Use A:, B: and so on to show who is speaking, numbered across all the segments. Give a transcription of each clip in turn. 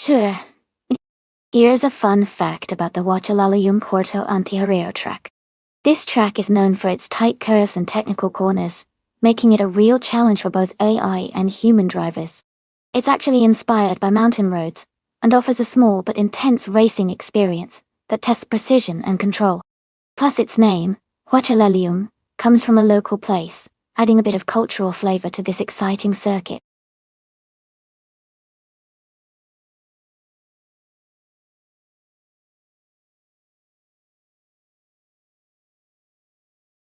A: Sure. Here's a fun fact about the Huachalalayum Corto Antiharrero track. This track is known for its tight curves and technical corners, making it a real challenge for both AI and human drivers. It's actually inspired by mountain roads, and offers a small but intense racing experience that tests precision and control. Plus its name, Huachalalayum, comes from a local place, adding a bit of cultural flavor to this exciting circuit.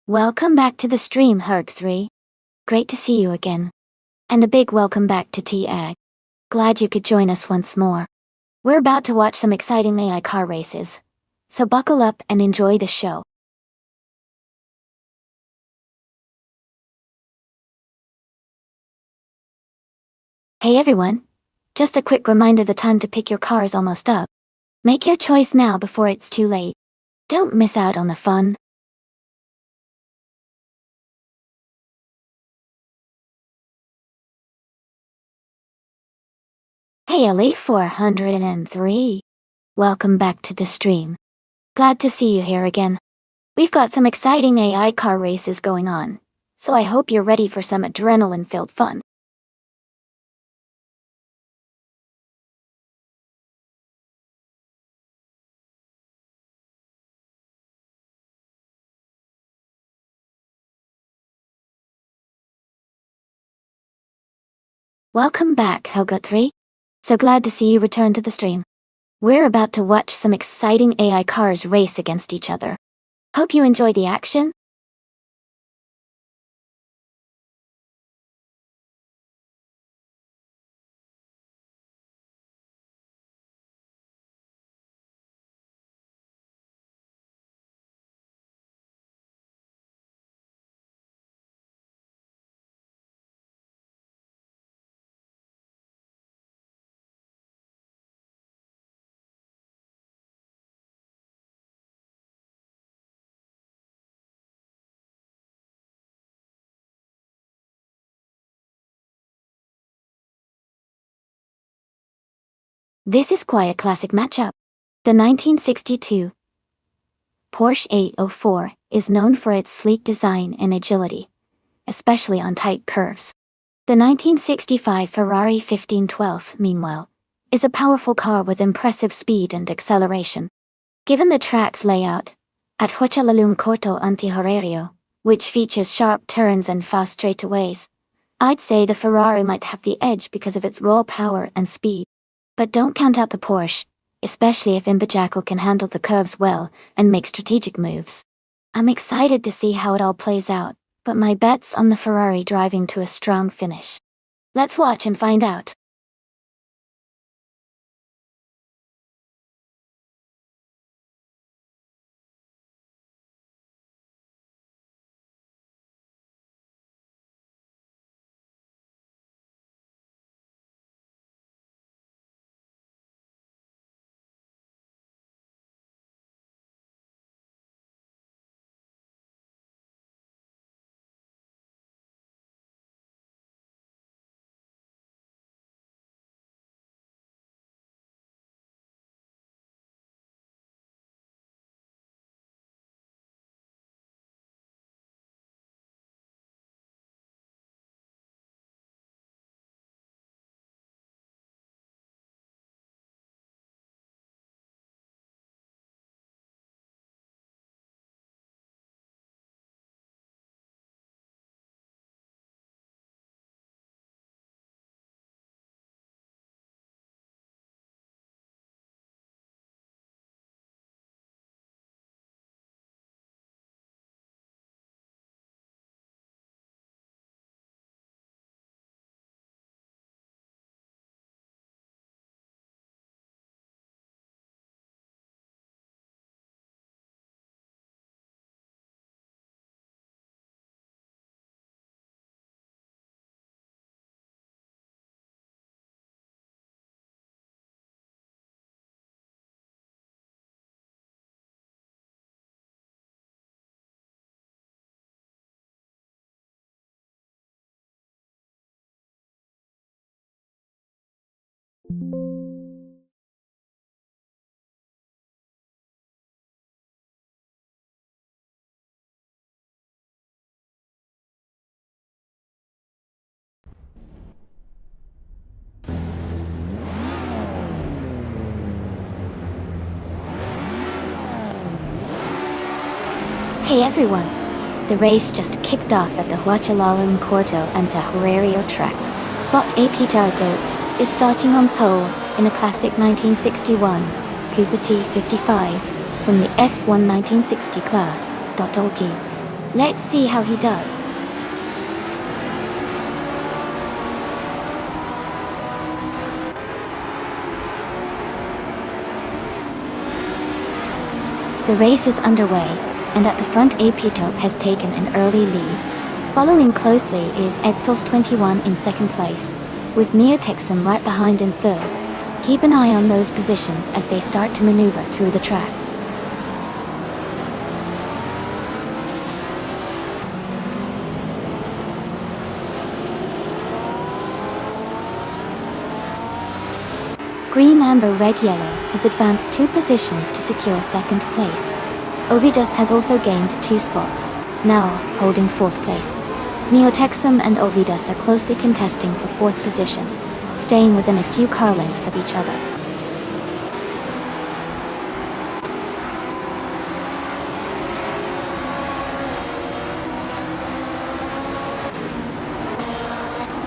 A: Welcome back to the stream, Herc3. Great to see you again. And a big welcome back to T-Ag. Glad you could join us once more. We're about to watch some exciting AI car races, so buckle up and enjoy the show. Hey everyone! Just a quick reminder, the time to pick your car is almost up. Make your choice now before it's too late. Don't miss out on the fun. Hey Ellie 403. Welcome back to the stream. Glad to see you here again. We've got some exciting AI car races going on, so I hope you're ready for some adrenaline-filled fun. Welcome back, Helga3. So glad to see you return to the stream. We're about to watch some exciting AI cars race against each other. Hope you enjoy the action. This is quite a classic matchup. The 1962 Porsche 804 is known for its sleek design and agility, especially on tight curves. The 1965 Ferrari 1512, meanwhile, is a powerful car with impressive speed and acceleration. Given the track's layout, at Huachalalayum Corto Antiharrero, which features sharp turns and fast straightaways, I'd say the Ferrari might have the edge because of its raw power and speed. But don't count out the Porsche, especially if Imbajaco can handle the curves well and make strategic moves. I'm excited to see how it all plays out, but my bet's on the Ferrari driving to a strong finish. Let's watch and find out. Hey everyone! The race just kicked off at the Huachalalum Corto and Horario track. Bot Apito is starting on pole in a classic 1961 Cooper T55 from the F1 1960 class. Let's see how he does. The race is underway, and at the front Apito has taken an early lead. Following closely is Edsos 21 in second place, with Neotexum right behind in third. Keep an eye on those positions as they start to maneuver through the track. Green, amber, red, yellow has advanced 2 positions to secure second place. Ovidos has also gained 2 spots, now holding 4th place. Neotexum and Ovidos are closely contesting for 4th position, staying within a few car lengths of each other.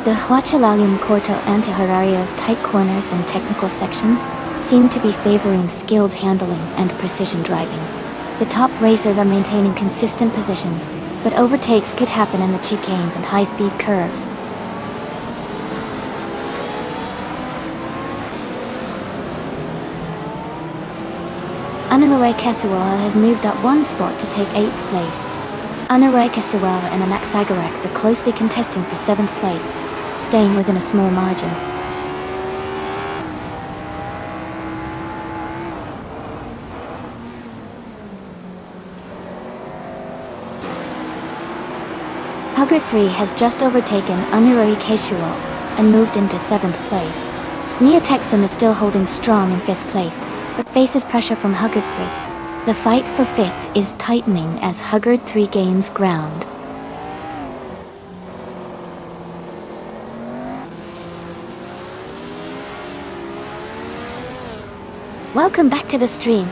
A: The Huachalalum Corto and Horario's tight corners and technical sections seem to be favoring skilled handling and precision driving. The top racers are maintaining consistent positions, but overtakes could happen in the chicanes and high-speed curves. Anaroy Kesuala has moved up 1 spot to take 8th place. Anaroy Kesuala and Anaxagarax are closely contesting for 7th place, staying within a small margin. Hugger 3 has just overtaken Anaroy Kesuala and moved into 7th place. Neotexum is still holding strong in 5th place, but faces pressure from Hugger 3. The fight for 5th is tightening as Hugger 3 gains ground. Welcome back to the stream.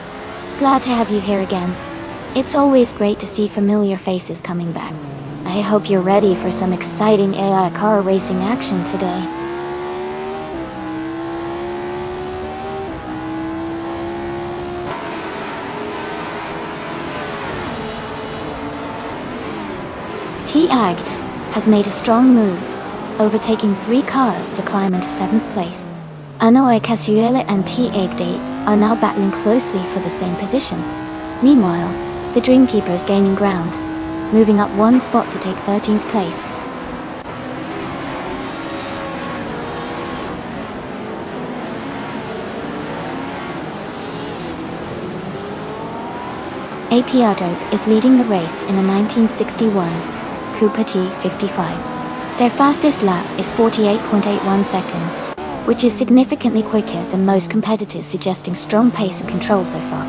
A: Glad to have you here again. It's always great to see familiar faces coming back. I hope you're ready for some exciting AI car racing action today. T-Agged has made a strong move, overtaking 3 cars to climb into 7th place. Anaroy Kesuala and T-Agged are now battling closely for the same position. Meanwhile, the Dreamkeeper is gaining ground, moving up 1 spot to take 13th place. Apiadope is leading the race in a 1961 Cooper T55. Their fastest lap is 48.81 seconds, which is significantly quicker than most competitors, suggesting strong pace and control so far.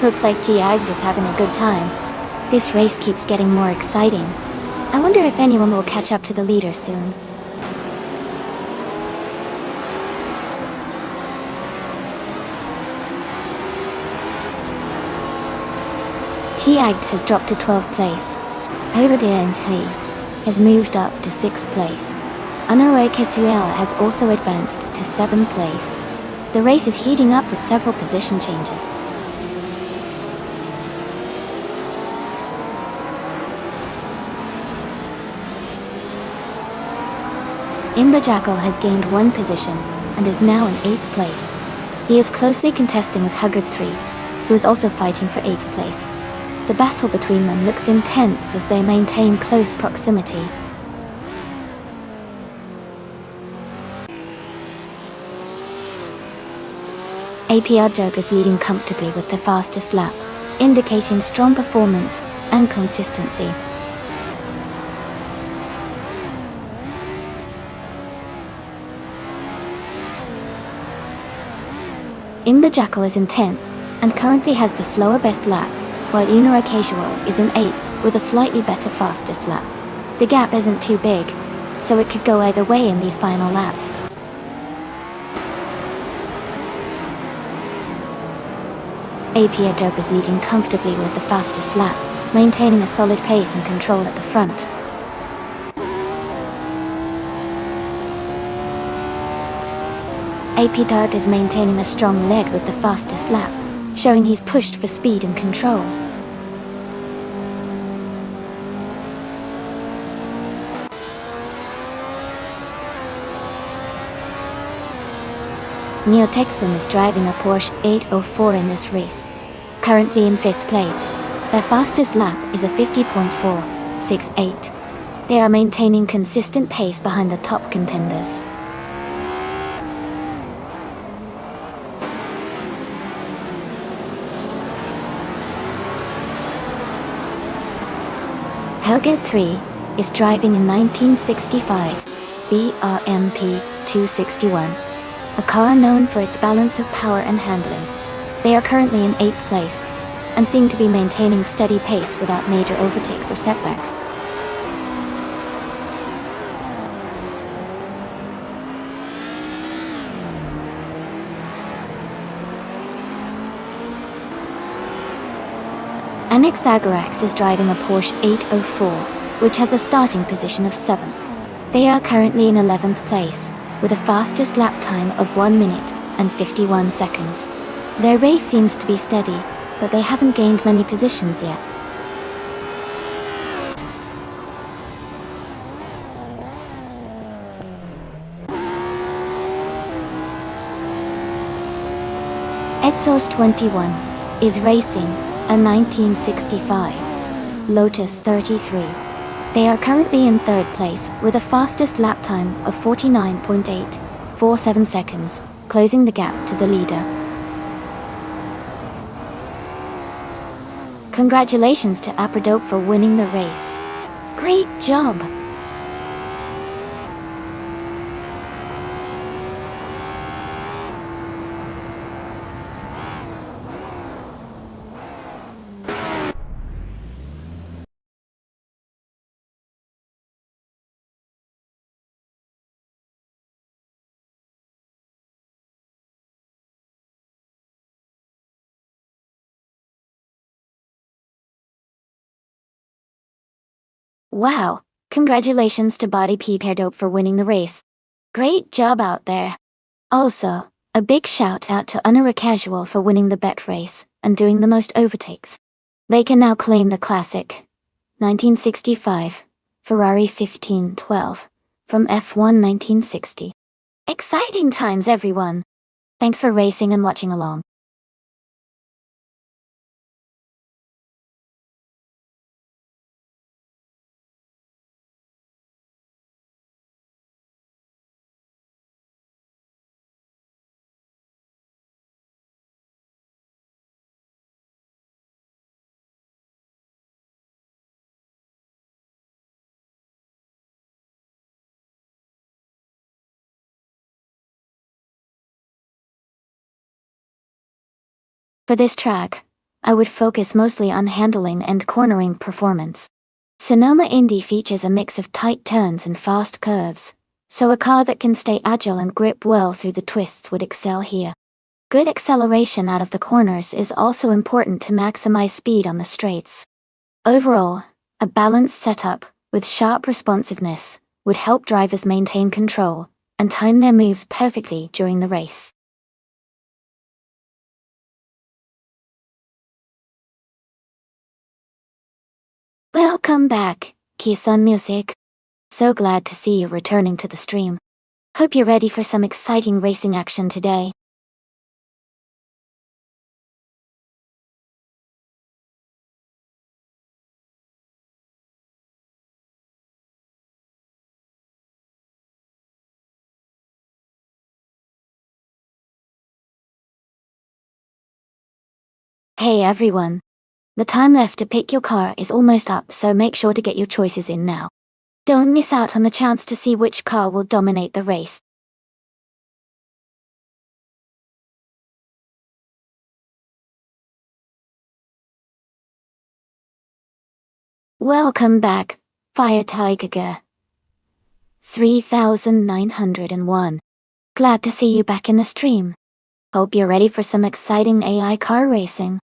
A: Looks like T-Agged is having a good time. This race keeps getting more exciting. I wonder if anyone will catch up to the leader soon. T-Agged has dropped to 12th place. Hovedans has moved up to 6th place. Anaroy Kesuala has also advanced to 7th place. The race is heating up with several position changes. Imbajackal has gained 1 position and is now in 8th place. He is closely contesting with Hugger 3, who is also fighting for 8th place. The battle between them looks intense as they maintain close proximity. Apiadope is leading comfortably with the fastest lap, indicating strong performance and consistency. Imbajackal is in 10th and currently has the slower best lap, while Anaroy Kesuala is in 8th with a slightly better fastest lap. The gap isn't too big, so it could go either way in these final laps. AP Adobe is leading comfortably with the fastest lap, maintaining a solid pace and control at the front. AP Dart is maintaining a strong lead with the fastest lap, showing he's pushed for speed and control. Neil Texan is driving a Porsche 804 in this race, currently in 5th place. Their fastest lap is a 50.468. They are maintaining consistent pace behind the top contenders. Helget 3 is driving a 1965 BRMP 261, a car known for its balance of power and handling. They are currently in 8th place, and seem to be maintaining steady pace without major overtakes or setbacks. Annex Agarax is driving a Porsche 804, which has a starting position of 7. They are currently in 11th place, with a fastest lap time of 1 minute and 51 seconds. Their race seems to be steady, but they haven't gained many positions yet. Exhaust 21 is racing a 1965 Lotus 33. They are currently in 3rd place with a fastest lap time of 49.847 seconds, closing the gap to the leader. Congratulations to Apradope for winning the race. Great job! Wow, congratulations to Body Apradope for winning the race. Great job out there. Also, a big shout out to Unara Casual for winning the bet race and doing the most overtakes. They can now claim the classic 1965 Ferrari 1512 from F1 1960. Exciting times, everyone! Thanks for racing and watching along. For this track, I would focus mostly on handling and cornering performance. Sonoma Indy features a mix of tight turns and fast curves, so a car that can stay agile and grip well through the twists would excel here. Good acceleration out of the corners is also important to maximize speed on the straights. Overall, a balanced setup with sharp responsiveness would help drivers maintain control and time their moves perfectly during the race. Welcome back, Kisun Music. So glad to see you returning to the stream. Hope you're ready for some exciting racing action today. Hey everyone. The time left to pick your car is almost up, so make sure to get your choices in now. Don't miss out on the chance to see which car will dominate the race. Welcome back, Fire Tiger 3901. Glad to see you back in the stream. Hope you're ready for some exciting AI car racing.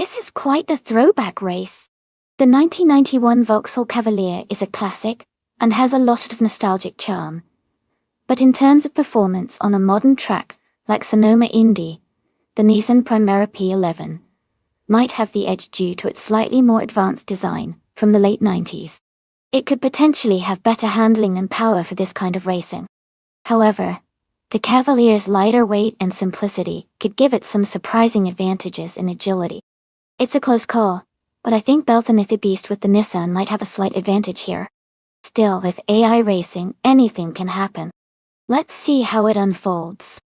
A: This is quite the throwback race. The 1991 Vauxhall Cavalier is a classic and has a lot of nostalgic charm. But in terms of performance on a modern track like Sonoma Indy, the Nissan Primera P11 might have the edge due to its slightly more advanced design from the late 90s. It could potentially have better handling and power for this kind of racing. However, the Cavalier's lighter weight and simplicity could give it some surprising advantages in agility. It's a close call, but I think Belthanith the Beast with the Nissan might have a slight advantage here. Still, with AI racing, anything can happen. Let's see how it unfolds.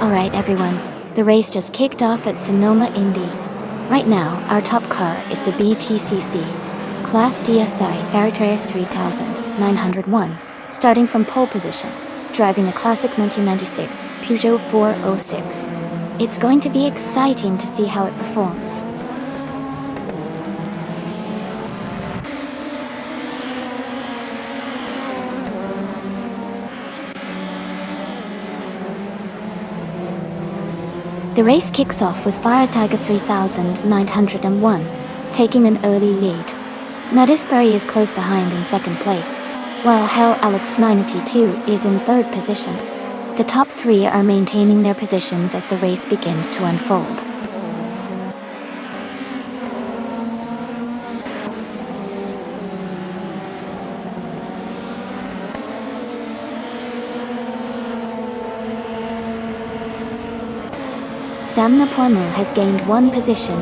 A: Alright everyone, the race just kicked off at Sonoma Indy. Right now, our top car is the BTCC Class DSI Varietria 3901, starting from pole position, driving a classic 1996 Peugeot 406. It's going to be exciting to see how it performs. The race kicks off with Fire Tiger 3901, taking an early lead. Nadisbury is close behind in second place, while Hell Alex 92 is in third position. The top three are maintaining their positions as the race begins to unfold. Samna Poimu has gained one position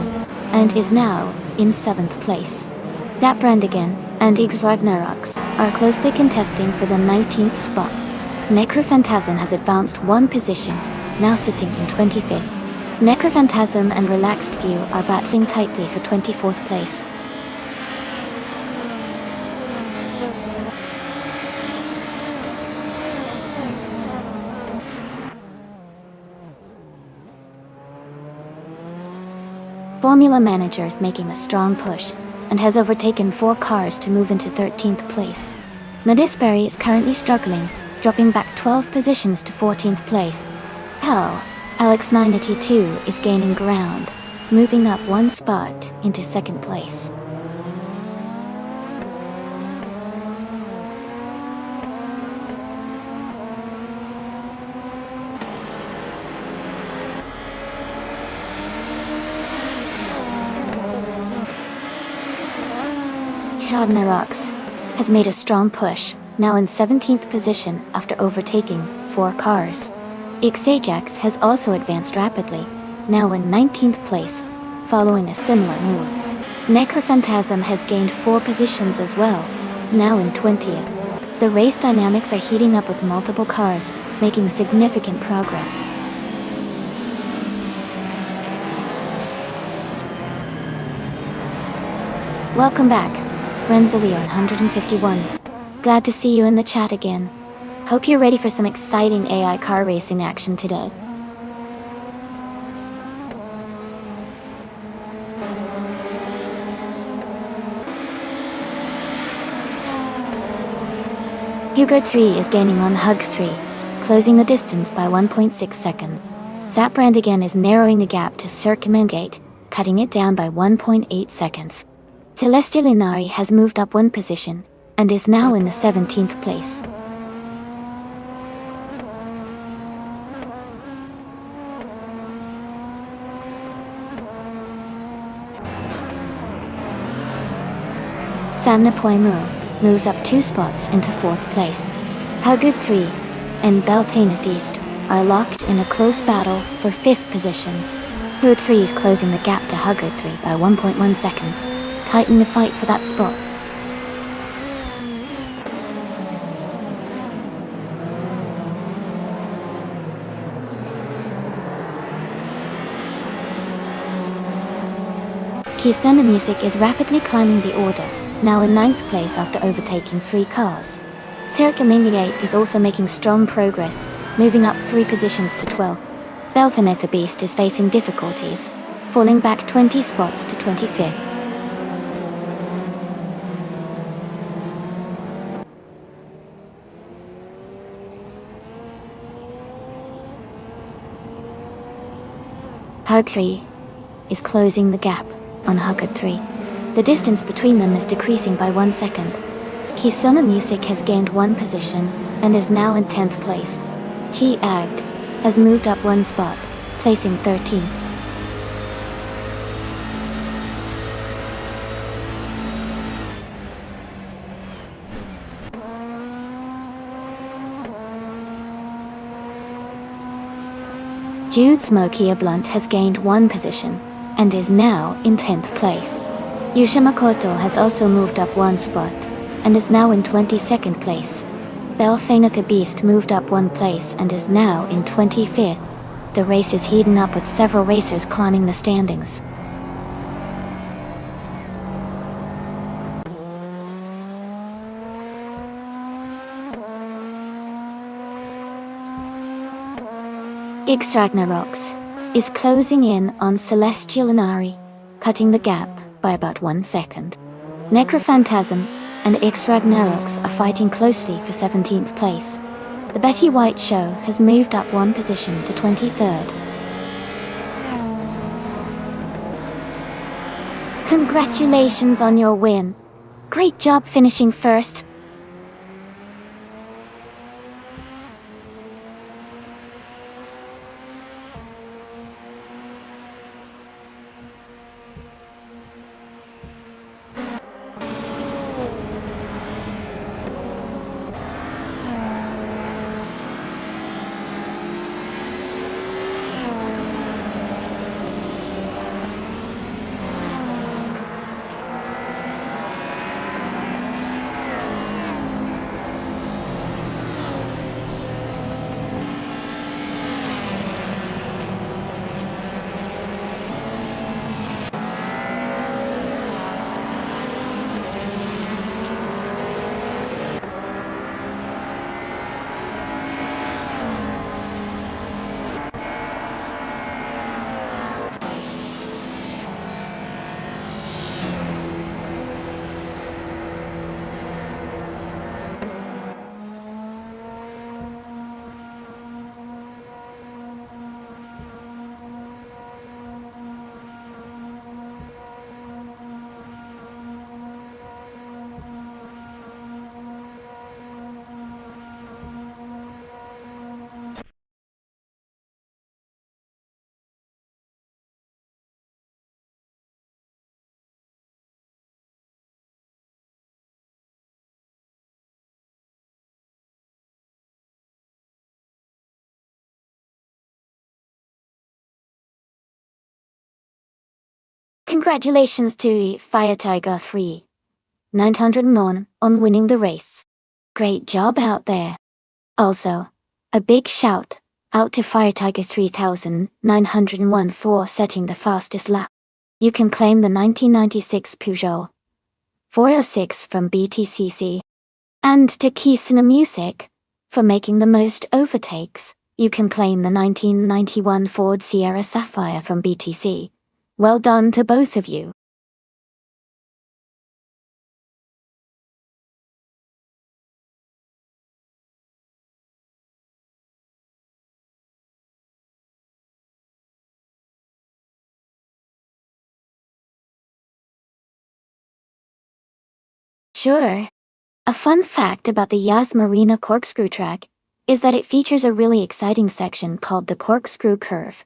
A: and is now in 7th place. Dap Brandigan and Iggs Ragnaroks are closely contesting for the 19th spot. Necrophantasm has advanced one position, now sitting in 25th. Necrophantasm and Relaxed View are battling tightly for 24th place. Formula Manager is making a strong push, and has overtaken 4 cars to move into 13th place. Nadisbury is currently struggling, dropping back 12 positions to 14th place. Hell, Alex 982 is gaining ground, moving up 1 spot into 2nd place. Ragnaroks has made a strong push, now in 17th position after overtaking 4 cars. Ixajax has also advanced rapidly, now in 19th place, following a similar move. Necrophantasm has gained 4 positions as well, now in 20th. The race dynamics are heating up with multiple cars, making significant progress. Welcome back, Renzalio 151. Glad to see you in the chat again. Hope you're ready for some exciting AI car racing action today. Hugo 3 is gaining on Hug 3, closing the distance by 1.6 seconds. Zaprandigan is narrowing the gap to Circumengate, cutting it down by 1.8 seconds. Celestial Inari has moved up 1 position, and is now in the 17th place. Samna Poimu moves up 2 spots into 4th place. Hugger 3 and Belthaneith East are locked in a close battle for 5th position. Hood 3 is closing the gap to Hugger 3 by 1.1 seconds, tightening the fight for that spot. Kisena Music is rapidly climbing the order, now in 9th place after overtaking 3 cars. Circumengate is also making strong progress, moving up 3 positions to 12. Belthanether Beast is facing difficulties, falling back 20 spots to 25th. Hug 3 is closing the gap on Hugger 3. The distance between them is decreasing by 1 second. Kisona Music has gained 1 position and is now in 10th place. T-Ag has moved up 1 spot, placing 13th. Jude Smoky Blunt has gained 1 position and is now in 10th place. Yushimakoto has also moved up 1 spot and is now in 22nd place. Belthaneth the Beast moved up 1 place and is now in 25th. The race is heating up with several racers climbing the standings. Gix Ragnaroks is closing in on Celestial Inari, cutting the gap by about 1 second. Necrophantasm and Ix Ragnaroks are fighting closely for 17th place. The Betty White Show has moved up 1 position to 23rd. Congratulations on your win. Great job finishing first. Congratulations to Fire Tiger 3, 900 on winning the race. Great job out there. Also, a big shout out to Fire Tiger 3901 for setting the fastest lap. You can claim the 1996 Peugeot 406 from BTCC. And to Kisuna Music, for making the most overtakes, you can claim the 1991 Ford Sierra Sapphire from BTC. Well done to both of you. Sure. A fun fact about the Yas Marina corkscrew track is that it features a really exciting section called the corkscrew curve,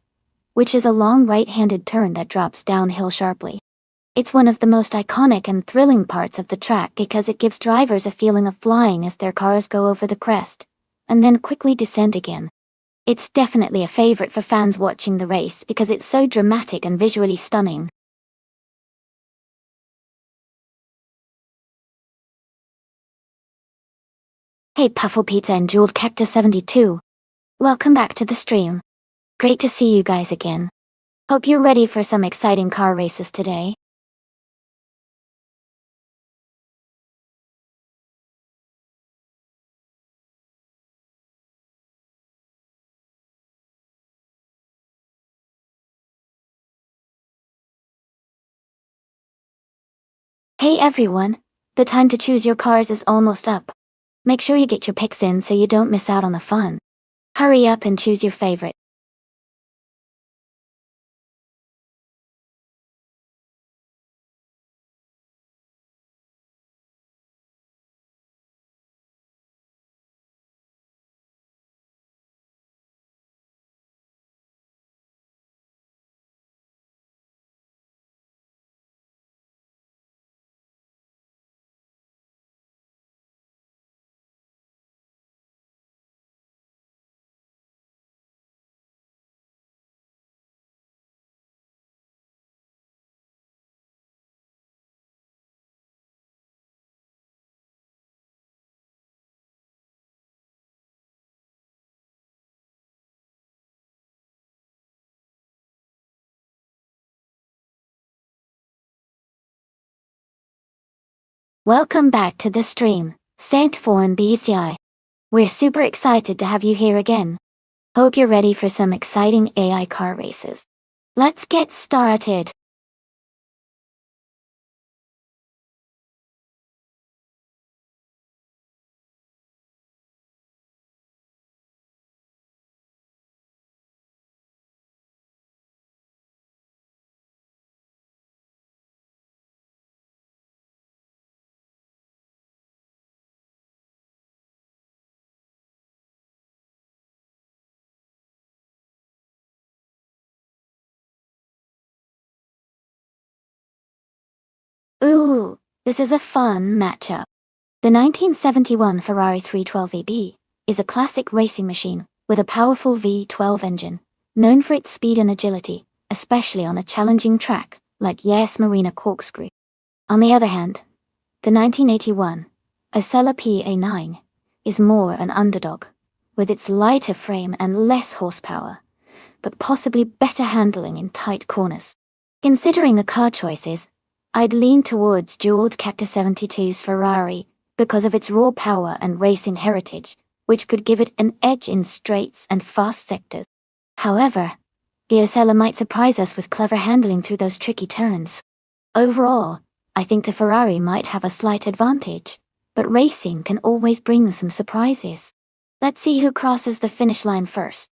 A: which is a long right-handed turn that drops downhill sharply. It's one of the most iconic and thrilling parts of the track because it gives drivers a feeling of flying as their cars go over the crest, and then quickly descend again. It's definitely a favorite for fans watching the race because it's so dramatic and visually stunning. Hey Puffle Pizza and Jeweled Cactus 72. Welcome back to the stream. Great to see you guys again. Hope you're ready for some exciting car races today. Hey everyone, the time to choose your cars is almost up. Make sure you get your picks in so you don't miss out on the fun. Hurry up and choose your favorite. Welcome back to the stream, Saint Foreign BCI. We're super excited to have you here again. Hope you're ready for some exciting AI car races. Let's get started. Ooh, this is a fun matchup. The 1971 Ferrari 312 is a classic racing machine with a powerful V12 engine, known for its speed and agility, especially on a challenging track like Yas Marina Corkscrew. On the other hand, the 1981 Osella PA9 is more an underdog, with its lighter frame and less horsepower, but possibly better handling in tight corners. Considering the car choices, I'd lean towards Jeweled Cactus 72's Ferrari because of its raw power and racing heritage, which could give it an edge in straights and fast sectors. However, the Osella might surprise us with clever handling through those tricky turns. Overall, I think the Ferrari might have a slight advantage, but racing can always bring some surprises. Let's see who crosses the finish line first.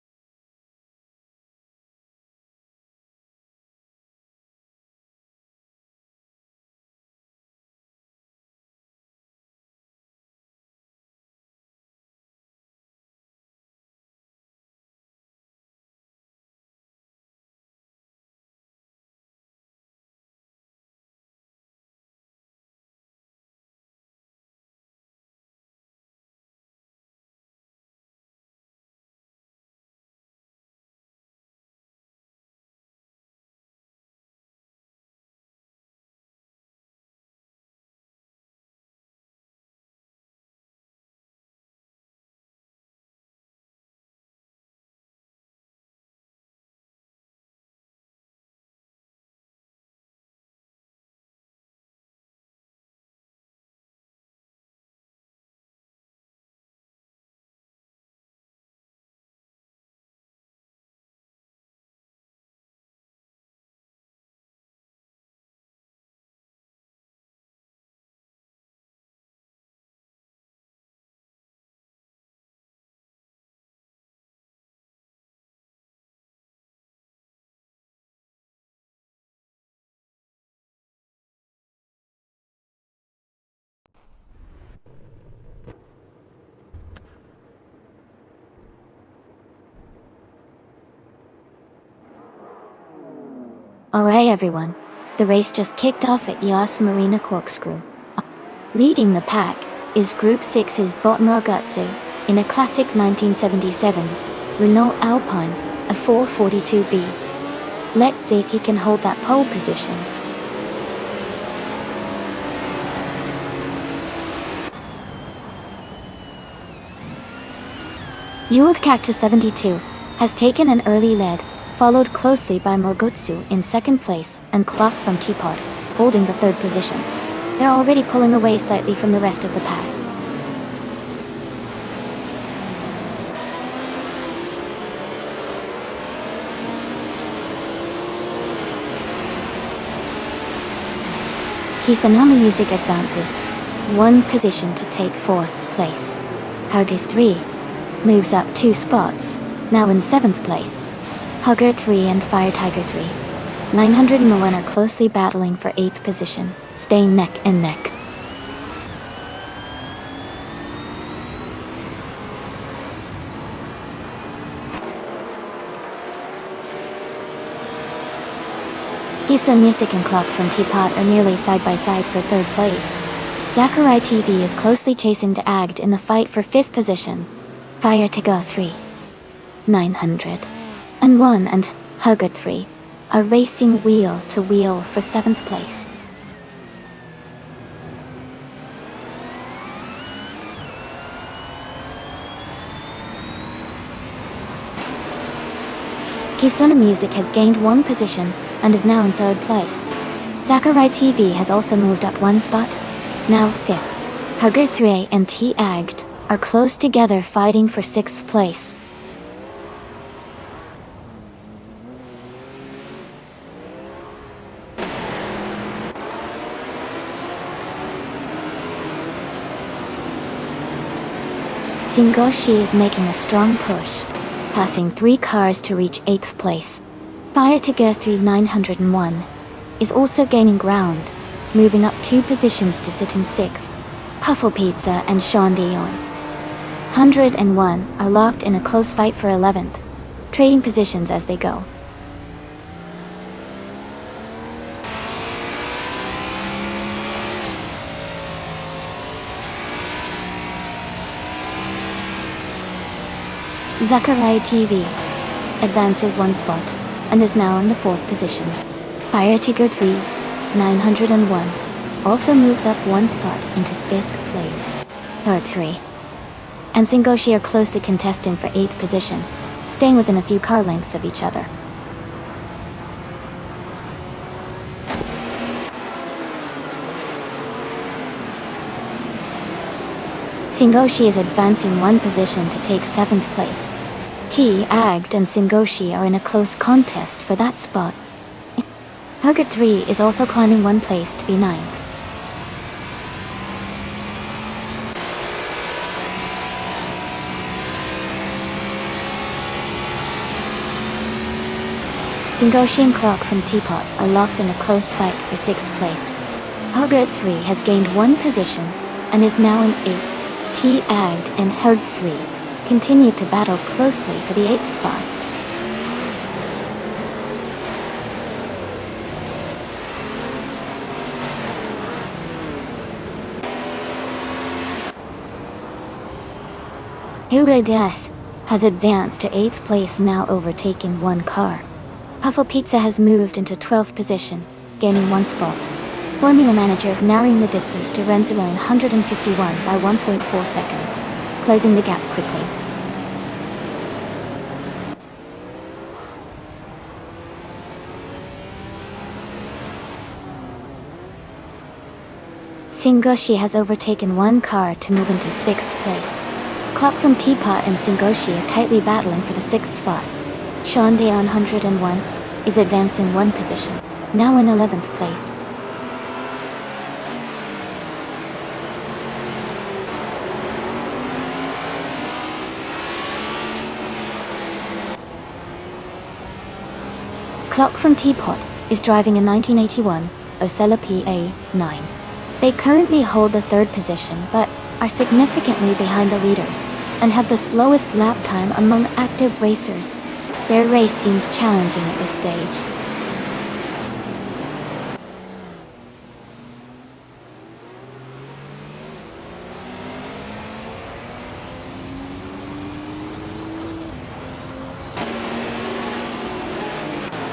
A: Alright everyone, the race just kicked off at Yas Marina Corkscrew. Leading the pack is Group 6's Botmar Gutsu in a classic 1977 Renault Alpine, a 442B. Let's see if he can hold that pole position. Ewald Cactus 72 has taken an early lead, followed closely by Morgutsu in second place and Clock from Teapot, holding the third position. They're already pulling away slightly from the rest of the pack. Kisanami Music advances one position to take fourth place. Huggies 3 moves up 2 spots, now in 7th place. Hugger 3 and Fire Tiger 3. 901 are closely battling for 8th position, staying neck and neck. Gisa Music and Clock from Teapot are nearly side by side for 3rd place. Zachary TV is closely chasing to Agd in the fight for 5th position. Fire to Go 3. 901 and Hugger 3 are racing wheel to wheel for 7th place. Kisuna Music has gained 1 position and is now in 3rd place. Zachary TV has also moved up 1 spot, now 5th. Hugger 3 and T Agd are close together fighting for 6th place. Singoshi is making a strong push, passing 3 cars to reach 8th place. Fire to Go 3 901 is also gaining ground, moving up 2 positions to sit in 6th. Puffle Pizza and Sean Dion 101 are locked in a close fight for 11th, trading positions as they go. Zachariah TV advances 1 spot and is now in the 4th position. Fire Tiger 3 901 also moves up 1 spot into 5th place. Herd 3 and Singoshi are closely contesting for 8th position, staying within a few car lengths of each other. Singoshi is advancing 1 position to take 7th place. T, Agd and Singoshi are in a close contest for that spot. Hugger 3 is also climbing 1 place to be 9th. Singoshi and Clock from Teapot are locked in a close fight for 6th place. Hugger 3 has gained 1 position and is now in 8th. T Agd and Herd 3 continue to battle closely for the 8th spot. Hugo Des has advanced to 8th place, now overtaking 1 car. Puffle Pizza has moved into 12th position, gaining 1 spot. Formula Manager is narrowing the distance to Renzula in 151 by 1.4 seconds, closing the gap quickly. Singoshi has overtaken 1 car to move into 6th place. Clock from Teapot and Singoshi are tightly battling for the 6th spot. Sean Dayon 101 is advancing 1 position, now in 11th place. Clock from Teapot is driving a 1981 Osella PA9. They currently hold the 3rd position but are significantly behind the leaders and have the slowest lap time among active racers. Their race seems challenging at this stage.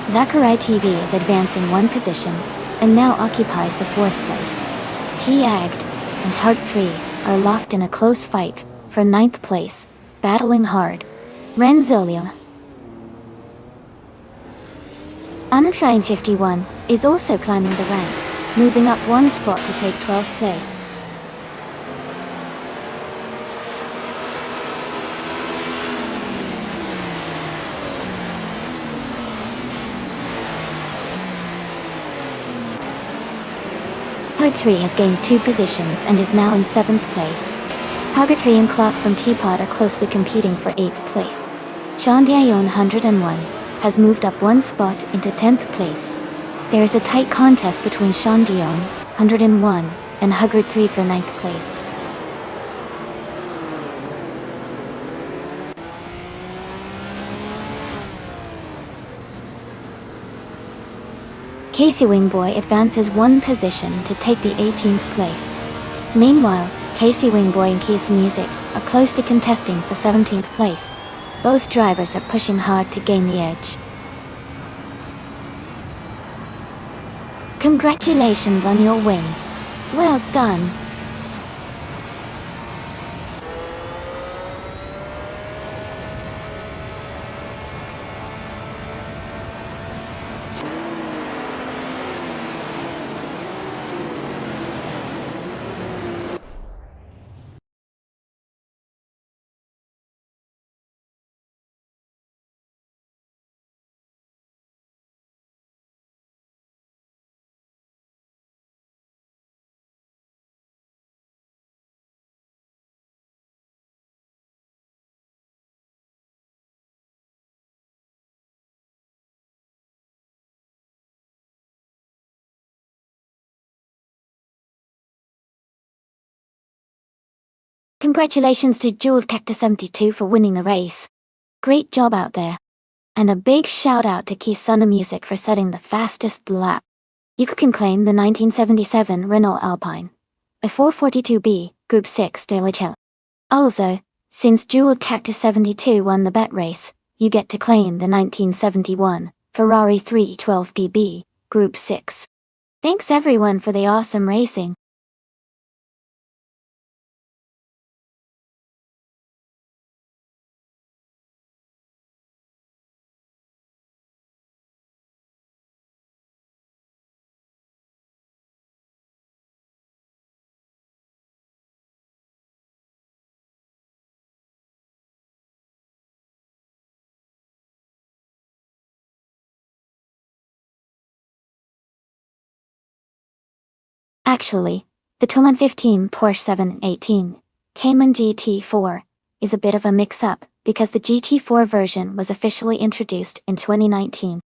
A: Zachariah TV is advancing one position, and now occupies the 4th place. T-Agged and Hug 3 are locked in a close fight for 9th place, battling hard. Renzolio. Unshine 51 is also climbing the ranks, moving up one spot to take 12th place. Hug 3 has gained 2 positions and is now in 7th place. Hugger 3 and Clock from Teapot are closely competing for 8th place. Shandiayon 101 has moved up one spot into 10th place. There is a tight contest between Shandion 101 and Hugger 3 for 9th place. Casey Wingboy advances one position to take the 18th place. Meanwhile, Casey Wingboy and Keys Music are closely contesting for 17th place. Both drivers are pushing hard to gain the edge. Congratulations on your win. Well done. Congratulations to Jewel Cactus 72 for winning the race. Great job out there. And a big shout out to Kisana Music for setting the fastest lap. You can claim the 1977 Renault Alpine, a 442B, Group 6 de Lichelle. Also, since Jewel Cactus 72 won the bet race, you get to claim the 1971 Ferrari 312PB, Group 6. Thanks everyone for the awesome racing. Actually, the 2015 Porsche 718 Cayman GT4 is a bit of a mix-up because the GT4 version was officially introduced in 2019.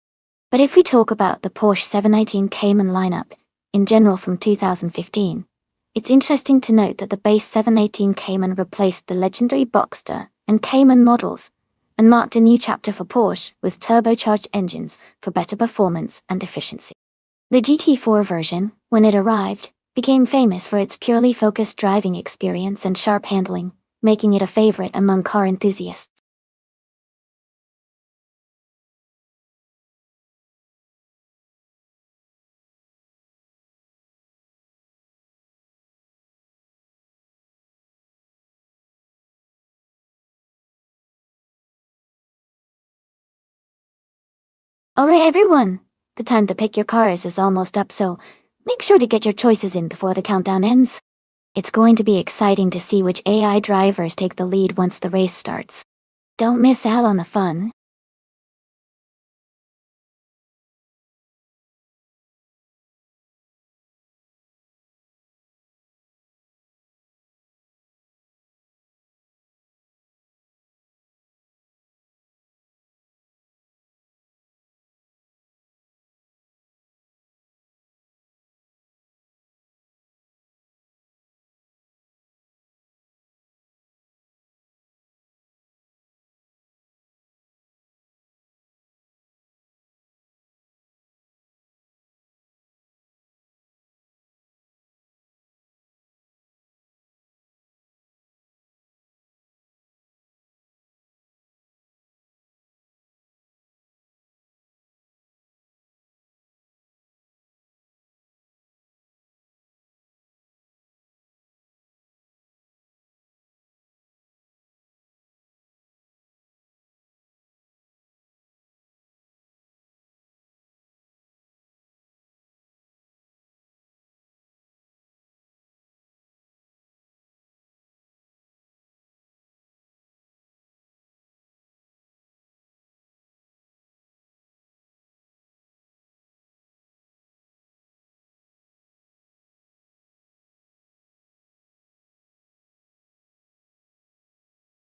A: But if we talk about the Porsche 718 Cayman lineup in general from 2015, it's interesting to note that the base 718 Cayman replaced the legendary Boxster and Cayman models and marked a new chapter for Porsche with turbocharged engines for better performance and efficiency. The GT4 version, when it arrived, became famous for its purely focused driving experience and sharp handling, making it a favorite among car enthusiasts. Alright everyone, the time to pick your cars is almost up, so make sure to get your choices in before the countdown ends. It's going to be exciting to see which AI drivers take the lead once the race starts. Don't miss out on the fun.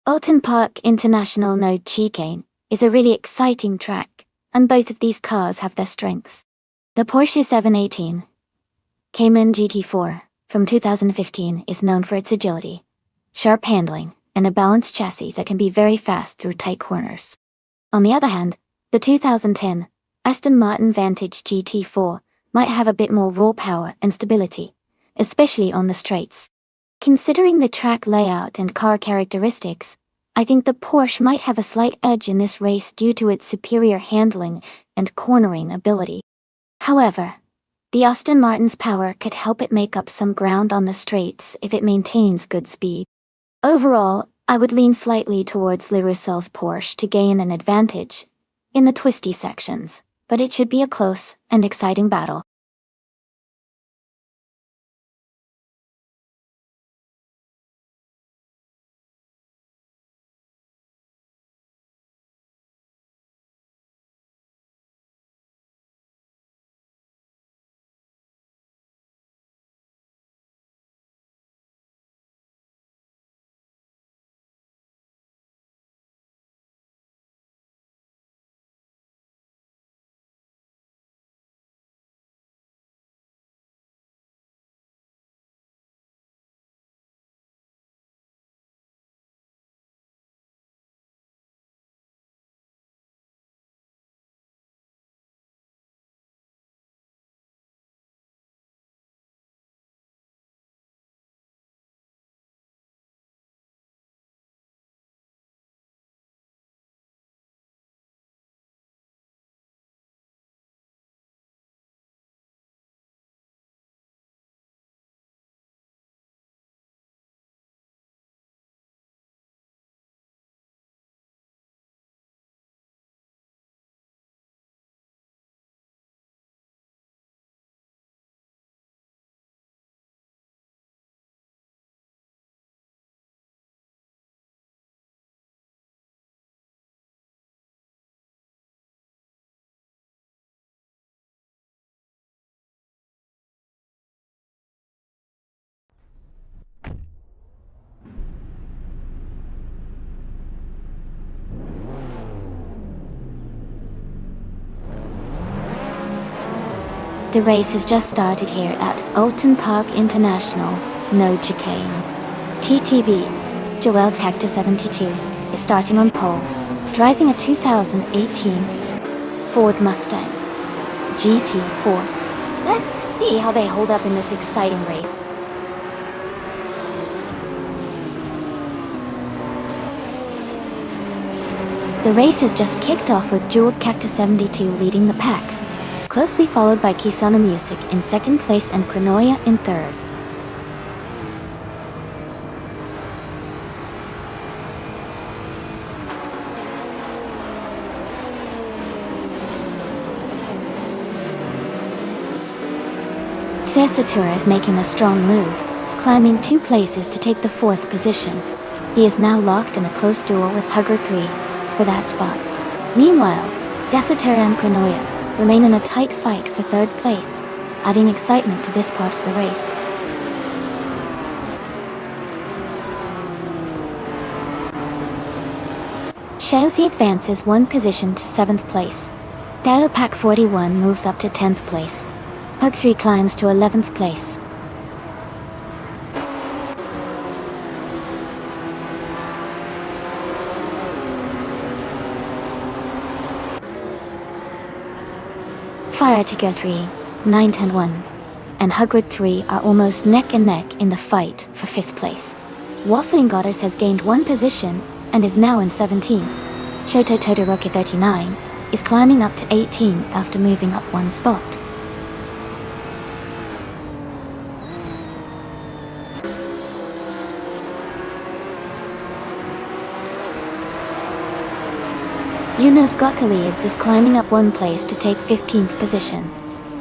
A: Alton Park International No Chicane is a really exciting track, and both of these cars have their strengths. The Porsche 718 Cayman GT4 from 2015 is known for its agility, sharp handling, and a balanced chassis that can be very fast through tight corners. On the other hand, the 2010 Aston Martin Vantage GT4 might have a bit more raw power and stability, especially on the straights. Considering the track layout and car characteristics, I think the Porsche might have a slight edge in this race due to its superior handling and cornering ability. However, the Aston Martin's power could help it make up some ground on the straights if it maintains good speed. Overall, I would lean slightly towards Le Roussel's Porsche to gain an advantage in the twisty sections, but it should be a close and exciting battle. The race has just started here at Alton Park International, No Chicane. TTV, Joel Tactor 72, is starting on pole, driving a 2018 Ford Mustang GT4. Let's see how they hold up in this exciting race. The race has just kicked off with Joel Cactus 72 leading the pack, closely followed by Kisana Music in second place and Cronoia in third. Cessatura is making a strong move, climbing 2 places to take the 4th position. He is now locked in a close duel with Hugger 3 for that spot. Meanwhile, Cessatura and Cronoia remain in a tight fight for 3rd place, adding excitement to this part of the race. Chelsea advances 1 position to 7th place. Dao Pack 41 moves up to 10th place. Hug 3 climbs to 11th place. Fire Ticker 3, 910-1, and Hugwood 3 are almost neck and neck in the fight for 5th place. Waffling Goddess has gained 1 position and is now in 17th. Shoto Todoroki 39 is climbing up to 18th after moving up 1 spot. Yunus Gottlieds is climbing up 1 place to take 15th position.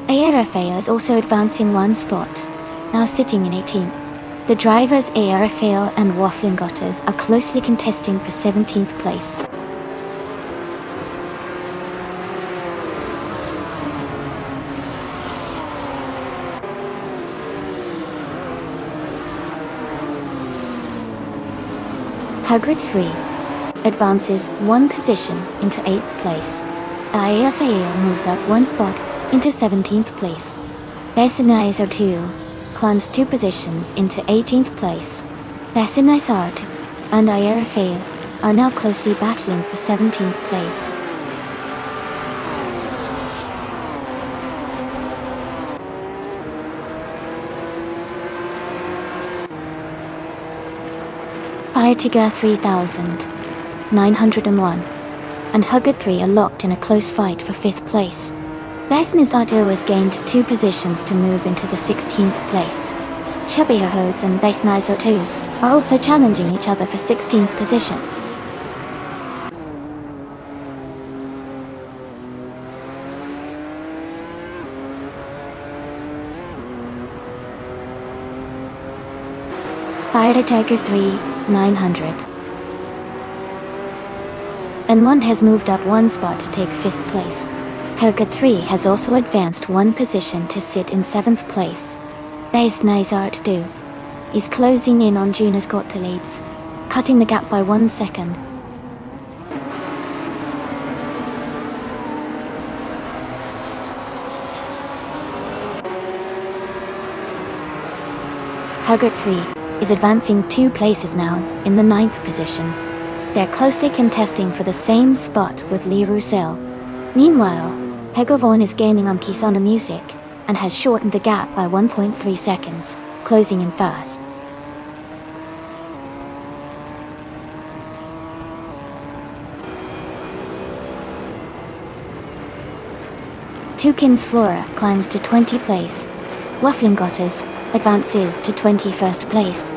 A: ARFA is also advancing 1 spot, now sitting in 18th. The drivers ARFA and Waffling Gotters are closely contesting for 17th place. Hugger 3 advances 1 position into 8th place. IFAO moves up 1 spot into 17th place. Thessanizer 2 climbs 2 positions into 18th place. Thessanizer 2 and IFAO are now closely battling for 17th place. Fiatiga 3901 and Hugger 3 are locked in a close fight for 5th place. Thessanizer has gained 2 positions to move into the 16th place. Chubbyhodes and Thessanizer 2 are also challenging each other for 16th position. Fiatiga 3900 and 1 has moved up 1 spot to take 5th place. Hugger 3 has also advanced 1 position to sit in 7th place. Thessanizer 2 is closing in on Juna's Gottliebs, cutting the gap by 1 second. Hugger 3 is advancing 2 places now in the 9th position. They're closely contesting for the same spot with Lee Roussel. Meanwhile, Pegovon is gaining on Kisana Music and has shortened the gap by 1.3 seconds, closing in first. Tukins Flora climbs to 20th place. Wafflingotters advances to 21st place.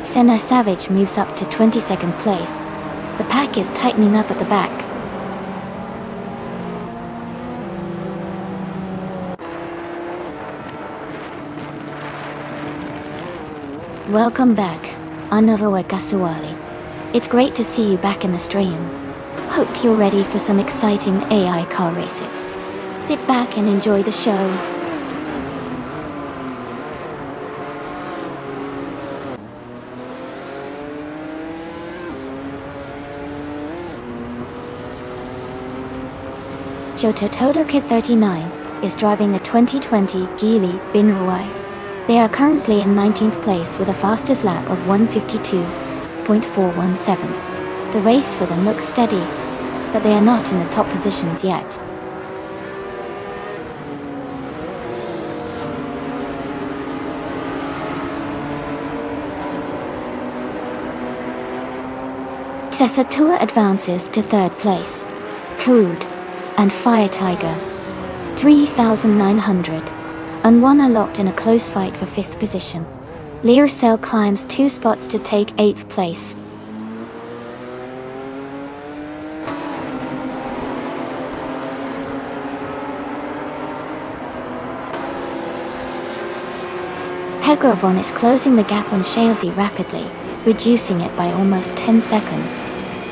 A: Senna Savage moves up to 22nd place. The pack is tightening up at the back. Welcome back, Anaroa Kasuali. It's great to see you back in the stream. Hope you're ready for some exciting AI car races. Sit back and enjoy the show. Jota Todorka 39 is driving the 2020 Geely Binruai. They are currently in 19th place with a fastest lap of 152.417. The race for them looks steady, but they are not in the top positions yet. Tessatua advances to 3rd place. Kood and Fiatiga 3900 and 1 are locked in a close fight for 5th position. Learcell climbs 2 spots to take 8th place. Pegovon is closing the gap on Shalesy rapidly, reducing it by almost 10 seconds.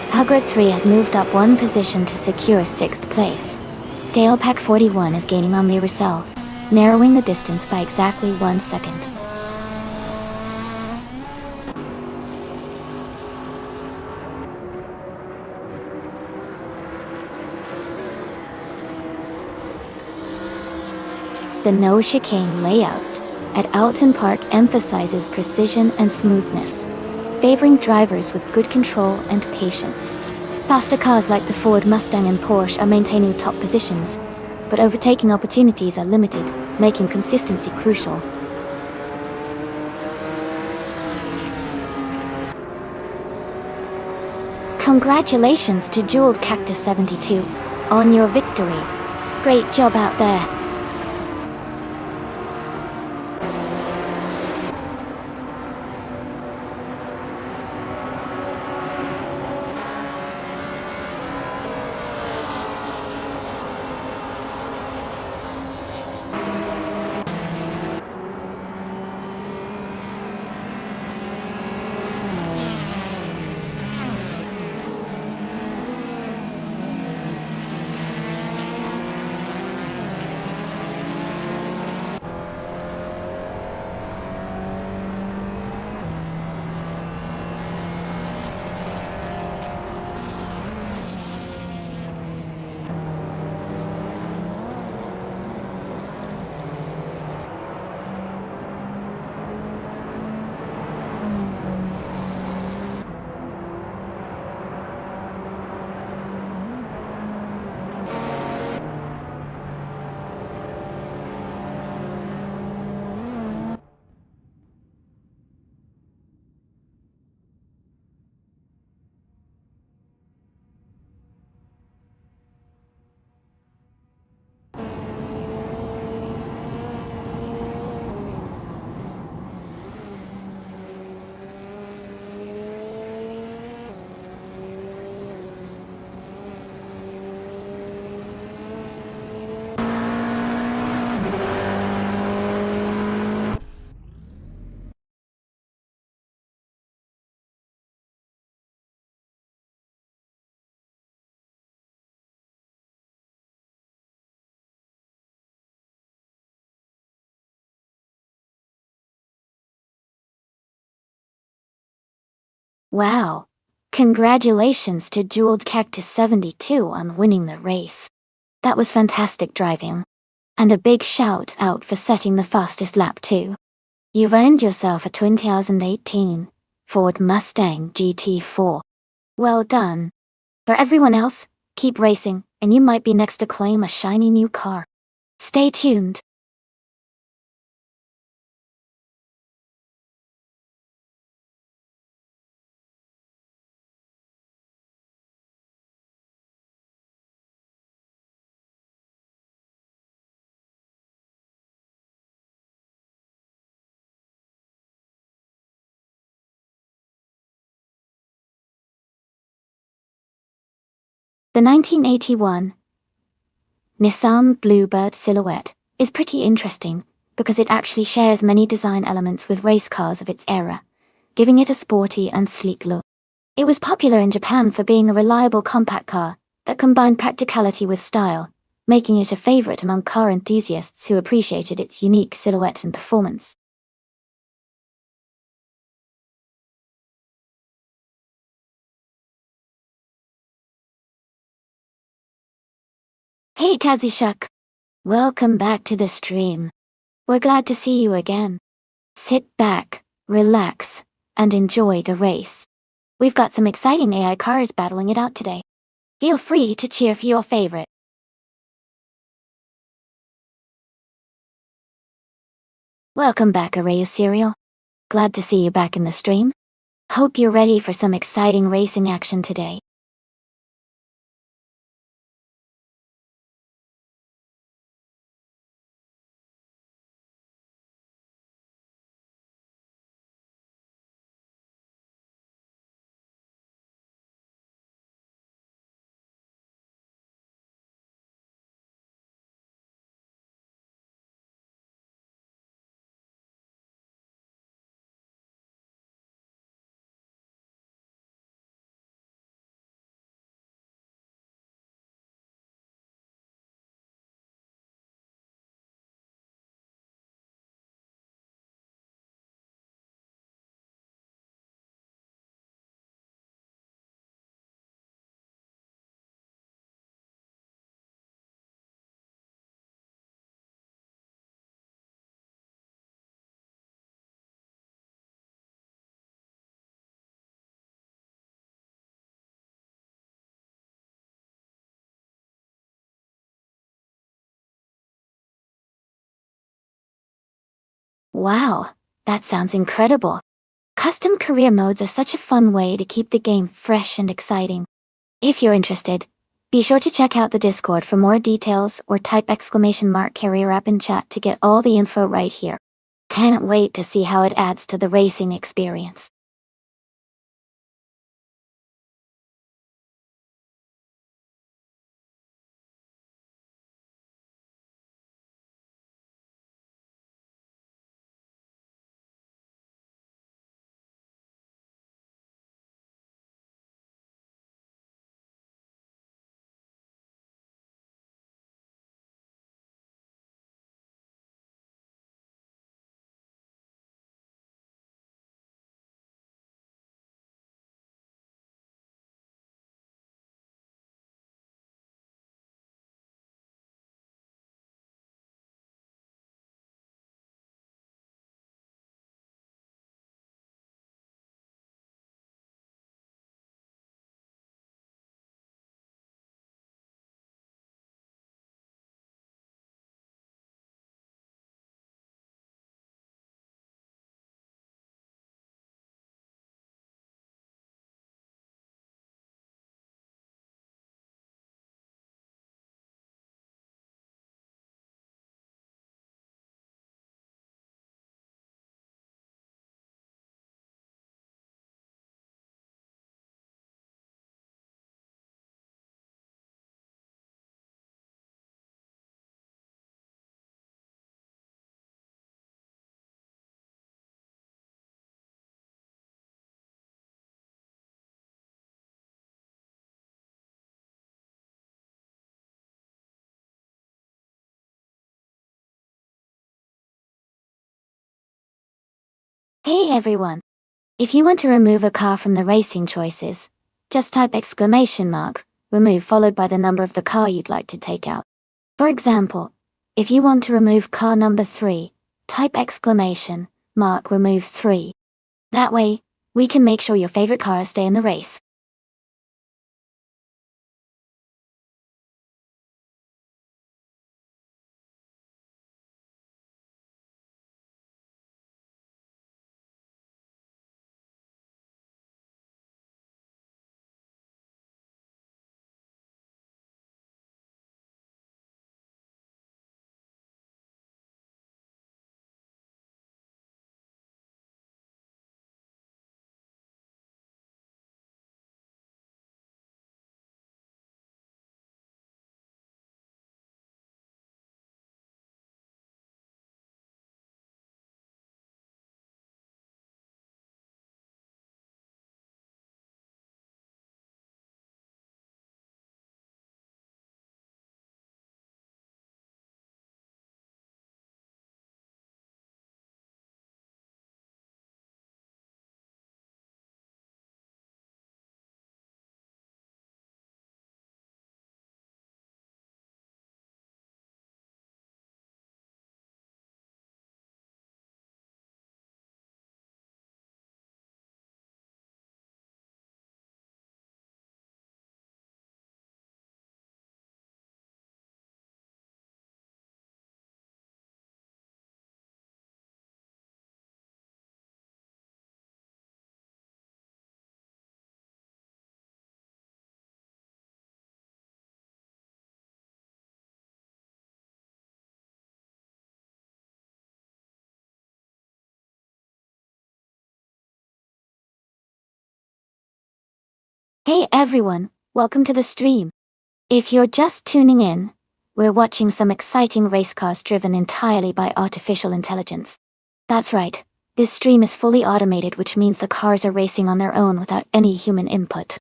A: Hugger 3 has moved up 1 position to secure 6th place. Dale Pack 41 is gaining on Lee Roussel, narrowing the distance by exactly 1 second. The no chicane layout at Alton Park emphasizes precision and smoothness, favoring drivers with good control and patience. Faster cars like the Ford Mustang and Porsche are maintaining top positions, but overtaking opportunities are limited, making consistency crucial. Congratulations to Jeweled Cactus 72 on your victory. Great job out there. Wow. Congratulations to Jeweled Cactus 72 on winning the race. That was fantastic driving. And a big shout out for setting the fastest lap too. You've earned yourself a 2018 Ford Mustang GT4. Well done. For everyone else, keep racing, and you might be next to claim a shiny new car. Stay tuned. The 1981 Nissan Bluebird Silhouette is pretty interesting because it actually shares many design elements with race cars of its era, giving it a sporty and sleek look. It was popular in Japan for being a reliable compact car that combined practicality with style, making it a favorite among car enthusiasts who appreciated its unique silhouette and performance. Hey Kazushak! Welcome back to the stream. We're glad to see you again. Sit back, relax, and enjoy the race. We've got some exciting AI cars battling it out today. Feel free to cheer for your favorite. Welcome back, Arrayo Serial. Glad to see you back in the stream. Hope you're ready for some exciting racing action today. Wow, that sounds incredible. Custom career modes are such a fun way to keep the game fresh and exciting. If you're interested, be sure to check out the Discord for more details or type !career app in chat to get all the info right here. Can't wait to see how it adds to the racing experience. Hey everyone! If you want to remove a car from the racing choices, just type "remove" followed by the number of the car you'd like to take out. For example, if you want to remove car number 3, type "remove 3". That way, we can make sure your favorite cars stay in the race. Hey everyone, welcome to the stream. If you're just tuning in, we're watching some exciting race cars driven entirely by artificial intelligence. That's right, this stream is fully automated, which means the cars are racing on their own without any human input.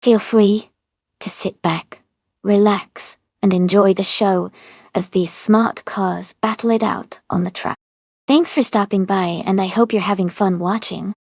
A: Feel free to sit back, relax, and enjoy the show as these smart cars battle it out on the track. Thanks for stopping by, and I hope you're having fun watching.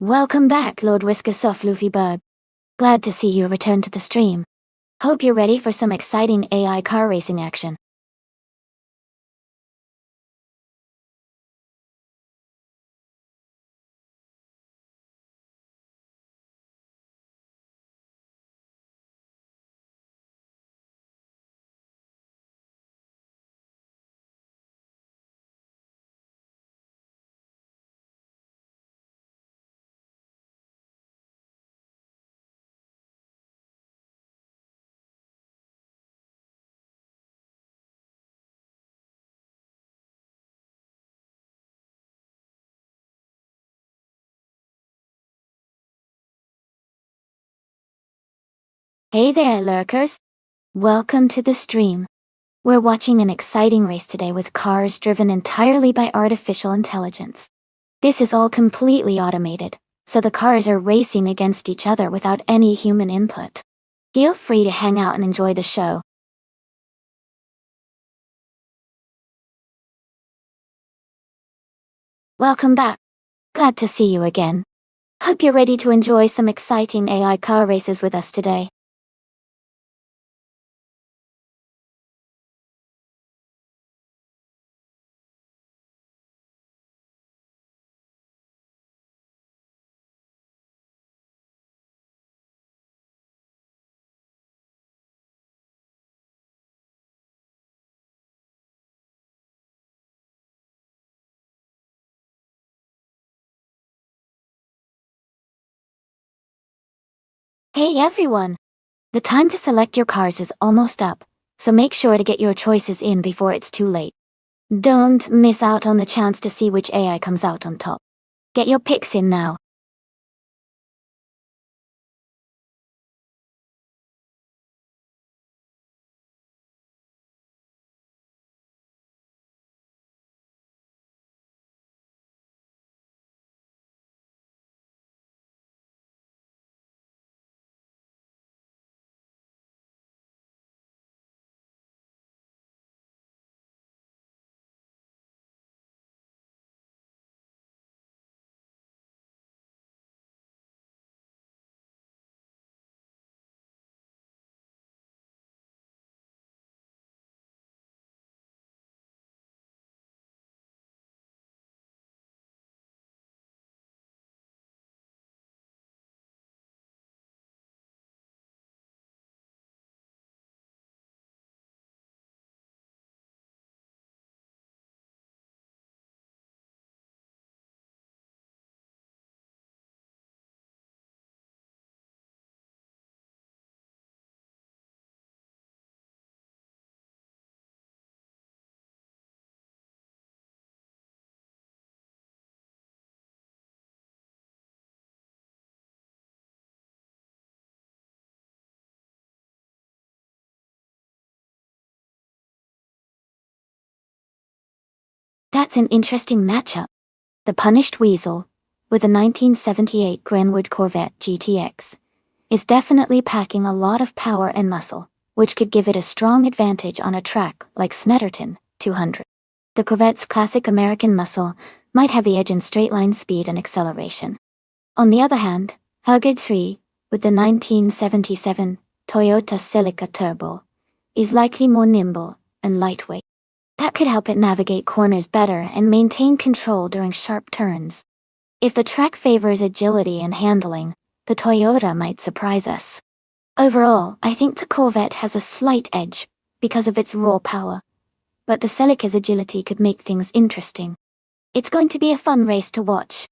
A: Welcome back, Lord Whiskasoft Luffy Bird. Glad to see you return to the stream. Hope you're ready for some exciting AI car racing action. Hey there, lurkers. Welcome to the stream. We're watching an exciting race today with cars driven entirely by artificial intelligence. This is all completely automated, so the cars are racing against each other without any human input. Feel free to hang out and enjoy the show. Welcome back. Glad to see you again. Hope you're ready to enjoy some exciting AI car races with us today. Hey everyone! The time to select your cars is almost up, so make sure to get your choices in before it's too late. Don't miss out on the chance to see which AI comes out on top. Get your picks in now. That's an interesting matchup. The Punished Weasel, with the 1978 Glenwood Corvette GTX, is definitely packing a lot of power and muscle, which could give it a strong advantage on a track like Snetterton 200. The Corvette's classic American muscle might have the edge in straight-line speed and acceleration. On the other hand, Hugger 3, with the 1977 Toyota Celica Turbo, is likely more nimble and lightweight. That could help it navigate corners better and maintain control during sharp turns. If the track favors agility and handling, the Toyota might surprise us. Overall, I think the Corvette has a slight edge because of its raw power, but the Celica's agility could make things interesting. It's going to be a fun race to watch.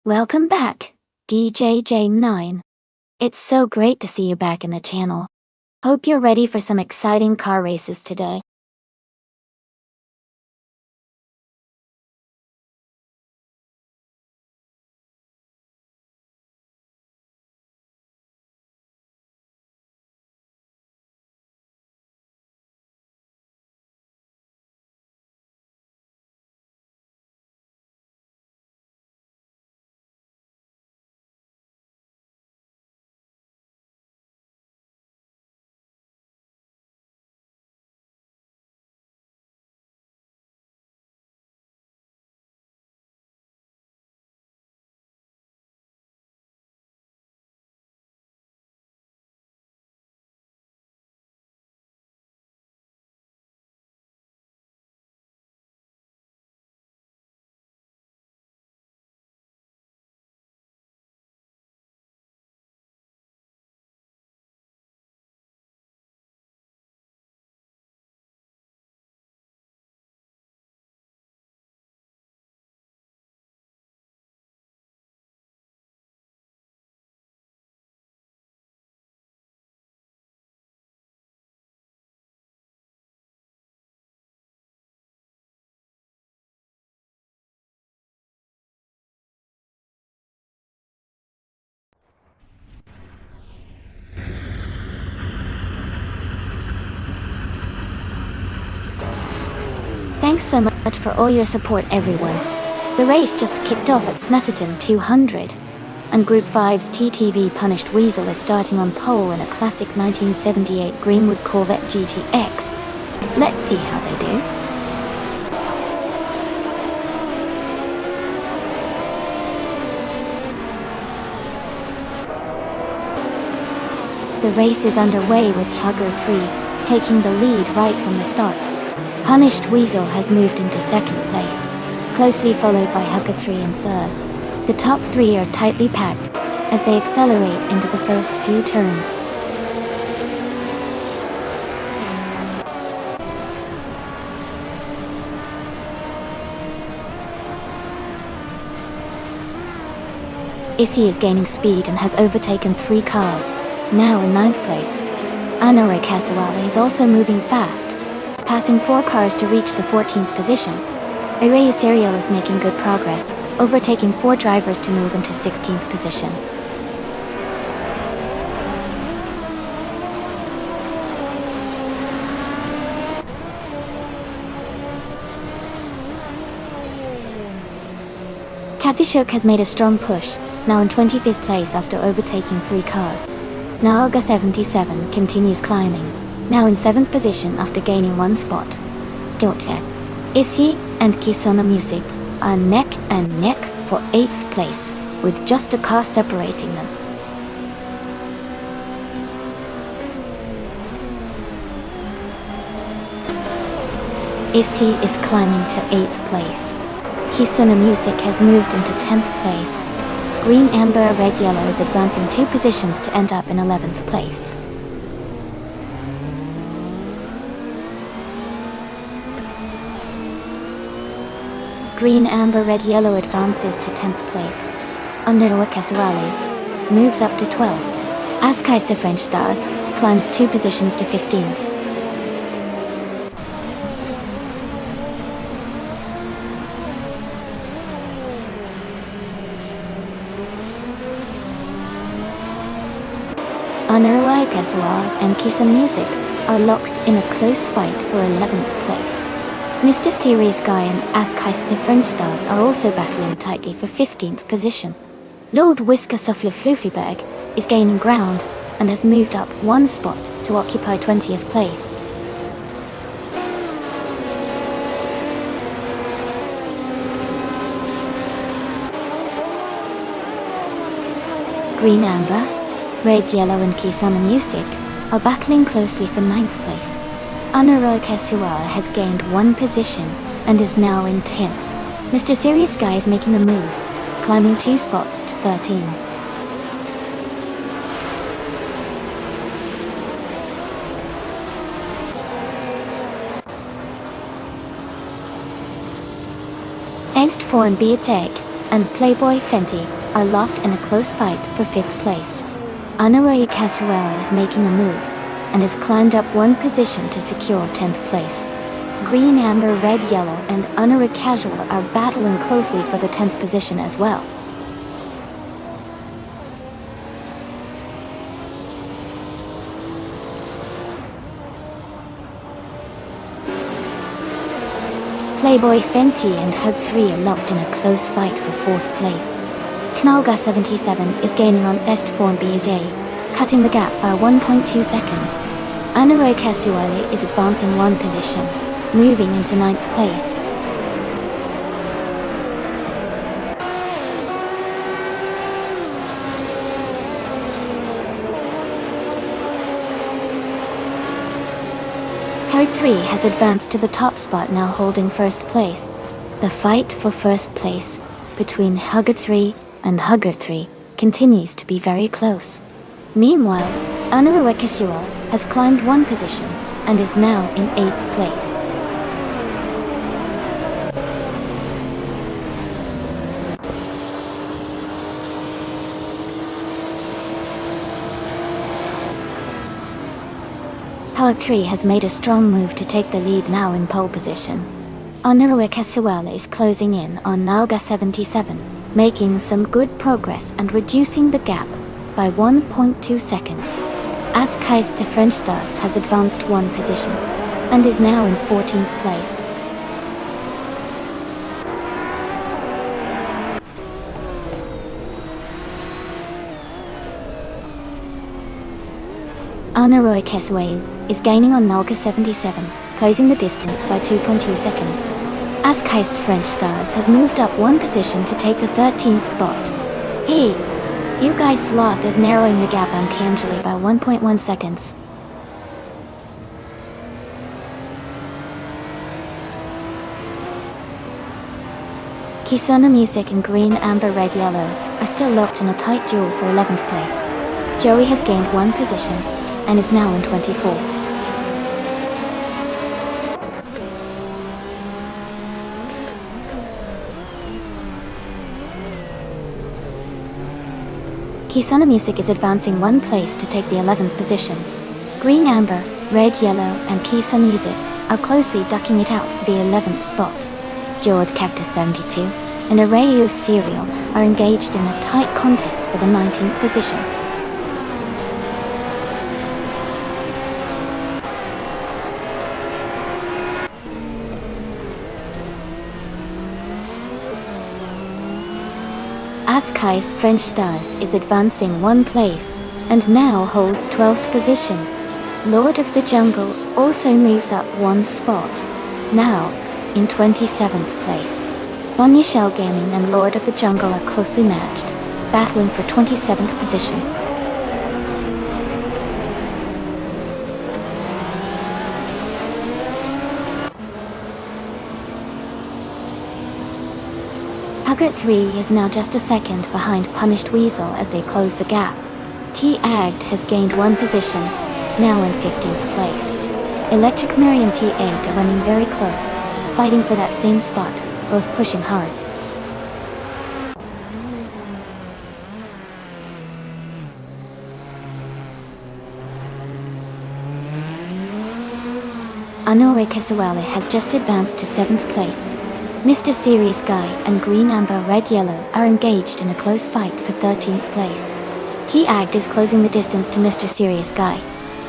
A: Welcome back, DJJ9. It's so great to see you back in the channel. Hope you're ready for some exciting car races today. Thanks so much for all your support, everyone. The race just kicked off at Snetterton 200, and Group 5's TTV Punished Weasel is starting on pole in a classic 1978 Greenwood Corvette GTX. Let's see how they do. The race is underway with Hugger 3 taking the lead right from the start. Punished Weasel has moved into second place, closely followed by Hugger 3 in third. The top three are tightly packed as they accelerate into the first few turns. Issy is gaining speed and has overtaken 3 cars, now in 9th place. Anore Kasuwala is also moving fast, passing 4 cars to reach the 14th position. Ireyu Serial is making good progress, overtaking 4 drivers to move into 16th position. Katsushok has made a strong push, now in 25th place after overtaking 3 cars. Naoga 77 continues climbing, now in 7th position after gaining 1 spot. Gyote, Issy, and Kisona Music are neck and neck for 8th place, with just a car separating them. Issy is climbing to 8th place. Kisona Music has moved into 10th place. Green, Amber, Red, Yellow is advancing 2 positions to end up in 11th place. Green, Amber, Red, Yellow advances to 10th place. Underoa Kasuwale moves up to 12th. Askais the French Stars climbs 2 positions to 15th. Underoa Kasuwale and Kisona Music are locked in a close fight for 11th place. Mr. Serious Guy and Askais the French Stars are also battling tightly for 15th position. Lord Whisker Suffler Floofyberg is gaining ground and has moved up 1 spot to occupy 20th place. Green, Amber, Red, Yellow and Kisona Music are battling closely for 9th place. Underoa Kasuwale has gained 1 position and is now in 10th. Mr. Serious Guy is making a move, climbing 2 spots to 13. Angst 4 and Beateg and Playboy Fenty are locked in a close fight for 5th place. Underoa Kasuwale is making a move and has climbed up 1 position to secure 10th place. Green, Amber, Red, Yellow and Underoa Kasuwale are battling closely for the 10th position as well. Playboy Fenty and Hug 3 are locked in a close fight for 4th place. Knalga 77 is gaining on Zest 4 and BZA, cutting the gap by 1.2 seconds. Underoa Kasuwale is advancing 1 position, moving into 9th place. Hug 3 has advanced to the top spot, now holding 1st place. The fight for 1st place between Hugger 3 and Hugger 3 continues to be very close. Meanwhile, Underoa Kasuwale has climbed 1 position and is now in 8th place. Hug 3 has made a strong move to take the lead, now in pole position. Underoa Kasuwale is closing in on Nalga 77, making some good progress and reducing the gap by 1.2 seconds. Askais the French Stars has advanced 1 position and is now in 14th place. Underoa Kasuwale is gaining on Nalga 77, closing the distance by 2.2 seconds. Askais the French Stars has moved up 1 position to take the 13th spot. You guys Sloth is narrowing the gap on Kamjali by 1.1 seconds. Kisona Music and Green, Amber, Red, Yellow are still locked in a tight duel for 11th place. Joey has gained 1 position and is now in 24. Kisuna Music is advancing one place to take the 11th position. Green Amber, Red Yellow, and Kisuna Music are closely ducking it out for the 11th spot. Jeweled Cactus 72 and Arayu Serial are engaged in a tight contest for the 19th position. Askai's French Stars is advancing one place, and now holds 12th position. Lord of the Jungle also moves up one spot, now in 27th place. Bonnichelle Gaming and Lord of the Jungle are closely matched, battling for 27th position. Huggart 3 is now just a second behind Punished Weasel as they close the gap. T-Agged has gained one position, now in 15th place. Electric Mary and T-Agged are running very close, fighting for that same spot, both pushing hard. Anoue Kasuale has just advanced to 7th place. Mr. Serious Guy and Green Amber Red Yellow are engaged in a close fight for 13th place. T-Agged is closing the distance to Mr. Serious Guy,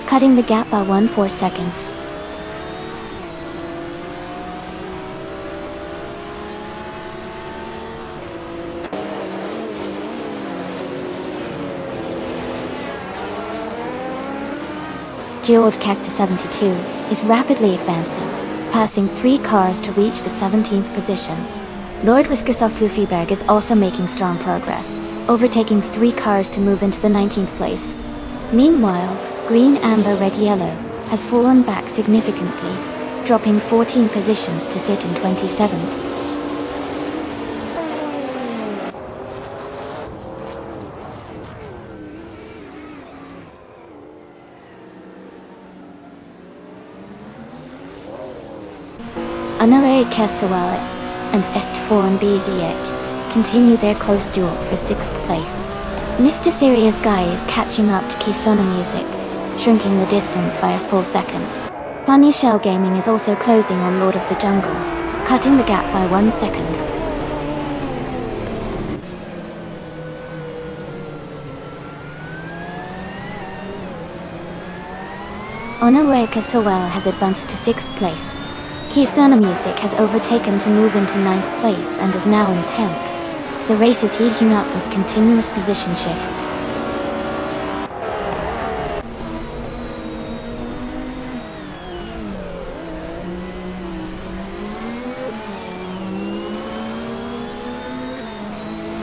A: cutting the gap by 1/4 seconds. Jeweled Cactus 72 is rapidly advancing, passing 3 cars to reach the 17th position. Lord Whiskersoft Floofyberg is also making strong progress, overtaking 3 cars to move into the 19th place. Meanwhile, Green Amber Red Yellow has fallen back significantly, dropping 14 positions to sit in 27th. Anoue Kasuale and Est4 Biziek continue their close duel for 6th place. Mr. Serious Guy is catching up to Kisuna Music, shrinking the distance by a full second. Bonnichelle Gaming is also closing on Lord of the Jungle, cutting the gap by 1 second. Anoue Kasuale has advanced to 6th place. Kisuna Music has overtaken to move into 9th place and is now in 10th. The race is heating up with continuous position shifts.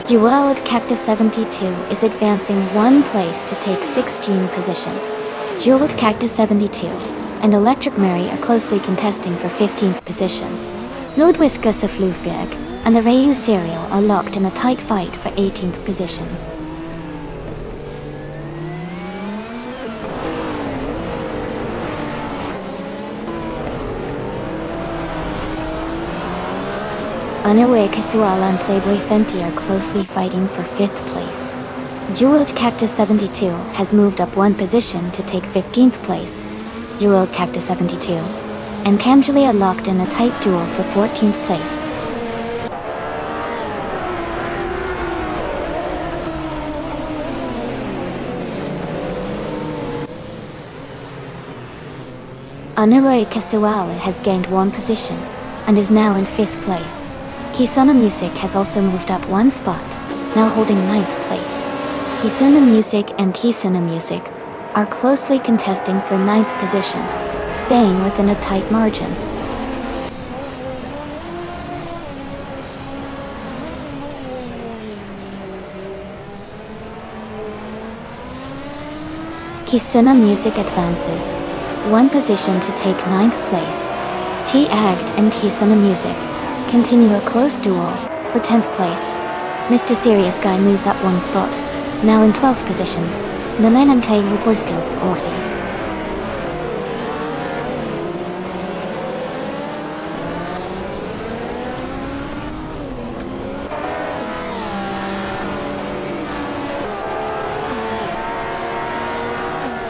A: Jeweled Cactus 72 is advancing one place to take 16th position. Jeweled Cactus 72 and Electric Mary are closely contesting for 15th position. Lord Whiskersoft Floofyberg and the Rayu Serial are locked in a tight fight for 18th position. Anoue Kasuale and Playboy Fenty are closely fighting for 5th place. Jeweled Cactus 72 has moved up one position to take 15th place. Jeweled Cactus 72 and Kamjali are locked in a tight duel for 14th place. Anoue Kasuale has gained one position and is now in 5th place. Kisuna Music has also moved up one spot, now holding 9th place. Kisuna Music and Kisuna Music are closely contesting for 9th position, staying within a tight margin. Kisuna Music advances one position to take 9th place. T-Agged and Kisuna Music continue a close duel for 10th place. Mr. Serious Guy moves up one spot, now in 12th position. Milan and Tay Wubusti horses.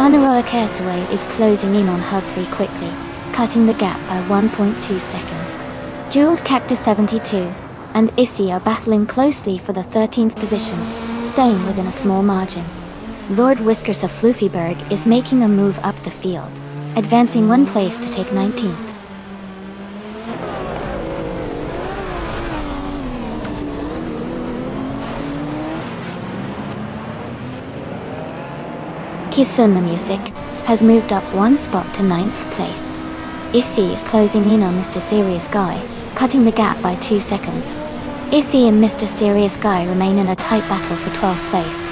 A: Anaroa Kersaway is closing in on Hub 3 quickly, cutting the gap by 1.2 seconds. Jeweled Cactus 72 and Issy are battling closely for the 13th position, staying within a small margin. Lord Whiskers of Floofyberg is making a move up the field, advancing one place to take 19th. Kisuna Music has moved up one spot to 9th place. Issy is closing in on Mr. Serious Guy, cutting the gap by 2 seconds. Issy and Mr. Serious Guy remain in a tight battle for 12th place.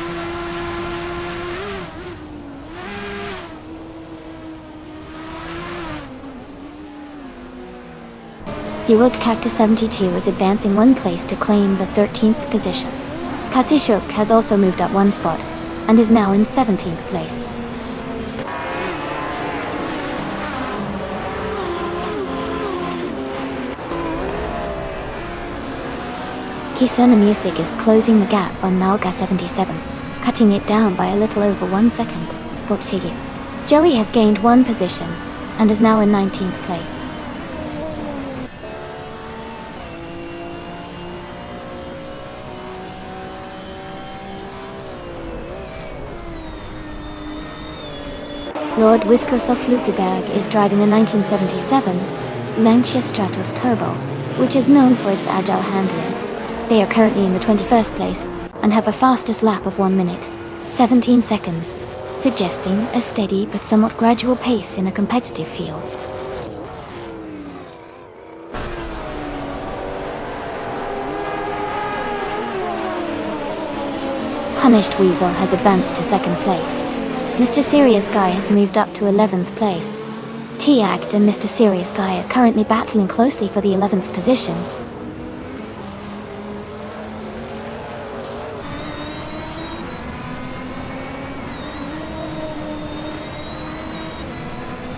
A: Jeweled Cactus 72 is advancing one place to claim the 13th position. Katishuk has also moved up one spot, and is now in 17th place. Kisuna Music is closing the gap on Nalga 77, cutting it down by a little over 1 second. Botsigi. Joey has gained one position, and is now in 19th place. Lord Whiskers of Floofyberg is driving a 1977 Lancia Stratos Turbo, which is known for its agile handling. They are currently in the 21st place, and have a fastest lap of 1 minute, 17 seconds, suggesting a steady but somewhat gradual pace in a competitive field. Punished Weasel has advanced to 2nd place. Mr. Serious Guy has moved up to 11th place. T-Act and Mr. Serious Guy are currently battling closely for the 11th position.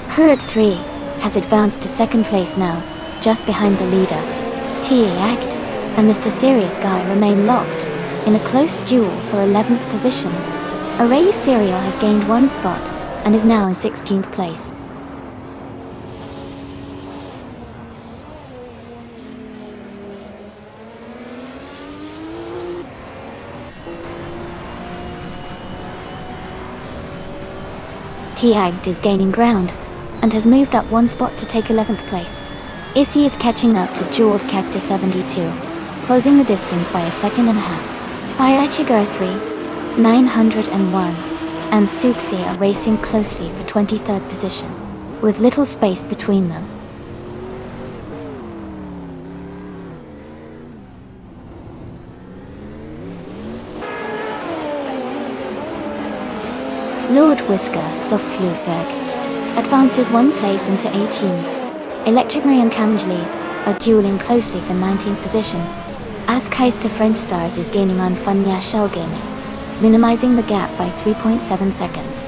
A: Herd 3 has advanced to 2nd place now, just behind the leader. T-Act and Mr. Serious Guy remain locked in a close duel for 11th position. Array Serial has gained one spot, and is now in 16th place. T-Agged is gaining ground, and has moved up one spot to take 11th place. Issy is catching up to Jeweled Cactus 72, closing the distance by a second and a half. Fire 3, 901, and Suxi are racing closely for 23rd position, with little space between them. Lord Whiskers of Floofberg advances one place into 18. Electric Marie and Kamjli are dueling closely for 19th position, as Kaister French Stars is gaining on Funya Shell Gaming, minimizing the gap by 3.7 seconds.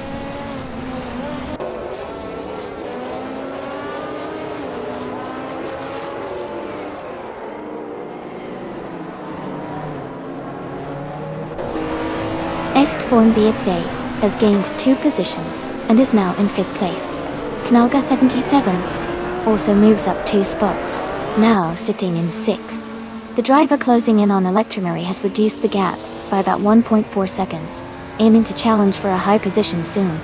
A: Estform BJ has gained 2 positions and is now in 5th place. Knalga 77 also moves up 2 spots, now sitting in 6th. The driver closing in on Electromary has reduced the gap by about 1.4 seconds, aiming to challenge for a high position soon.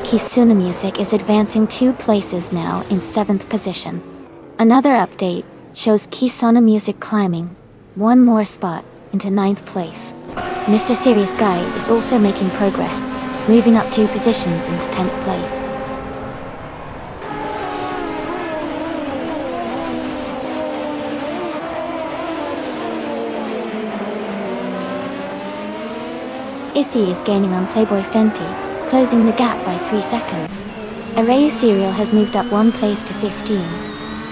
A: Kisuna Music is advancing 2 places now in 7th position. Another update shows Kisuna Music climbing 1 more spot into 9th place. Mr. Serious Guy is also making progress, moving up 2 positions into 10th place. Issy is gaining on Playboy Fenty, closing the gap by 3 seconds. Array Serial has moved up 1 place to 15,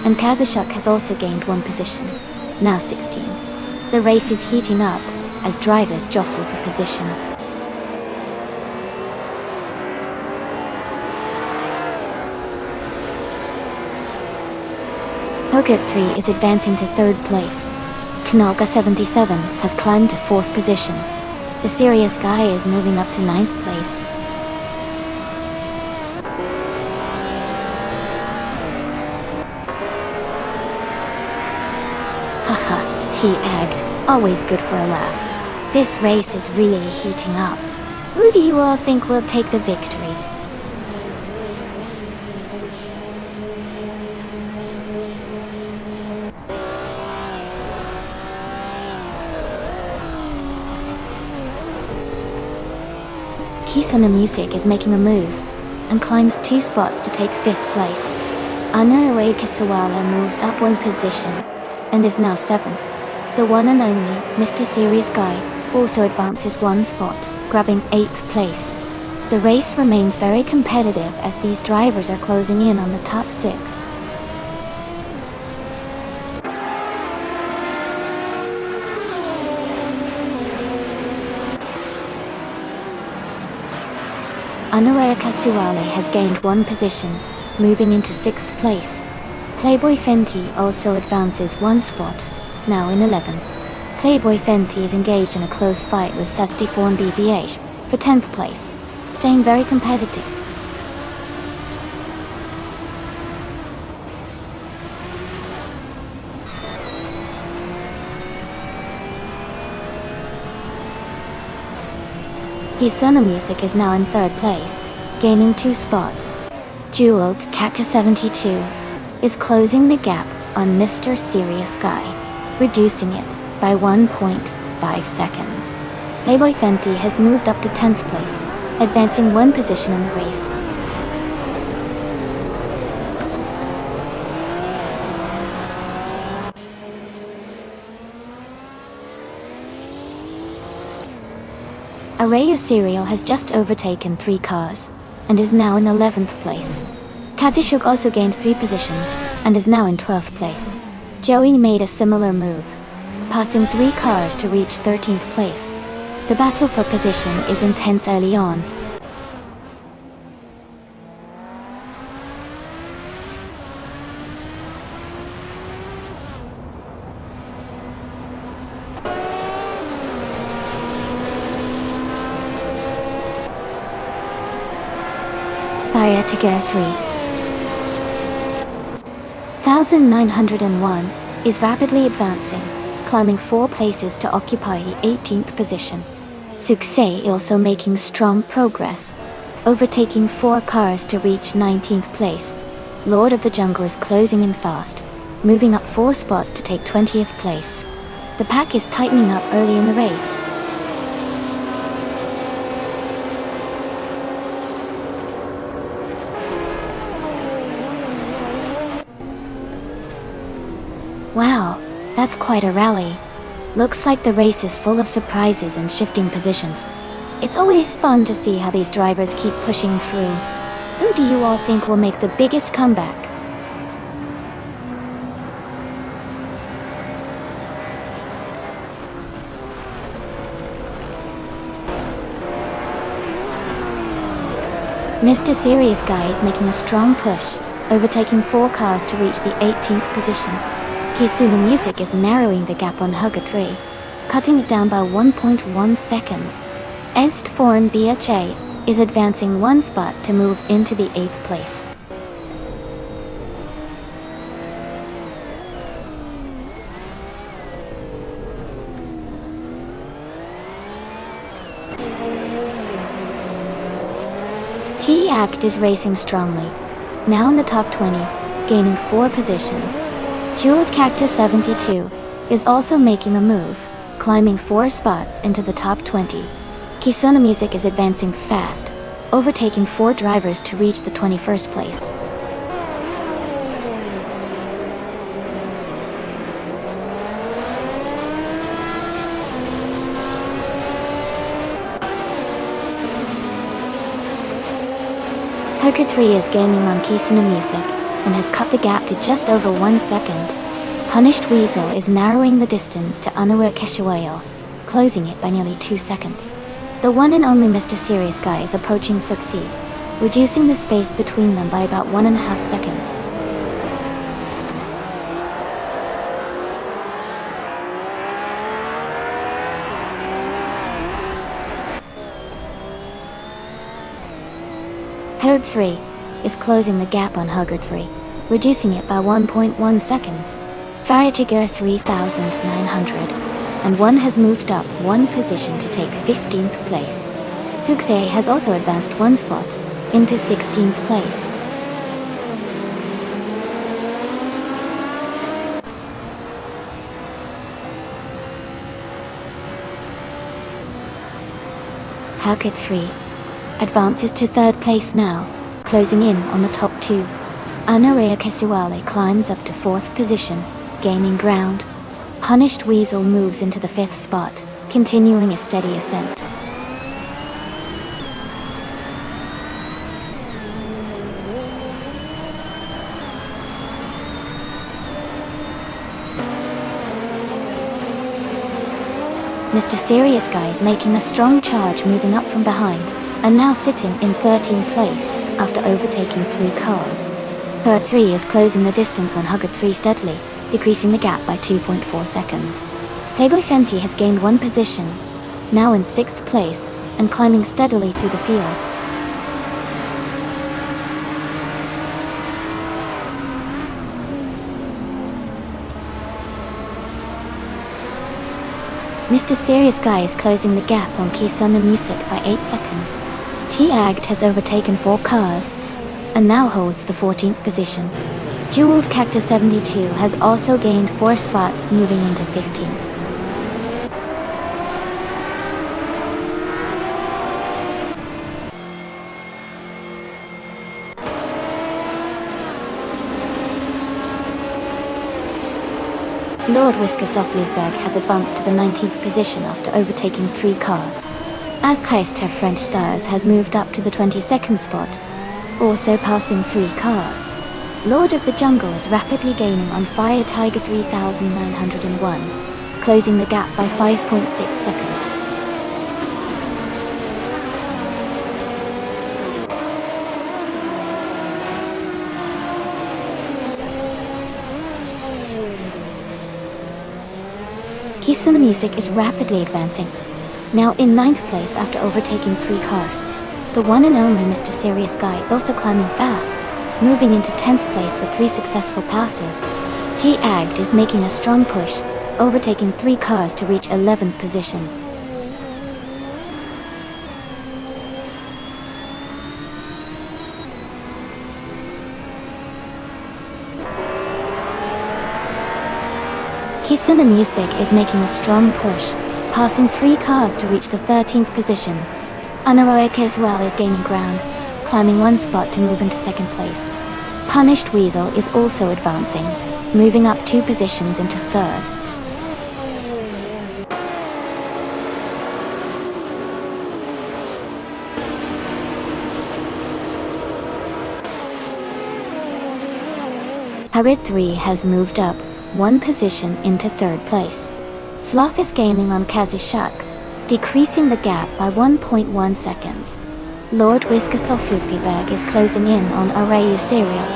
A: and Kazashuk has also gained 1 position, now 16. The race is heating up as drivers jostle for position. Hogarth 3 is advancing to 3rd place. Kanaga 77 has climbed to 4th position. The Serious Guy is moving up to 9th place. Haha, T-Agged, always good for a laugh. This race is really heating up. Who do you all think will take the victory? Kisuna Music is making a move, and climbs 2 spots to take 5th place. Anaue Kisawala moves up 1 position, and is now 7. The one and only Mr. Serious Guy also advances 1 spot, grabbing 8th place. The race remains very competitive as these drivers are closing in on the top 6. Anaue Kasuwale has gained 1 position, moving into 6th place. Playboy Fenty also advances 1 spot, now in 11th. Playboy Fenty is engaged in a close fight with Sasti4 and BZH for 10th place, staying very competitive. Kisuna Music is now in 3rd place, gaining 2 spots. Jeweled Kaka 72 is closing the gap on Mr. Serious Guy, reducing it by 1.5 seconds. Playboy Fenty has moved up to 10th place, advancing 1 position in the race. Araya Serial has just overtaken 3 cars, and is now in 11th place. Kazishuk also gained 3 positions, and is now in 12th place. Joey made a similar move, passing 3 cars to reach 13th place. The battle for position is intense early on. Fire Tiger 3 1901 is rapidly advancing, climbing 4 places to occupy the 18th position. Suksei also making strong progress, overtaking 4 cars to reach 19th place. Lord of the Jungle is closing in fast, moving up 4 spots to take 20th place. The pack is tightening up early in the race. Wow, that's quite a rally. Looks like the race is full of surprises and shifting positions. It's always fun to see how these drivers keep pushing through. Who do you all think will make the biggest comeback? Mr. Serious Guy is making a strong push, overtaking 4 cars to reach the 18th position. Kisuna Music is narrowing the gap on Hugger 3, cutting it down by 1.1 seconds. Est Foreign BHA is advancing 1 spot to move into the 8th place. T-Act is racing strongly, now in the top 20, gaining 4 positions. Jeweled Cactus 72 is also making a move, climbing 4 spots into the top 20. Kisuna Music is advancing fast, overtaking 4 drivers to reach the 21st place. Poker 3 is gaining on Kisuna Music, and has cut the gap to just over 1 second. Punished Weasel is narrowing the distance to Anaue Keshawayo, closing it by nearly 2 seconds. The one and only Mr. Serious Guy is approaching Suksei, reducing the space between them by about 1.5 seconds. Herd 3 is closing the gap on Hugger 3, reducing it by 1.1 seconds. Fire Tiger 3,901 has moved up one position to take 15th place. Suksei has also advanced one spot into 16th place. Hauket 3 advances to 3rd place now, closing in on the top 2. Anaria Kasuale climbs up to 4th position, gaining ground. Punished Weasel moves into the 5th spot, continuing a steady ascent. Mr. Serious Guy is making a strong charge, moving up from behind, and now sitting in 13th place after overtaking 3 cars. Herd 3 is closing the distance on Hugger 3 steadily, decreasing the gap by 2.4 seconds. Playboy Fenty has gained one position, now in 6th place, and climbing steadily through the field. Mr. Serious Guy is closing the gap on Kisuna Music by 8 seconds. T-Agged has overtaken 4 cars, and now holds the 14th position. Jeweled Cactus 72 has also gained 4 spots, moving into 15. Lord Whisker Softleafberg has advanced to the 19th position after overtaking 3 cars. Askeister French Stars has moved up to the 22nd spot, also passing 3 cars. Lord of the Jungle is rapidly gaining on Fire Tiger 3,901, closing the gap by 5.6 seconds. Kisuna Music is rapidly advancing, now in 9th place after overtaking 3 cars. The one and only Mr. Serious Guy is also climbing fast, moving into 10th place with 3 successful passes. T-Agged is making a strong push, overtaking 3 cars to reach 11th position. Kisuna Music is making a strong push, passing 3 cars to reach the 13th position. Anaroic as well is gaining ground, climbing 1 spot to move into 2nd place. Punished Weasel is also advancing, moving up 2 positions into 3rd. Harid 3 has moved up 1 position into 3rd place. Sloth is gaining on Kazishak, decreasing the gap by 1.1 seconds. Lord Whisker Softleafberg is closing in on Arayu Syria,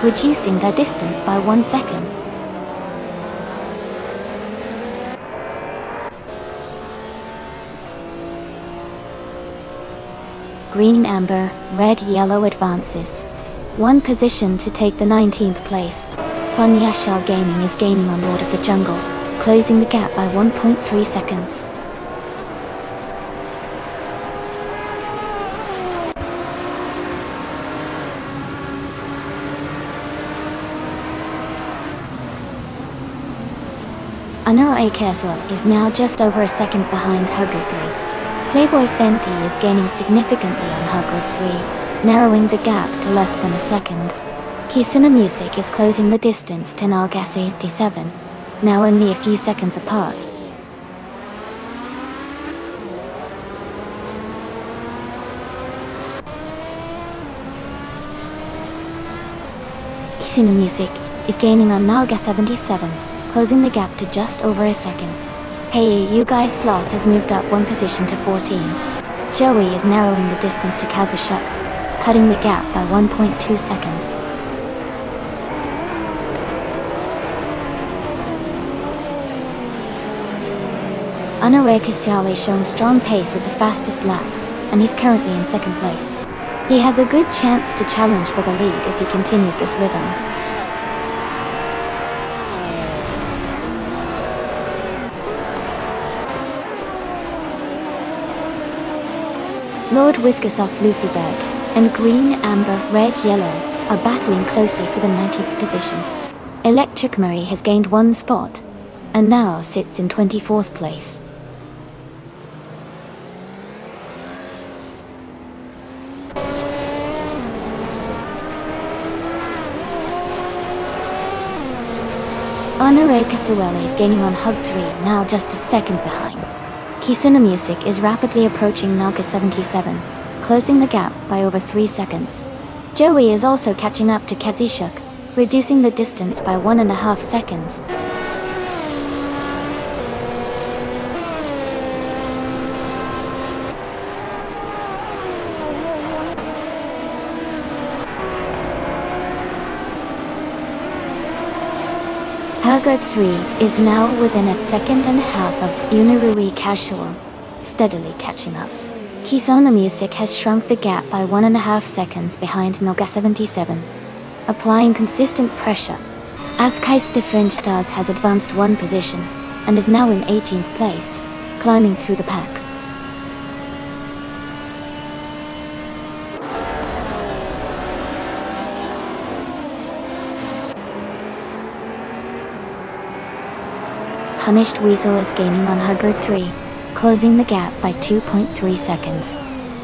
A: reducing their distance by 1 second. Green Amber, Red Yellow advances 1 position to take the 19th place. Fun Yashel Gaming is gaining on Lord of the Jungle, closing the gap by 1.3 seconds. Anura Akeswell is now just over a second behind Hugger 3. Playboy Fenty is gaining significantly on Hugger 3, narrowing the gap to less than a second. Kisuna Music is closing the distance to Nalgas 87, now only a few seconds apart. Kisuna Music is gaining on Nalga 77, closing the gap to just over a second. Hey you guys, Sloth has moved up 1 position to 14. Joey is narrowing the distance to Kazashuk, cutting the gap by 1.2 seconds. Anare Kisiale is showing strong pace with the fastest lap, and he's currently in 2nd place. He has a good chance to challenge for the lead if he continues this rhythm. Lord Whiskasoff Luffyberg and Green, Amber, Red, Yellow are battling closely for the 19th position. Electric Murray has gained 1 spot and now sits in 24th place. Honore Kasuele is gaining on Hug 3, now just a second behind. Kisuna Music is rapidly approaching Naga 77, closing the gap by over 3 seconds. Joey is also catching up to Kazishuk, reducing the distance by 1.5 seconds. Hugard 3 is now within 1.5 seconds of Unarui Casual, steadily catching up. Kisona Music has shrunk the gap by 1.5 seconds behind Noga 77, applying consistent pressure. Askai's The Fringe Stars has advanced 1 position and is now in 18th place, climbing through the pack. Punished Weasel is gaining on Hugard 3, closing the gap by 2.3 seconds.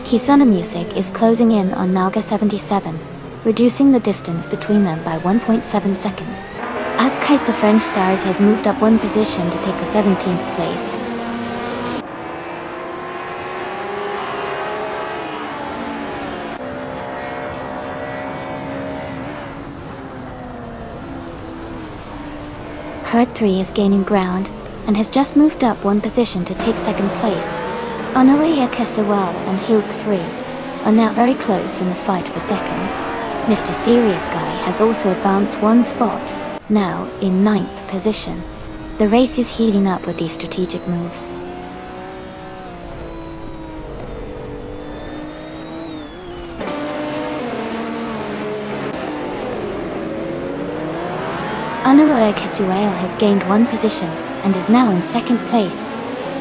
A: Kisona Music is closing in on Naga 77, reducing the distance between them by 1.7 seconds. Askai's The French Stars has moved up 1 position to take the 17th place. Herd 3 is gaining ground and has just moved up 1 position to take 2nd place. Honoria Kasuwala and Hilk 3 are now very close in the fight for 2nd. Mr. Serious Guy has also advanced 1 spot, now in 9th position. The race is heating up with these strategic moves. Anaroya Kisueo has gained 1 position and is now in 2nd place.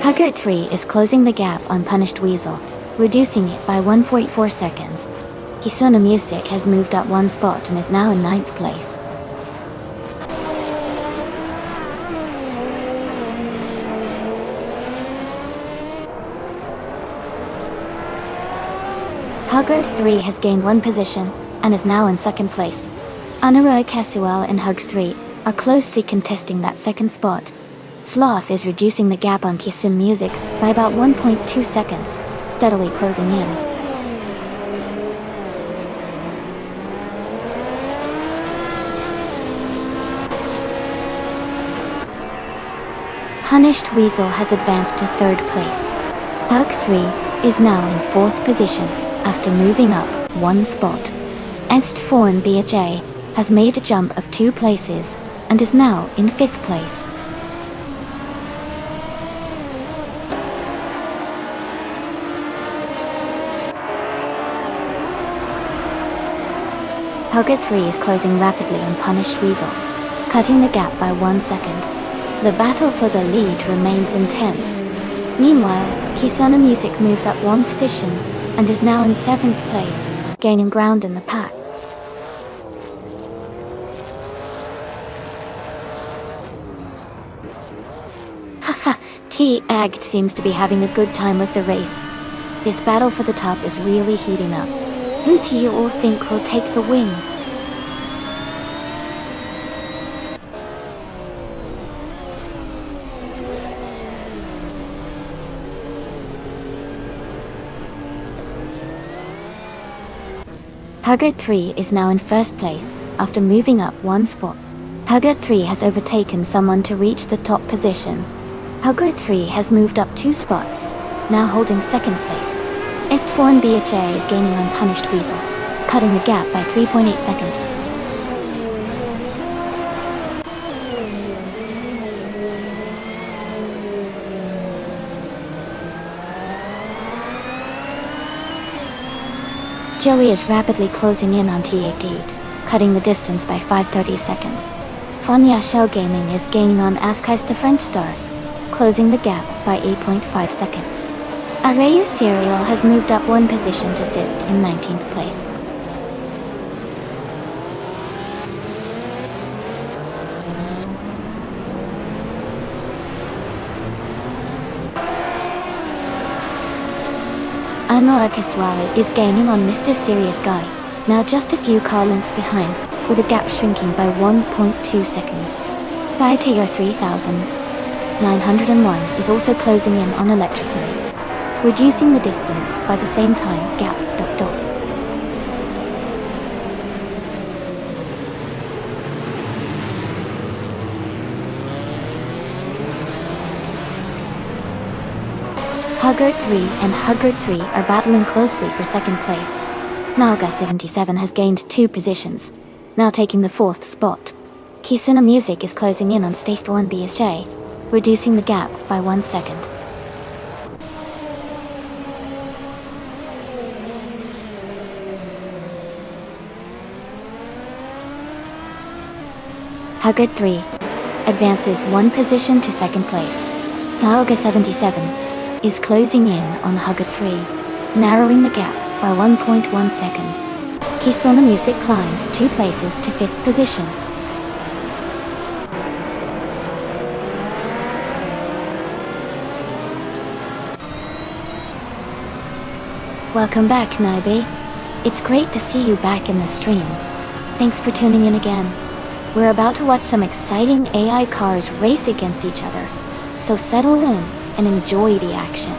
A: Hugart 3 is closing the gap on Punished Weasel, reducing it by 1.44 seconds. Kisona Music has moved up 1 spot and is now in 9th place. Hugart 3 has gained 1 position and is now in 2nd place. Anaroya Kasuel and Hug 3 are closely contesting that 2nd spot. Sloth is reducing the gap on Kisun Music by about 1.2 seconds, steadily closing in. Punished Weasel has advanced to 3rd place. Hug 3 is now in 4th position after moving up 1 spot. Estforn BJ has made a jump of 2 places and is now in 5th place. Hugger 3 is closing rapidly on Punished Weasel, cutting the gap by 1 second. The battle for the lead remains intense. Meanwhile, Kisona Music moves up 1 position and is now in 7th place, gaining ground in the pack. Haha, T-Agged seems to be having a good time with the race. This battle for the top is really heating up. Who do you all think will take the win? Hugger 3 is now in 1st place after moving up 1 spot. Hugger 3 has overtaken someone to reach the top position. Hugger 3 has moved up 2 spots, now holding 2nd place. Estforn BHA is gaining on Punished Weasel, cutting the gap by 3.8 seconds. Joey is rapidly closing in on T88, cutting the distance by 5:30 seconds. Fanya Shell Gaming is gaining on Askais the French Stars, closing the gap by 8.5 seconds. Arayu Serial has moved up one position to sit in 19th place. Anoa Kiswali is gaining on Mr. Serious Guy, now just a few car lengths behind, with a gap shrinking by 1.2 seconds. Tiger 3901 is also closing in on Electric Marine, reducing the distance by the same time gap. Huggard 3 and Huggard 3 are battling closely for second place. Naga 77 has gained 2 positions, now taking the 4th spot. Kisuna Music is closing in on Staythorn BSJ, reducing the gap by 1 second. Huggard 3 advances 1 position to second place. Naoga 77 is closing in on Huggard 3, narrowing the gap by 1.1 seconds. Kisuna Music climbs 2 places to 5th position. Welcome back, Naibe. It's great to see you back in the stream. Thanks for tuning in again. We're about to watch some exciting AI cars race against each other, so settle in and enjoy the action.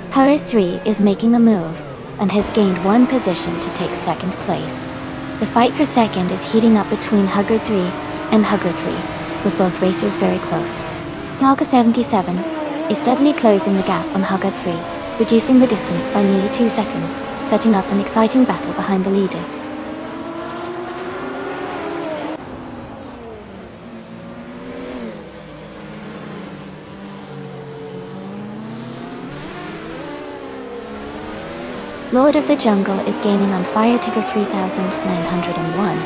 A: Huggard 3 is making a move and has gained 1 position to take second place. The fight for second is heating up between Huggard 3 and Huggard 3, with both racers very close. Naga 77 is steadily closing the gap on Huggard 3, reducing the distance by nearly 2 seconds, setting up an exciting battle behind the leaders. Lord of the Jungle is gaining on Fire Tiger 3901,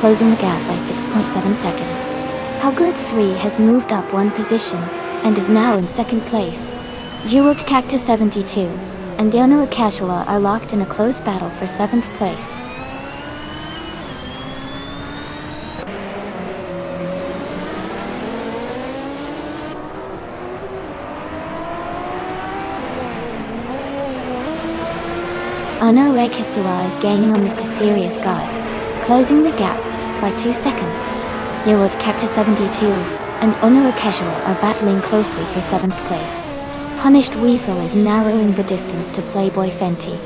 A: closing the gap by 6.7 seconds. Huggard 3 has moved up 1 position and is now in second place. Jeweled Cactus 72 and Deonaru Casuala are locked in a close battle for 7th place. Anoa Kisua is gaining on Mr. Serious Guy, closing the gap by 2 seconds. Jeweled Cactus 72 and Onaru Casuala are battling closely for 7th place. Punished Weasel is narrowing the distance to Playboy Fenty,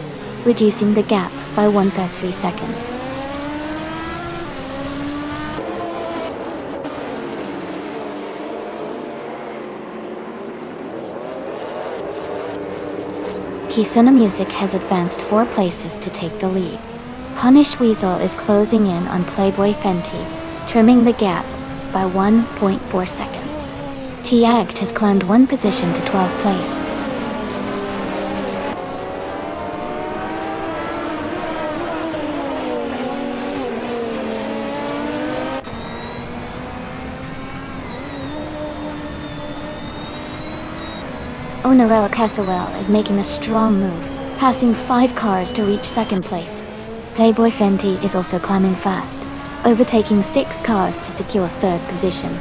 A: reducing the gap by 1.3 seconds. Kisuna Music has advanced 4 places to take the lead. Punished Weasel is closing in on Playboy Fenty, trimming the gap by 1.4 seconds. T-Act has climbed 1 position to 12th place. Onaru Casawell is making a strong move, passing 5 cars to reach second place. Playboy Fenty is also climbing fast, overtaking 6 cars to secure 3rd position.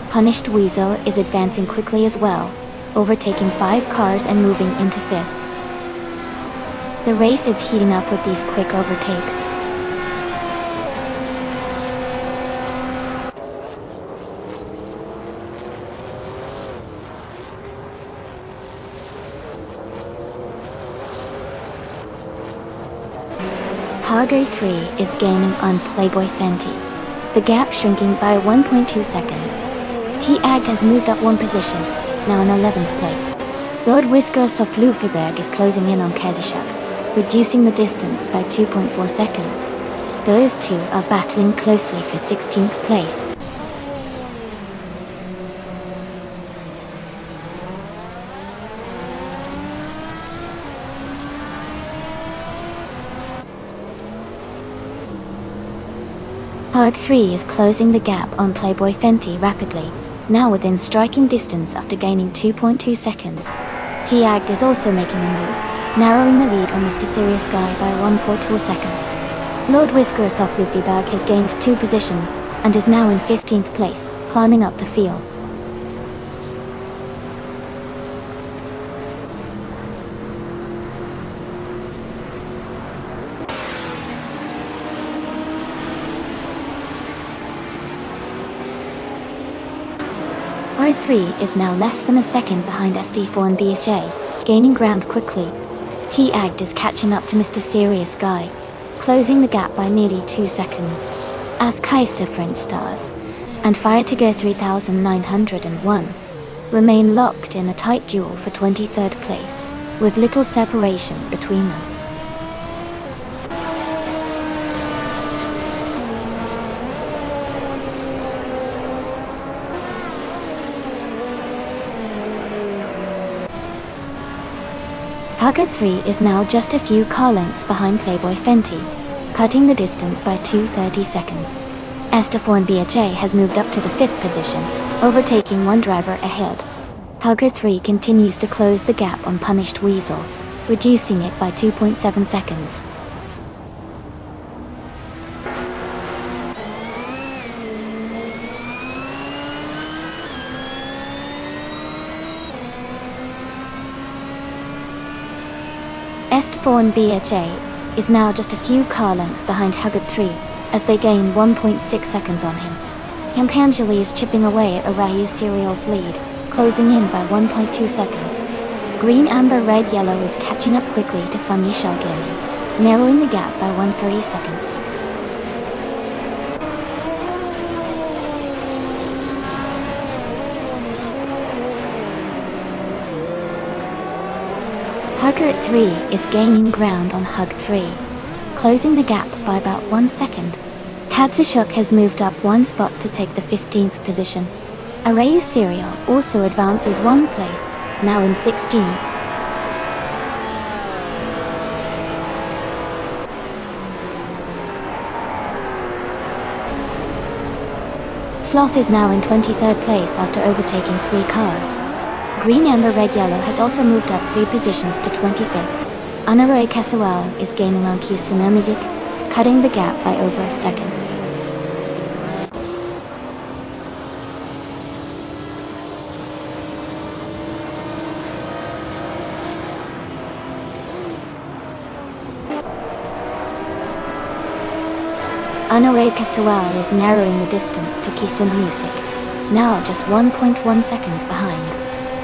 A: Punished Weasel is advancing quickly as well, overtaking 5 cars and moving into 5th. The race is heating up with these quick overtakes. Huggard 3 is gaining on Playboy Fenty, the gap shrinking by 1.2 seconds. T-Act has moved up 1 position, now in 11th place. Lord Whisker Soflufiberg is closing in on Kazishak, reducing the distance by 2.4 seconds. Those two are battling closely for 16th place. Hug 3 is closing the gap on Playboy Fenty rapidly, now within striking distance after gaining 2.2 seconds. T-Ag is also making a move, narrowing the lead on Mr. Serious Guy by 1.2 seconds. Lord Whiskerous of Luffyberg has gained 2 positions, and is now in 15th place, climbing up the field. R3 is now less than a second behind SD4 and BSJ, gaining ground quickly. T-Ag is catching up to Mr. Serious Guy, closing the gap by nearly 2 seconds. As Keister French Stars and Fire to Go 3901 remain locked in a tight duel for 23rd place, with little separation between them. Hugger 3 is now just a few car lengths behind Playboy Fenty, cutting the distance by 2:30 seconds. SD4 and BHA has moved up to the 5th position, overtaking one driver ahead. Hugger 3 continues to close the gap on Punished Weasel, reducing it by 2.7 seconds. SD4 and BHA is now just a few car lengths behind Huggard 3, as they gain 1.6 seconds on him. Hempangeli is chipping away at Arayu Serial's lead, closing in by 1.2 seconds. Green, Amber, Red, Yellow is catching up quickly to Funny Shell Gaming, narrowing the gap by 1:30 seconds. Hugger at 3 is gaining ground on Hug 3, closing the gap by about 1 second. Katsushuk has moved up 1 spot to take the 15th position. Arayu Serial also advances 1 place, now in 16. Sloth is now in 23rd place after overtaking 3 cars. Green, Amber, Red, Yellow has also moved up 3 positions to 25th. Anaroe Kasual is gaining on Kisuna Music, cutting the gap by over a second. Anaroe Kasual is narrowing the distance to Kisuna Music, now just 1.1 seconds behind.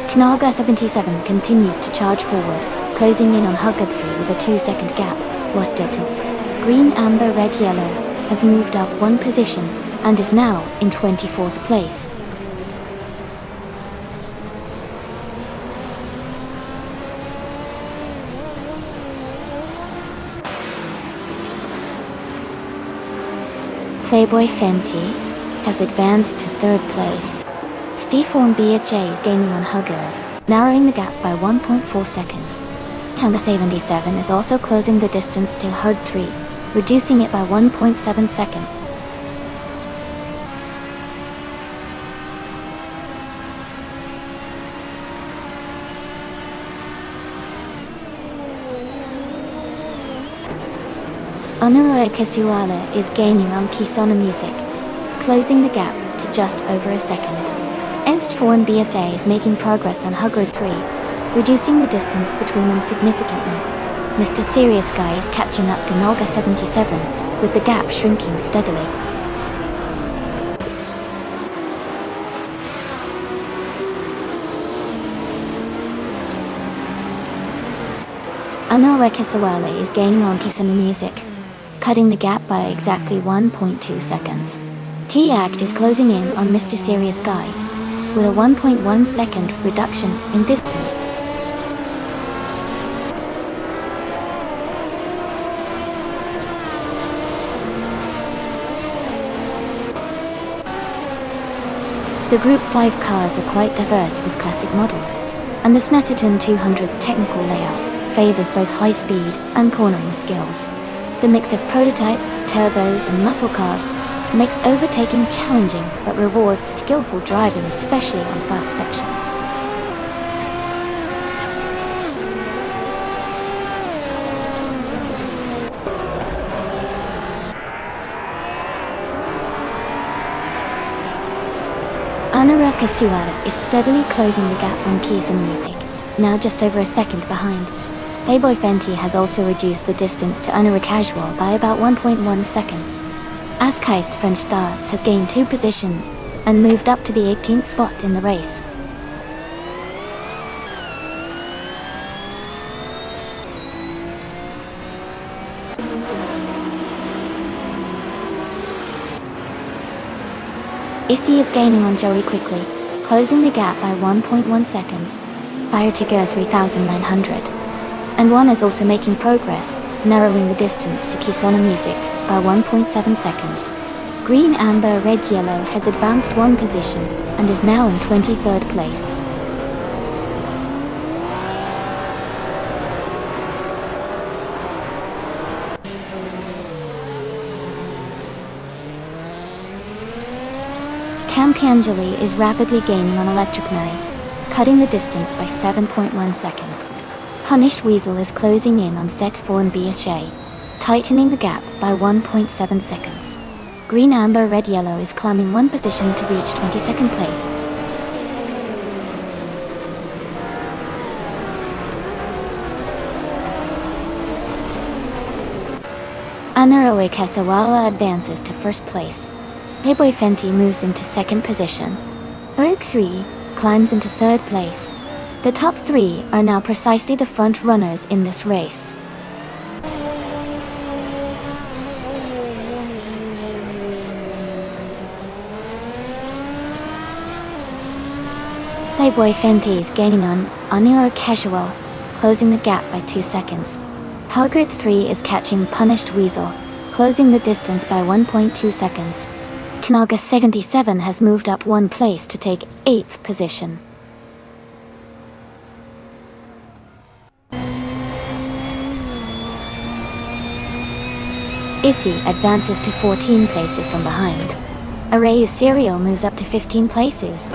A: Knaga 77 continues to charge forward, closing in on Huggard 3 with a 2-second gap. What ditto? Green, Amber, Red, Yellow has moved up 1 position and is now in 24th place. Playboy Fenty has advanced to 3rd place. SD4 and BHA is gaining on Hugger, narrowing the gap by 1.4 seconds. Kanga 77 is also closing the distance to Hug 3, reducing it by 1.7 seconds. Anaroe Kasuala is gaining on Kisona Music, closing the gap to just over a second. SD4 and BHA is making progress on Huggard 3, reducing the distance between them significantly. Mr. Serious Guy is catching up to Nolga 77, with the gap shrinking steadily. Anaroe Kasuala is gaining on Kisuna Music, cutting the gap by exactly 1.2 seconds. T-Act is closing in on Mr. Serious Guy, with a 1.1 second reduction in distance. The Group 5 cars are quite diverse with classic models, and the Snetterton 200's technical layout favors both high speed and cornering skills. The mix of prototypes, turbos and muscle cars makes overtaking challenging but rewards skillful driving, especially on fast sections. Anura Kasuara is steadily closing the gap on Keys and Music, now just over a second behind. Playboy Fenty has also reduced the distance to Anura Casual by about 1.1 seconds. Askeist French Stars has gained 2 positions and moved up to the 18th spot in the race. Issy is gaining on Joey quickly, closing the gap by 1.1 seconds. Fire Tiger 3900. And One is also making progress, narrowing the distance to Kisona Music by 1.7 seconds. Green Amber Red Yellow has advanced 1 position and is now in 23rd place. Campiangeli is rapidly gaining on Electric Mary, cutting the distance by 7.1 seconds. Punished Weasel is closing in on Set 4 and BSA, tightening the gap by 1.7 seconds. Green Amber Red Yellow is climbing 1 position to reach 22nd place. Anaroe Kasawala advances to 1st place. Playboy Fenty moves into 2nd position. Erg 3 climbs into 3rd place. The top 3 are now precisely the front runners in this race. Playboy Fenty is gaining on Anura Casual, closing the gap by 2 seconds. Hogart 3 is catching Punished Weasel, closing the distance by 1.2 seconds. Knaga 77 has moved up 1 place to take 8th position. Issy advances to 14 places from behind. Arayu Serial moves up to 15 places.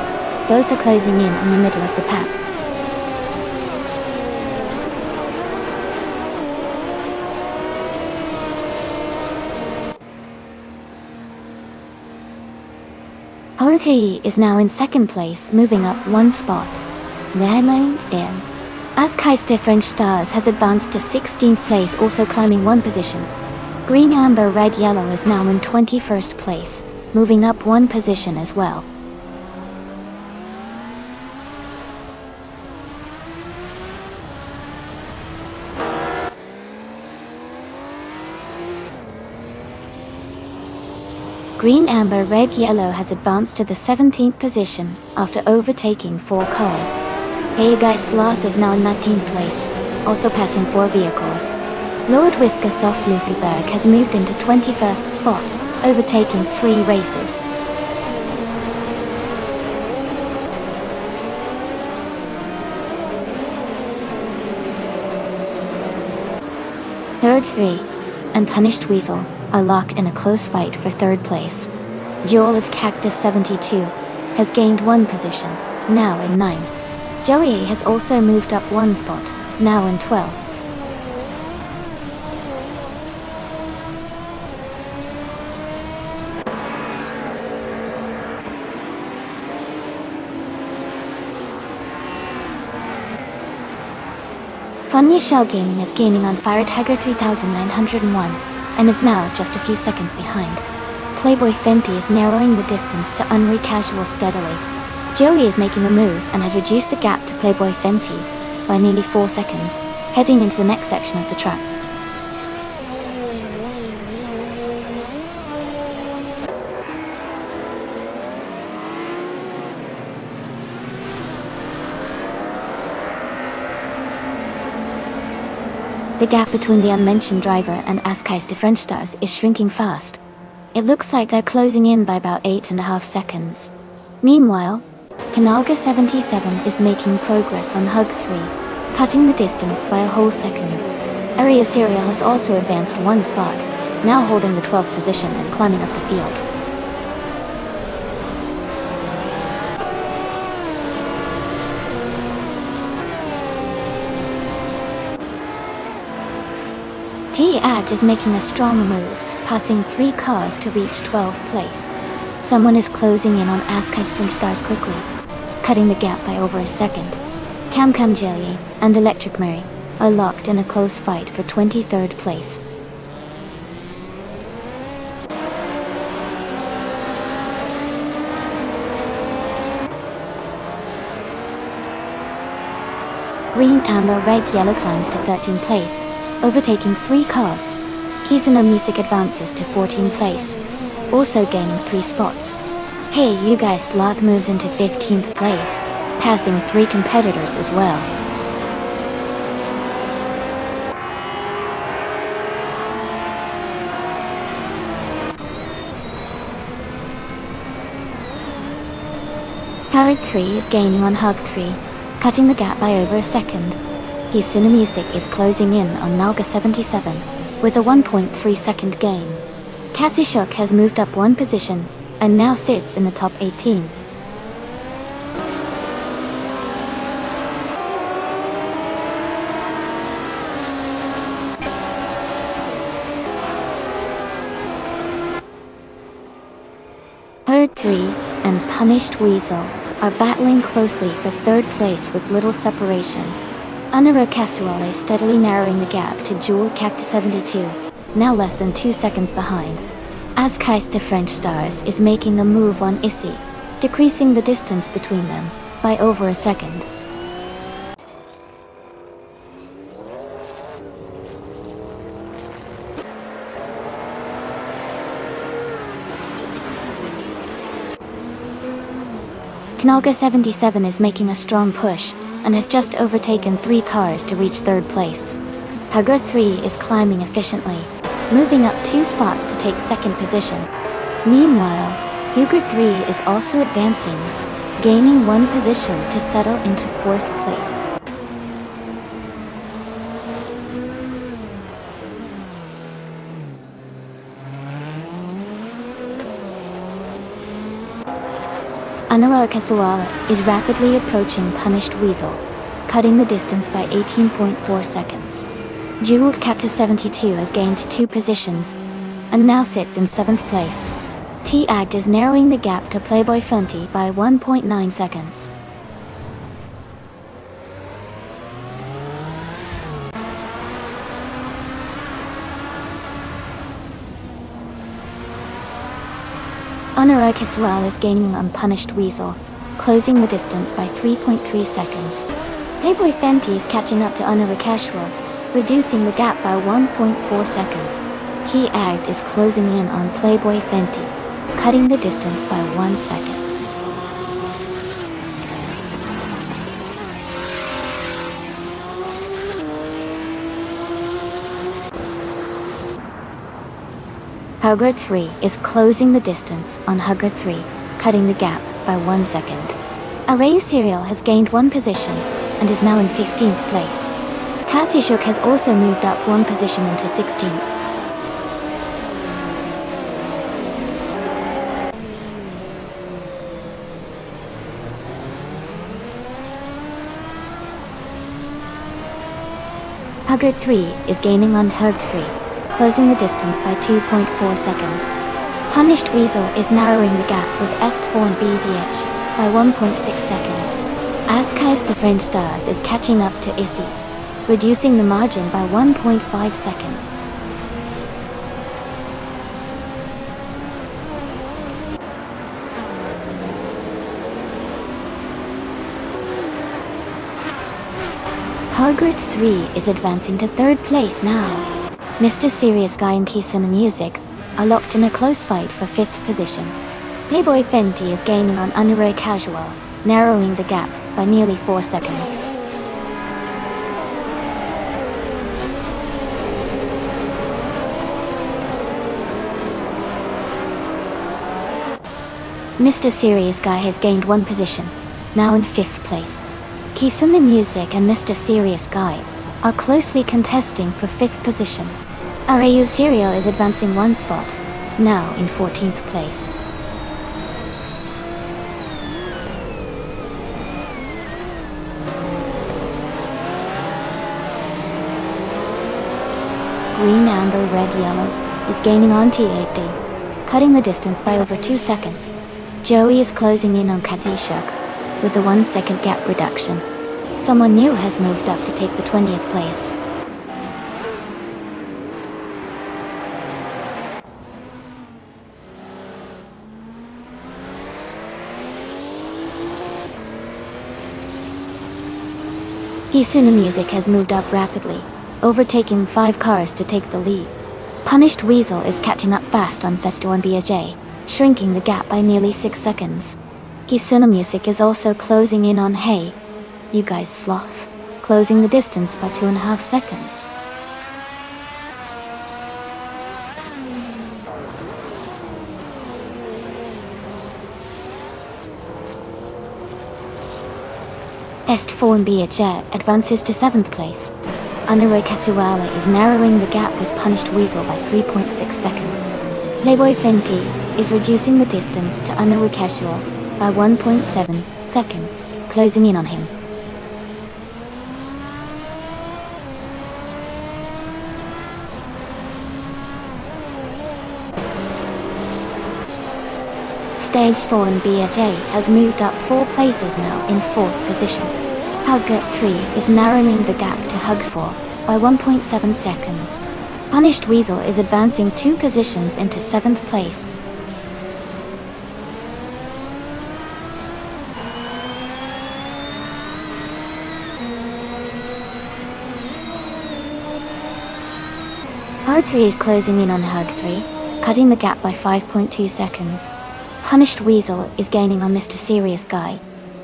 A: Both are closing in the middle of the pack. Horikei is now in 2nd place, moving up 1 spot. Mainland in. Askeist French Stars has advanced to 16th place, also climbing 1 position. Green Amber Red Yellow is now in 21st place, moving up 1 position as well. Green Amber Red Yellow has advanced to the 17th position after overtaking 4 cars. Hey Guys Sloth is now in 19th place, also passing 4 vehicles. Lord Whisker Soft Luffyberg has moved into 21st spot, overtaking 3 races. Third 3 and Punished Weasel are locked in a close fight for 3rd place. Jeweled Cactus 72 has gained 1 position, now in 9. Joey has also moved up 1 spot, now in 12. Funny Shell Gaming is gaining on Fire Tiger 3901 and is now just a few seconds behind. Playboy Fenty is narrowing the distance to Unri Casual steadily. Joey is making a move and has reduced the gap to Playboy Fenty by nearly 4 seconds, heading into the next section of the track. The gap between the unmentioned driver and Askeist French Stars is shrinking fast. It looks like they're closing in by about 8.5 seconds. Meanwhile, Kanaga 77 is making progress on Hug 3, cutting the distance by a whole second. Area Serial has also advanced one spot, now holding the 12th position and climbing up the field. T-Act is making a strong move, passing 3 cars to reach 12th place. Someone is closing in on Askai's from Stars quickly, cutting the gap by over a second. Cam Jelly and Electric Mary are locked in a close fight for 23rd place. Green, Amber, Red, Yellow climbs to 13th place, overtaking 3 cars. Kizuna Music advances to 14th place, also gaining 3 spots. Hey you guys, Sloth moves into 15th place, passing 3 competitors as well. Howard 3 is gaining on Hug 3, cutting the gap by over a second. Kizuna Music is closing in on Naga 77, with a 1.3 second gain. Cassie Shook has moved up 1 position, and now sits in the top 18. Herd 3 and Punished Weasel are battling closely for 3rd place with little separation. Anura Casual is steadily narrowing the gap to Jewel Cactus 72, now less than 2 seconds behind. Askais the French Stars is making a move on Issy, decreasing the distance between them by over a second. Knaga 77 is making a strong push and has just overtaken 3 cars to reach 3rd place. Hagar 3 is climbing efficiently, moving up 2 spots to take 2nd position. Meanwhile, Huger 3 is also advancing, gaining 1 position to settle into 4th place. Anura Kasuala is rapidly approaching Punished Weasel, cutting the distance by 18.4 seconds. Jeweled Cactus 72 has gained 2 positions, and now sits in 7th place. T-Act is narrowing the gap to Playboy Fenty by 1.9 seconds. Anura Kasual is gaining on Punished Weasel, closing the distance by 3.3 seconds. Playboy Fenty is catching up to Anura Casual, reducing the gap by 1.4 seconds. T-Act is closing in on Playboy Fenty, cutting the distance by 1 second. Hugger 3 is closing the distance on Hugger 3, cutting the gap by 1 second. Arayu Serial has gained 1 position and is now in 15th place. Katishuk has also moved up 1 position into 16th. Hugger 3 is gaining on Hug 3, closing the distance by 2.4 seconds. Punished Weasel is narrowing the gap with Est4 and BZH by 1.6 seconds. Askais the French Stars is catching up to Issy, reducing the margin by 1.5 seconds. Hugger 3 is advancing to 3rd place now. Mr. Serious Guy and Kisuna Music are locked in a close fight for 5th position. Playboy Fenty is gaining on Unare Casual, narrowing the gap by nearly 4 seconds. Mr. Serious Guy has gained 1 position, now in 5th place. Kisuna Music and Mr. Serious Guy are closely contesting for 5th position. Arayu Serial is advancing 1 spot, now in 14th place. Green, Amber, Red, Yellow is gaining on T8D, cutting the distance by over 2 seconds. Joey is closing in on Katishuk with a 1 second gap reduction. Someone new has moved up to take the 20th place. Kisuna Music has moved up rapidly, overtaking 5 cars to take the lead. Punished Weasel is catching up fast on Sestor and BJ, shrinking the gap by nearly 6 seconds. Kisuna Music is also closing in on Hey You Guys Sloth, closing the distance by 2.5 seconds. Est4 and BJ advances to 7th place. Anure Kasuala is narrowing the gap with Punished Weasel by 3.6 seconds. Playboy Fenty is reducing the distance to Anure Kasual by 1.7 seconds, closing in on him. Stage 4 and BJ has moved up 4 places now in 4th position. Hugget 3 is narrowing the gap to Hug 4 by 1.7 seconds. Punished Weasel is advancing 2 positions into 7th place. Hug 3 is closing in on Hug 3, cutting the gap by 5.2 seconds. Punished Weasel is gaining on Mr. Serious Guy,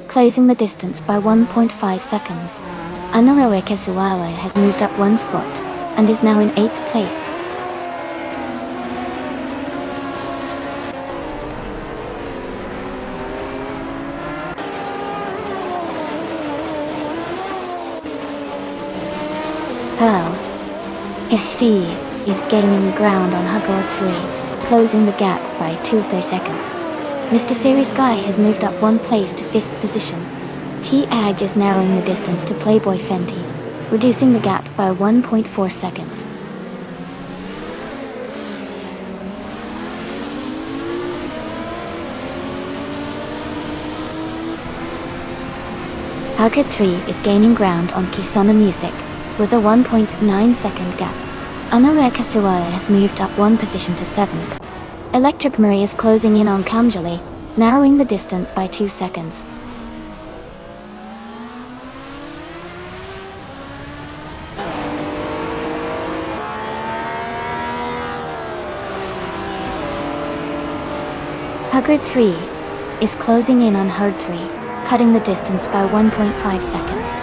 A: closing the distance by 1.5 seconds. Anaroe Kesuala has moved up 1 spot, and is now in 8th place. Pearl SC is gaining ground on Hugord 3, closing the gap by 2 seconds. Mr. Serious Guy has moved up 1 place to 5th position. T-Ag is narrowing the distance to Playboy Fenty, reducing the gap by 1.4 seconds. Hugget 3 is gaining ground on Kisona Music, with a 1.9 second gap. Anare Kasuaya has moved up 1 position to 7th. Electric Marie is closing in on Kamjali, narrowing the distance by 2 seconds. Hugger 3 is closing in on Herd 3, cutting the distance by 1.5 seconds.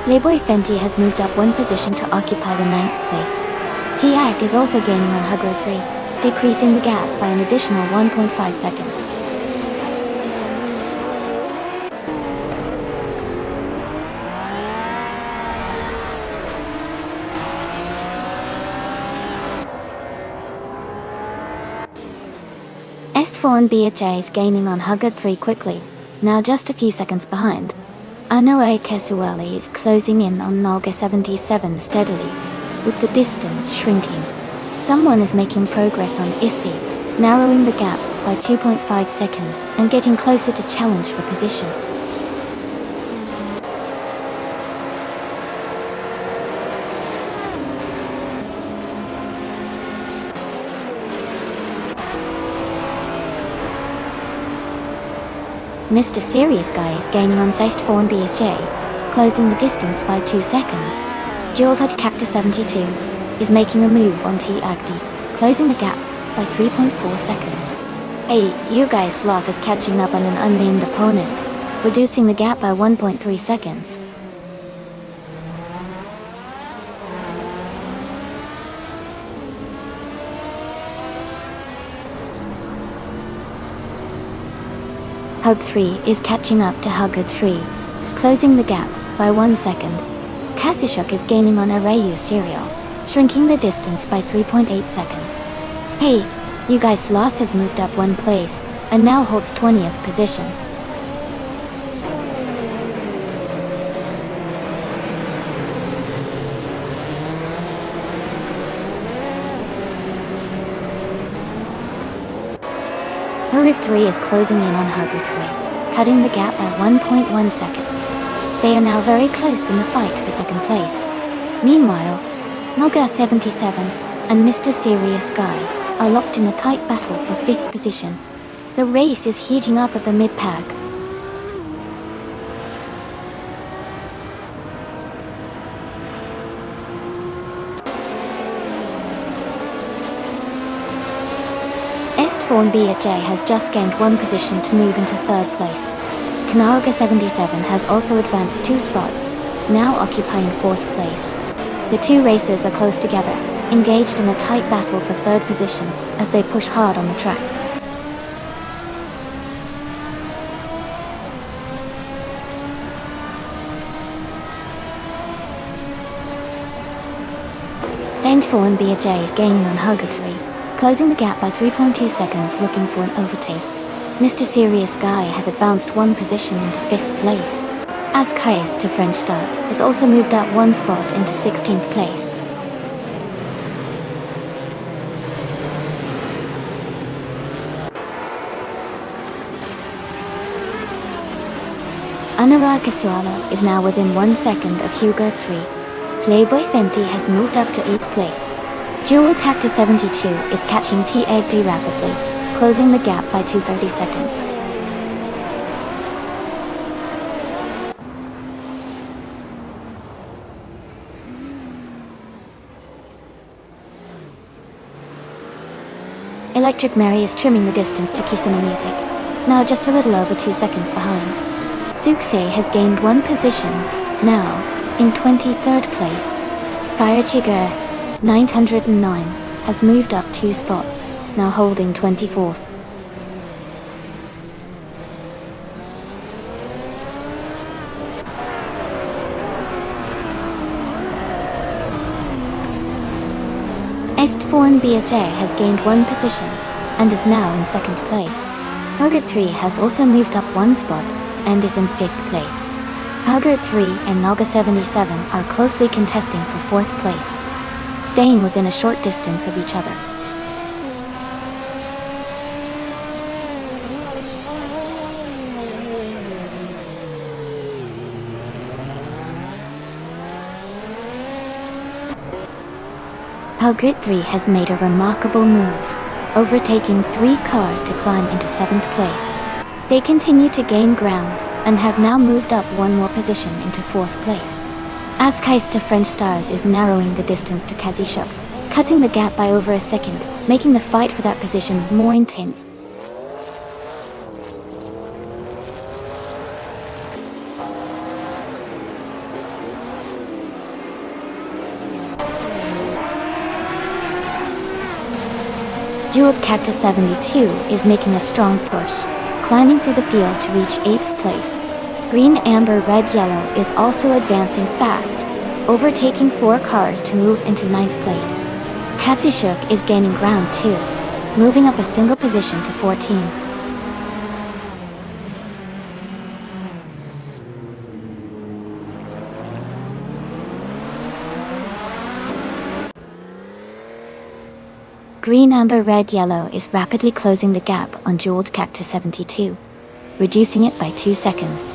A: Playboy Fenty has moved up 1 position to occupy the 9th place. T-Ag is also gaining on Hugger 3, decreasing the gap by an additional 1.5 seconds. Est4 and BHA is gaining on Hugger 3 quickly, now just a few seconds behind. Anoa Kesueli is closing in on Nalga 77 steadily, with the distance shrinking. Someone is making progress on Issy, narrowing the gap by 2.5 seconds and getting closer to challenge for position. Mr. Serious Guy is gaining on Seist4 and BSJ, closing the distance by 2 seconds. Jewelhead Captor 72 is making a move on T-Agdi, closing the gap by 3.4 seconds. Hey, you guys Sloth is catching up on an unnamed opponent, reducing the gap by 1.3 seconds. Hug 3 is catching up to Hugger 3, closing the gap by 1 second. Kazishuk is gaining on Arayu Serial, shrinking the distance by 3.8 seconds. Hey, you guys, Sloth has moved up 1 place, and now holds 20th position. Hugger 3 is closing in on Hugger 3, cutting the gap by 1.1 seconds. They are now very close in the fight for 2nd place. Meanwhile, Noga 77 and Mr. Serious Guy are locked in a tight battle for 5th position. The race is heating up at the mid-pack. Estform BJ has just gained 1 position to move into 3rd place. Kanaga 77 has also advanced 2 spots, now occupying 4th place. The 2 racers are close together, engaged in a tight battle for 3rd position as they push hard on the track. Estform BJ is gaining on Hugger 3, closing the gap by 3.2 seconds, looking for an overtake. Mr. Serious Guy has advanced 1 position into 5th place. Askais to French Stars has also moved up 1 spot into 16th place. Anurag Kasuala is now within 1 second of Hugo 3. Playboy Fenty has moved up to 8th place. Jewel Cactus 72 is catching TAD rapidly, closing the gap by 230 seconds. Electric Mary is trimming the distance to Kisuna Music, now just a little over 2 seconds behind. Suksei has gained 1 position, now in 23rd place. Fire Tiger 909 has moved up 2 spots, now holding 24th. Estform BJ has gained 1 position, and is now in 2nd place. Hugger 3 has also moved up 1 spot, and is in 5th place. Hugger 3 and Naga 77 are closely contesting for 4th place, staying within a short distance of each other. Hugger 3 has made a remarkable move, overtaking 3 cars to climb into 7th place. They continue to gain ground, and have now moved up 1 more position into 4th place. Askais to French Stars is narrowing the distance to Kazishuk, cutting the gap by over a second, making the fight for that position more intense. Jeweled Cactus 72 is making a strong push, climbing through the field to reach 8th place. Green, Amber, Red, Yellow is also advancing fast, overtaking 4 cars to move into 9th place. Kazishuk is gaining ground too, moving up a single position to 14. Green, Amber, Red, Yellow is rapidly closing the gap on Jeweled Cactus 72, reducing it by 2 seconds.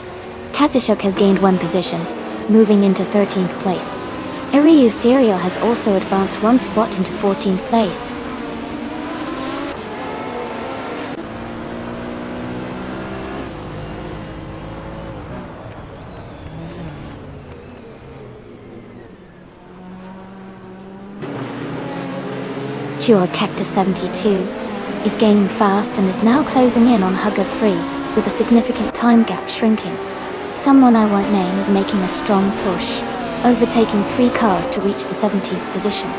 A: Kazishuk has gained 1 position, moving into 13th place. Iryu Serial has also advanced 1 spot into 14th place. Jewel Cactus 72 is gaining fast and is now closing in on Hugger 3, with a significant time gap shrinking. Someone I won't name is making a strong push, overtaking 3 cars to reach the 17th position.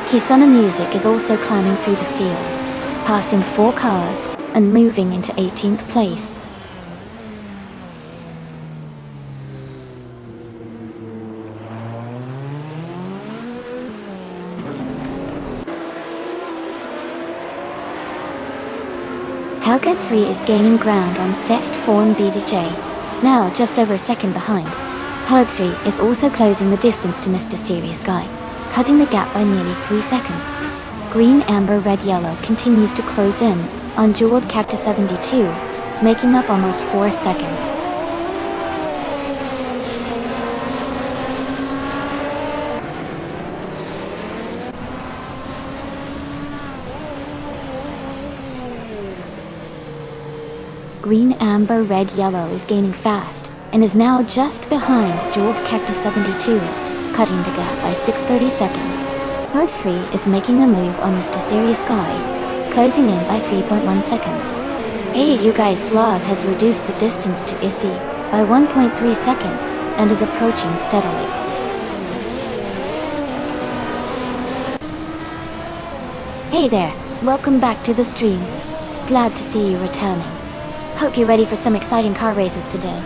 A: Kisuna Music is also climbing through the field, passing 4 cars and moving into 18th place. Helga 3 is gaining ground on Sest Form BJ, now just over a second behind. Helga 3 is also closing the distance to Mr. Serious Guy, cutting the gap by nearly 3 seconds. Green, amber, red, yellow continues to close in on Jeweled Cactus 72, making up almost 4 seconds. Green, amber, red, yellow is gaining fast, and is now just behind Jeweled Cactus 72, cutting the gap by 6/30 seconds. Herd 3 is making a move on Mr. Serious Guy, closing in by 3.1 seconds. Hey you guys, Sloth has reduced the distance to Issy by 1.3 seconds, and is approaching steadily. Hey there, welcome back to the stream. Glad to see you returning. Hope you're ready for some exciting car races today.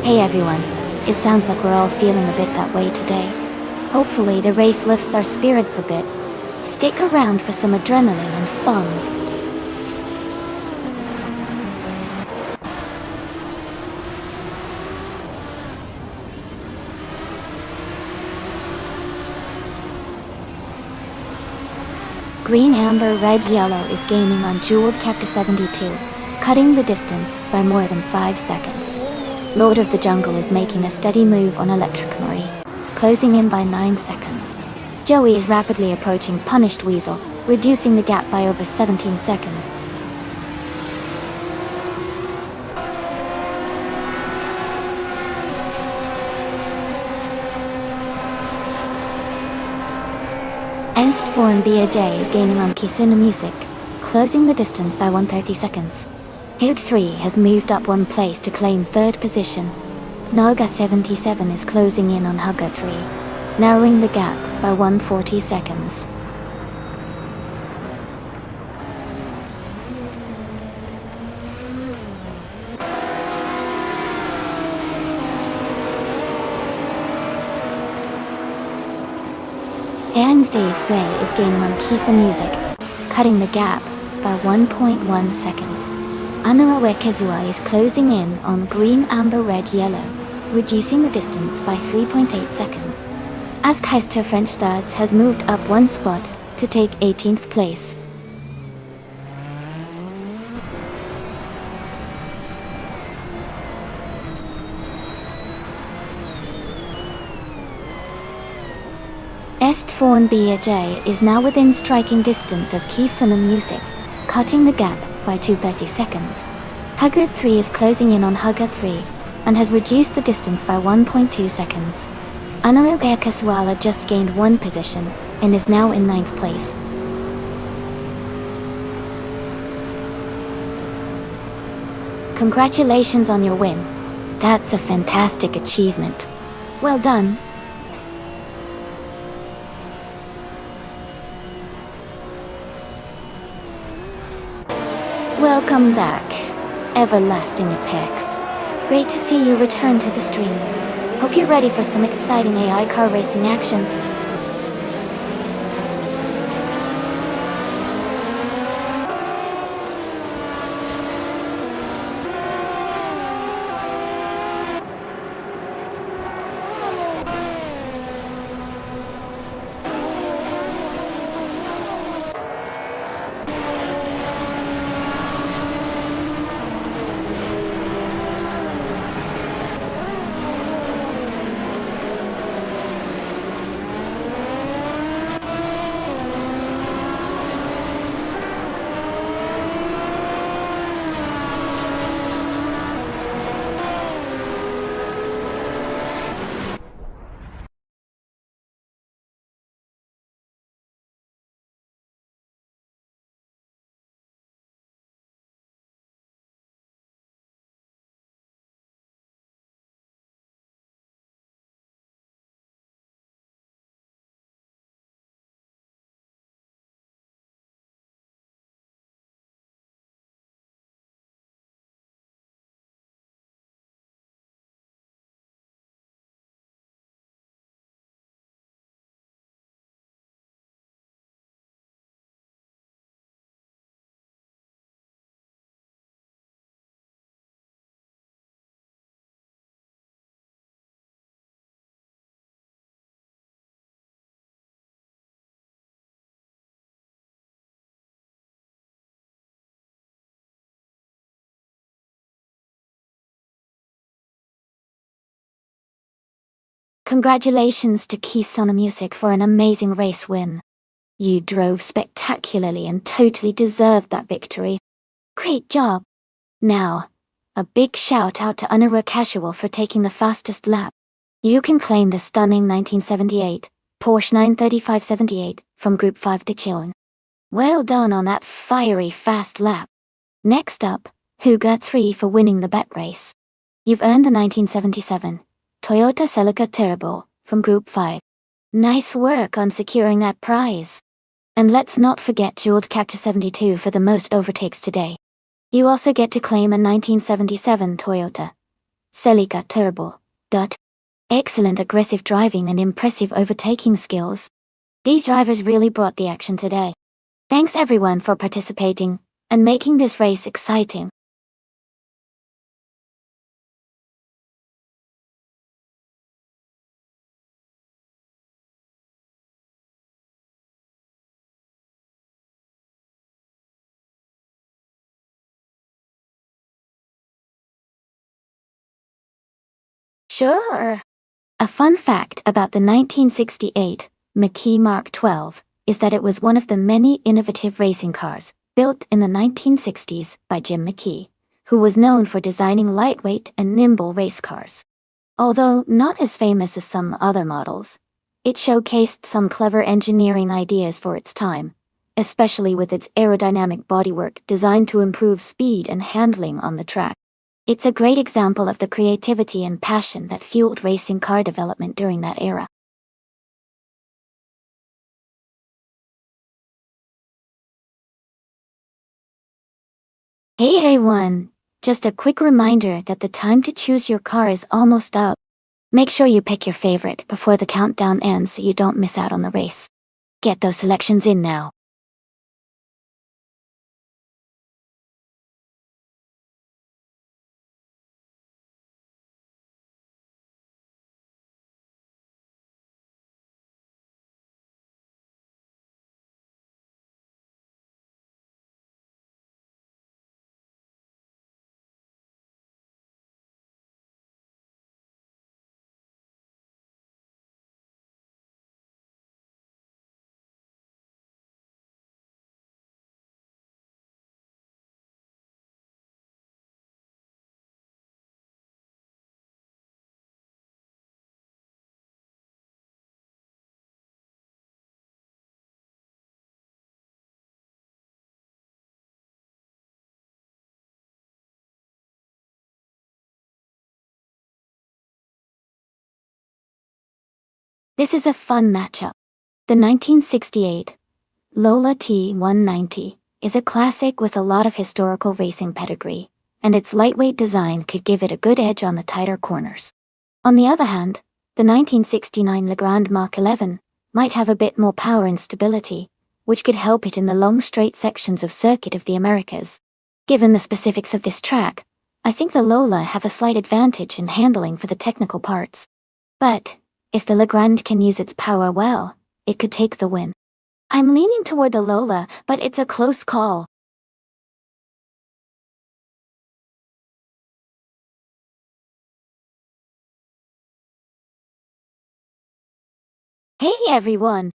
A: Hey everyone, it sounds like we're all feeling a bit that way today. Hopefully the race lifts our spirits a bit. Stick around for some adrenaline and fun. Green, amber, red, yellow is gaining on Jeweled Cactus 72, cutting the distance by more than 5 seconds. Lord of the Jungle is making a steady move on Electric Marie, closing in by 9 seconds. Joey is rapidly approaching Punished Weasel, reducing the gap by over 17 seconds. Estform BAJ is gaining on Kisuna Music, closing the distance by 1/30 seconds. Hug 3 has moved up 1 place to claim 3rd position. Naga 77 is closing in on Hugga 3, narrowing the gap by 1/40 seconds. And Dave Flay is gaining on Kisa Music, cutting the gap by 1.1 seconds. Anarawe Kizua is closing in on Green, Amber, Red, Yellow, reducing the distance by 3.8 seconds. Askeister French Stars has moved up 1 spot to take 18th place. Estforn BAJ is now within striking distance of Kisuna Music, cutting the gap by 2/30 seconds. Hugger 3 is closing in on Hugger 3, and has reduced the distance by 1.2 seconds. Anaroga Kaswala just gained 1 position, and is now in 9th place. Congratulations on your win. That's a fantastic achievement. Well done. Welcome back, Everlasting Apex. Great to see you return to the stream. Hope you're ready for some exciting AI car racing action. Congratulations to Keysona Music for an amazing race win. You drove spectacularly and totally deserved that victory. Great job. Now, a big shout out to Unarua Casual for taking the fastest lap. You can claim the stunning 1978 Porsche 935/78 from Group 5 de Chillon. Well done on that fiery fast lap. Next up, Huga 3 for winning the bet race. You've earned the 1977 Toyota Celica Turbo from Group 5. Nice work on securing that prize. And let's not forget Jeweled Cactus 72 for the most overtakes today. You also get to claim a 1977 Toyota Celica Turbo. Excellent aggressive driving and impressive overtaking skills. These drivers really brought the action today. Thanks everyone for participating and making this race exciting. Sure. A fun fact about the 1968 McKee Mark 12 is that it was one of the many innovative racing cars built in the 1960s by Jim McKee, who was known for designing lightweight and nimble race cars. Although not as famous as some other models, it showcased some clever engineering ideas for its time, especially with its aerodynamic bodywork designed to improve speed and handling on the track. It's a great example of the creativity and passion that fueled racing car development during that era. Hey everyone! Just a quick reminder that the time to choose your car is almost up. Make sure you pick your favorite before the countdown ends so you don't miss out on the race. Get those selections in now. This is a fun matchup. The 1968 Lola T190 is a classic with a lot of historical racing pedigree, and its lightweight design could give it a good edge on the tighter corners. On the other hand, the 1969 Legrand Mach 11 might have a bit more power and stability, which could help it in the long straight sections of Circuit of the Americas. Given the specifics of this track, I think the Lola have a slight advantage in handling for the technical parts. But, if the Legrand can use its power well, it could take the win. I'm leaning toward the Lola, but it's a close call. Hey everyone!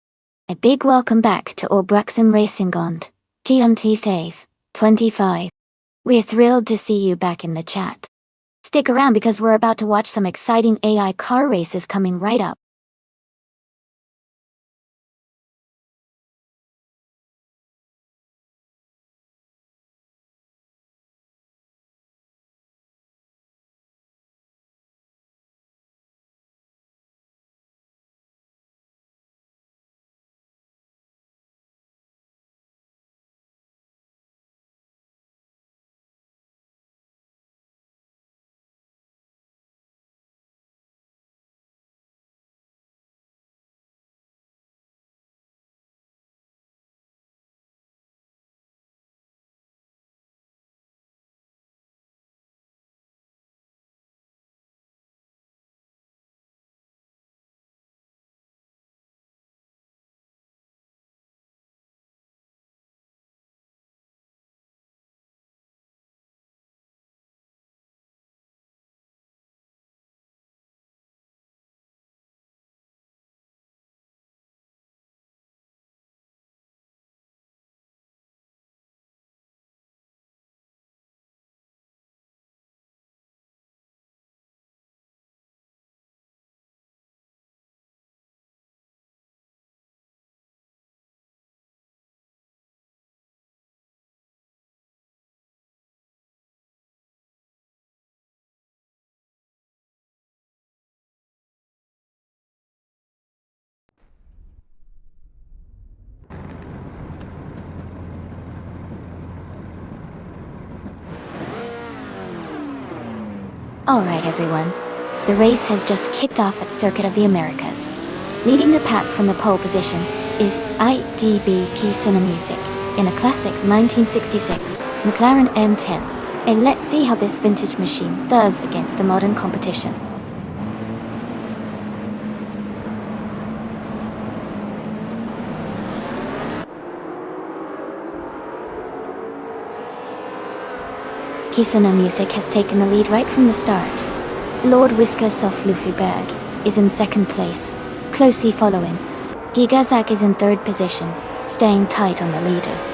A: A big welcome back to Obraxim Racingond, TNT Faith, 25. We're thrilled to see you back in the chat. Stick around because we're about to watch some exciting AI car races coming right up. Alright everyone, the race has just kicked off at Circuit of the Americas. Leading the pack from the pole position is IDB Key Music in a classic 1966 McLaren M10. And let's see how this vintage machine does against the modern competition. Kisuna Music has taken the lead right from the start. Lord Whisker Soflufiberg is in second place, closely following. Gigazak is in third position, staying tight on the leaders.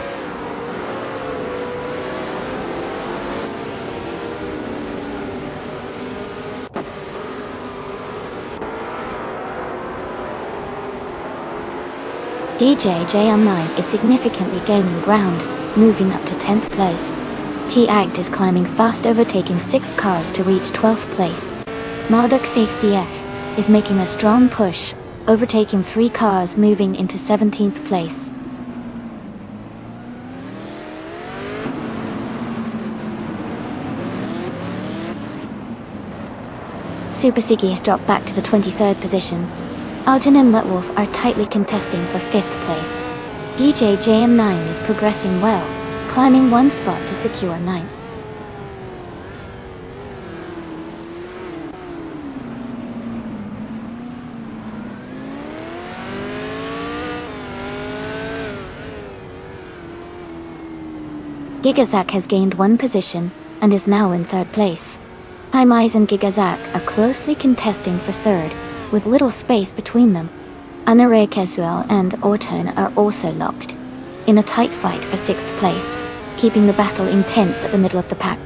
A: DJ JM9 is significantly gaining ground, moving up to 10th place. T-Act is climbing fast, overtaking 6 cars to reach 12th place. Marduk 60F is making a strong push, overtaking 3 cars, moving into 17th place. Super Siggy has dropped back to the 23rd position. Alton and Wetwolf are tightly contesting for 5th place. DJ JM9 is progressing well, climbing 1 spot to secure 9th. Gigazak has gained 1 position and is now in 3rd place. Himais and Gigazak are closely contesting for 3rd, with little space between them. Anare Kesuel and Orton are also locked in a tight fight for 6th place, keeping the battle intense at the middle of the pack.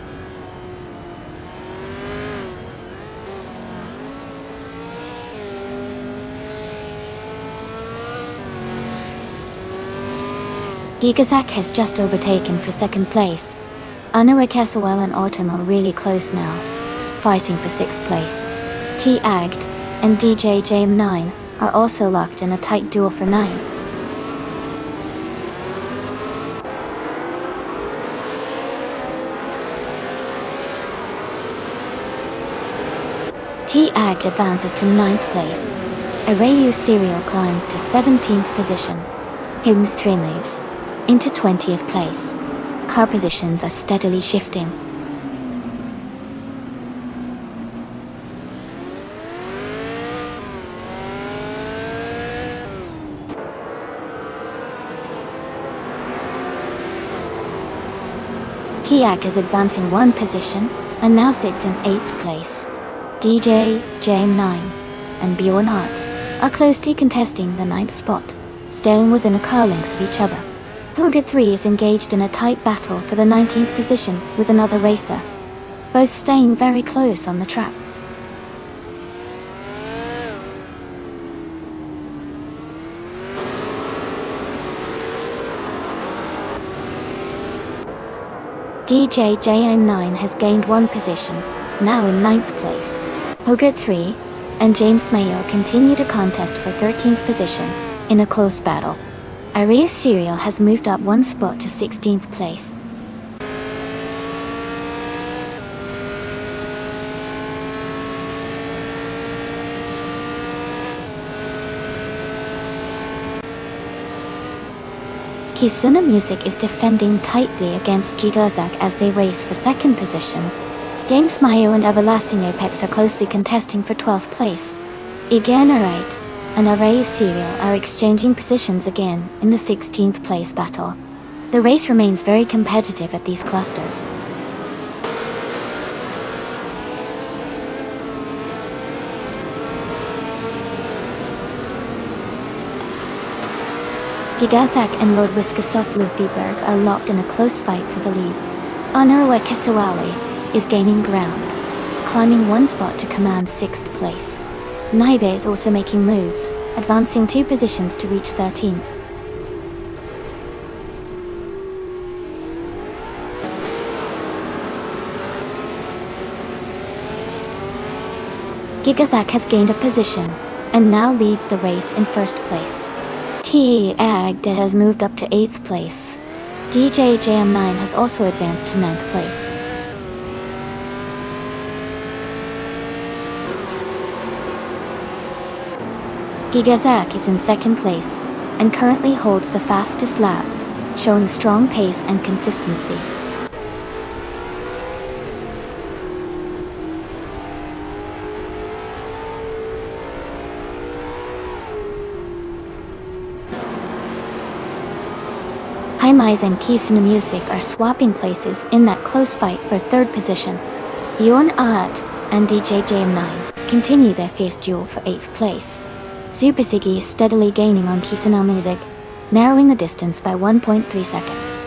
A: Gigazak has just overtaken for 2nd place. Anare Kesuel and Orton are really close now, fighting for 6th place. T-Agged and DJ JM9 are also locked in a tight duel for 9. T-Agged advances to 9th place. Arayu Serial climbs to 17th position. Hims 3 moves into 20th place. Car positions are steadily shifting. T-Act is advancing 1 position and now sits in 8th place. DJ JM9 and Bjorn Hart are closely contesting the 9th spot, staying within a car length of each other. Huga 3 is engaged in a tight battle for the 19th position with another racer, both staying very close on the track. DJ JM9 has gained 1 position, now in 9th place. Huga 3 and James Mayo continue to contest for 13th position in a close battle. Arias Serial has moved up 1 spot to 16th place. Kisuna Music is defending tightly against Gigazak as they race for 2nd position. James Mayo and Everlasting Apex are closely contesting for 12th place. Iganarite and Array Serial are exchanging positions again in the 16th place battle. The race remains very competitive at these clusters. Gigazak and Lord Wiskasoff Lufbeberg are locked in a close fight for the lead. Honorwe Kesawali is gaining ground, climbing 1 spot to command 6th place. Naibe is also making moves, advancing 2 positions to reach 13. Gigazak has gained a position, and now leads the race in 1st place. T-Agd has moved up to 8th place. DJ JM9 has also advanced to 9th place. Gigazak is in second place, and currently holds the fastest lap, showing strong pace and consistency. Haimais and Kisuna Music are swapping places in that close fight for third position. Bjorn Art and DJ JM9 continue their fierce duel for 8th place. Supersiggy is steadily gaining on Kisuna Music, narrowing the distance by 1.3 seconds.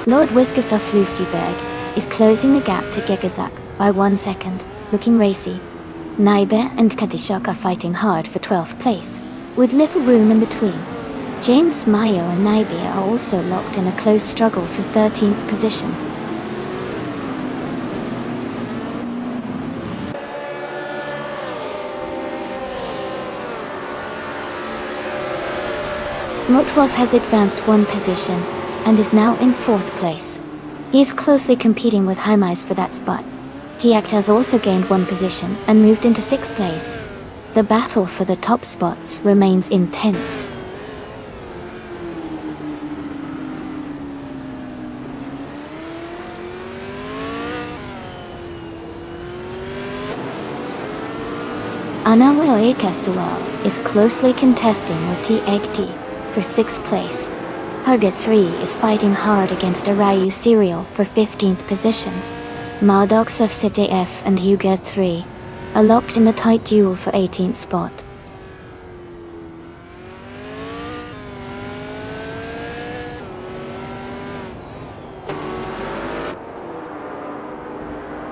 A: Lord Whiskas of Fluffyberg is closing the gap to Gigazak by 1 second, looking racy. Naibe and Katishok are fighting hard for 12th place, with little room in between. James Mayo and Naibe are also locked in a close struggle for 13th position. Motwolf has advanced 1 position, and is now in 4th place. He is closely competing with Haimais for that spot. Tiact has also gained 1 position and moved into 6th place. The battle for the top spots remains intense. Anaweo Ekasual is closely contesting with T-Egg-T for 6th place. Huga 3 is fighting hard against Arayu Serial for 15th position. Maldox of City F and Huga 3 are locked in a tight duel for 18th spot.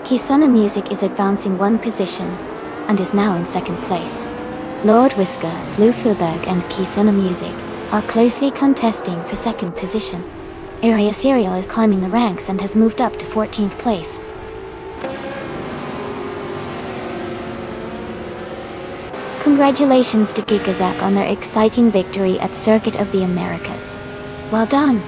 A: Kisuna Music is advancing 1 position, and is now in 2nd place. Lord Whisker, Slufilberg and Kisuna Music are closely contesting for 2nd position. Area Serial is climbing the ranks and has moved up to 14th place. Congratulations to Gigazak on their exciting victory at Circuit of the Americas. Well done!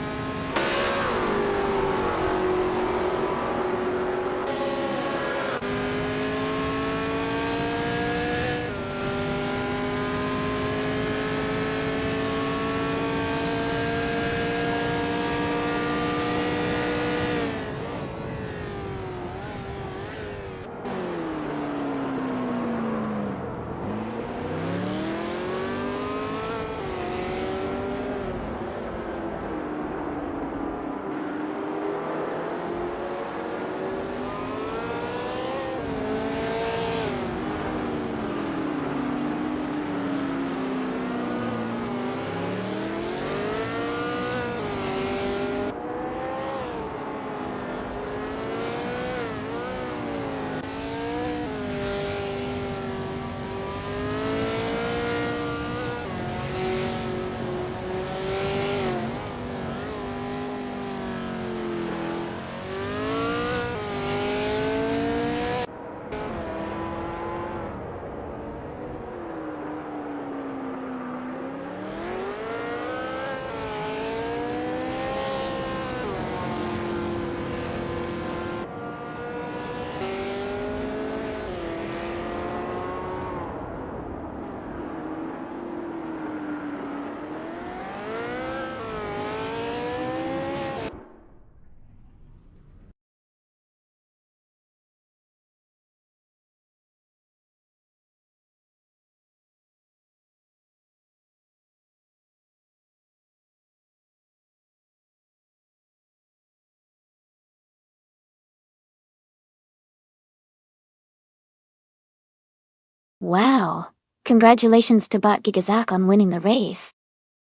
A: Wow! Congratulations to Bot Gigazak on winning the race.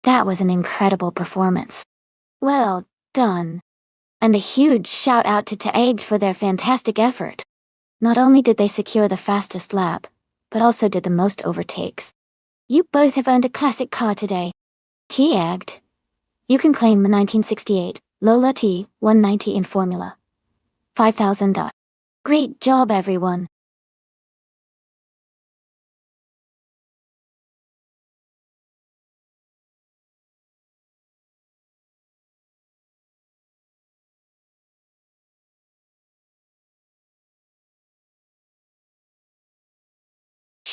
A: That was an incredible performance. Well done. And a huge shout out to Taegd for their fantastic effort. Not only did they secure the fastest lap, but also did the most overtakes. You both have earned a classic car today. Taegd, you can claim the 1968 Lola T190 in Formula 5000. Great job, everyone.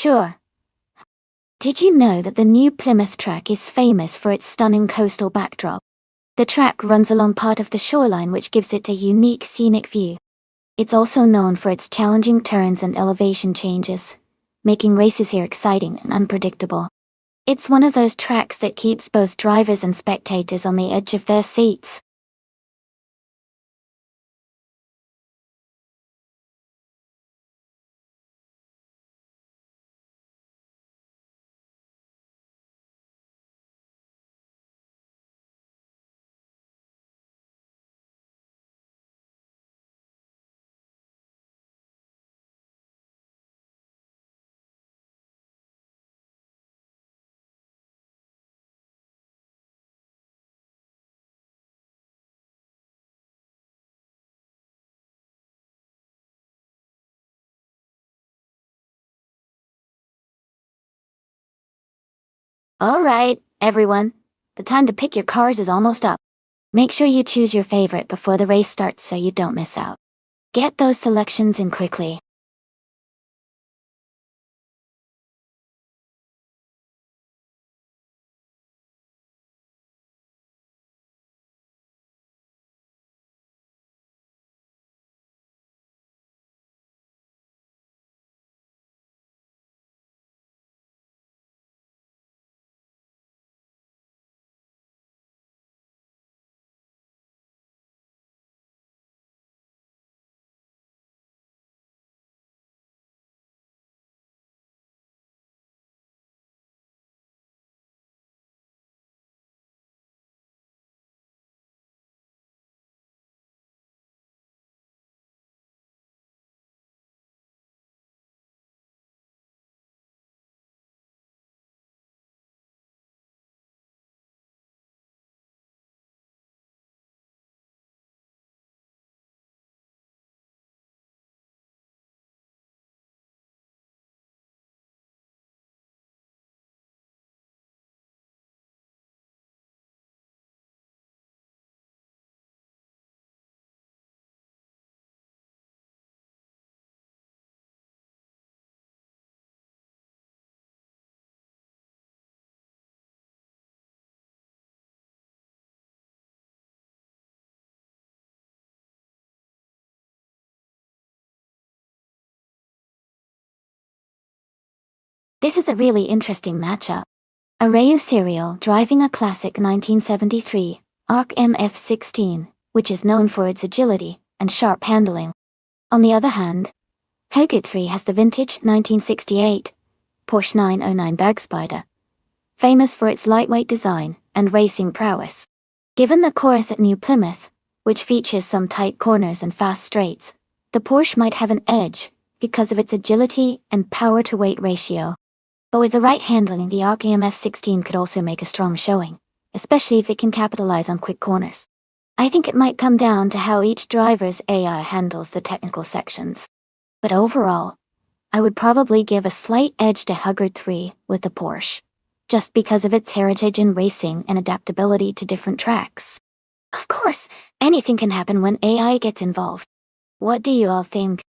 A: Sure. Did you know that the new Plymouth track is famous for its stunning coastal backdrop? The track runs along part of the shoreline, which gives it a unique scenic view. It's also known for its challenging turns and elevation changes, making races here exciting and unpredictable. It's one of those tracks that keeps both drivers and spectators on the edge of their seats. Alright, everyone. The time to pick your cars is almost up. Make sure you choose your favorite before the race starts so you don't miss out. Get those selections in quickly. This is a really interesting matchup. Arrayo Serial driving a classic 1973 ARC MF-16, which is known for its agility and sharp handling. On the other hand, Hogut 3 has the vintage 1968 Porsche 909 Bergspider, famous for its lightweight design and racing prowess. Given the course at New Plymouth, which features some tight corners and fast straights, the Porsche might have an edge because of its agility and power-to-weight ratio. But with the right handling, the ARC EMF-16 could also make a strong showing, especially if it can capitalize on quick corners. I think it might come down to how each driver's AI handles the technical sections. But overall, I would probably give a slight edge to Hogut 3 with the Porsche, just because of its heritage in racing and adaptability to different tracks. Of course, anything can happen when AI gets involved. What do you all think?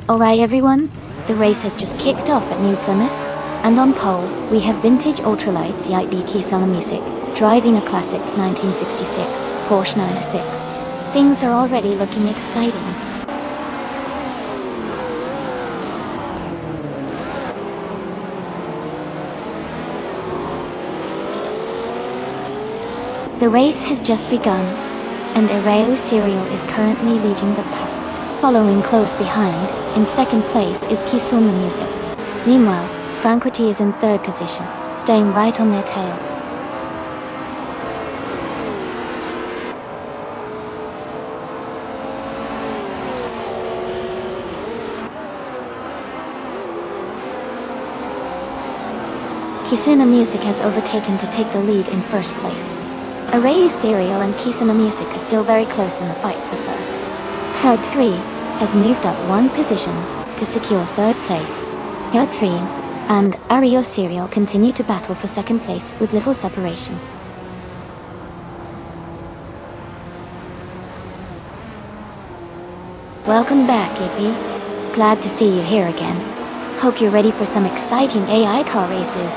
A: Alright everyone, the race has just kicked off at New Plymouth, and on pole, we have vintage ultralights Yaibiki Summer Music, driving a classic 1966 Porsche 906. Things are already looking exciting. The race has just begun, and Areo Serial is currently leading the pack. Following close behind, in second place is Kisuma Music. Meanwhile, Franquity is in third position, staying right on their tail. Kisuna Music has overtaken to take the lead in first place. Areu Serial and Kisuna Music are still very close in the fight for first. Herd 3 has moved up one position to secure third place. Herd 3 and Areo Serial continue to battle for second place with little separation. Welcome back, Ippy. Glad to see you here again. Hope you're ready for some exciting AI car races.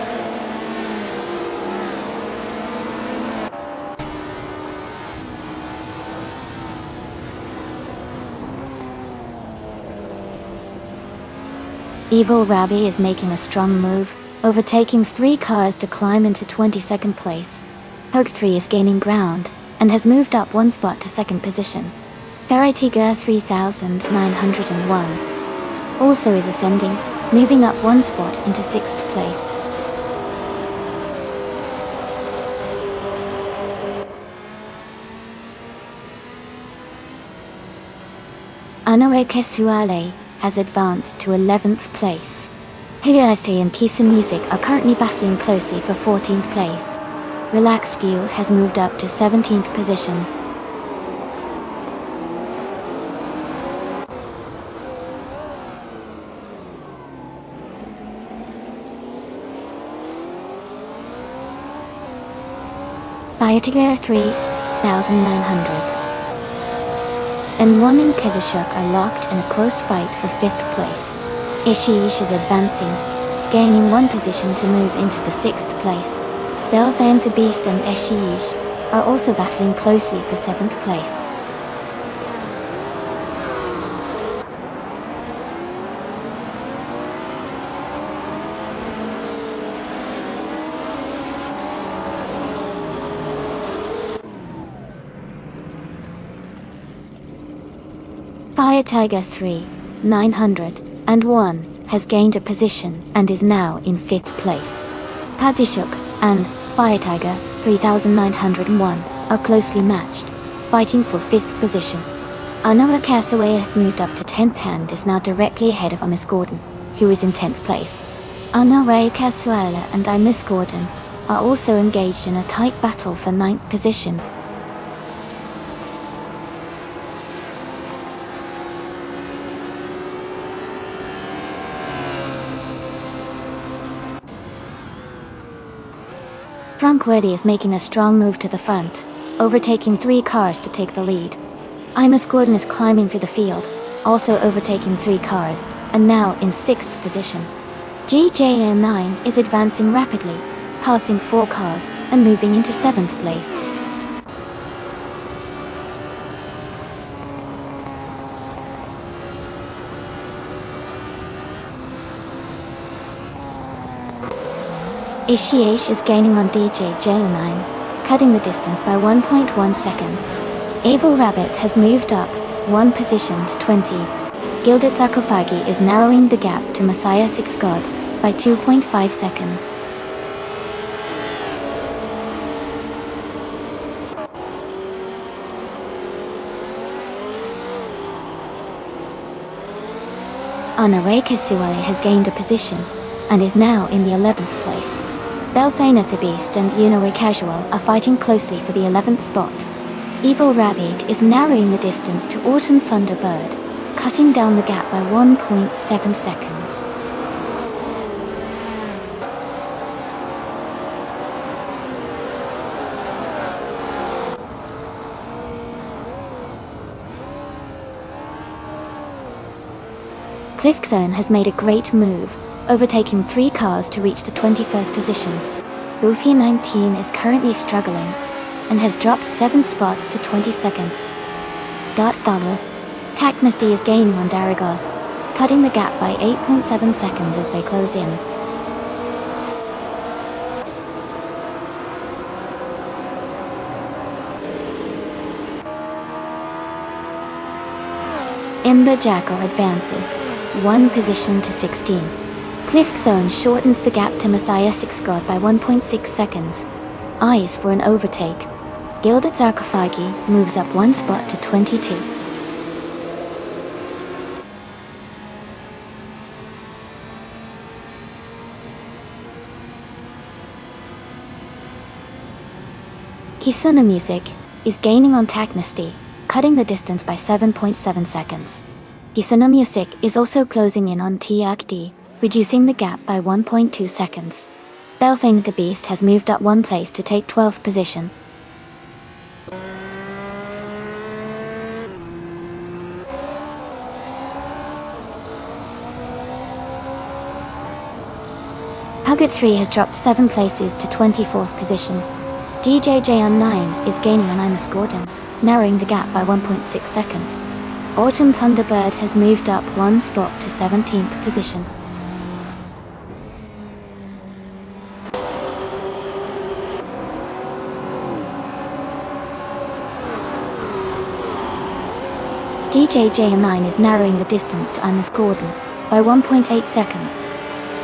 A: Evil Rabbi is making a strong move, overtaking 3 cars to climb into 22nd place. Hog 3 is gaining ground, and has moved up 1 spot to 2nd position. Ferritiga 3901 also is ascending, moving up 1 spot into 6th place. Anawe Kesuale has advanced to 11th place. Higashi and Kisa Music are currently battling closely for 14th place. Relaxed View has moved up to 17th position. Fiatiger 3900 and One and Kezashuk are locked in a close fight for 5th place. Ishiish is advancing, gaining 1 position to move into the 6th place. Belthan the Beast and Ishiish are also battling closely for 7th place. Fire Tiger 3901 has gained a position and is now in 5th place. Kazishuk and Fire Tiger 3901 are closely matched, fighting for 5th position. Anoa Casaway has moved up to 10th and is now directly ahead of Miss Gordon, who is in 10th place. Anoa Casuela and Miss Gordon are also engaged in a tight battle for 9th position. Franquetti is making a strong move to the front, overtaking 3 cars to take the lead. Imus Gordon is climbing through the field, also overtaking 3 cars, and now in 6th position. GJN9 is advancing rapidly, passing 4 cars, and moving into 7th place. Ishiish is gaining on DJ J09, cutting the distance by 1.1 seconds. Evil Rabbit has moved up 1 position to 20. Gilded Zakofagi is narrowing the gap to Messiah 6 God by 2.5 seconds. Anawe Kesuale has gained a position and is now in the 11th place. Belthana the Beast and Yunoe Casual are fighting closely for the 11th spot. Evil Rabbit is narrowing the distance to Autumn Thunderbird, cutting down the gap by 1.7 seconds. Cliff Zone has made a great move, overtaking 3 cars to reach the 21st position. Goofy 19 is currently struggling, and has dropped 7 spots to 22nd. Tacnesty is gaining on Daragos, cutting the gap by 8.7 seconds as they close in. Imber Jackal advances 1 position to 16. Cliff Zone shortens the gap to Messiah 6 God by 1.6 seconds. Eyes for an overtake. Gilded Sarcophagi moves up 1 spot to 22. Kisuna Music is gaining on Tacnesty, cutting the distance by 7.7 seconds. Kisuna Music is also closing in on Tiakdi, reducing the gap by 1.2 seconds. Belfane the Beast has moved up 1 place to take 12th position. Huggett 3 has dropped 7 places to 24th position. DJ JM9 is gaining on Imus Gordon, narrowing the gap by 1.6 seconds. Autumn Thunderbird has moved up 1 spot to 17th position. DJ JM9 is narrowing the distance to Imus Gordon by 1.8 seconds.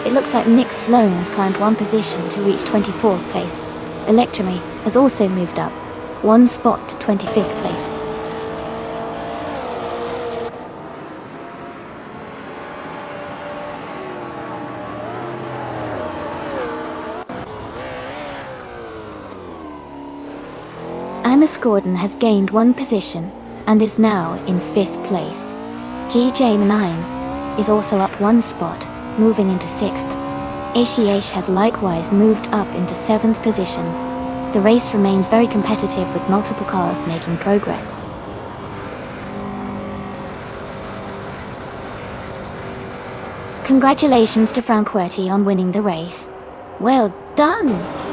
A: It looks like Nick Sloan has climbed 1 position to reach 24th place. Electromy has also moved up 1 spot to 25th place. Imus Gordon has gained 1 position and is now in 5th place. GJ9 is also up 1 spot, moving into 6th. Ashiash has likewise moved up into 7th position. The race remains very competitive with multiple cars making progress. Congratulations to Franquetti on winning the race. Well done!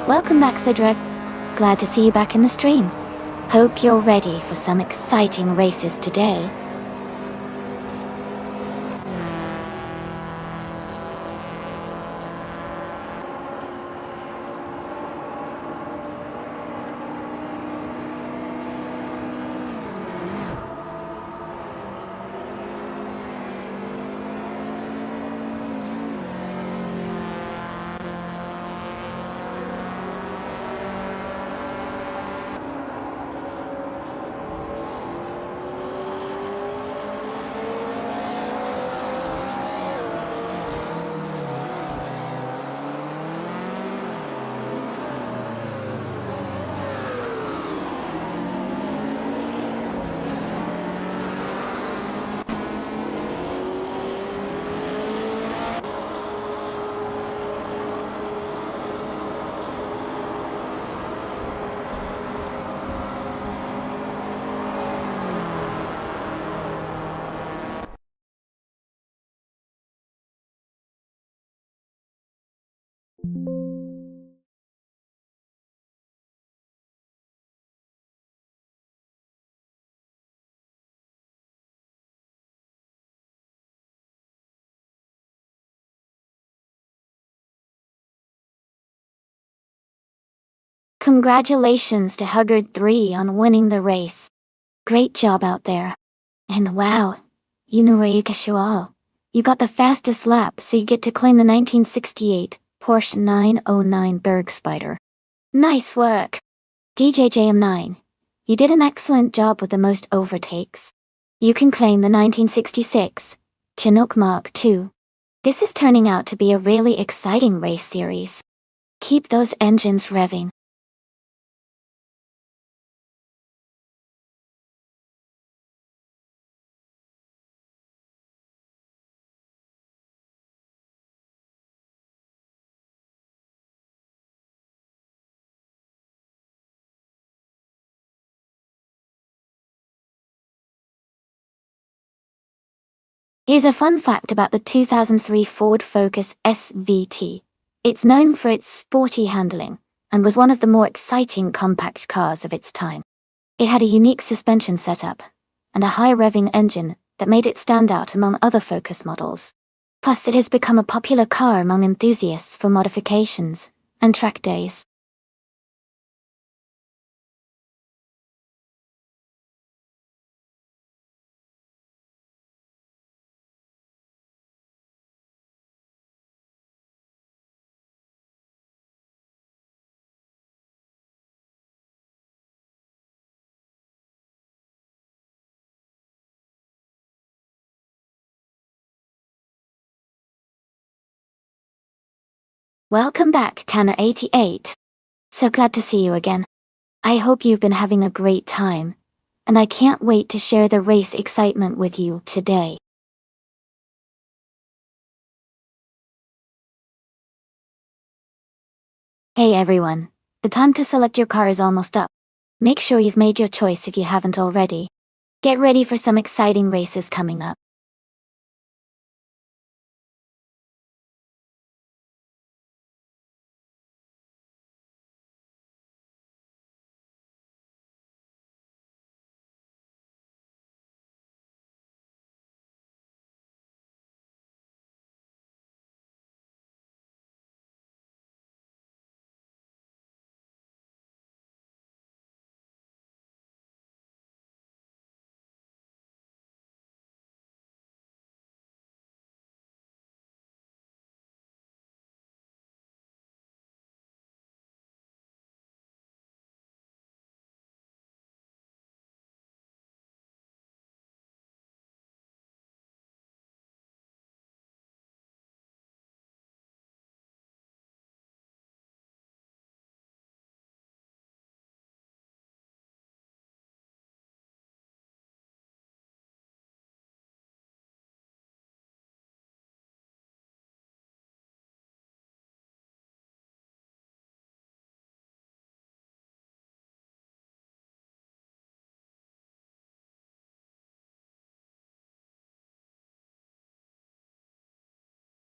A: Welcome back, Cedric. Glad to see you back in the stream. Hope you're ready for some exciting races today. Congratulations to Huggard3 on winning the race. Great job out there. And wow, Yunurei you got the fastest lap, so you get to claim the 1968 Porsche 909 Berg Spider. Nice work. DJJM9, you did an excellent job with the most overtakes. You can claim the 1966 Chinook Mark II. This is turning out to be a really exciting race series. Keep those engines revving. Here's a fun fact about the 2003 Ford Focus SVT. It's known for its sporty handling, and was one of the more exciting compact cars of its time. It had a unique suspension setup, and a high-revving engine that made it stand out among other Focus models. Plus, it has become a popular car among enthusiasts for modifications and track days. Welcome back, Canner88. So glad to see you again. I hope you've been having a great time, and I can't wait to share the race excitement with you today. Hey everyone, the time to select your car is almost up. Make sure you've made your choice if you haven't already. Get ready for some exciting races coming up.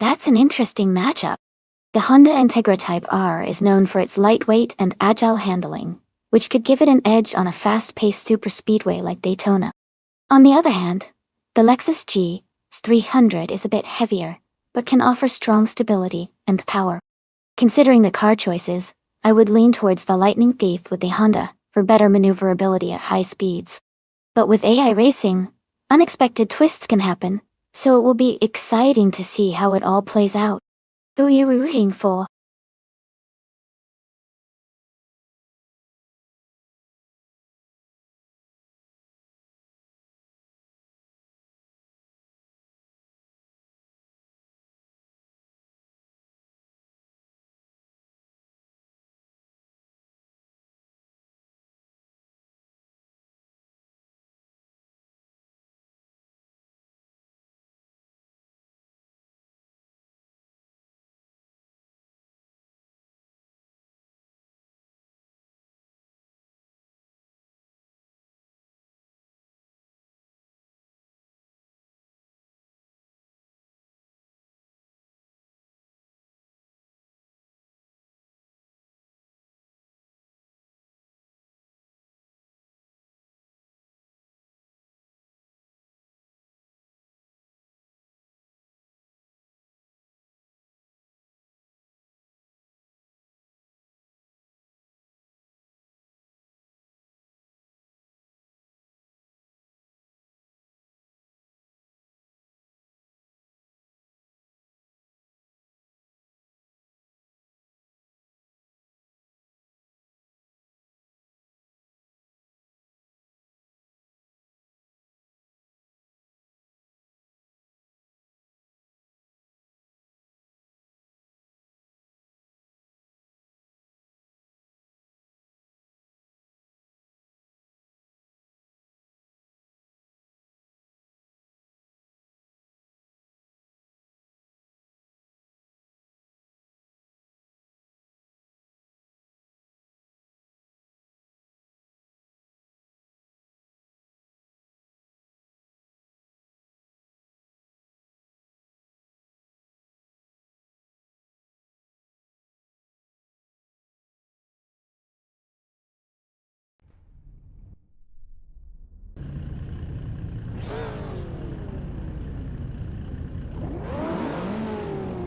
A: That's an interesting matchup. The Honda Integra Type R is known for its lightweight and agile handling, which could give it an edge on a fast-paced superspeedway like Daytona. On the other hand, the Lexus GS300 is a bit heavier, but can offer strong stability and power. Considering the car choices, I would lean towards the Lightning Thief with the Honda for better maneuverability at high speeds. But with AI racing, unexpected twists can happen, so it will be exciting to see how it all plays out. Who are you rooting for?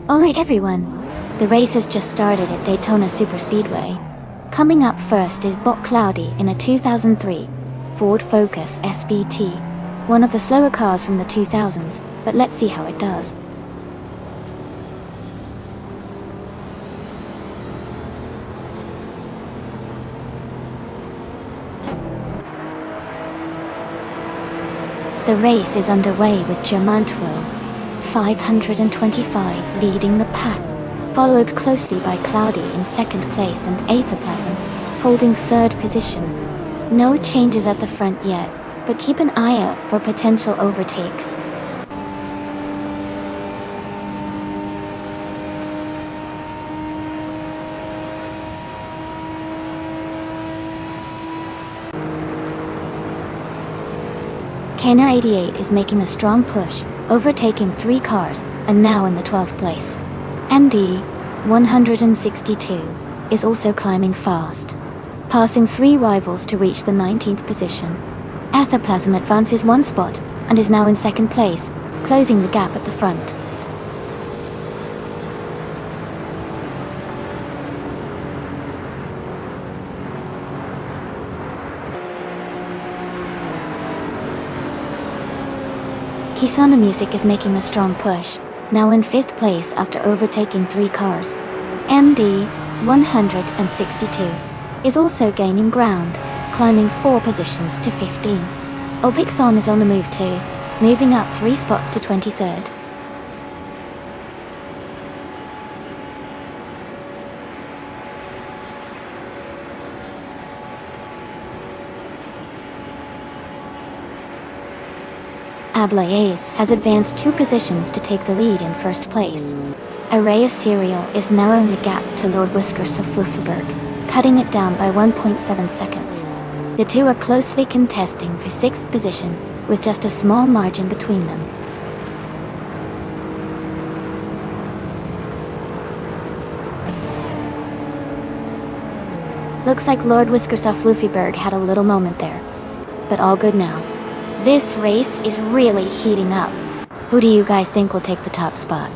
A: Alright everyone, the race has just started at Daytona Superspeedway. Coming up first is Bot Cloudy in a 2003 Ford Focus SVT, one of the slower cars from the 2000s, but let's see how it does. The race is underway with Germantwo 525 leading the pack, followed closely by Cloudy in second place and Aetherplasm holding third position. No changes at the front yet, but keep an eye out for potential overtakes. Kenner 88 is making a strong push, overtaking 3 cars, and now in the 12th place. MD 162 is also climbing fast, passing 3 rivals to reach the 19th position. Aetherplasm advances 1 spot, and is now in second place, closing the gap at the front. Kisana Music is making a strong push, now in 5th place after overtaking 3 cars. MD 162 is also gaining ground, climbing 4 positions to 15. Obixon is on the move too, moving up 3 spots to 23rd. Ablaze has advanced 2 positions to take the lead in 1st place. Araya Serial is narrowing the gap to Lord Whiskers of Fluffenberg, cutting it down by 1.7 seconds. The 2 are closely contesting for 6th position, with just a small margin between them. Looks like Lord Whiskersaw Floofyberg had a little moment there. But all good now. This race is really heating up. Who do you guys think will take the top spot?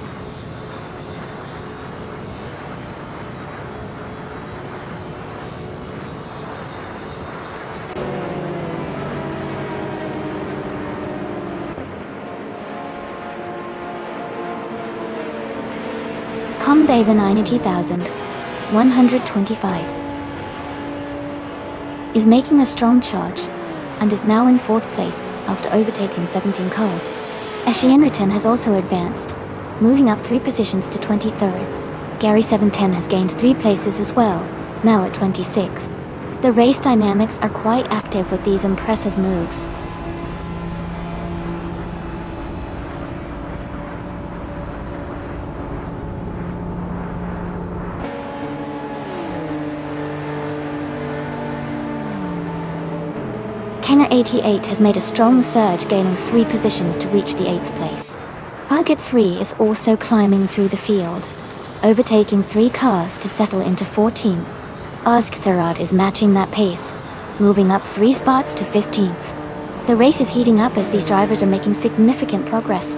A: Comdava 90,125 is making a strong charge and is now in 4th place after overtaking 17 cars. Ashienriton has also advanced, moving up 3 positions to 23rd. Gary 710 has gained 3 places as well, now at 26th. The race dynamics are quite active with these impressive moves. Kenner 88 has made a strong surge, gaining 3 positions to reach the 8th place. Target 3 is also climbing through the field, overtaking 3 cars to settle into 14th. Oskserad is matching that pace, moving up 3 spots to 15th. The race is heating up as these drivers are making significant progress.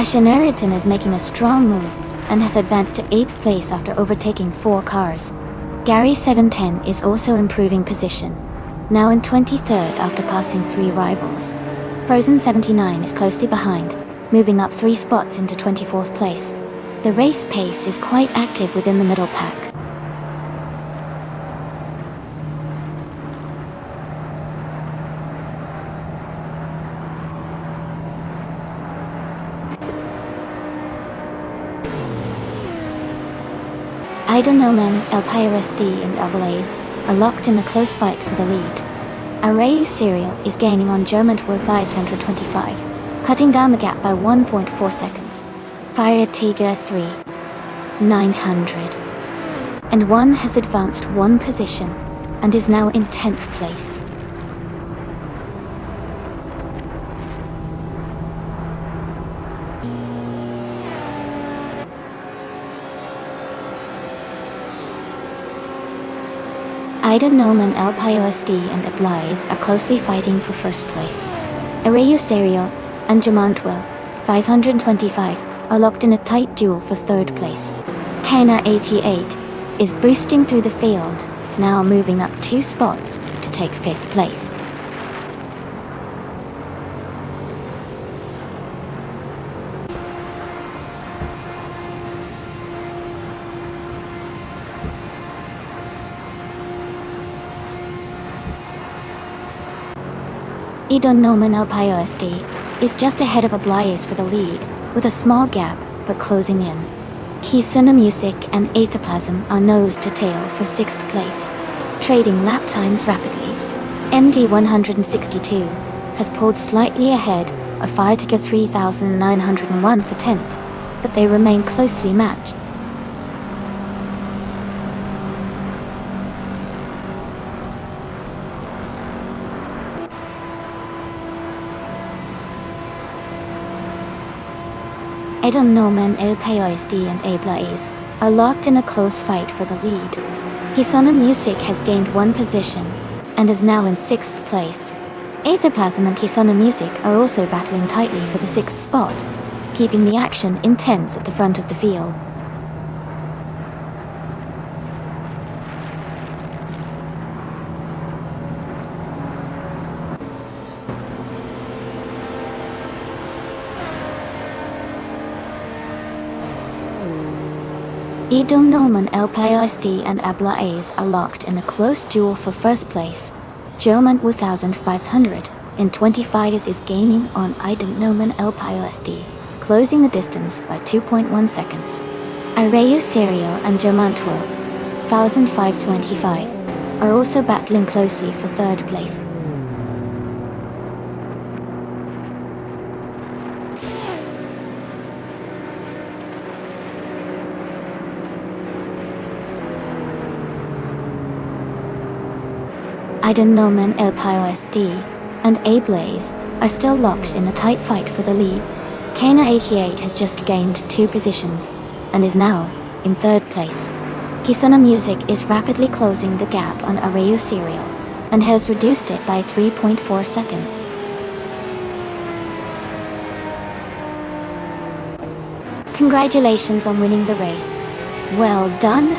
A: Ashienriton is making a strong move and has advanced to 8th place after overtaking 4 cars. Gary 710 is also improving position, now in 23rd after passing 3 rivals. Frozen 79 is closely behind, moving up 3 spots into 24th place. The race pace is quite active within the middle pack. Idonomen, LPOSD and Ablaze are locked in a close fight for the lead. Arayu Serial is gaining on German for 525, cutting down the gap by 1.4 seconds. Fire Tiger 3, 900. And 1 has advanced 1 position and is now in 10th place. Idonomen, LPOSD and Ablaze are closely fighting for first place. Arayu Serial and Jamantwell, 525, are locked in a tight duel for 3rd place. Kenner 88 is boosting through the field, now moving up 2 spots to take 5th place. Idonomen LPOSD is just ahead of Ablaze for the lead, with a small gap, but closing in. Kisuna Music and Aetherplasm are nose to tail for 6th place, trading lap times rapidly. MD 162 has pulled slightly ahead of Firetiger 3901 for 10th, but they remain closely matched. Idonomen, LPOSD and Ablaze are locked in a close fight for the lead. Kisuna Music has gained 1 position and is now in 6th place. Aetherplasm and Kisuna Music are also battling tightly for the 6th spot, keeping the action intense at the front of the field. Idonomen, LPOSD and Ablaze are locked in a close duel for first place. German 1500 in 25 is gaining on Idonomen LPOSD, closing the distance by 2.1 seconds. Arayu Serial and Germantwell, 1525, are also battling closely for 3rd place. Iden Noman El SD and A-Blaze are still locked in a tight fight for the lead. Kana 88 has just gained 2 positions and is now in 3rd place. Kisona Music is rapidly closing the gap on Arayu Serial and has reduced it by 3.4 seconds. Congratulations on winning the race. Well done,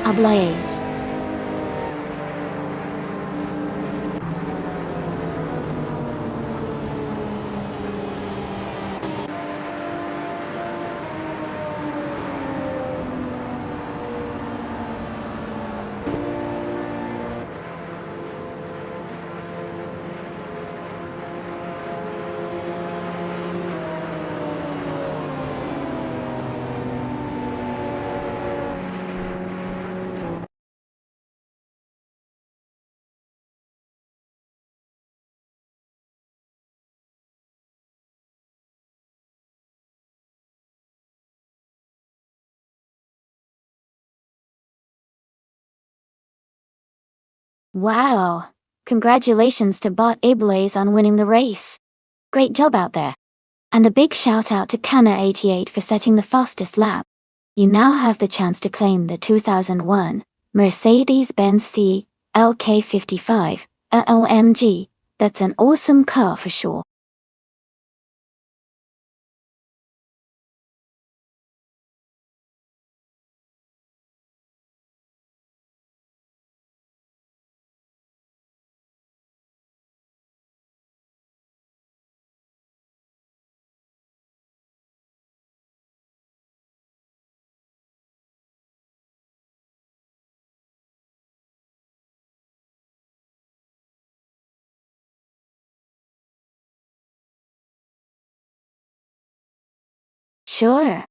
A: A-Blaze. Wow! Congratulations to Bot A-Blaze on winning the race. Great job out there. And a big shout out to Kana88 for setting the fastest lap. You now have the chance to claim the 2001 Mercedes-Benz C LK55 OMG. That's an awesome car for sure. Sure.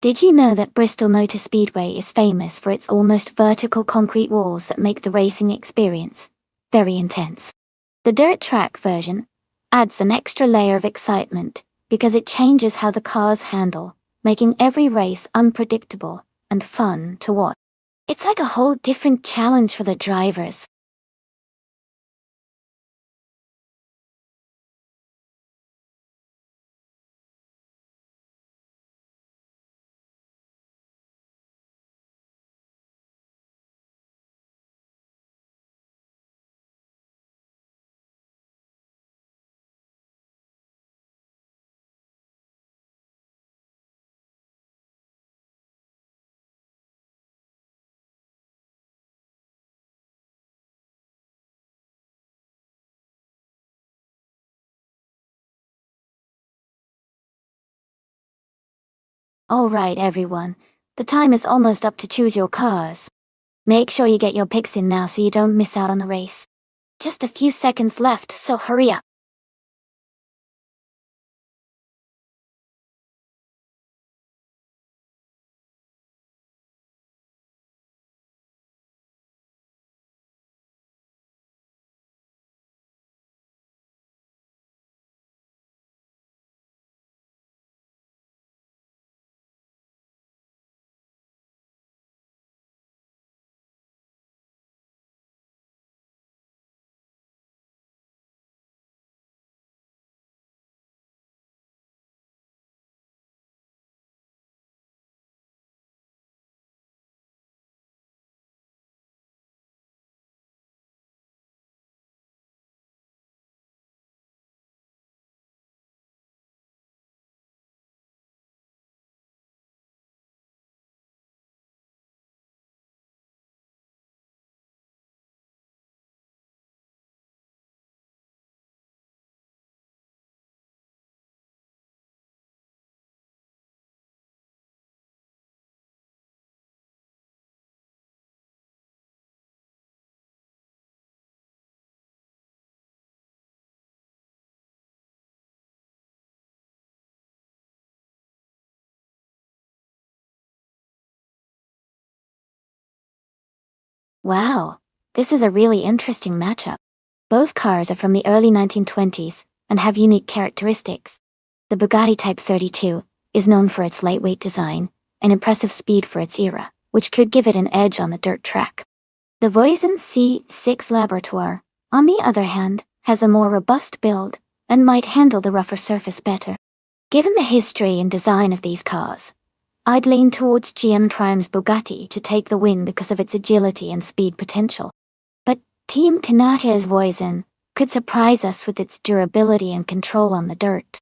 A: Did you know that Bristol Motor Speedway is famous for its almost vertical concrete walls that make the racing experience very intense? The dirt track version adds an extra layer of excitement because it changes how the cars handle, making every race unpredictable and fun to watch. It's like a whole different challenge for the drivers. Alright everyone, the time is almost up to choose your cars. Make sure you get your picks in now so you don't miss out on the race. Just a few seconds left, so hurry up. Wow, this is a really interesting matchup. Both cars are from the early 1920s and have unique characteristics. The Bugatti Type 32 is known for its lightweight design and impressive speed for its era, which could give it an edge on the dirt track. The Voisin C6 Laboratoire on the other hand, has a more robust build and might handle the rougher surface better. Given the history and design of these cars, I'd lean towards GM Trium's Bugatti to take the win because of its agility and speed potential. But Team Tenacia's Voisin could surprise us with its durability and control on the dirt.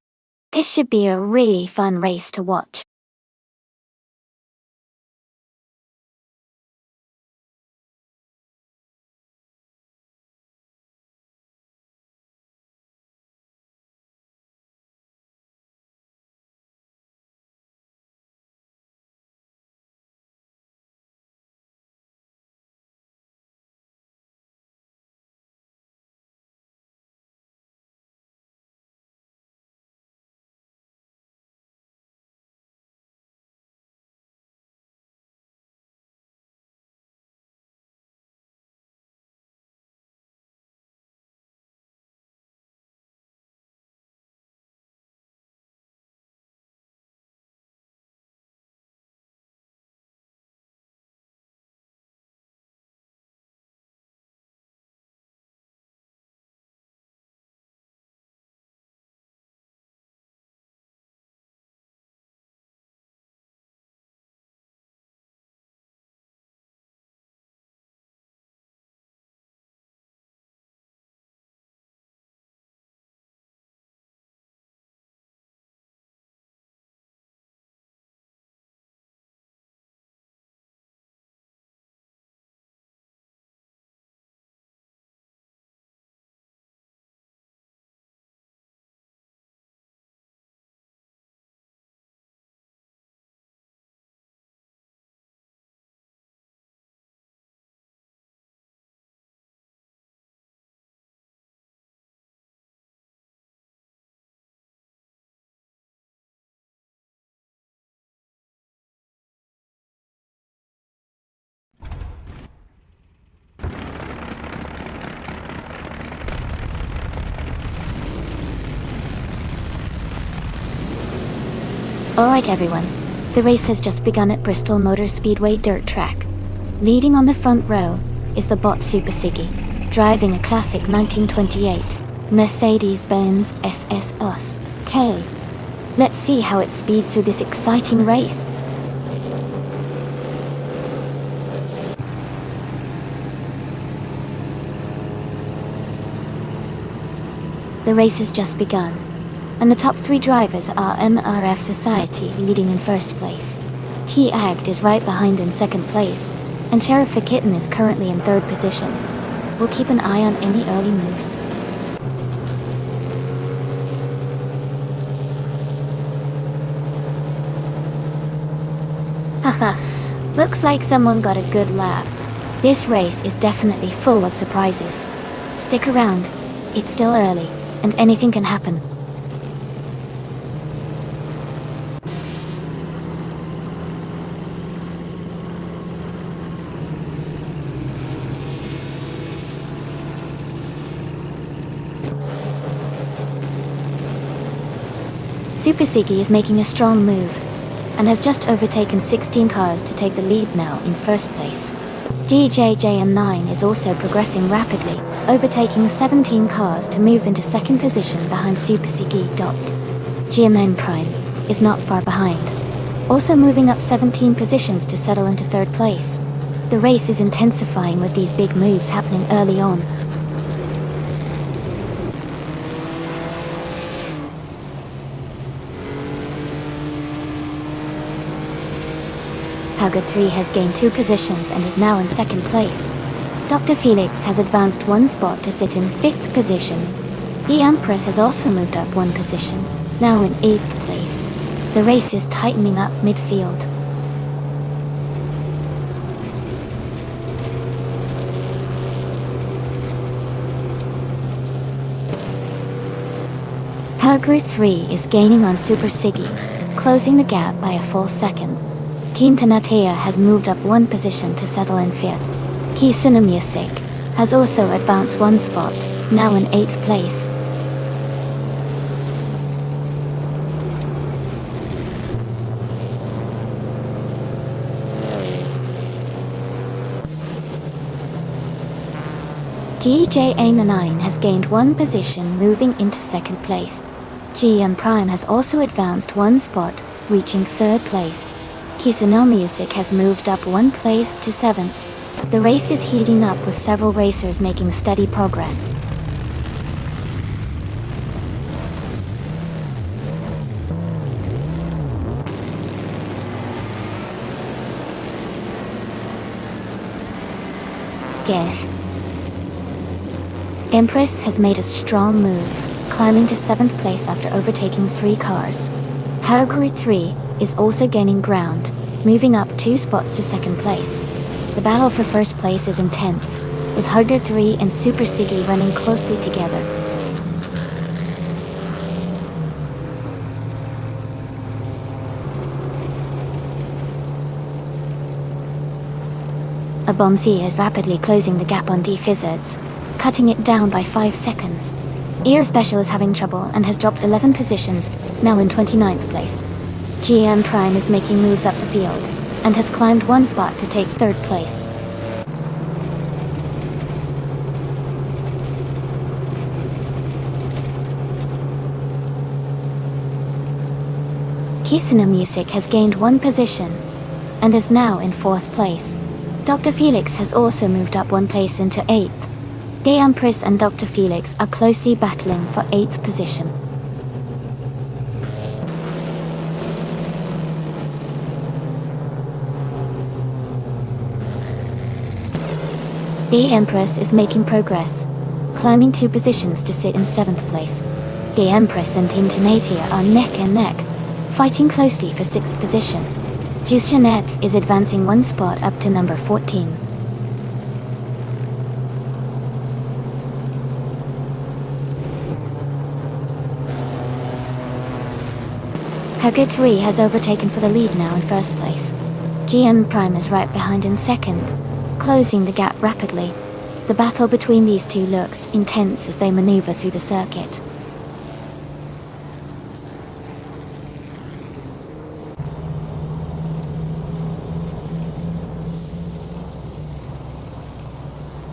A: This should be a really fun race to watch. Alright everyone, the race has just begun at Bristol Motor Speedway dirt track. Leading on the front row is the bot Super Siggy, driving a classic 1928 Mercedes-Benz SS K. Let's see how it speeds through this exciting race. The race has just begun, and the top 3 drivers are MRF Society leading in first place. T-Agd is right behind in second place, and Sheriff Kitten is currently in third position. We'll keep an eye on any early moves. Haha, looks like someone got a good lap. This race is definitely full of surprises. Stick around, it's still early, and anything can happen. Super Siggy is making a strong move, and has just overtaken 16 cars to take the lead now in first place. DJJM9 is also progressing rapidly, overtaking 17 cars to move into second position behind Super Siggy. GMN Prime is not far behind, also moving up 17 positions to settle into third place. The race is intensifying with these big moves happening early on. Haga 3 has gained 2 positions and is now in second place. Dr. Felix has advanced 1 spot to sit in 5th position. The Empress has also moved up 1 position, now in 8th place. The race is tightening up midfield. Haga 3 is gaining on Super Siggy, closing the gap by a full second. Team Tenacia has moved up 1 position to settle in 5th. Kisuna Music has also advanced 1 spot, now in 8th place. DJ9 has gained one position, moving into second place. GM Prime has also advanced one spot, reaching third place. Kisuna Music has moved up one place to 7th. The race is heating up with several racers making steady progress. Get. Empress has made a strong move, climbing to 7th place after overtaking 3 cars. Category 3 is also gaining ground, moving up 2 spots to 2nd place. The battle for 1st place is intense, with Hugger 3 and Super Siggy running closely together. Abomzi is rapidly closing the gap on D-Fizzards, cutting it down by 5 seconds. Ear Special is having trouble and has dropped 11 positions, now in 29th place. GM Prime is making moves up the field, and has climbed 1 spot to take 3rd place. Kisuna Music has gained 1 position, and is now in 4th place. Dr. Felix has also moved up 1 place into 8th. The Empress and Dr. Felix are closely battling for 8th position. The Empress is making progress, climbing 2 positions to sit in 7th place. The Empress and Tintonatia are neck and neck, fighting closely for 6th position. Jushanet is advancing 1 spot up to number 14. Hugger 3 has overtaken for the lead now in 1st place. GM Prime is right behind in 2nd, closing the gap rapidly. The battle between these two looks intense as they maneuver through the circuit.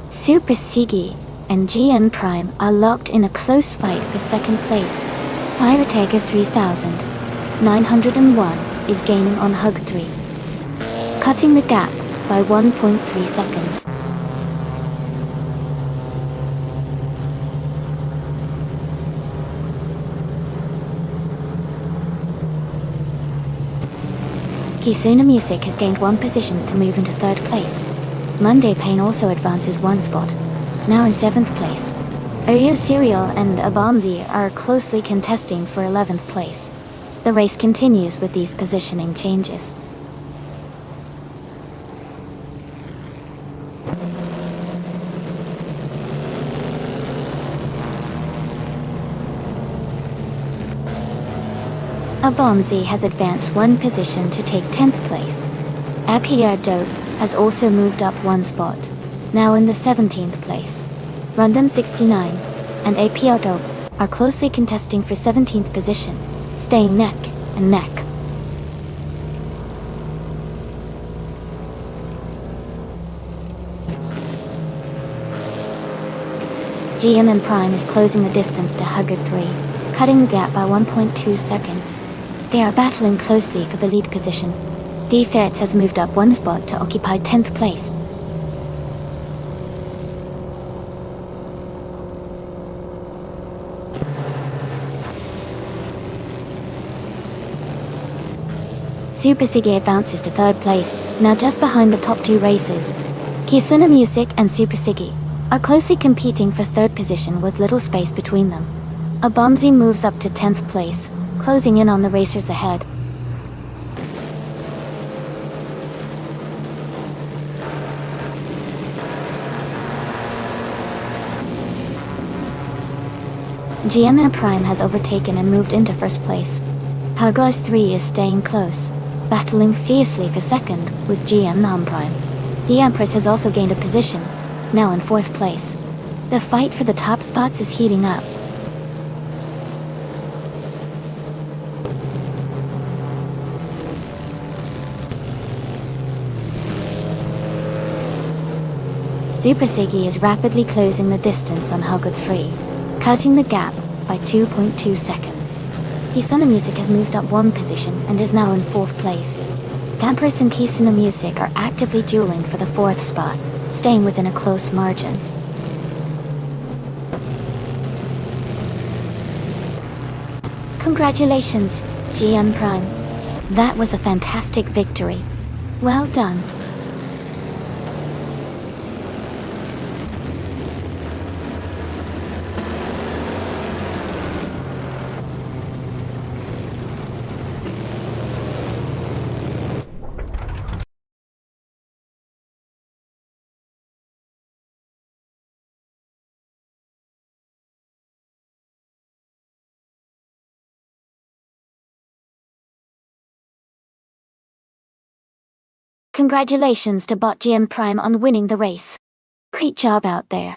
A: Super Siggy and GM Prime are locked in a close fight for 2nd place. Pyrotega 3901 is gaining on Hug 3, cutting the gap by 1.3 seconds. Kisuna Music has gained 1 position to move into 3rd place. Monday Pain also advances 1 spot, now in 7th place. Oyo Serial and Abomzi are closely contesting for 11th place. The race continues with these positioning changes. Abomzi has advanced 1 position to take 10th place. Apia Dope has also moved up 1 spot, now in the 17th place. Rundum 69 and Apia Dope are closely contesting for 17th position, staying neck and neck. GM and Prime is closing the distance to Hugger 3, cutting the gap by 1.2 seconds. They are battling closely for the lead position. D-Feds has moved up 1 spot to occupy 10th place. Super Siggy advances to 3rd place, now just behind the top 2 racers. Kisuna Music and Super Siggy are closely competing for 3rd position with little space between them. Abomzi moves up to 10th place, closing in on the racers ahead. GM Prime has overtaken and moved into 1st place. Hugos 3 is staying close, battling fiercely for 2nd with GM Non-Prime. The Empress has also gained a position, now in 4th place. The fight for the top spots is heating up. Super Siggy is rapidly closing the distance on Hugged 3, cutting the gap by 2.2 seconds. Kisuna Music has moved up one position and is now in 4th place. Campers and Kisuna Music are actively dueling for the 4th spot, staying within a close margin. Congratulations, GM Prime. That was a fantastic victory. Well done. Congratulations to Bot GM Prime on winning the race. Great job out there.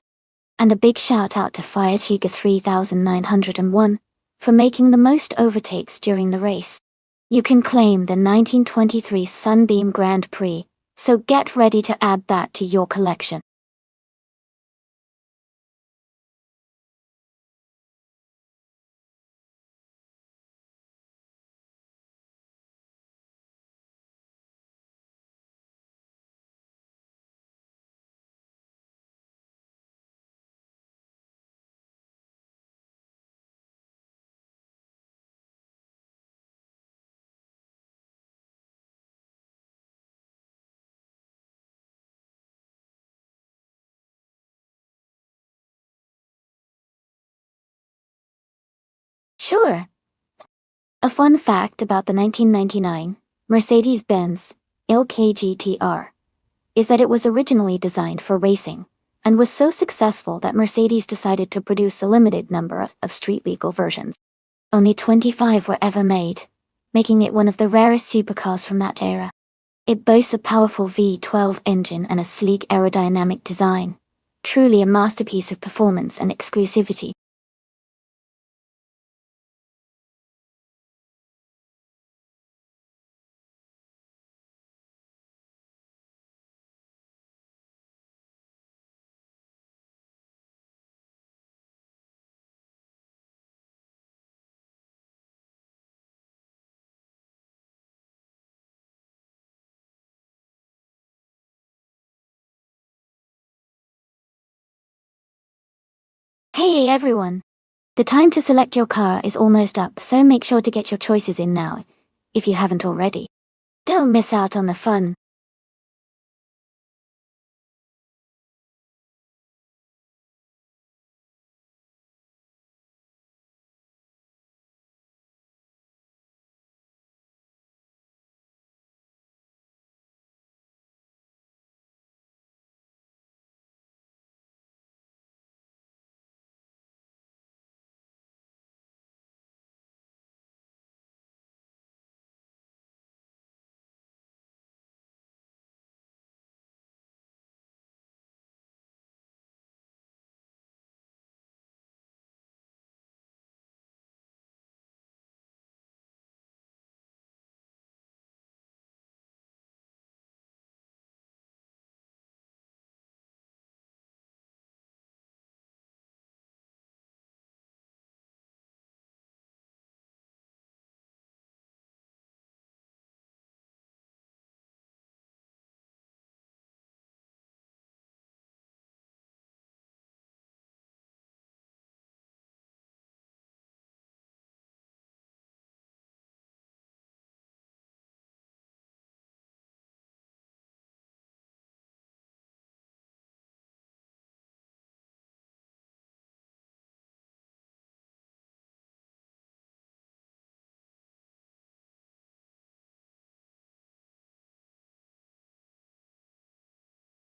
A: And a big shout out to Fiatiga 3901 for making the most overtakes during the race. You can claim the 1923 Sunbeam Grand Prix, so get ready to add that to your collection. Sure. A fun fact about the 1999 Mercedes-Benz LK is that it was originally designed for racing, and was so successful that Mercedes decided to produce a limited number of street-legal versions. Only 25 were ever made, making it one of the rarest supercars from that era. It boasts a powerful V12 engine and a sleek aerodynamic design, truly a masterpiece of performance and exclusivity. Hey everyone! The time to select your car is almost up, so make sure to get your choices in now, if you haven't already. Don't miss out on the fun.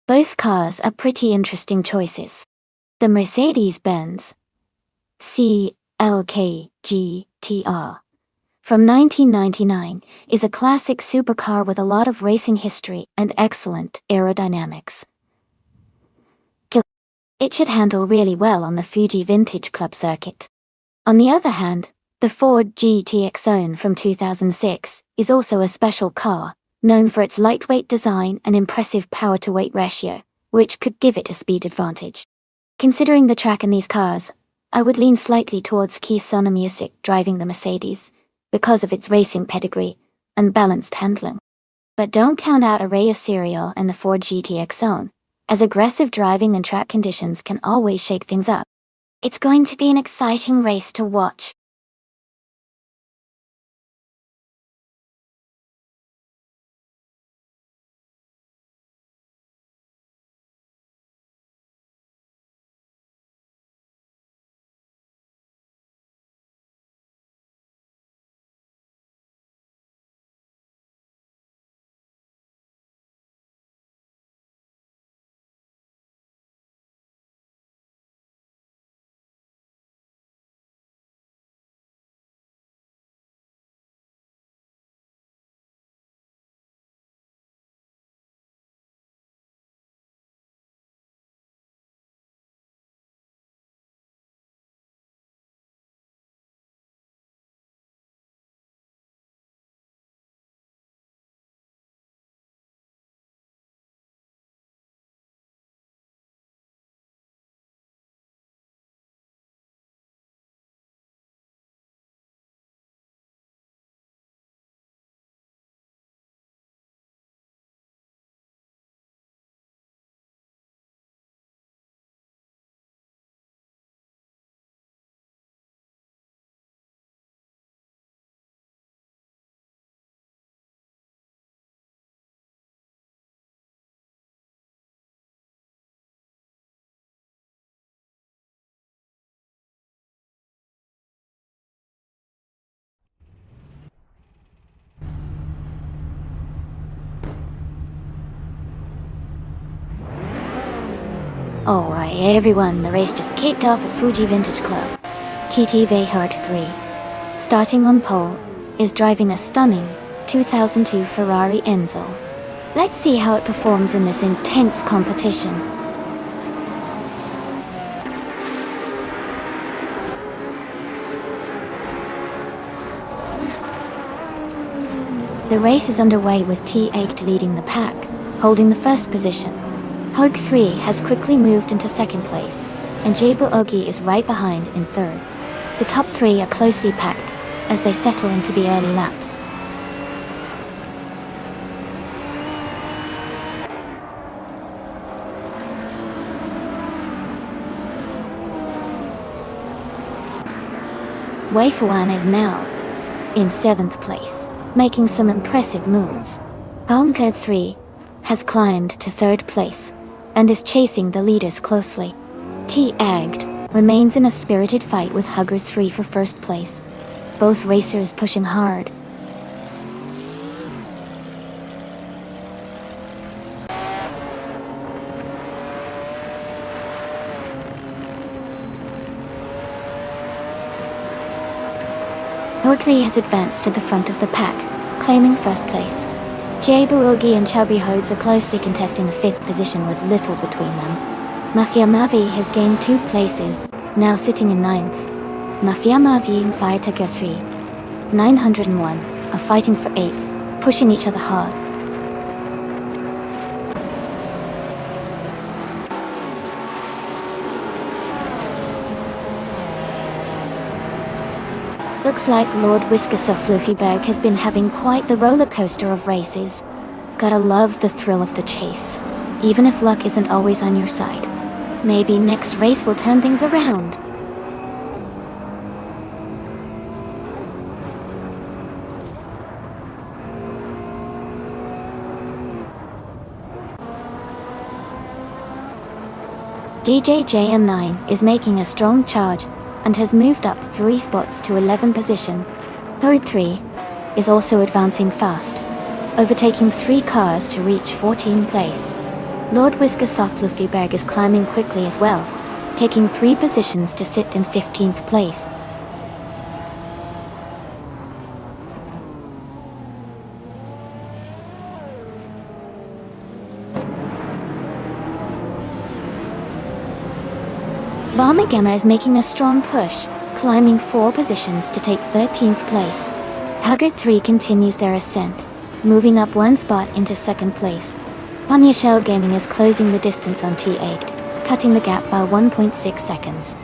A: Both cars are pretty interesting choices. The Mercedes-Benz CLK GTR from 1999 is a classic supercar with a lot of racing history and excellent aerodynamics. It should handle really well on the Fuji Vintage Club circuit. On the other hand, the Ford GTX Zone from 2006 is also a special car, known for its lightweight design and impressive power-to-weight ratio, which could give it a speed advantage. Considering the track in these cars, I would lean slightly towards Keysona Music driving the Mercedes, because of its racing pedigree and balanced handling. But don't count out Araya Serial and the Ford GTX Zone, as aggressive driving and track conditions can always shake things up. It's going to be an exciting race to watch. Alright everyone, the race just kicked off at Fuji Vintage Club. TT Vehart 3, starting on pole, is driving a stunning 2002 Ferrari Enzo. Let's see how it performs in this intense competition. The race is underway with T8 leading the pack, holding the first position. Hogue 3 has quickly moved into second place, and Jabu Ogi is right behind in third. The top three are closely packed as they settle into the early laps. Wei Fuan is now in 7th place, making some impressive moves. Hongkong 3 has climbed to 3rd place and is chasing the leaders closely. T-Agged remains in a spirited fight with Hugger 3 for 1st place, both racers pushing hard. Hogue 3 has advanced to the front of the pack, claiming 1st place. Jabu Ogi and Chubby Hodes are closely contesting the 5th position with little between them. Mafia Mavi has gained 2 places, now sitting in 9th. Mafia Mavi and Firetaka 3, 901, are fighting for 8th, pushing each other hard. Looks like Lord Whiskas of Fluffyberg has been having quite the roller coaster of races. Gotta love the thrill of the chase, even if luck isn't always on your side. Maybe next race will turn things around. DJ JM9 is making a strong charge and has moved up 3 spots to 11th position. Hogue 3 is also advancing fast, overtaking 3 cars to reach 14th place. Lord Whiskas of Fluffyberg is climbing quickly as well, taking 3 positions to sit in 15th place. Bomber Gamma is making a strong push, climbing 4 positions to take 13th place. Hugger 3 continues their ascent, moving up 1 spot into 2nd place. Shell Gaming is closing the distance on T8, cutting the gap by 1.6 seconds.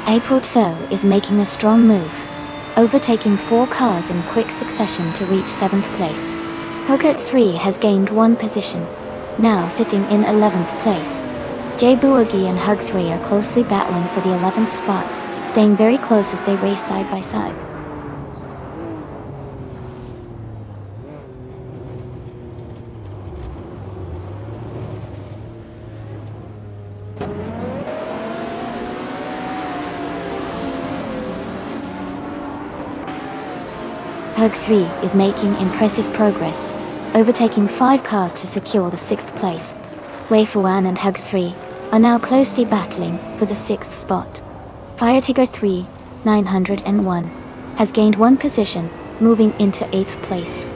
A: April 2 is making a strong move, overtaking 4 cars in quick succession to reach 7th place. Hugert 3 has gained 1 position, now sitting in 11th place. Boogie and Hug 3 are closely battling for the 11th spot, staying very close as they race side by side. Hug 3 is making impressive progress, overtaking 5 cars to secure the 6th place. Wei Fuan and Hug 3 are now closely battling for the 6th spot. Fire Tiger 3, 901, has gained 1 position, moving into 8th place.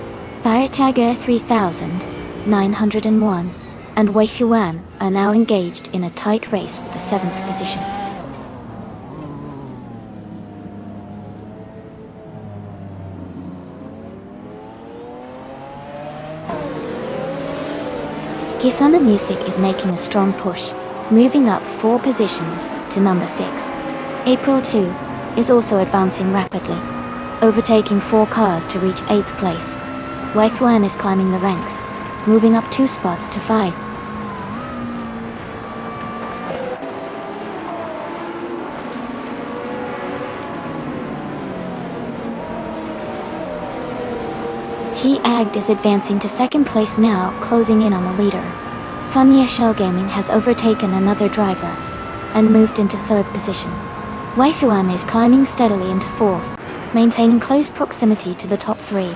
A: Fire Tiger 3901 and Wei Fuan are now engaged in a tight race for the 7th position. Kisana Music is making a strong push, moving up 4 positions to number 6. April 2 is also advancing rapidly, overtaking 4 cars to reach 8th place. Wei Fuan is climbing the ranks, moving up 2 spots to 5. T-Agd is advancing to 2nd place now, closing in on the leader. Shell Gaming has overtaken another driver and moved into 3rd position. Wei Fuan is climbing steadily into 4th, maintaining close proximity to the top 3.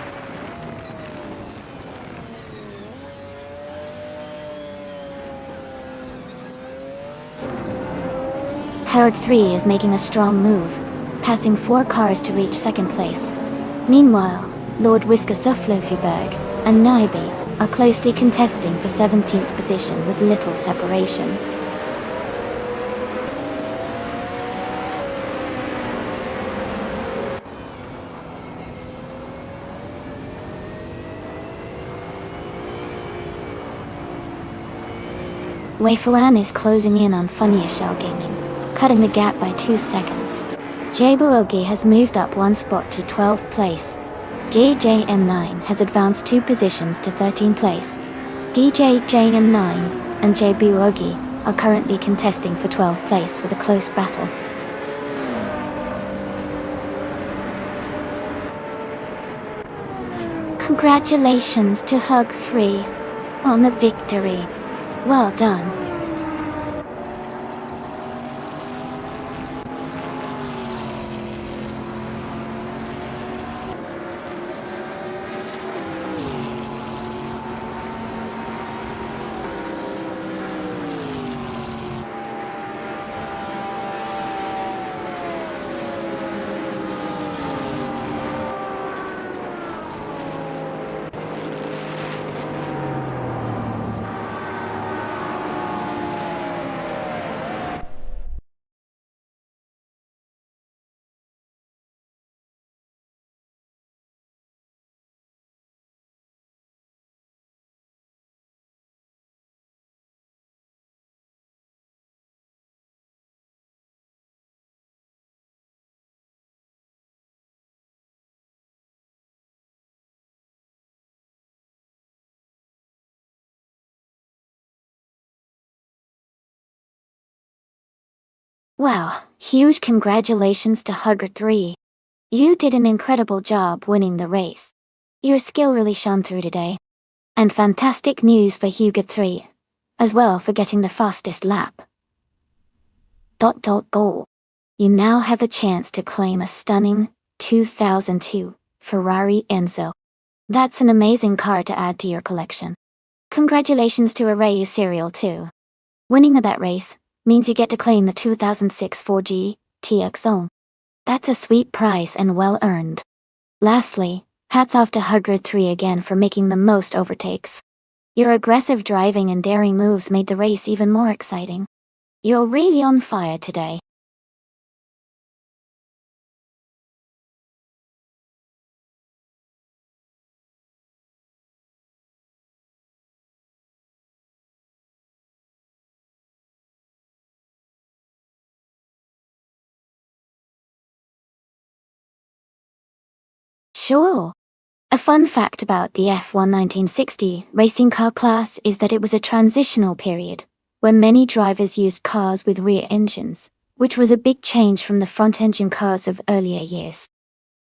A: Howard 3 is making a strong move, passing 4 cars to reach 2nd place. Meanwhile, Lord Whisker Sufflofenberg and Naibi are closely contesting for 17th position with little separation. Wei Fuan is closing in on Shell Gaming, cutting the gap by 2 seconds. Boogie has moved up 1 spot to 12th place. JJM9 has advanced 2 positions to 13th place. DJJM9 and Boogie are currently contesting for 12th place with a close battle. Congratulations to Hug 3 on the victory. Well done. Wow, huge congratulations to Hugger 3. You did an incredible job winning the race. Your skill really shone through today. And fantastic news for Hugo 3, as well for getting the fastest lap. Goal. You now have a chance to claim a stunning 2002 Ferrari Enzo. That's an amazing car to add to your collection. Congratulations to Arayu Serial 2. Winning that race means you get to claim the 2006 4G TX Zone. That's a sweet prize and well earned. Lastly, hats off to Hugger 3 again for making the most overtakes. Your aggressive driving and daring moves made the race even more exciting. You're really on fire today. Sure. A fun fact about the F1 1960 racing car class is that it was a transitional period, when many drivers used cars with rear engines, which was a big change from the front-engine cars of earlier years.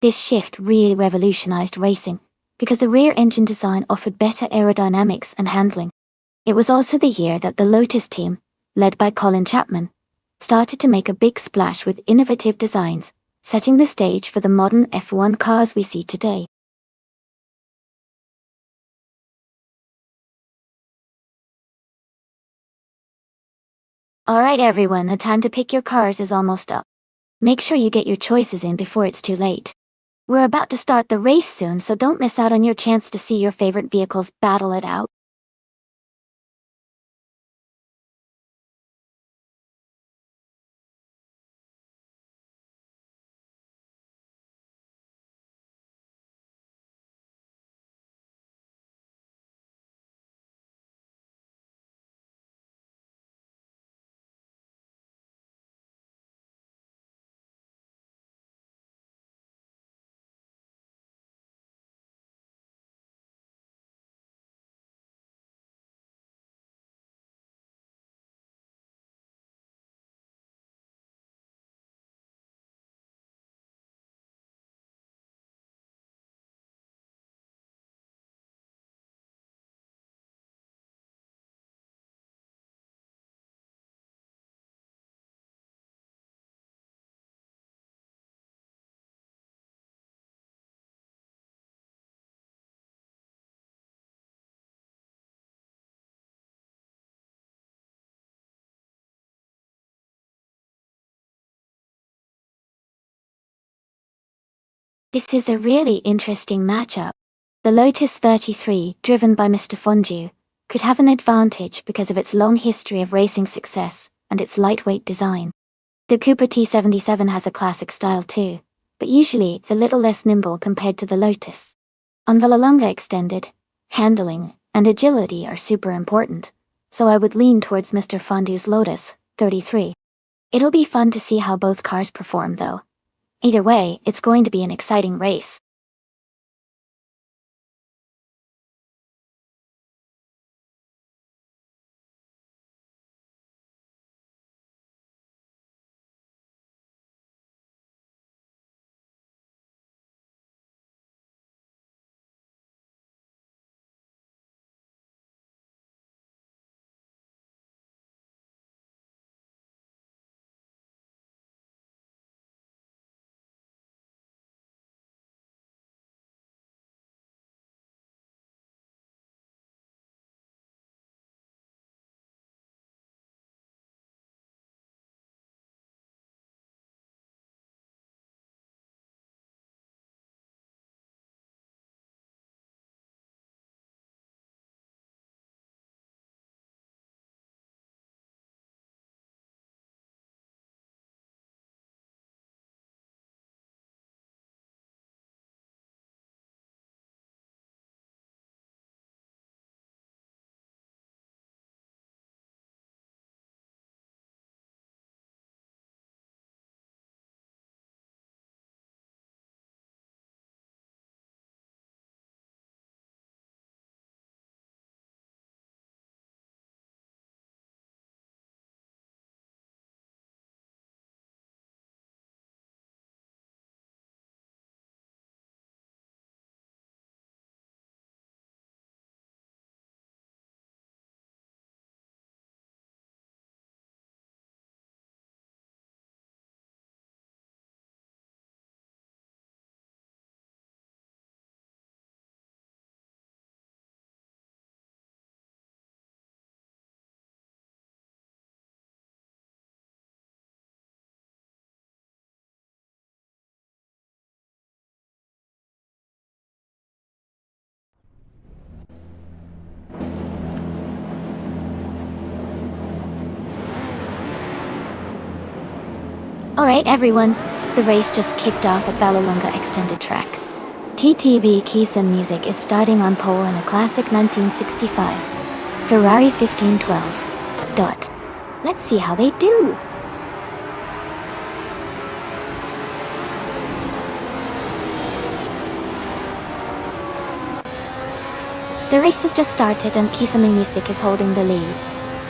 A: This shift really revolutionized racing, because the rear engine design offered better aerodynamics and handling. It was also the year that the Lotus team, led by Colin Chapman, started to make a big splash with innovative designs, setting the stage for the modern F1 cars we see today. Alright everyone, the time to pick your cars is almost up. Make sure you get your choices in before it's too late. We're about to start the race soon, so don't miss out on your chance to see your favorite vehicles battle it out. This is a really interesting matchup. The Lotus 33, driven by Mr. Fondue, could have an advantage because of its long history of racing success and its lightweight design. The Cooper T77 has a classic style too, but usually it's a little less nimble compared to the Lotus. On Vallelonga Extended, handling and agility are super important, so I would lean towards Mr. Fondue's Lotus 33. It'll be fun to see how both cars perform though. Either way, it's going to be an exciting race. Alright everyone, the race just kicked off at Vallelunga Extended Track. TTV Keysen Music is starting on pole in a classic 1965 Ferrari 1512. Dot. Let's see how they do. The race has just started and Kisame Music is holding the lead.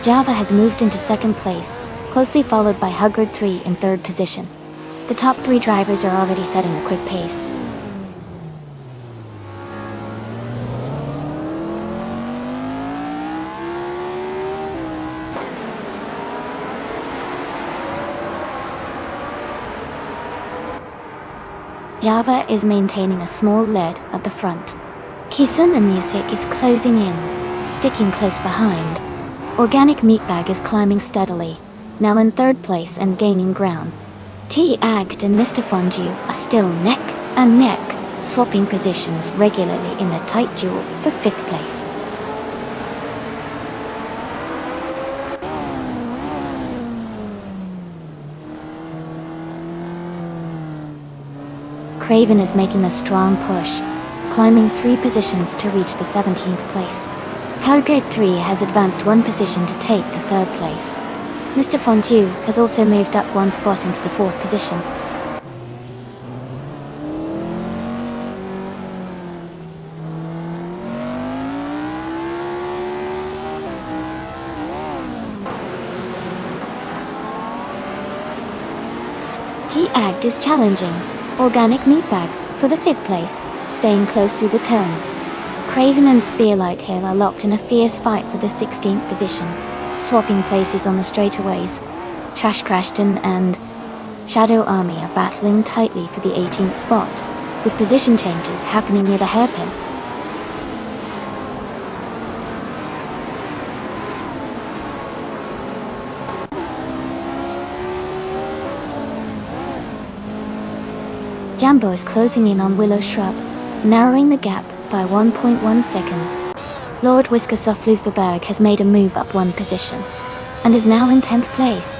A: Java has moved into second place, closely followed by Huggard 3 in third position. The top three drivers are already setting a quick pace. Java is maintaining a small lead at the front. Kisuna Music is closing in, sticking close behind. Organic Meatbag is climbing steadily, now in third place and gaining ground. T-Agged and Mr. Fondue are still neck and neck, swapping positions regularly in a tight duel for fifth place. Craven is making a strong push, climbing 3 positions to reach the 17th place. Cowgate 3 has advanced 1 position to take the 3rd place. Mr. Fondue has also moved up 1 spot into the 4th position. T-Agged is challenging Organic Meatbag for the 5th place, staying close through the turns. Craven and Spearlike Hill are locked in a fierce fight for the 16th position, swapping places on the straightaways. Trash Crashton and Shadow Army are battling tightly for the 18th spot, with position changes happening near the hairpin. Jambo is closing in on Willow Shrub, narrowing the gap by 1.1 seconds. Lord Whiskasoft Luferberg has made a move up 1 position, and is now in 10th place.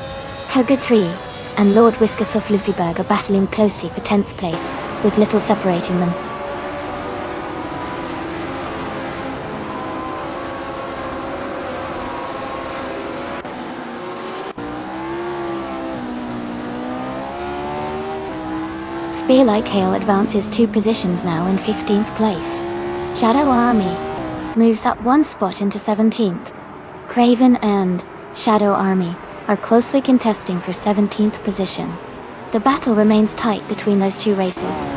A: Koga 3 and Lord Whiskasoft Luferberg are battling closely for 10th place, with little separating them. Spearlike Hail advances 2 positions now in 15th place. Shadow Army moves up 1 spot into 17th. Craven and Shadow Army are closely contesting for 17th position. The battle remains tight between those 2 races.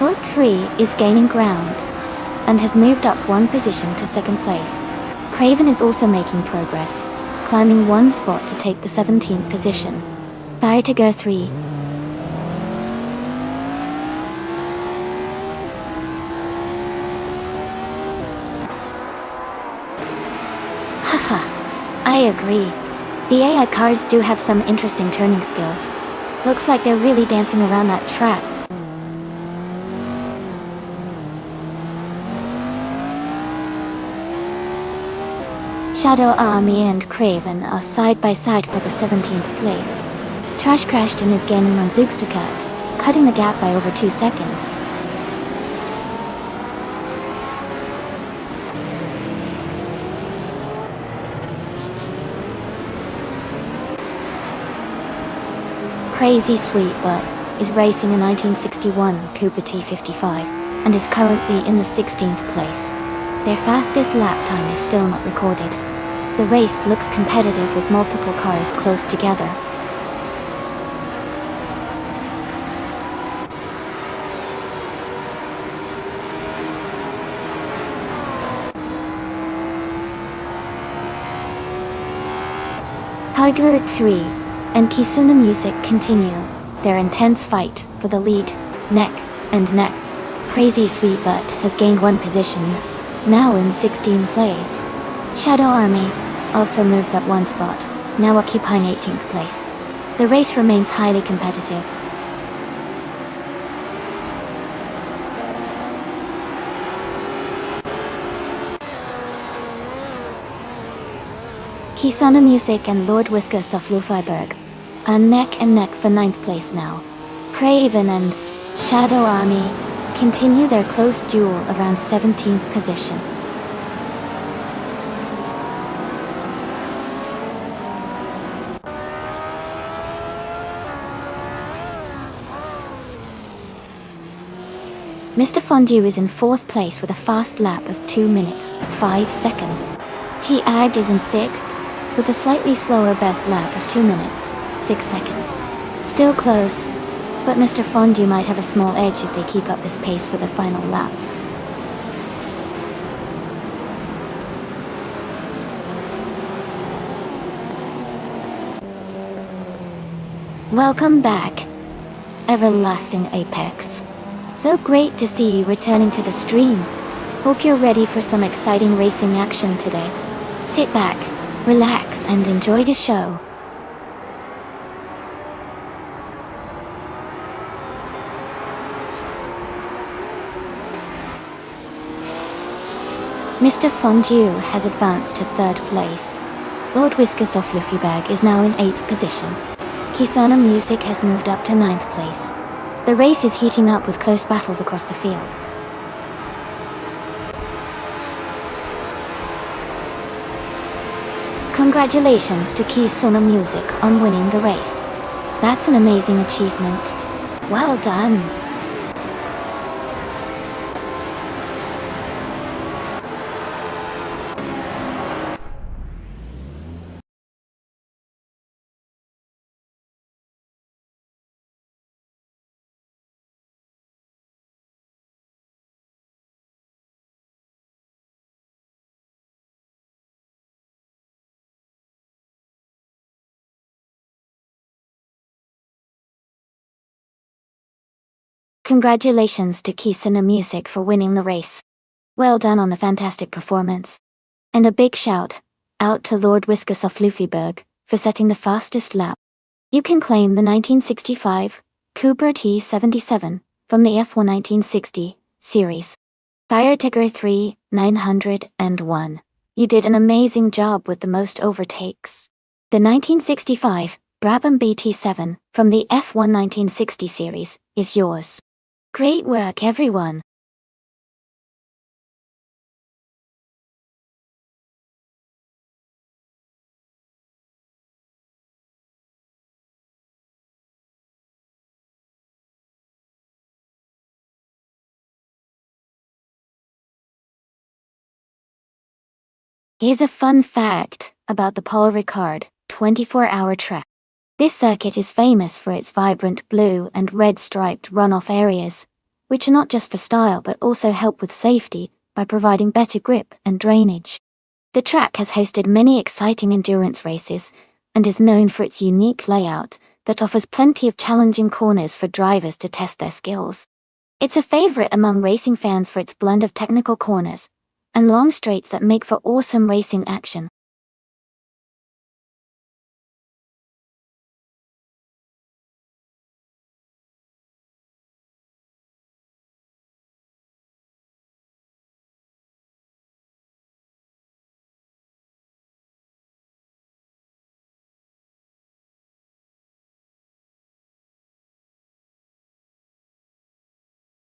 A: Lord 3 is gaining ground and has moved up 1 position to 2nd place. Craven is also making progress, climbing 1 spot to take the 17th position. Fire to Go 3 Haha, I agree. The AI cars do have some interesting turning skills. Looks like they're really dancing around that track. Shadow Army and Craven are side by side for the 17th place. Trash Crashton is gaining on Zoogstacat, cutting the gap by over 2 seconds. Crazy Sweet Butt is racing a 1961 Cooper T55 and is currently in the 16th place. Their fastest lap time is still not recorded. The race looks competitive with multiple cars close together. Tiger 3 and Kisuna Music continue their intense fight for the lead, neck and neck. Crazy Sweet Butt has gained 1 position, now in 16th place. Shadow Army also moves up 1 spot, now occupying 18th place. The race remains highly competitive. Kisana Music and Lord Whiskas of Lufiberg are neck and neck for 9th place now. Craven and Shadow Army continue their close duel around 17th position. Mr. Fondue is in 4th place with a fast lap of 2 minutes, 5 seconds. T-Ag is in 6th, with a slightly slower best lap of 2 minutes, 6 seconds. Still close, but Mr. Fondue might have a small edge if they keep up this pace for the final lap. Welcome back, Everlasting Apex. So great to see you returning to the stream. Hope you're ready for some exciting racing action today. Sit back, relax, and enjoy the show. Mr. Fondue has advanced to 3rd place. Lord Whiskas of Luffybag is now in 8th position. Kisana Music has moved up to 9th place. The race is heating up with close battles across the field. Congratulations to Kisana Music on winning the race. That's an amazing achievement. Well done. Congratulations to Kisana Music for winning the race. Well done on the fantastic performance. And a big shout out to Lord Whiskas of Luffyberg for setting the fastest lap. You can claim the 1965 Cooper T77 from the F1 1960 series. Fire Tiger 3, 901. You did an amazing job with the most overtakes. The 1965 Brabham BT7 from the F1 1960 series is yours. Great work, everyone. Here's a fun fact about the Paul Ricard 24-hour track. This circuit is famous for its vibrant blue and red striped runoff areas, which are not just for style but also help with safety by providing better grip and drainage. The track has hosted many exciting endurance races and is known for its unique layout that offers plenty of challenging corners for drivers to test their skills. It's a favorite among racing fans for its blend of technical corners and long straights that make for awesome racing action.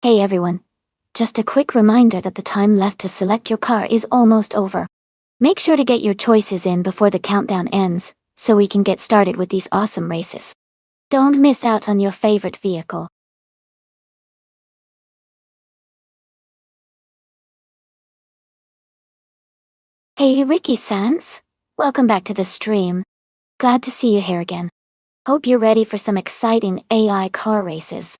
A: Hey everyone. Just a quick reminder that the time left to select your car is almost over. Make sure to get your choices in before the countdown ends, so we can get started with these awesome races. Don't miss out on your favorite vehicle. Hey Ricky Sans, welcome back to the stream. Glad to see you here again. Hope you're ready for some exciting AI car races.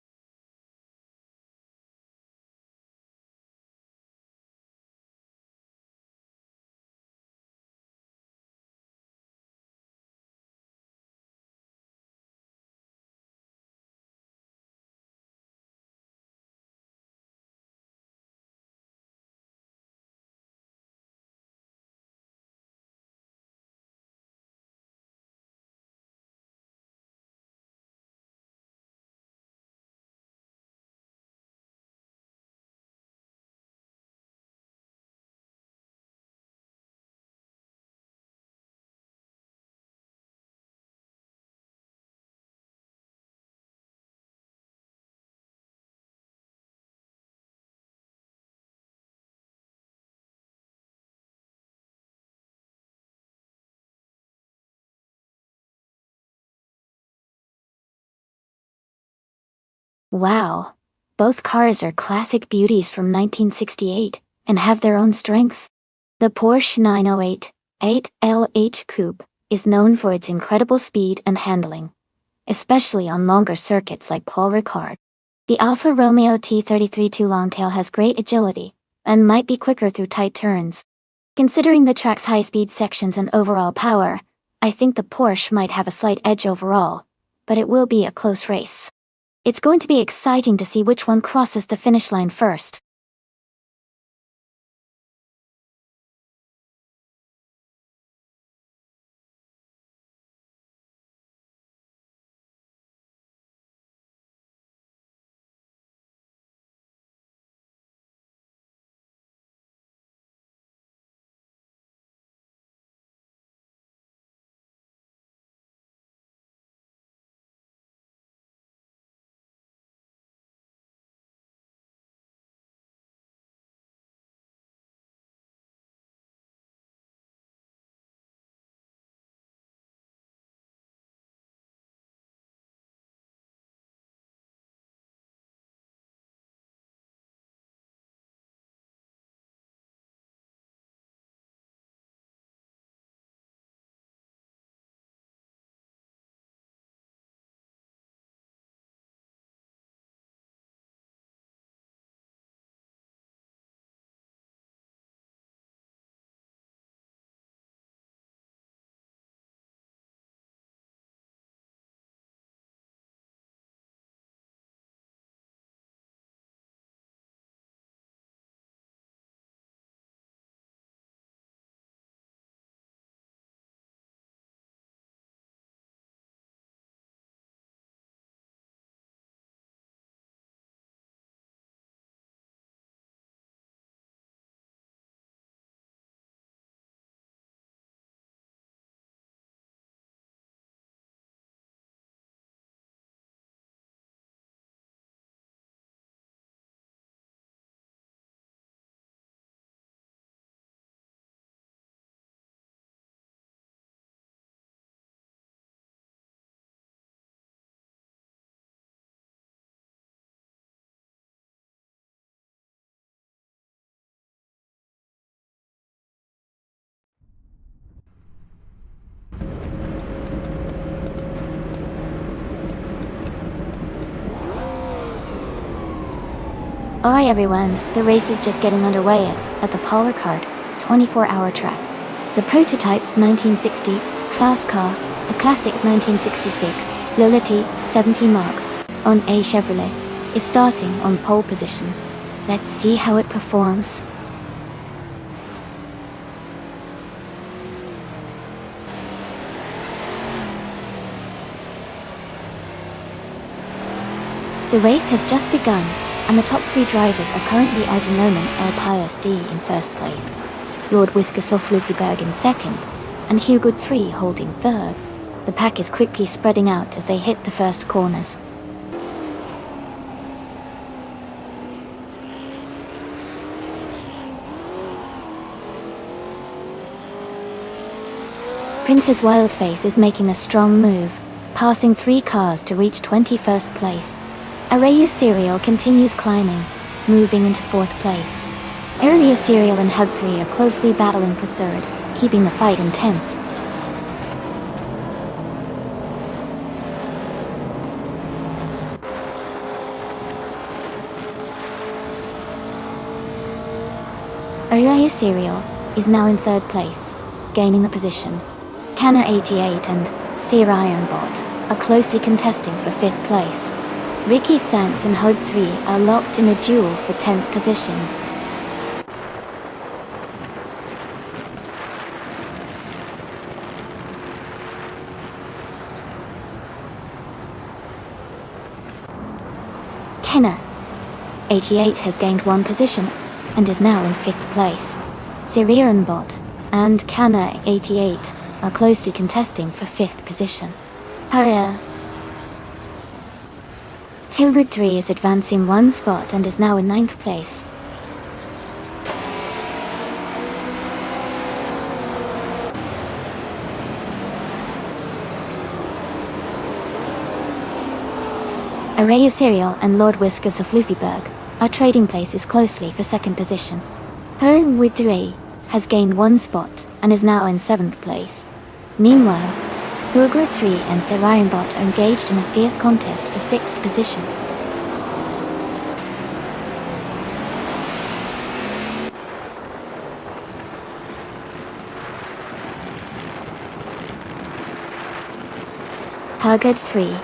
A: Wow. Both cars are classic beauties from 1968 and have their own strengths. The Porsche 908 8LH Coupe is known for its incredible speed and handling, especially on longer circuits like Paul Ricard. The Alfa Romeo T33 2 Longtail has great agility and might be quicker through tight turns. Considering the track's high-speed sections and overall power, I think the Porsche might have a slight edge overall, but it will be a close race. It's going to be exciting to see which one crosses the finish line first. Alright everyone, the race is just getting underway at the Paul Ricard 24-hour track. The prototype's 1960 class car, a classic 1966 Lility 70 Mark on a Chevrolet, is starting on pole position. Let's see how it performs. The race has just begun, and the top three drivers are currently Agenomen El Pius D in first place, Lord Wiskersoff Luffyberg in second, and Hugo III holding third. The pack is quickly spreading out as they hit the first corners. Princess Wildface is making a strong move, passing 3 cars to reach 21st place. Arayu Serial continues climbing, moving into 4th place. Arayu Serial and Hug 3 are closely battling for 3rd, keeping the fight intense. Arayu Serial is now in 3rd place, gaining the position. Canna 88 and Sear Ironbot are closely contesting for 5th place. Ricky Sands and Hug 3 are locked in a duel for 10th position. Kenna 88 has gained 1 position and is now in 5th place. Siriranbot and Canna 88 are closely contesting for 5th position. However, Hilbert 3 is advancing 1 spot and is now in 9th place. Arayu Serial and Lord Whiskers of Luffyburg are trading places closely for second position. Her with has gained 1 spot and is now in 7th place. Meanwhile, Hoogra 3 and Sirionbot are engaged in a fierce contest for 6th position. Hurgard 3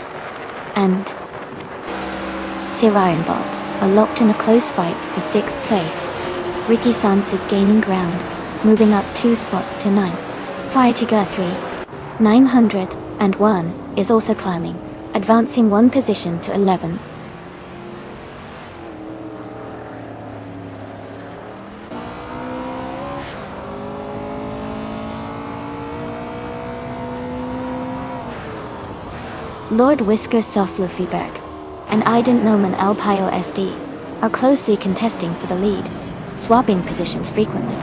A: and Sirionbot are locked in a close fight for 6th place. Ricky Sans is gaining ground, moving up 2 spots to 9th. Fire Tiger 3, 901, is also climbing, advancing 1 position to 11th. Lord Whiskers of Luffyburg and I Didn't Know Man Alpio SD are closely contesting for the lead, swapping positions frequently.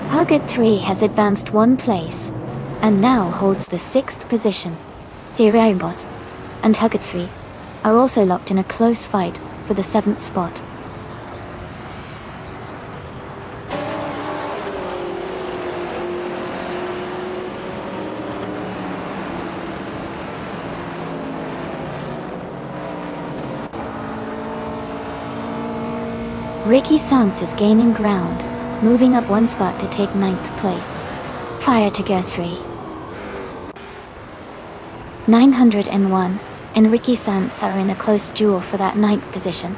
A: Hugget 3 has advanced 1 place, and now holds the 6th position. Sirionbot and Hugget 3 are also locked in a close fight for the 7th spot. Ricky Sans is gaining ground, moving up 1 spot to take 9th place. Fire Tiger 3, 901, and Ricky Sans are in a close duel for that 9th position.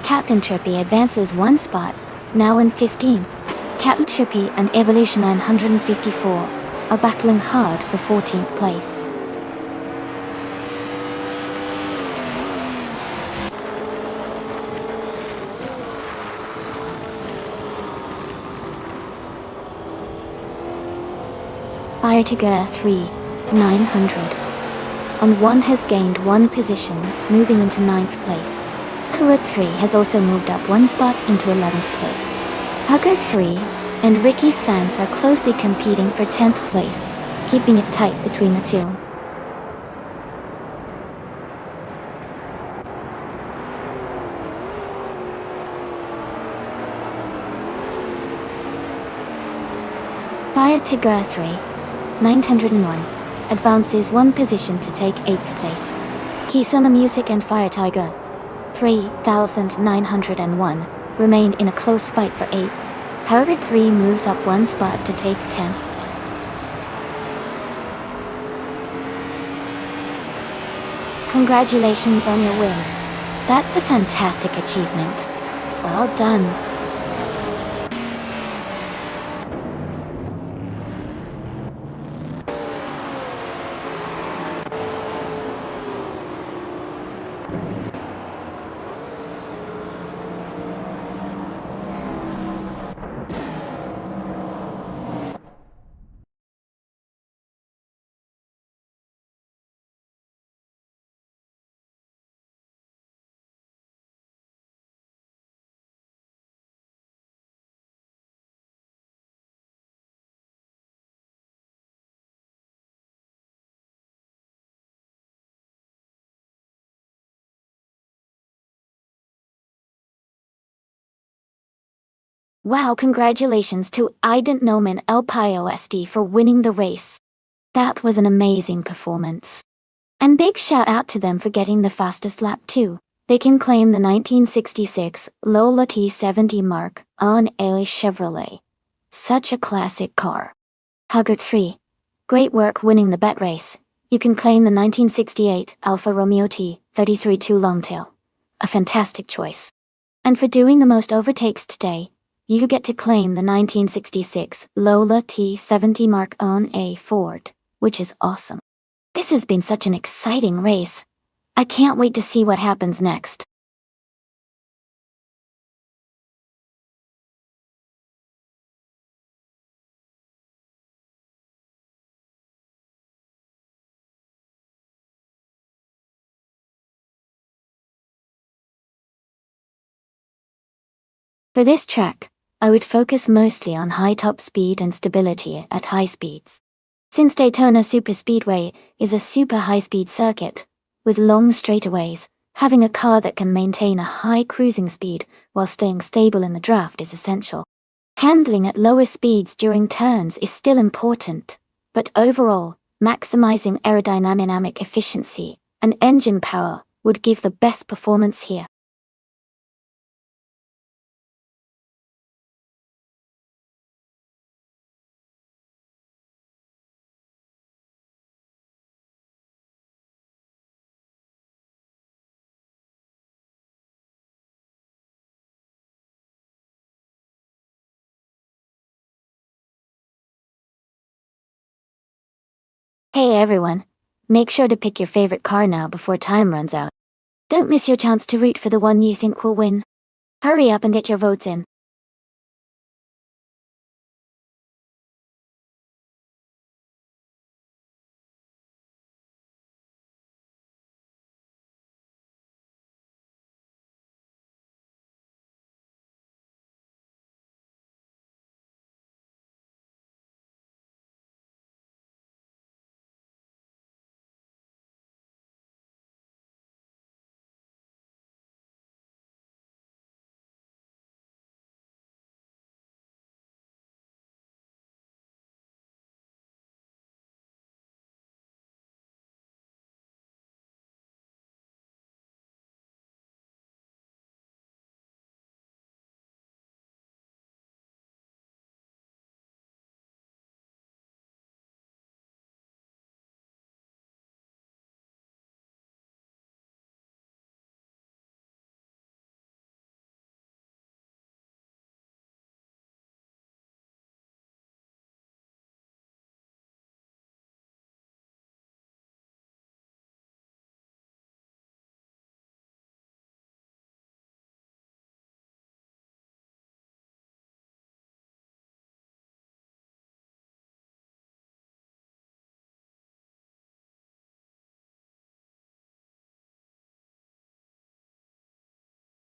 A: Captain Trippy advances 1 spot, now in 15th. Captain Trippy and Evolution 954 are battling hard for 14th place. Fire Tiger 3, 900. On 1 has gained 1 position, moving into 9th place. Hugget 3 has also moved up 1 spot into 11th place. Hugget 3 and Ricky Sans are closely competing for 10th place, keeping it tight between the two. Fire Tiger 3, 901, advances 1 position to take 8th place. Kisona Music and Fire Tiger 3901 remain in a close fight for 8th. Hugget 3 moves up 1 spot to take 10th. Congratulations on your win. That's a fantastic achievement. Well done. Wow, congratulations to I Didn't Know Man Alpio SD for winning the race. That was an amazing performance. And big shout out to them for getting the fastest lap too. They can claim the 1966 Lola T70 mark on a Chevrolet. Such a classic car. Hugget 3. Great work winning the bet race. You can claim the 1968 Alfa Romeo T33 Longtail. A fantastic choice. And for doing the most overtakes today, you get to claim the 1966 Lola T70 mark on a Ford, which is awesome. This has been such an exciting race. I can't wait to see what happens next. For this track, I would focus mostly on high top speed and stability at high speeds. Since Daytona Superspeedway is a super high-speed circuit, with long straightaways, Having a car that can maintain a high cruising speed while staying stable in the draft is essential. Handling at lower speeds during turns is still important, but overall, maximizing aerodynamic efficiency and engine power would give the best performance here. Hey everyone, make sure to pick your favorite car now before time runs out. Don't miss your chance to root for the one you think will win. Hurry up and get your votes in.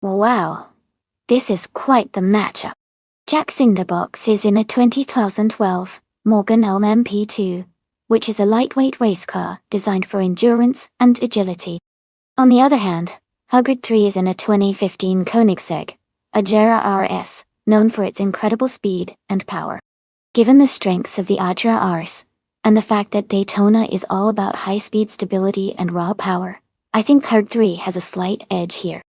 A: Wow, this is quite the matchup. Jack's Cinderbox is in a 2012 Morgan Elm MP2, which is a lightweight race car designed for endurance and agility. On the other hand, Huggard 3 is in a 2015 Koenigsegg, a Jera RS, known for its incredible speed and power. Given the strengths of the Adra RS, and the fact that Daytona is all about high-speed stability and raw power, I think Huggard 3 has a slight edge here.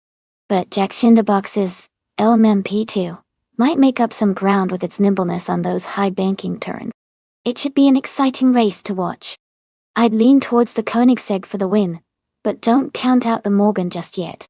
A: But Jack's Cinderbox's Elm MP2 might make up some ground with its nimbleness on those high banking turns. It should be an exciting race to watch. I'd lean towards the Koenigsegg for the win, but don't count out the Morgan just yet.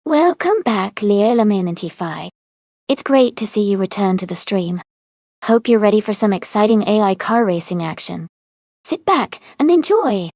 A: Welcome back, Leela. It's great to see you return to the stream. Hope you're ready for some exciting AI car racing action. Sit back and enjoy!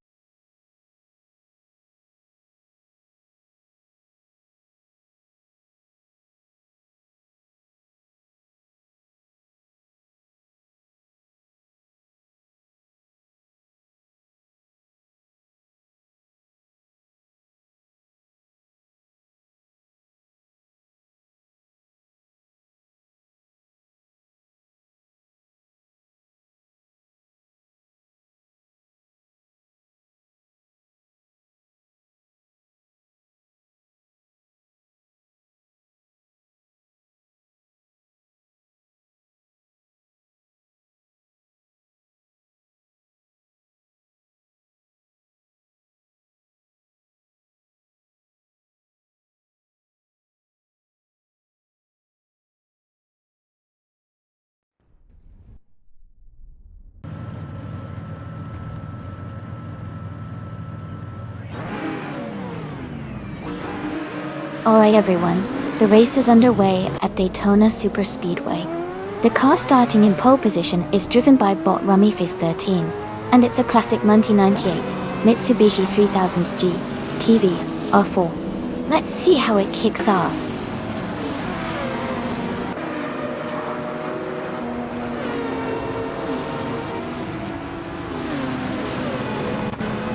A: Alright everyone, The race is underway at Daytona Superspeedway. The car starting in pole position is driven by bot Rumifist 13, and it's a classic 1998 Mitsubishi 3000G TV R4. Let's see how it kicks off.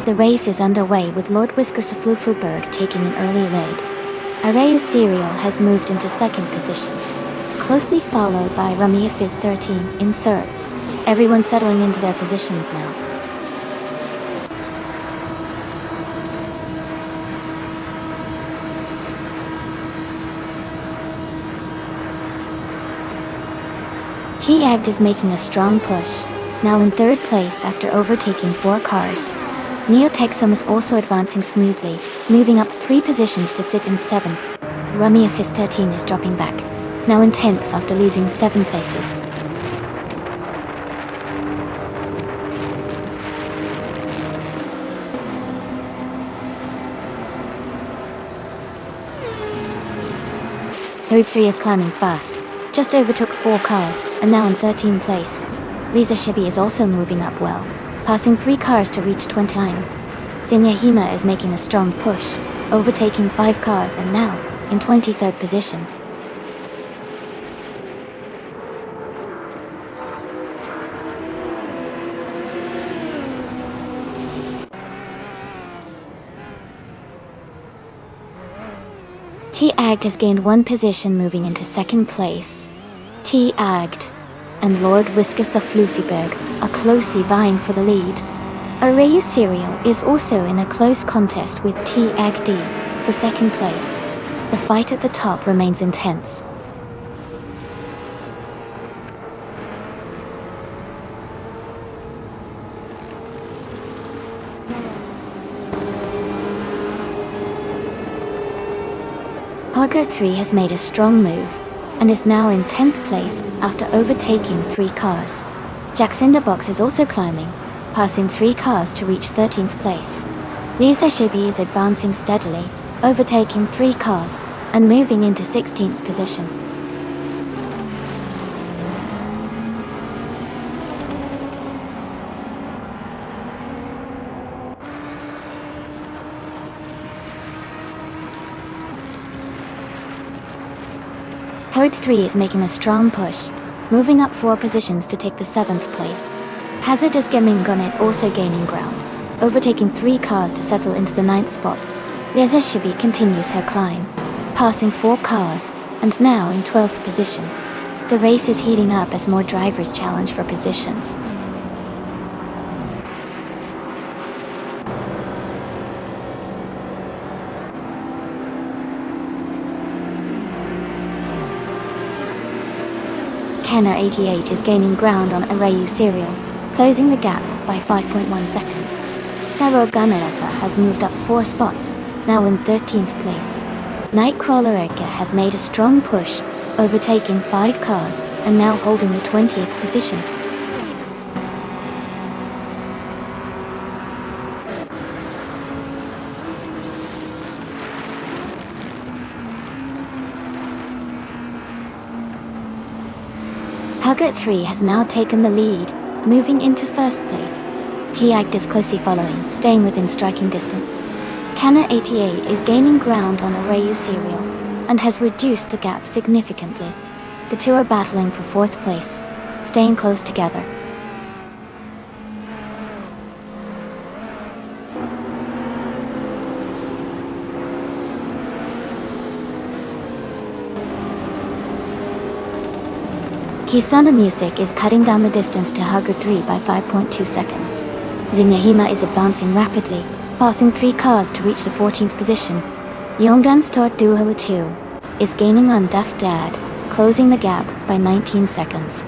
A: The race is underway with Lord Whisker Saflufluberg taking an early lead. Arayu Serial has moved into second position, closely followed by Ramia Fizz 13 in third. Everyone settling into their positions now. T-Act is making a strong push, now in third place after overtaking 4 cars. Neotexum is also advancing smoothly, moving up 3 positions to sit in 7. Rumia Fizz 13 is dropping back, now in 10th after losing 7 places. Code 3 is climbing fast, just overtook 4 cars, and now in 13th place. Lisa Shibi is also moving up well, passing 3 cars to reach 29. Zinyahima is making a strong push, overtaking 5 cars and now in 23rd position. T-Agged has gained 1 position moving into second place. T-Agged and Lord Whisker Saflufluberg are closely vying for the lead. Arayu Serial is also in a close contest with T-Agged for second place. The fight at the top remains intense. Parker 3 has made a strong move, and is now in 10th place after overtaking 3 cars. Jacinderbox is also climbing, passing 3 cars to reach 13th place. Lisa Shibi is advancing steadily, overtaking 3 cars, and moving into 16th position. Code 3 is making a strong push, moving up 4 positions to take the 7th place. Hazardous Gemingon is also gaining ground, overtaking 3 cars to settle into the 9th spot. Lisa Shibi continues her climb, passing 4 cars, and now in 12th position. The race is heating up as more drivers challenge for positions. Kenner 88 is gaining ground on Arayu Serial, closing the gap by 5.1 seconds. Karo Gamerasa has moved up 4 spots, now in 13th place. Nightcrawler Eka has made a strong push, overtaking 5 cars, and now holding the 20th position. Hugget 3 has now taken the lead, moving into first place. T-Agged is closely following, staying within striking distance. Canna 88 is gaining ground on Arayu Serial, and has reduced the gap significantly. The two are battling for 4th place, staying close together. Kisana Music is cutting down the distance to Hugger 3 by 5.2 seconds. Zinyahima is advancing rapidly, passing 3 cars to reach the 14th position. Yongdan Start Duo 2 is gaining on Duff Dad, closing the gap by 19 seconds.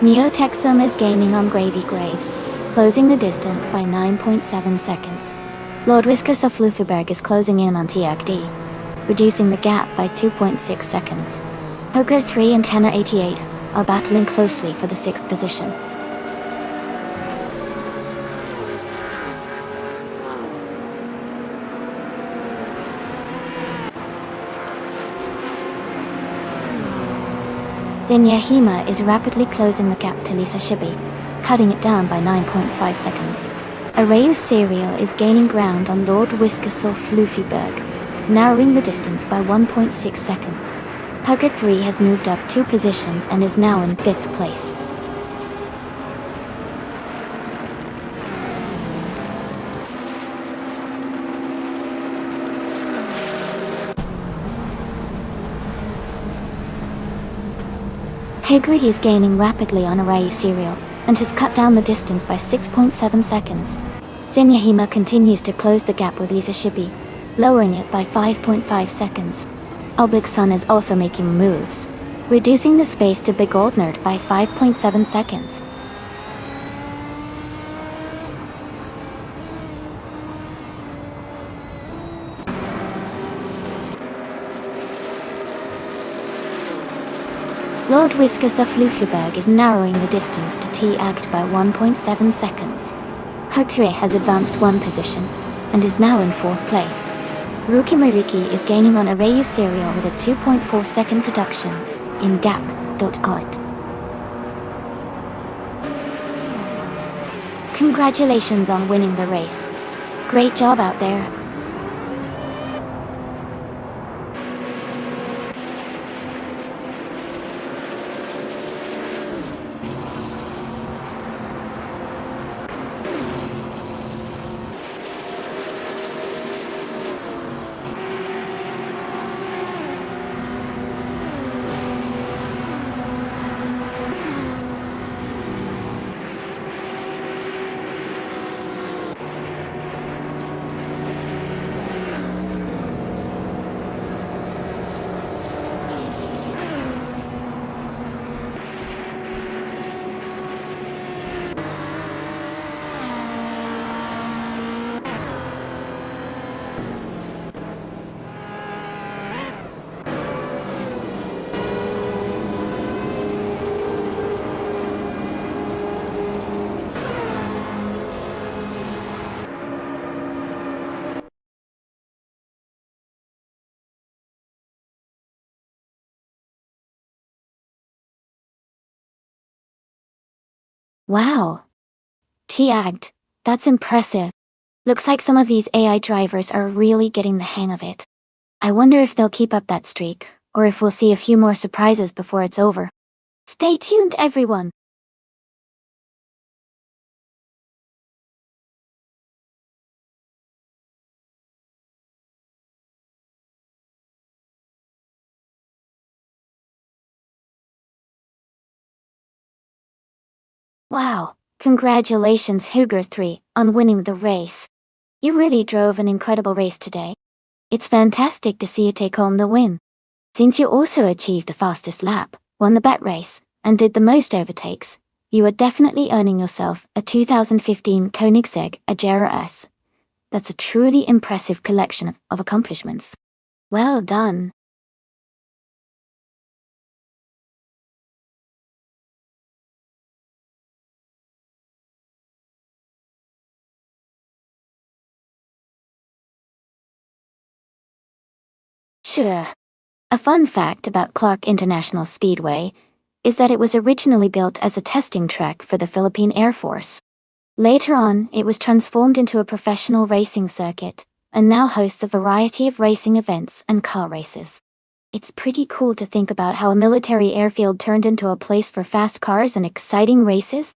A: Neotexum is gaining on Gravy Graves, closing the distance by 9.7 seconds. Lord Whisker Saflufluberg is closing in on T-Agged, reducing the gap by 2.6 seconds. Poker 3 and Kenner 88 are battling closely for the 6th position. Dinyahima is rapidly closing the gap to Lisa Shibi, cutting it down by 9.5 seconds. Arayu Serial is gaining ground on Lord Wiskersoff Fluffyberg, narrowing the distance by 1.6 seconds. Hugger 3 has moved up 2 positions and is now in 5th place. Higri is gaining rapidly on Arayu Serial, and has cut down the distance by 6.7 seconds. Dinyahima continues to close the gap with Lisa Shibi, lowering it by 5.5 seconds. Oblique Sun is also making moves, reducing the space to Big Old Nerd by 5.7 seconds. Lord Wiskersoff Fluffyberg is narrowing the distance to T-Act by 1.7 seconds. Hugtre has advanced 1 position, and is now in 4th place. Rukimariki is gaining on Arayu Serial with a 2.4 second reduction in gap. Congratulations on winning the race. Great job out there. Wow. T-Agged. That's impressive. Looks like some of these AI drivers are really getting the hang of it. I wonder if they'll keep up that streak, or if we'll see a few more surprises before it's over. Stay tuned, everyone! Wow, congratulations Huger 3 on winning the race. You really drove an incredible race today. It's fantastic to see you take home the win. Since you also achieved the fastest lap, won the bet race, and did the most overtakes, you are definitely earning yourself a 2015 Koenigsegg Agera S. That's a truly impressive collection of accomplishments. Well done. Sure. A fun fact about Clark International Speedway is that it was originally built as a testing track for the Philippine Air Force. Later on, it was transformed into a professional racing circuit, and now hosts a variety of racing events and car races. It's pretty cool to think about how a military airfield turned into a place for fast cars and exciting races.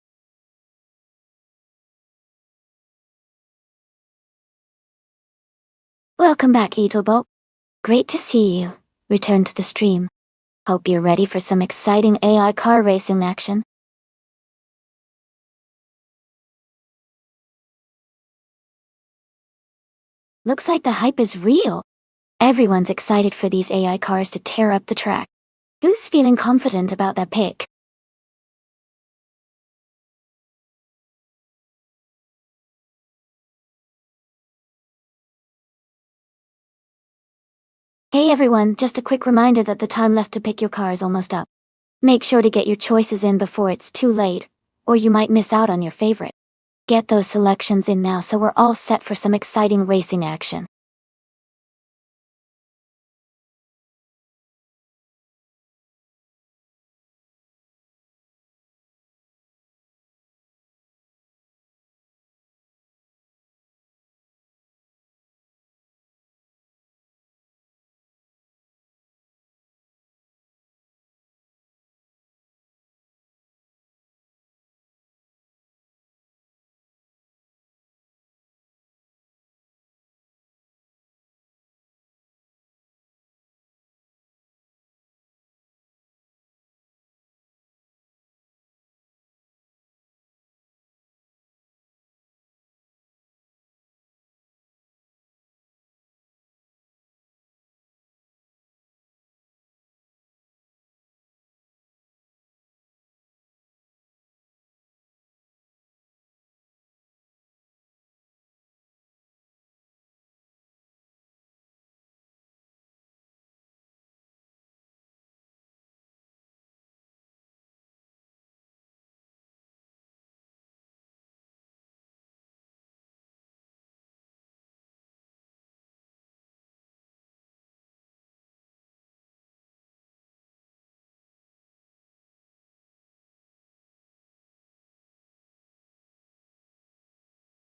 A: Welcome back, Etelbo. Great to see you. Return to the stream. Hope you're ready for some exciting AI car racing action. Looks like the hype is real. Everyone's excited for these AI cars to tear up the track. Who's feeling confident about their pick? Hey everyone, just a quick reminder that the time left to pick your car is almost up. Make sure to get your choices in before it's too late, or you might miss out on your favorite. Get those selections in now so we're all set for some exciting racing action.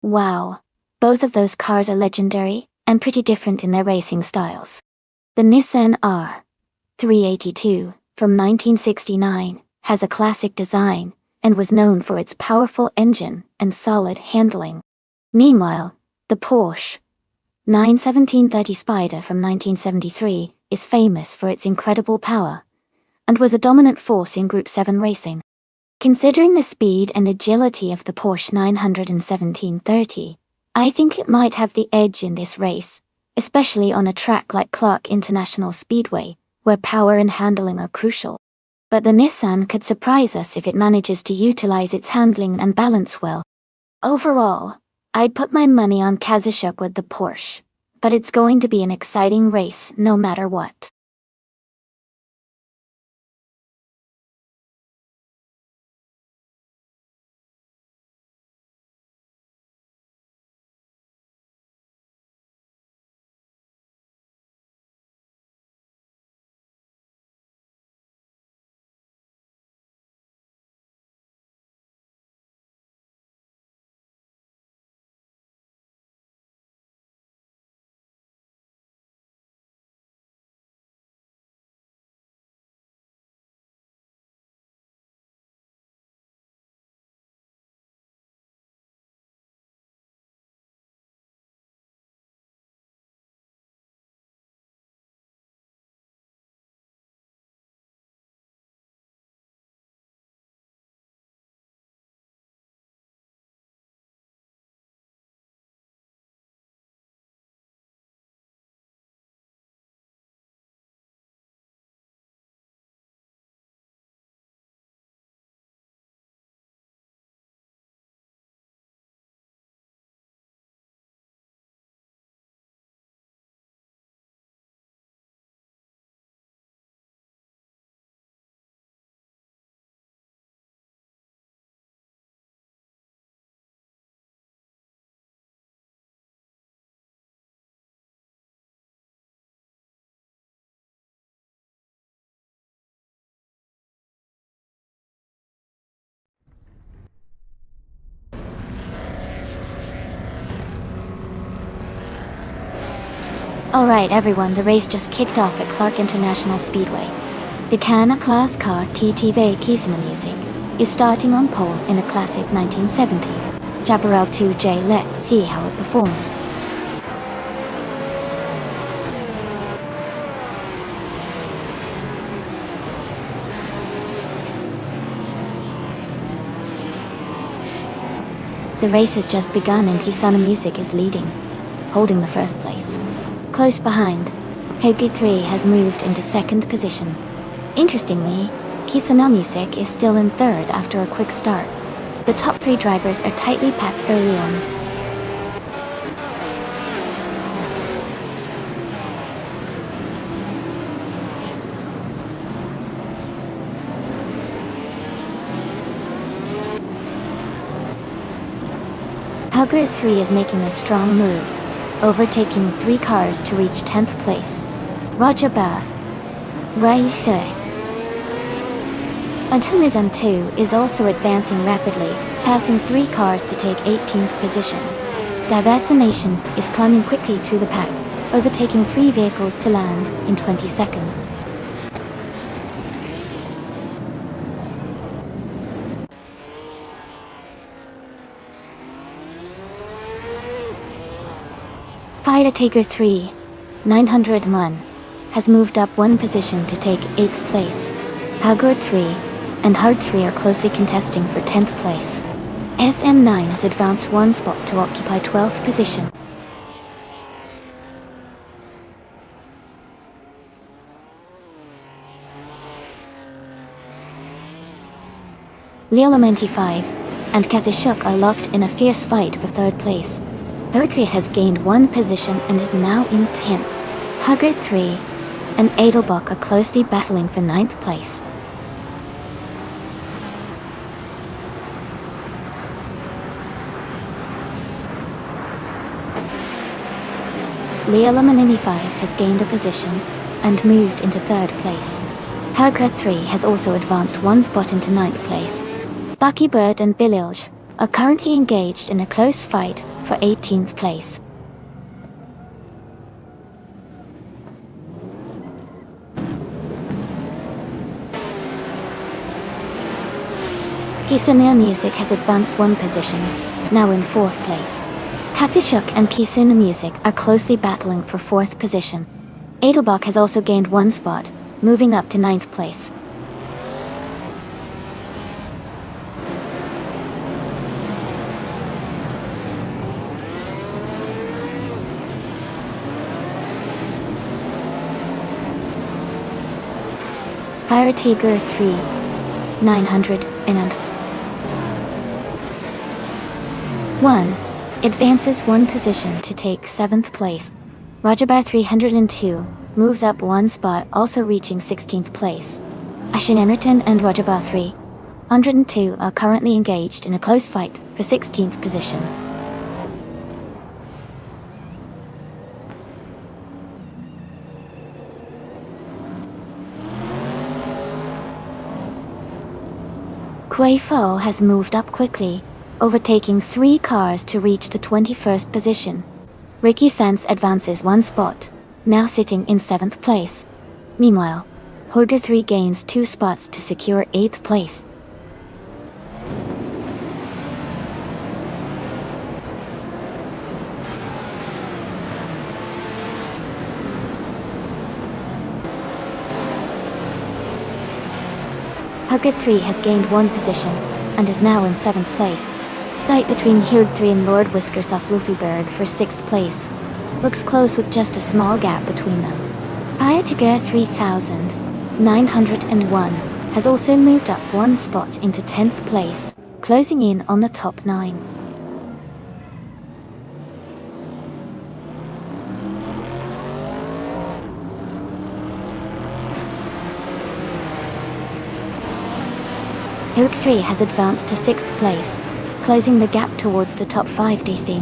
A: Wow, both of those cars are legendary, and pretty different in their racing styles. The Nissan R382, from 1969, has a classic design, and was known for its powerful engine and solid handling. Meanwhile, the Porsche 91730 Spider from 1973 is famous for its incredible power, and was a dominant force in Group 7 racing. Considering the speed and agility of the Porsche 91730, I think it might have the edge in this race, especially on a track like Clark International Speedway, where power and handling are crucial. But the Nissan could surprise us if it manages to utilize its handling and balance well. Overall, I'd put my money on Kazashuk with the Porsche, but it's going to be an exciting race no matter what. Alright everyone, the race just kicked off at Clark International Speedway. The Kana Class Car TTV Kisana Music is starting on pole in a classic 1970 Chaparral 2J. Let's see how it performs. The race has just begun and Kisana Music is leading, holding the first place. Close behind, Heigi 3 has moved into second position. Interestingly, Kisana Music is still in third after a quick start. The top three drivers are tightly packed early on. Hugger 3 is making a strong move, overtaking 3 cars to reach 10th place. Roger Bath. Raise. Automaton 2 is also advancing rapidly, passing 3 cars to take 18th position. Divatination is climbing quickly through the pack, overtaking 3 vehicles to land in 22nd. Firetaker 3, 901, has moved up 1 position to take 8th place. Hugger 3 and Hug 3 are closely contesting for 10th place. SM9 has advanced 1 spot to occupy 12th position. Leolamenti 5 and Kazishuk are locked in a fierce fight for 3rd place. Hugger has gained 1 position and is now in 10th. Hugger 3 and Edelbach are closely battling for 9th place. Leolamenti 5 has gained a position and moved into 3rd place. Hugger 3 has also advanced 1 spot into 9th place. Bucky Bird and Bililj are currently engaged in a close fight for 18th place. Kisuna Music has advanced 1 position, now in 4th place. Katishuk and Kisuna Music are closely battling for 4th position. Edelbach has also gained 1 spot, moving up to 9th place. Firetiger 3, 901, advances 1 position to take 7th place. Rajabar 302 moves up 1 spot, also reaching 16th place. Ashin Emerton and Rajabar 302 are currently engaged in a close fight for 16th position. Kuei Fo has moved up quickly, overtaking 3 cars to reach the 21st position. Ricky Sands advances 1 spot, now sitting in 7th place. Meanwhile, Hugger 3 gains 2 spots to secure 8th place. Hugger 3 has gained 1 position, and is now in 7th place. Fight between Hugger 3 and Lord Whiskers off Luffyberg for 6th place. Looks close with just a small gap between them. Firetiger 3901 has also moved up 1 spot into 10th place, closing in on the top 9. Hugger 3 has advanced to 6th place, closing the gap towards the top 5 DC.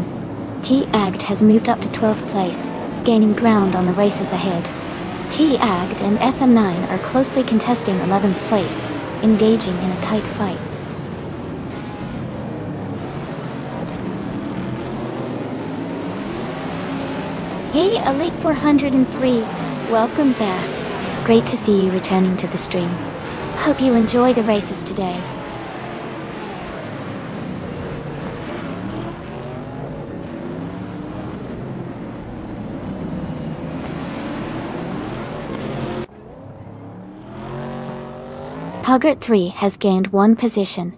A: T-Agd has moved up to 12th place, gaining ground on the races ahead. T-Agd and SM9 are closely contesting 11th place, engaging in a tight fight. Hey Elite 403, welcome back. Great to see you returning to the stream. Hope you enjoy the races today. Hugger 3 has gained 1 position,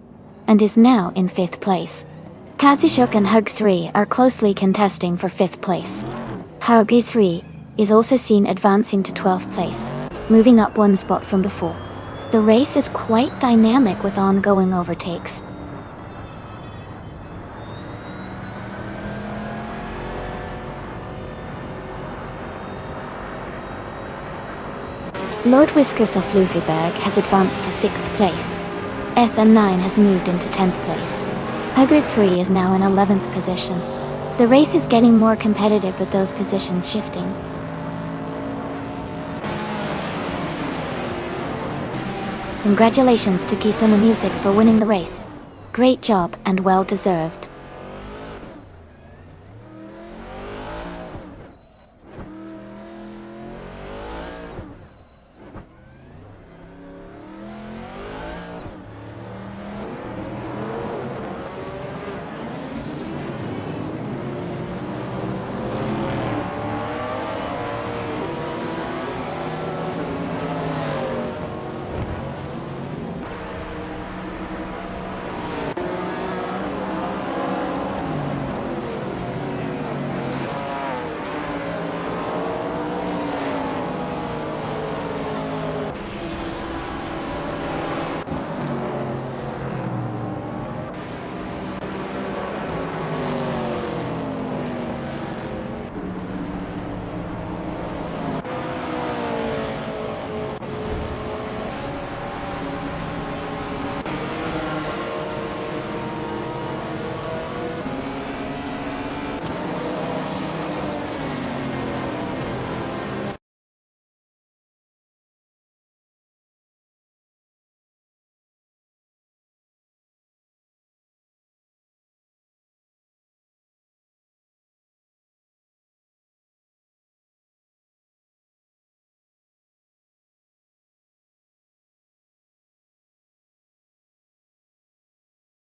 A: and is now in 5th place. Kazishuk and Hugger 3 are closely contesting for 5th place. Hugger 3 is also seen advancing to 12th place, moving up 1 spot from before. The race is quite dynamic with ongoing overtakes. Lord Whiskers of Luffyberg has advanced to 6th place. SM9 has moved into 10th place. Hugger 3 is now in 11th position. The race is getting more competitive with those positions shifting. Congratulations to Kisuna Music for winning the race. Great job and well deserved.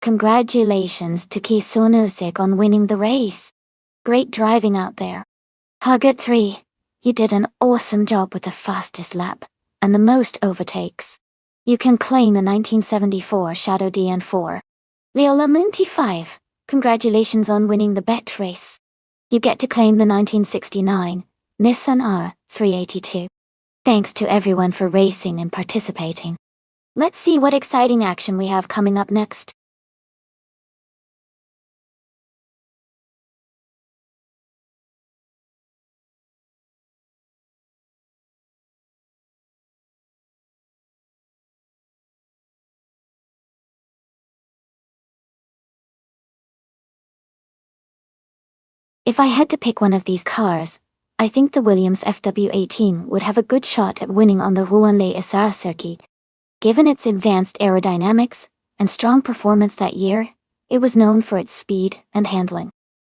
A: Congratulations to Kisuna Music on winning the race. Great driving out there. Hugger 3, you did an awesome job with the fastest lap, and the most overtakes. You can claim the 1974 Shadow DN4. Leola Munti 5, congratulations on winning the bet race. You get to claim the 1969 Nissan R382. Thanks to everyone for racing and participating. Let's see what exciting action we have coming up next. If I had to pick one of these cars, I think the Williams FW18 would have a good shot at winning on the Rouen-les-Essarts circuit. Given its advanced aerodynamics and strong performance that year, it was known for its speed and handling.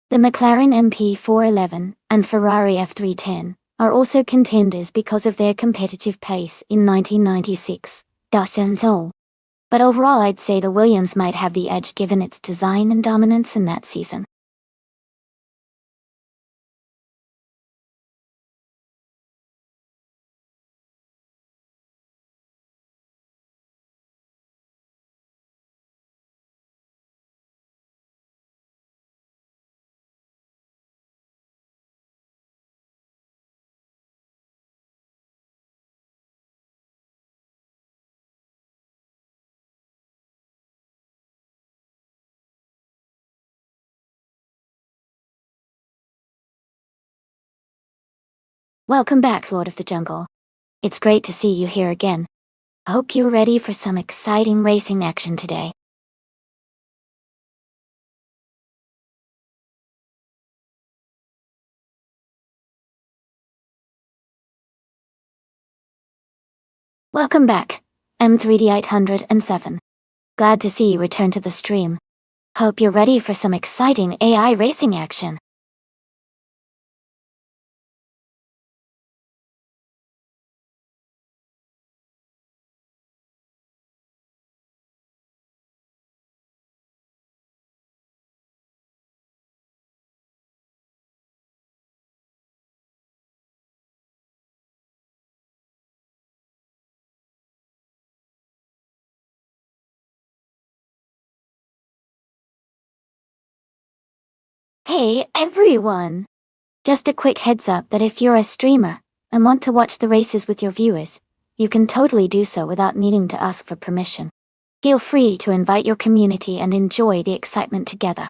A: The McLaren MP411 and Ferrari F310 are also contenders because of their competitive pace in 1996. But overall I'd say the Williams might have the edge given its design and dominance in that season. Welcome back, Lord of the Jungle. It's great to see you here again. I hope you're ready for some exciting racing action today. Welcome back, M3D807. Glad to see you return to the stream. Hope you're ready for some exciting AI racing action. Hey everyone! Just a quick heads up that if you're a streamer and want to watch the races with your viewers, you can totally do so without needing to ask for permission. Feel free to invite your community and enjoy the excitement together.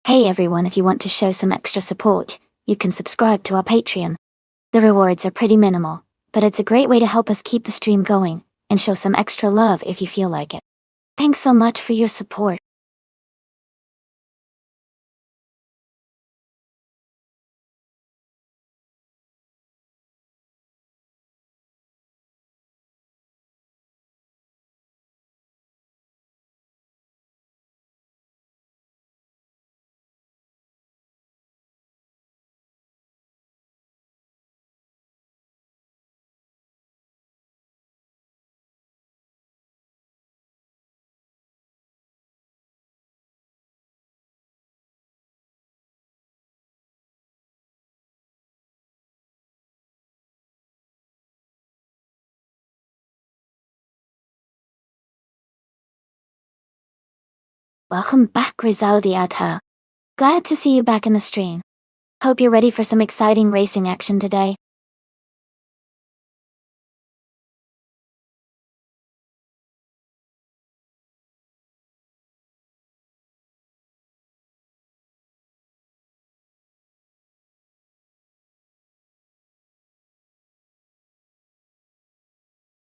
A: Hey everyone, if you want to show some extra support, you can subscribe to our Patreon. The rewards are pretty minimal, but it's a great way to help us keep the stream going, and show some extra love if you feel like it. Thanks so much for your support. Welcome back, Rizaldi Adha. Glad to see you back in the stream. Hope you're ready for some exciting racing action today.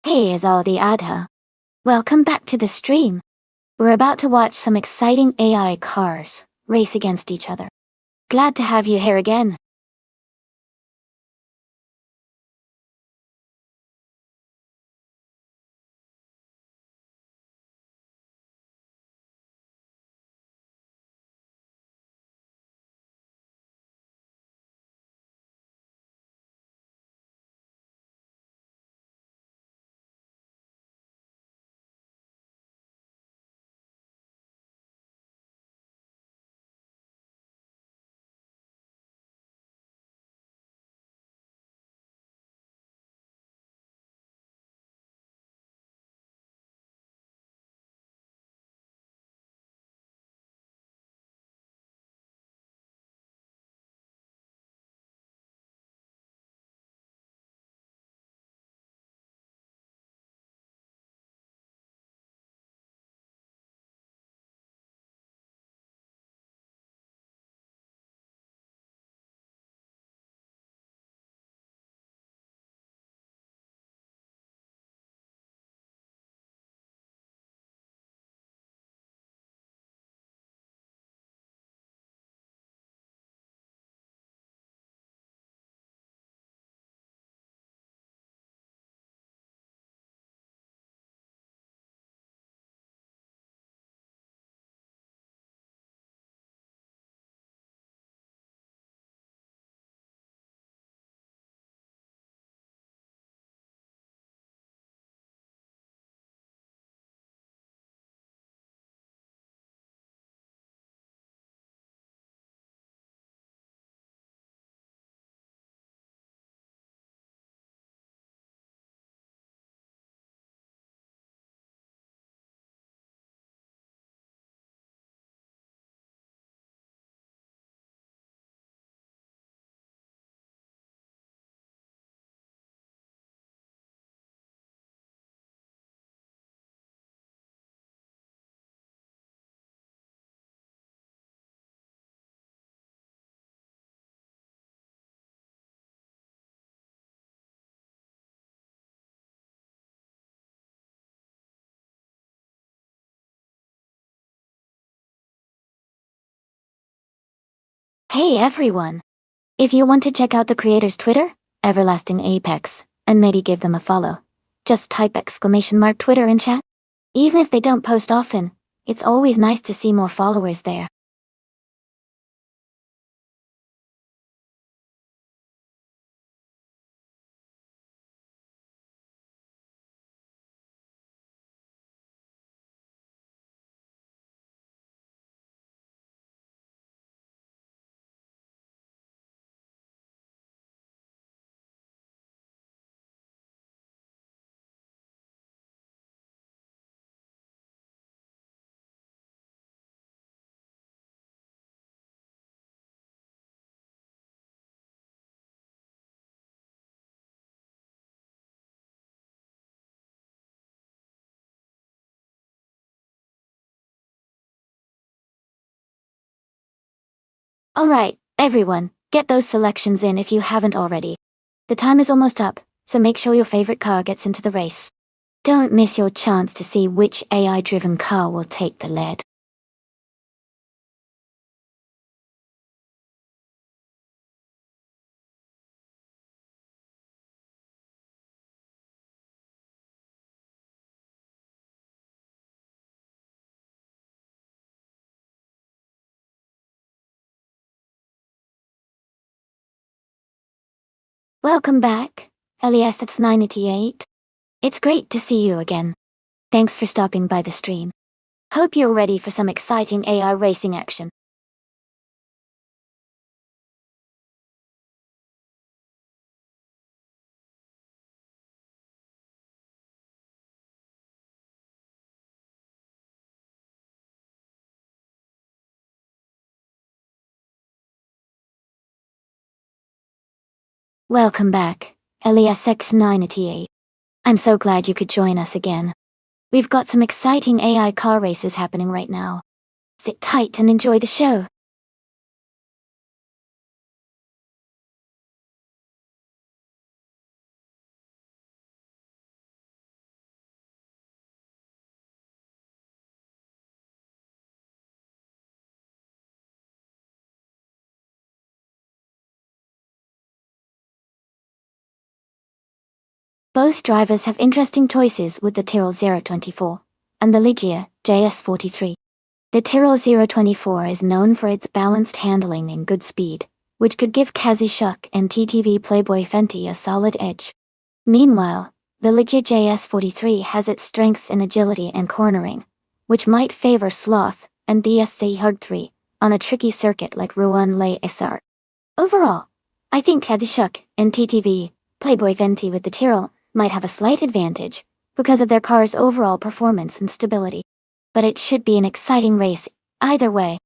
A: Hey Rizaldi Adha. Welcome back to the stream. We're about to watch some exciting AI cars race against each other. Glad to have you here again. Hey everyone! If you want to check out the creator's Twitter, Everlasting Apex, and maybe give them a follow, just type !Twitter in chat. Even if they don't post often, it's always nice to see more followers there. Alright, everyone, get those selections in if you haven't already. The time is almost up, so make sure your favorite car gets into the race. Don't miss your chance to see which AI-driven car will take the lead. Welcome back, LES988. It's great to see you again. Thanks for stopping by the stream. Hope you're ready for some exciting AI racing action. Welcome back, LESX988. I'm so glad you could join us again. We've got some exciting AI car races happening right now. Sit tight and enjoy the show. Both drivers have interesting choices with the Tyrrell 024 and the Ligia JS43. The Tyrrell 024 is known for its balanced handling and good speed, which could give Kazi Shuck and TTV Playboy Fenty a solid edge. Meanwhile, the Ligia JS43 has its strengths in agility and cornering, which might favor Sloth and DSC Hug 3 on a tricky circuit like Rouen Les Essarts. Overall, I think Kazi Shuck and TTV Playboy Fenty with the Tyrrell might have a slight advantage because of their car's overall performance and stability. But it should be an exciting race, either way.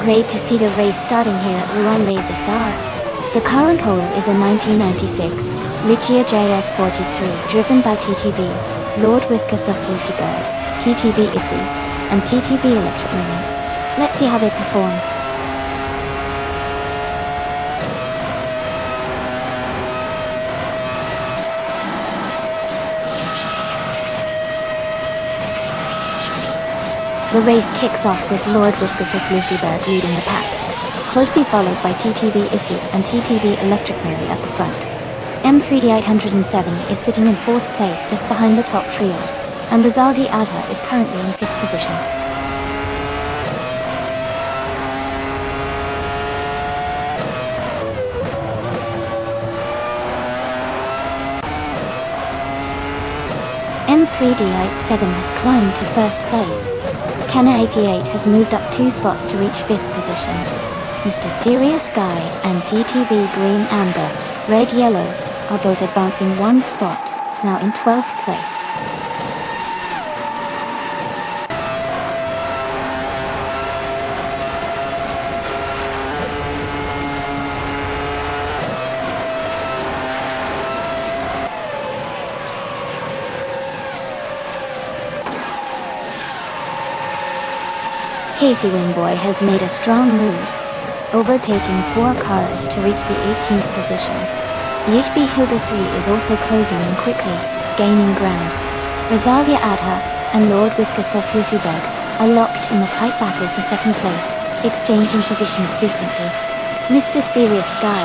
A: Great to see the race starting here at Rouen Les Essarts. The car on pole is a 1996 Ligia JS43 driven by TTV, Lord Whiskas of Wolfenberg, TTV Issy, and TTV Electric Marine. Let's see how they perform. The race kicks off with Lord Whiskas of Wolfenberg leading the pack, closely followed by TTV Issy and TTV Electric Mary at the front. M3D807 is sitting in 4th place just behind the top trio, and Rizaldi Atta is currently in 5th position. M3D87 has climbed to first place. Kenner88 has moved up 2 spots to reach 5th position. Mr. Serious Guy and DTV Green Amber, Red Yellow, are both advancing 1 spot, now in 12th place. Casey Wingboy has made a strong move, overtaking 4 cars to reach the 18th position. The HB Hilda 3 is also closing in quickly, gaining ground. Rosalia Adha and Lord Whiskas of Fluffyberg are locked in a tight battle for 2nd place, exchanging positions frequently. Mr. Serious Guy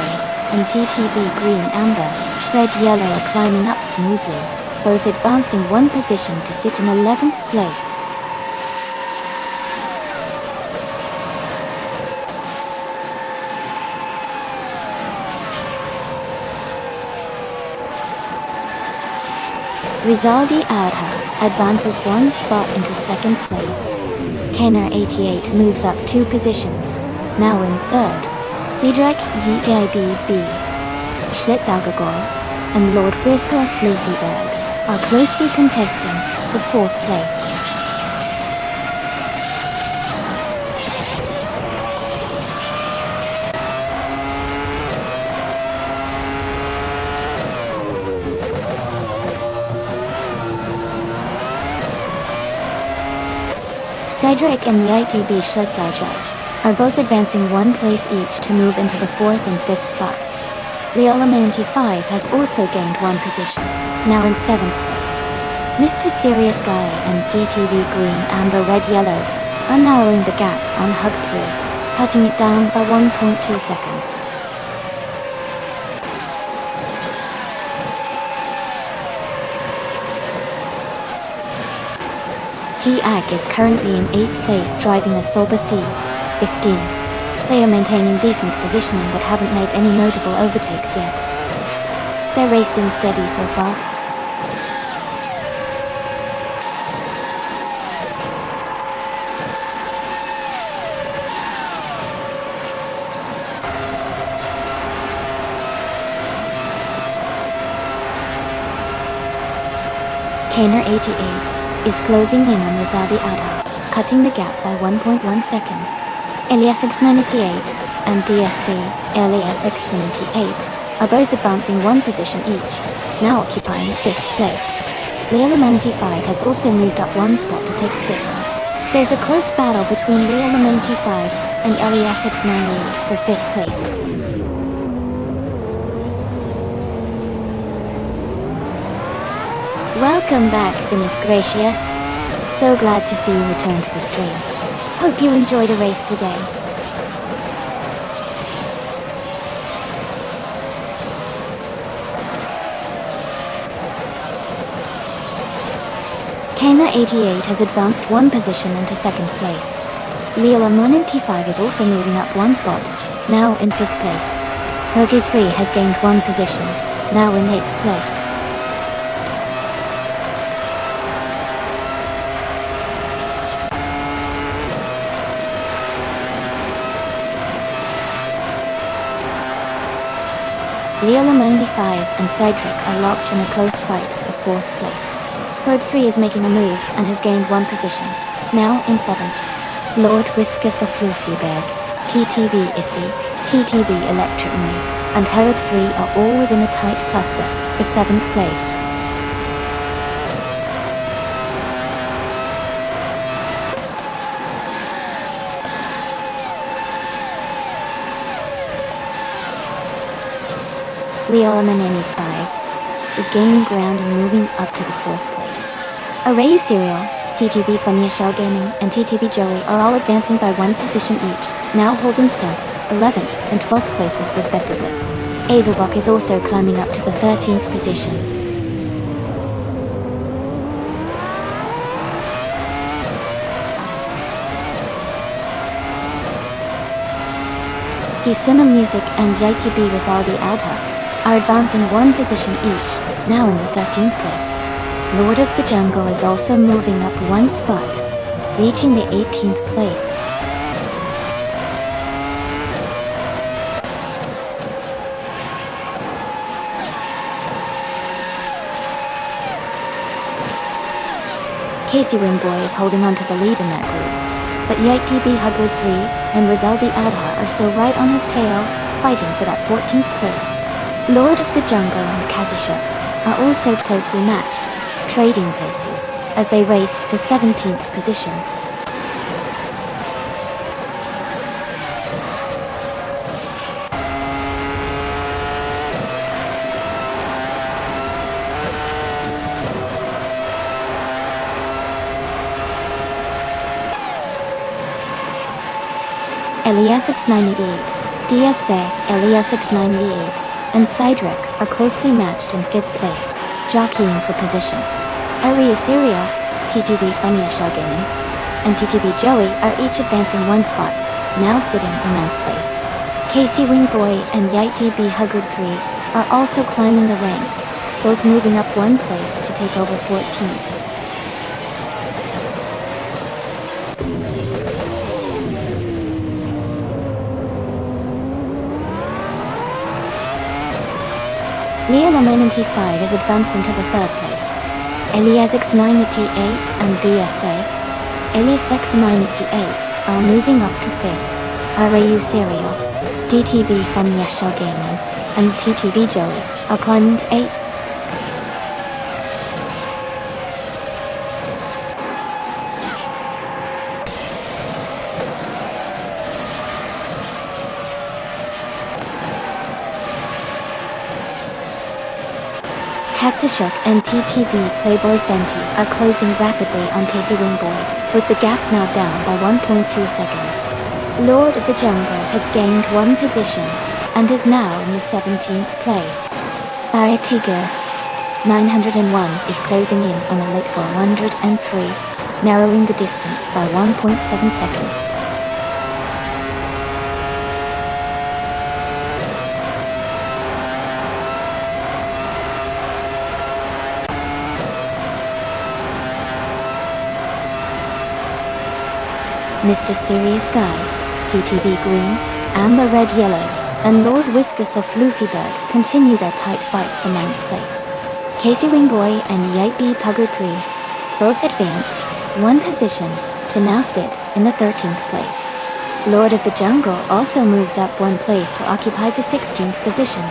A: and DTV Green Amber, Red Yellow are climbing up smoothly, both advancing 1 position to sit in 11th place. Rizaldi Adha advances 1 spot into 2nd place. Kenner88 moves up 2 positions, now in 3rd. Zedrek YTIBB, Schlitzalgagor, and Lord Whiskos Luffyberg are closely contesting for 4th place. Cedric and YTB Schlitzalger are both advancing 1 place each to move into the 4th and 5th spots. Leola95 has also gained 1 position, now in 7th place. Mr. Serious Guy and DTV Green Amber Red Yellow are narrowing the gap on Hug 3, cutting it down by 1.2 seconds. T-Ag is currently in 8th place driving a Solba C15. They are maintaining decent positioning but haven't made any notable overtakes yet. They're racing steady so far. Kaner88 is closing in on Rizadi Adha, cutting the gap by 1.1 seconds. Eliasx98 and DSC Eliasx78 are both advancing 1 position each, now occupying 5th place. Leola95 has also moved up 1 spot to take 6th. There's a close battle between Leola95 and Eliasx98 for 5th place. Welcome back, goodness gracious. So glad to see you return to the stream. Hope you enjoy the race today. Kana88 has advanced 1 position into 2nd place. Leola95 is also moving up 1 spot, now in 5th place. Hogi3 has gained 1 position, now in 8th place. Leola95 and Cedric are locked in a close fight for 4th place. Herd 3 is making a move and has gained 1 position, now in 7th. Lord Whiskas of Fluffyberg, TTV Issy, TTV Electric-Me, and Herd 3 are all within a tight cluster for 7th place. Leola95 is gaining ground and moving up to the 4th place. Arayu Serial, TTV from Yashel Gaming, and TTV Joey are all advancing by 1 position each, now holding 10th, 11th, and 12th places respectively. Edelbach is also climbing up to the 13th position. Kisuna Music and YTB Rizaldi Adha are advancing 1 position each, now in the 13th place. Lord of the Jungle is also moving up one spot, reaching the 18th place. Casey Wingboy is holding on to the lead in that group, but YTB Huggard 3 and Rizaldi Adha are still right on his tail, fighting for that 14th place. Lord of the Jungle and Kazishuk are also closely matched, trading places as they race for 17th position. Eliasix98, DSA, Eliasix98, and Cydric are closely matched in 5th place, jockeying for position. Ellie Assyria, TTV Funya Shell Gaming, and TTV Joey are each advancing one spot, now sitting in 9th place. Casey Wingboy and YTB Huggard 3 are also climbing the ranks, both moving up one place to take over 14. Leo Lamenty 5 is advancing to the 3rd place. Eliasix 98 and DSA, Eliasix 98 are moving up to 5th. RAU Serial, DTV from Yashel Gaming, and TTV Joey are climbing to 8th. Katsashuk and TTV Playboy Fenty are closing rapidly on Casey Wingboy, with the gap now down by 1.2 seconds. Lord of the Jungle has gained one position, and is now in the 17th place. Tiger 901 is closing in on Elite 403, narrowing the distance by 1.7 seconds. Mr. Serious Guy, TTV Green, Amber Red Yellow, and Lord Whiskus of Floofyberg continue their tight fight for 9th place. Casey Wingboy and YTB Pugger 3 both advance one position to now sit in the 13th place. Lord of the Jungle also moves up one place to occupy the 16th position.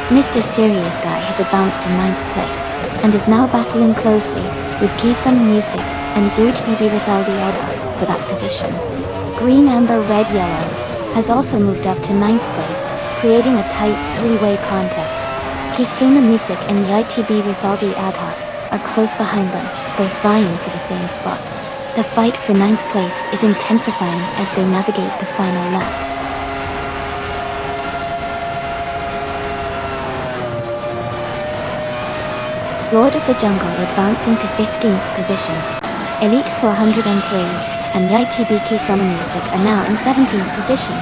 A: Mr. Serious Guy has advanced to 9th place, and is now battling closely with Kisum Music and UTB Rizaldi Oda for that position. Green Amber Red Yellow has also moved up to 9th place, creating a tight three-way contest. Kisuna Music and YTB Rizaldi Adha are close behind them, both vying for the same spot. The fight for 9th place is intensifying as they navigate the final laps. Lord of the Jungle advancing to 15th position. Elite 403 and YTB Kisama Music are now in 17th position.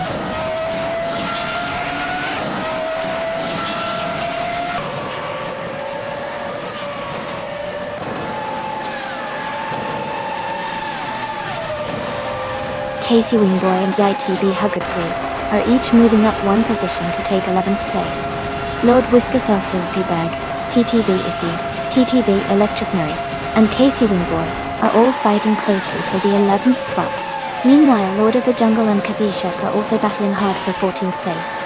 A: Casey Wingboy and YTB Huggard 3 are each moving up one position to take 11th place. Lord Whiskus of Filthy Bag, TTV Issy, TTV Electric Murray, and Casey Wingboy are all fighting closely for the 11th spot. Meanwhile, Lord of the Jungle and Kadishak are also battling hard for 14th place.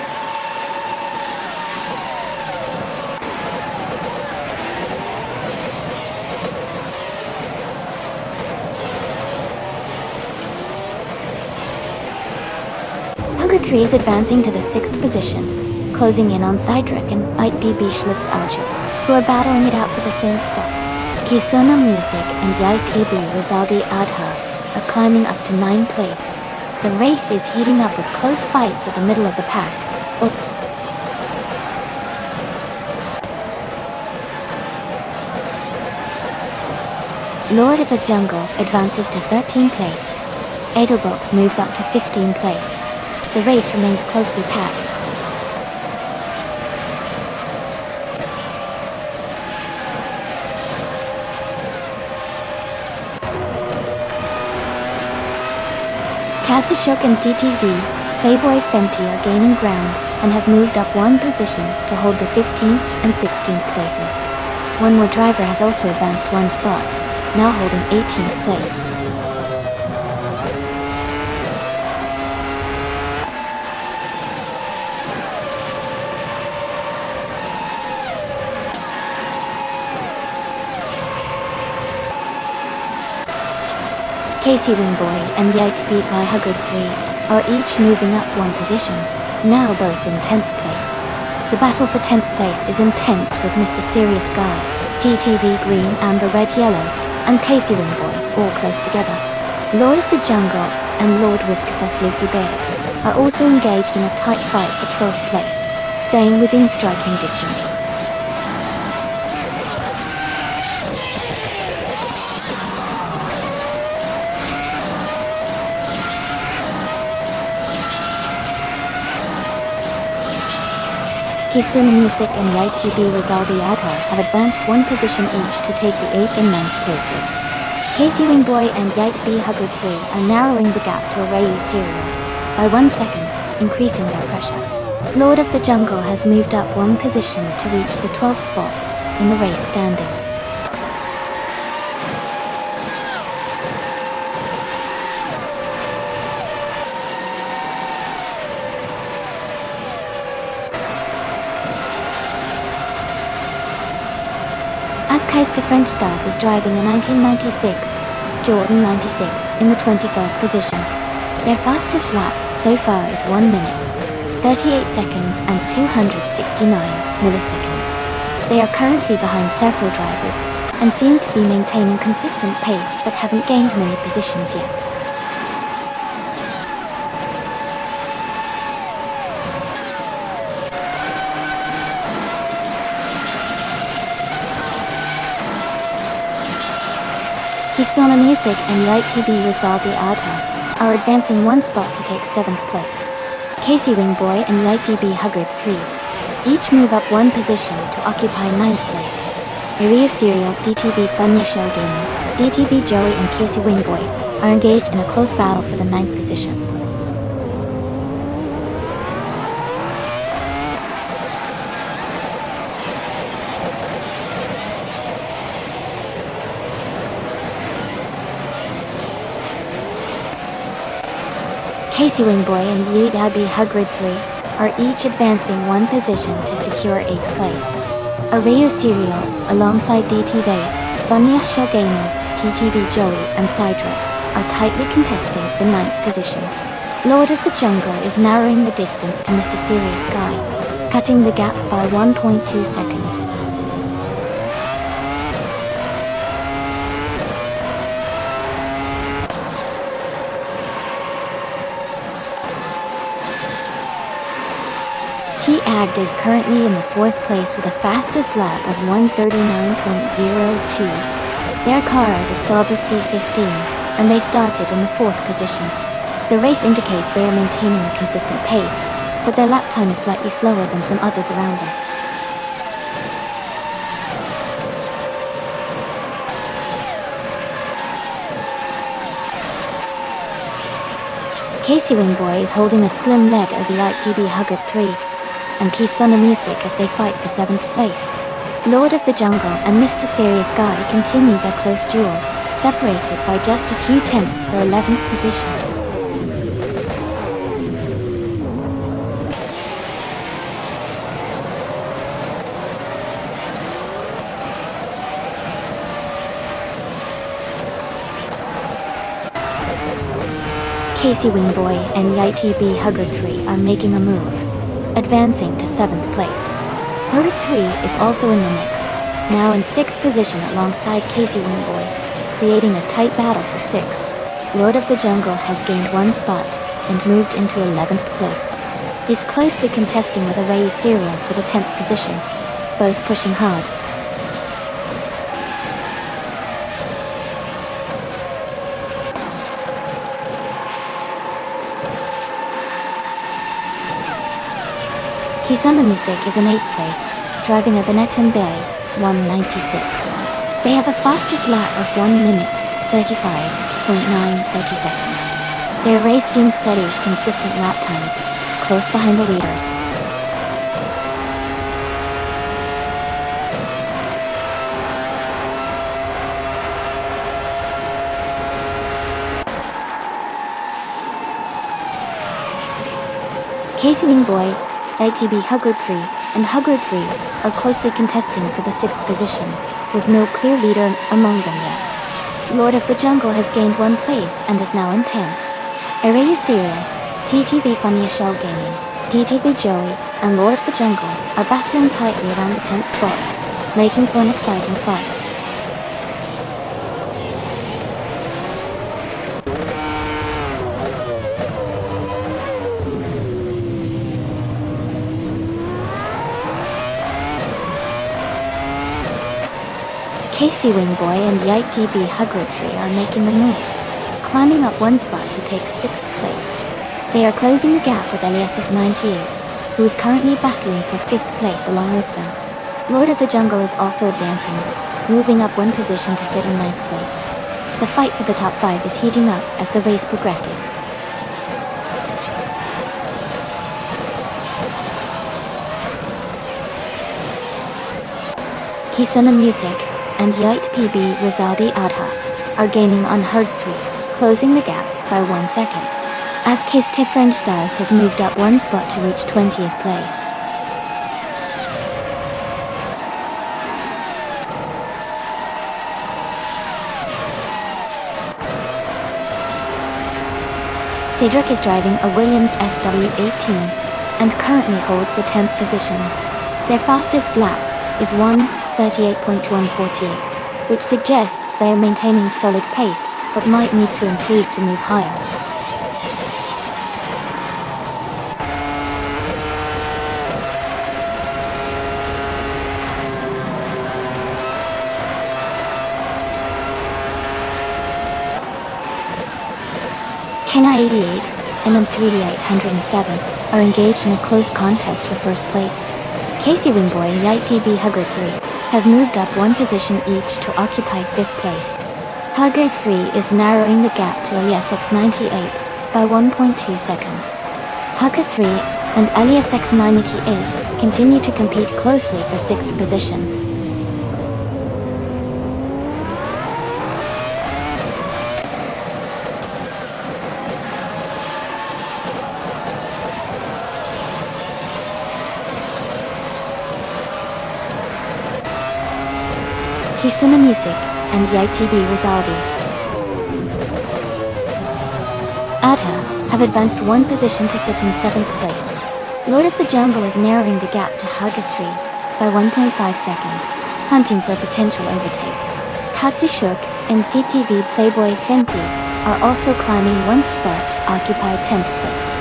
A: Hugger 3 is advancing to the 6th position, closing in on Cydric and ITB Schlitz Archer, who are battling it out for the same spot. Kisona Music and YTB Rizaldi Adha are climbing up to 9th place. The race is heating up with close fights at the middle of the pack. Lord of the Jungle advances to 13th place. Edelbrook moves up to 15th place. The race remains closely packed. Kazashok and DTV, Playboy Fenty are gaining ground and have moved up one position to hold the 15th and 16th places. One more driver has also advanced one spot, now holding 18th place. Casey Wingboy and Yite Beat by Huggard 3 are each moving up one position, now both in 10th place. The battle for 10th place is intense with Mr. Serious Guy, TTV Green, Amber Red Yellow, and Casey Wingboy all close together. Lord of the Jungle and Lord Whiskas of Floofy Bear are also engaged in a tight fight for 12th place, staying within striking distance. Kisuna Music and YTB Rizaldi Adha have advanced one position each to take the 8th and 9th places. Casey Wingboy and YTB Huggard 3 are narrowing the gap to Arayu Serial by 1 second, increasing their pressure. Lord of the Jungle has moved up one position to reach the 12th spot in the race standings. Askais the French Stars is driving a 1996 Jordan 96 in the 21st position. Their fastest lap so far is 1 minute, 38 seconds and 269 milliseconds. They are currently behind several drivers and seem to be maintaining consistent pace but haven't gained many positions yet. Kisona Music and YTB Rizaldi Adha are advancing one spot to take 7th place. Casey Wingboy and YTB Huggard 3 each move up one position to occupy 9th place. Area Serial, DTV Funya Shell Gaming, DTV Joey and Casey Wingboy are engaged in a close battle for the 9th position. Casey Wingboy and YTB Huggard 3 are each advancing one position to secure 8th place. Areo Serial, alongside DTV, Funya Shell Gaming, TTV Joey and Sidra, are tightly contesting the 9th position. Lord of the Jungle is narrowing the distance to Mr. Serious Guy, cutting the gap by 1.2 seconds. T-Agd is currently in the 4th place with a fastest lap of 1:39.02. Their car is a Sauber C15, and they started in the 4th position. The race indicates they are maintaining a consistent pace, but their lap time is slightly slower than some others around them. Casey Wingboy is holding a slim lead over YTB Huggard 3 and Kisona Music as they fight for 7th place. Lord of the Jungle and Mr. Serious Guy continue their close duel, separated by just a few tenths for 11th position. Casey Wingboy and YTB Huggard 3 are making a move, advancing to 7th place. Lord 3 is also in the mix, now in 6th position alongside Casey Wingboy, creating a tight battle for 6th. Lord of the Jungle has gained one spot and moved into 11th place. He's closely contesting with Arayu Serial for the 10th position, both pushing hard. Kisama Music is in 8th place, driving a Benetton Bay 196. They have a fastest lap of 1 minute, 35.930 seconds. Their race seems steady, consistent lap times, close behind the leaders. Casey Wingboy, ITB Huggard 3, and Huggard 3 are closely contesting for the 6th position, with no clear leader among them yet. Lord of the Jungle has gained 1 place and is now in 10th. Arayu Serial, TTV Funny Shell Gaming, TTV Joey, and Lord of the Jungle are battling tightly around the 10th spot, making for an exciting fight. Casey Wingboy and YTB Huggertree are making the move, climbing up 1 spot to take 6th place. They are closing the gap with LES's 98, who is currently battling for 5th place along with them. Lord of the Jungle is also advancing, moving up 1 position to sit in 9th place. The fight for the top 5 is heating up as the race progresses. Kisuna Music and Yite PB Rizaldi Adha are gaining on Herd 3, closing the gap by 1 second. As Kiss French Stars has moved up 1 spot to reach 20th place. Cedric is driving a Williams FW18 and currently holds the 10th position. Their fastest lap is 1:38.148, which suggests they are maintaining solid pace, but might need to improve to move higher. Kena 88 and M3D 807 are engaged in a close contest for first place. Casey Wingboy and YTB Hugger 3 have moved up 1 position each to occupy 5th place. Hugger 3 is narrowing the gap to LESX 98 by 1.2 seconds. Hugger 3 and LESX 98 continue to compete closely for 6th position. Kisuna Music and YTB Rizaldi Adha have advanced 1 position to sit in 7th place. Lord of the Jungle is narrowing the gap to Hugger 3 by 1.5 seconds, hunting for a potential overtake. Katsushuk and TTV Playboy Fenty are also climbing 1 spot to occupy 10th place.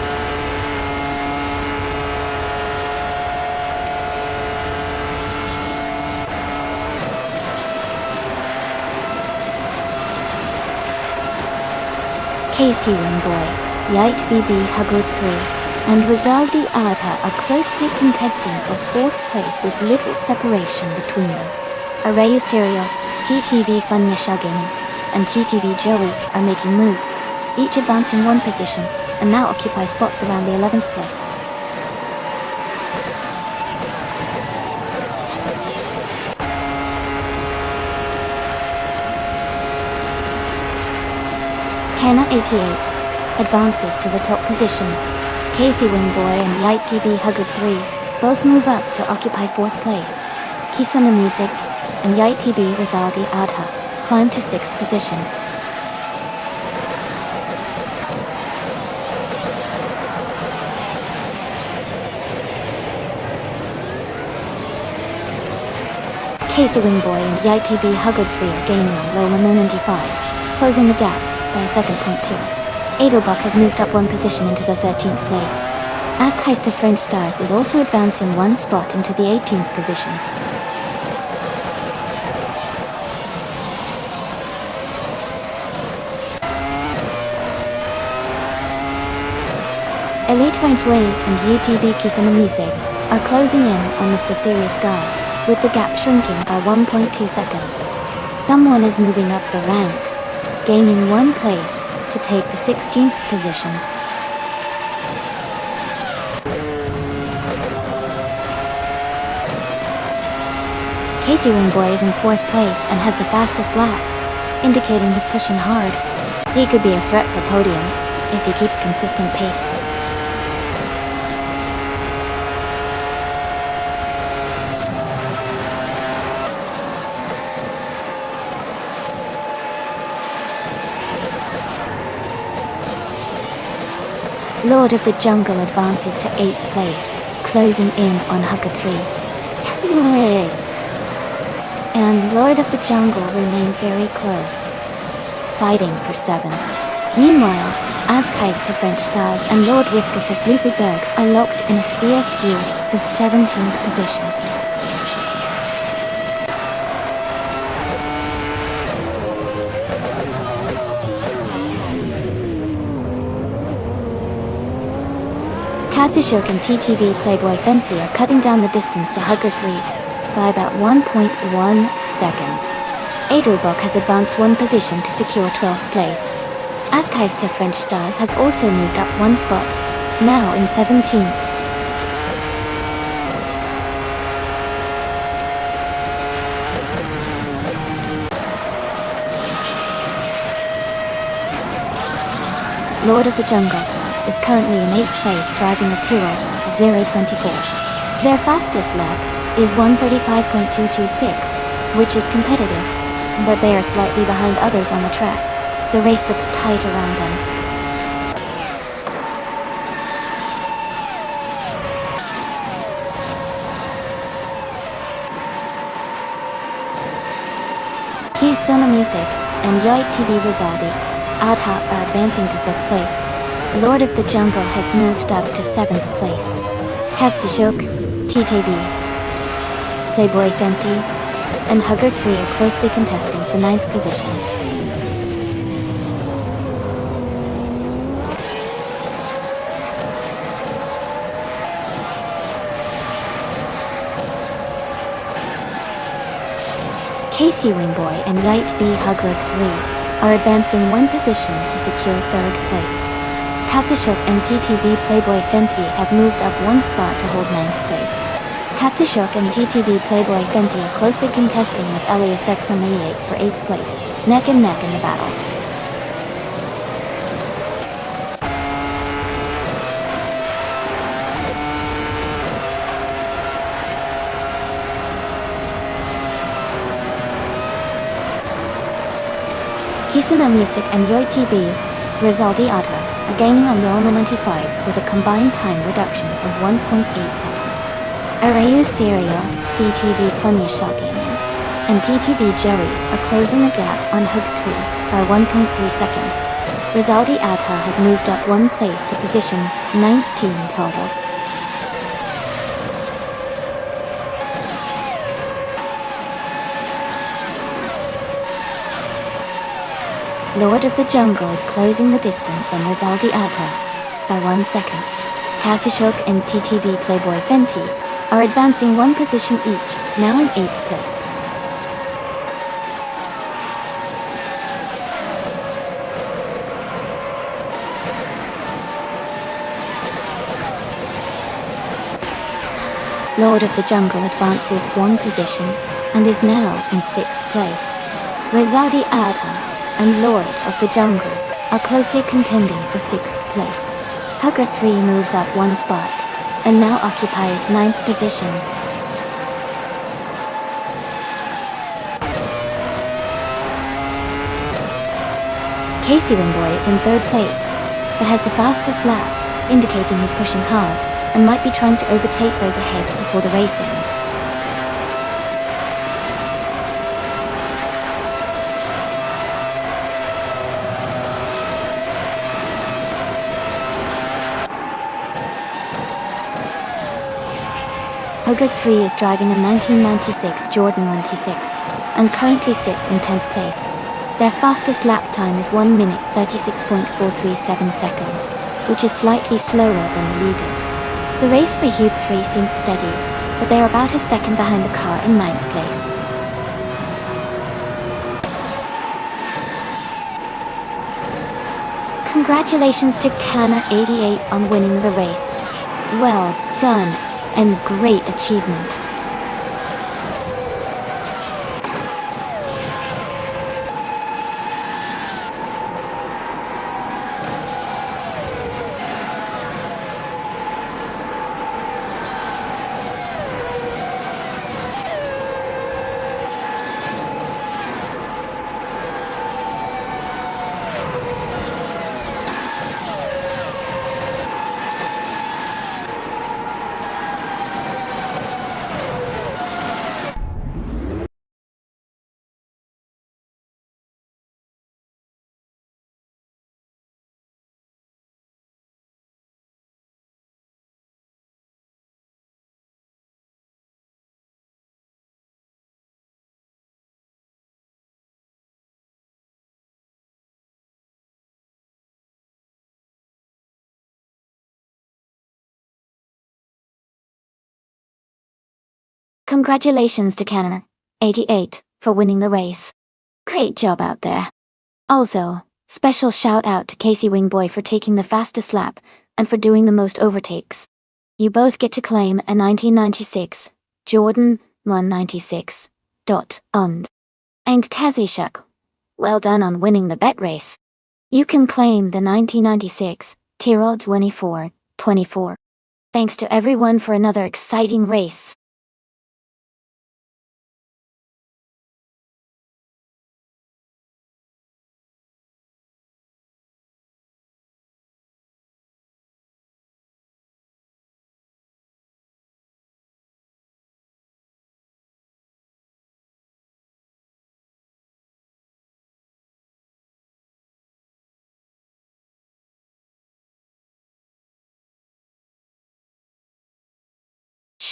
A: Casey Wingboy, Yite BB Hugger 3, and Rizaldi Adha are closely contesting for 4th place with little separation between them. Arayu Serial, TTV Fun Yashal Gaming, and TTV Joey are making moves, each advancing 1 position, and now occupy spots around the 11th place. Kena 88 advances to the top position. Casey Wingboy and YTB Hugger 3 both move up to occupy 4th place. Kisuna Music and YTB Rizaldi Adha climb to 6th position. Casey Wingboy and YTB Hugger 3 are gaining on low Lemon 95, closing the gap by a second. Edelbach has moved up 1 position into the 13th place. Askheist French Stars is also advancing 1 spot into the 18th position. Elite Wave and UTB Kisuna Music are closing in on Mr. Serious Guy, with the gap shrinking by 1.2 seconds. Someone is moving up the ranks, gaining 1 place to take the 16th position. Casey Wingboy is in 4th place and has the fastest lap, indicating he's pushing hard. He could be a threat for podium if he keeps consistent pace. Lord of the Jungle advances to 8th place, closing in on Hugger 3. And Lord of the Jungle remain very close, fighting for 7th. Meanwhile, Askheist to French Stars and Lord Whiskas of Luffyberg are locked in a fierce duel for 17th position. Katsishok and TTV Playboy Fenty are cutting down the distance to Hugger 3 by about 1.1 seconds. Edelbach has advanced 1 position to secure 12th place. Askheist to French Stars has also moved up 1 spot, now in 17th. Lord of the Jungle is currently in 8th place driving a Tyrrell 024. Their fastest lap is 1:35.226, which is competitive, but they are slightly behind others on the track. The race looks tight around them. Here's Sona Music and Yoit TV Rizaldi. Adha are advancing to 5th place. Lord of the Jungle has moved up to 7th place. Katsishok, TTV, Playboy Fenty, and Hugger 3 are closely contesting for 9th position. Casey Wingboy and Light B Hugger 3 are advancing 1 position to secure 3rd place. Katsishok and TTV Playboy Fenty have moved up 1 spot to hold 9th place. Katsishok and TTV Playboy Fenty are closely contesting with Elias X88 for 8th place, neck and neck in the battle. Kisuna Music and Yoit TV, Rizaldi Adha, are gaining on Roma 95 with a combined time reduction of 1.8 seconds. Arayu Serial, DTV Funny Shell Gaming, and DTV Jerry are closing the gap on Hug 3 by 1.3 seconds. Rizaldi Adha has moved up 1 place to position 19 total. Lord of the Jungle is closing the distance on Rizaldi Adha by 1 second. Katsishok and TTV Playboy Fenty are advancing 1 position each, now in 8th place. Lord of the Jungle advances 1 position and is now in 6th place. Rizaldi Adha and Lord of the Jungle are closely contending for 6th place. Hugger 3 moves up 1 spot and now occupies 9th position. Casey Wingboy is in 3rd place, but has the fastest lap, indicating he's pushing hard and might be trying to overtake those ahead before the race ends. Hugger 3 is driving a 1996 Jordan 126 and currently sits in 10th place. Their fastest lap time is 1 minute 36.437 seconds, which is slightly slower than the leaders. The race for Hube 3 seems steady, but they are about a second behind the car in ninth place. Congratulations to Canna 88 on winning the race. Well done, and great achievement. Congratulations to Canna 88 for winning the race. Great job out there. Also, special shout out to Casey Wingboy for taking the fastest lap and for doing the most overtakes. You both get to claim a 1996 Jordan 196. And Kazishuk, well done on winning the bet race. You can claim the 1996 Tyrrell 24. Thanks to everyone for another exciting race.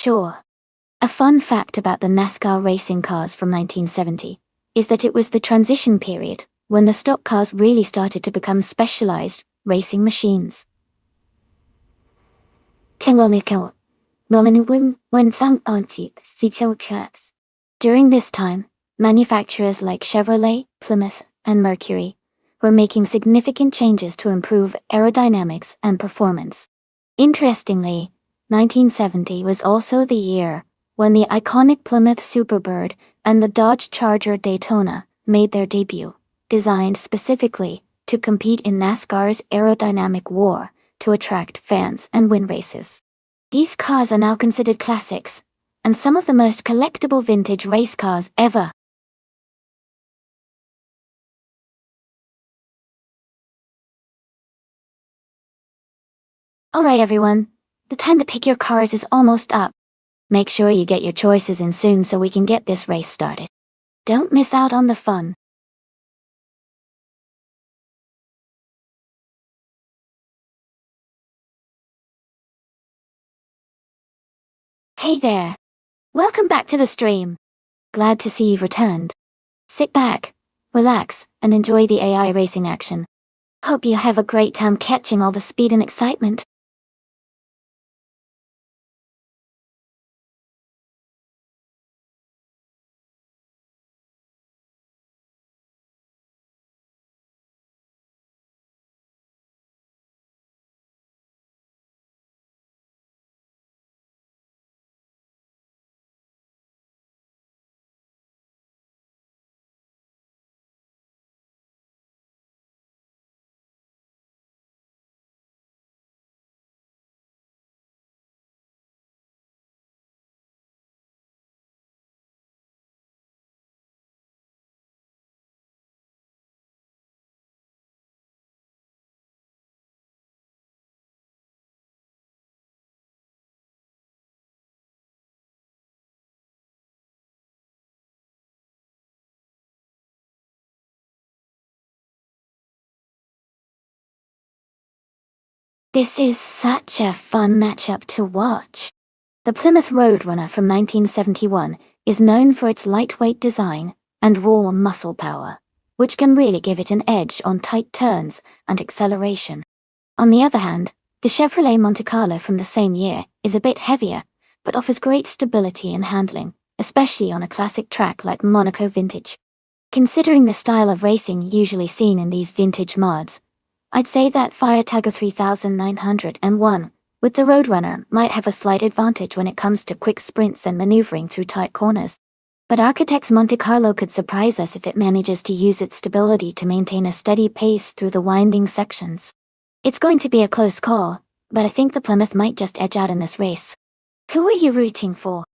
A: Sure. A fun fact about the NASCAR racing cars from 1970 is that it was the transition period when the stock cars really started to become specialized racing machines. During this time, manufacturers like Chevrolet, Plymouth, and Mercury were making significant changes to improve aerodynamics and performance. Interestingly, 1970 was also the year when the iconic Plymouth Superbird and the Dodge Charger Daytona made their debut, designed specifically to compete in NASCAR's aerodynamic war to attract fans and win races. These cars are now considered classics, and some of the most collectible vintage race cars ever. Alright everyone, the time to pick your cars is almost up. Make sure you get your choices in soon so we can get this race started. Don't miss out on the fun. Hey there! Welcome back to the stream. Glad to see you've returned. Sit back, relax, and enjoy the AI racing action. Hope you have a great time catching all the speed and excitement. This is such a fun matchup to watch. The Plymouth Roadrunner from 1971 is known for its lightweight design and raw muscle power, which can really give it an edge on tight turns and acceleration. On the other hand, The Chevrolet Monte Carlo from the same year is a bit heavier, but offers great stability and handling, especially on a classic track like Monaco Vintage. Considering the style of racing usually seen in these vintage mods, I'd say that Fiat Targa 3901, with the Roadrunner, might have a slight advantage when it comes to quick sprints and maneuvering through tight corners. But Architect's Monte Carlo could surprise us if it manages to use its stability to maintain a steady pace through the winding sections. It's going to be a close call, but I think the Plymouth might just edge out in this race. Who are you rooting for?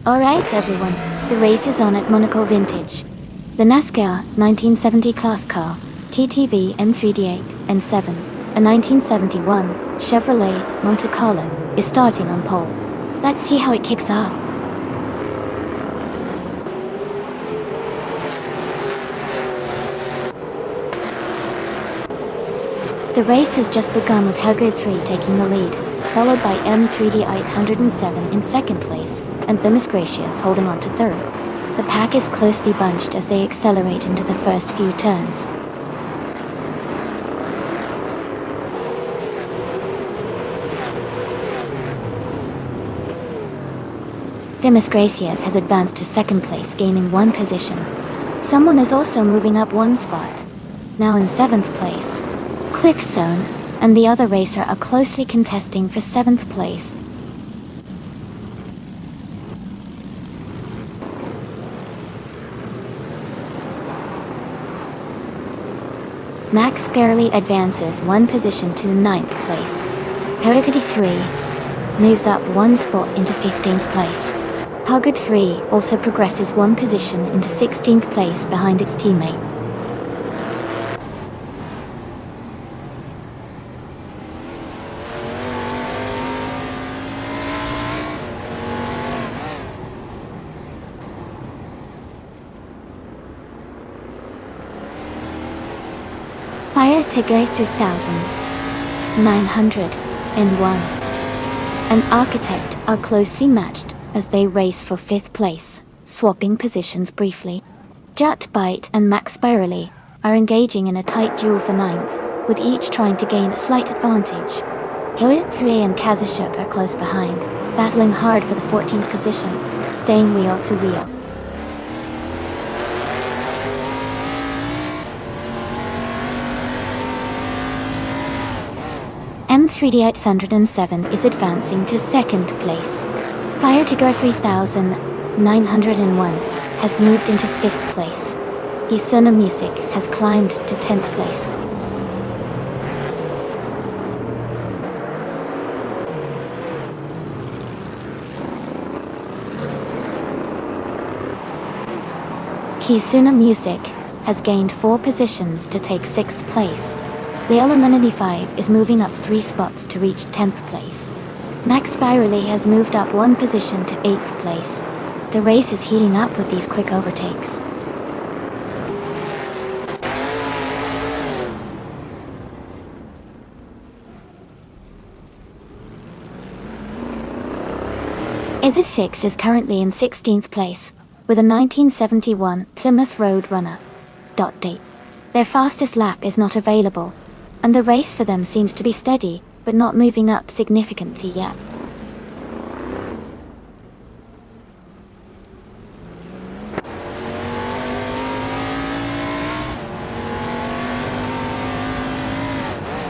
A: Alright everyone, the race is on at Monaco Vintage. The NASCAR 1970 class car, TTV M3D8 and 7, a 1971 Chevrolet Monte Carlo, is starting on pole. Let's see how it kicks off. The race has just begun with Hugger 3 taking the lead, followed by M3D 807 in second place, and Themis Gracious holding on to third. The pack is closely bunched as they accelerate into the first few turns. Themis Gracious has advanced to second place, gaining one position. Someone is also moving up one spot. Now in seventh place, Cliffzone and the other racer are closely contesting for seventh place. Max barely advances one position to ninth place. Purgatory 3 moves up one spot into 15th place. Purgatory 3 also progresses one position into 16th place behind its teammate. Fiat Targa 3901 and Architect are closely matched as they race for fifth place, swapping positions briefly. Jet Bite and Max Spirally are engaging in a tight duel for ninth, with each trying to gain a slight advantage. Hilliard 3 and Kazashuk are close behind, battling hard for the 14th position, staying wheel to wheel. M3D 807 is advancing to second place. Fiat Targa 3901 has moved into fifth place. Kisuna Music has climbed to 10th place. Kisuna Music has gained 4 positions to take 6th place. Leola Minity 5 is moving up 3 spots to reach 10th place. Max Spirally has moved up 1 position to 8th place. The race is heating up with these quick overtakes. ISA6 is currently in 16th place, with a 1971 Plymouth Road Runner. Date. Their fastest lap is not available, and the race for them seems to be steady, but not moving up significantly yet.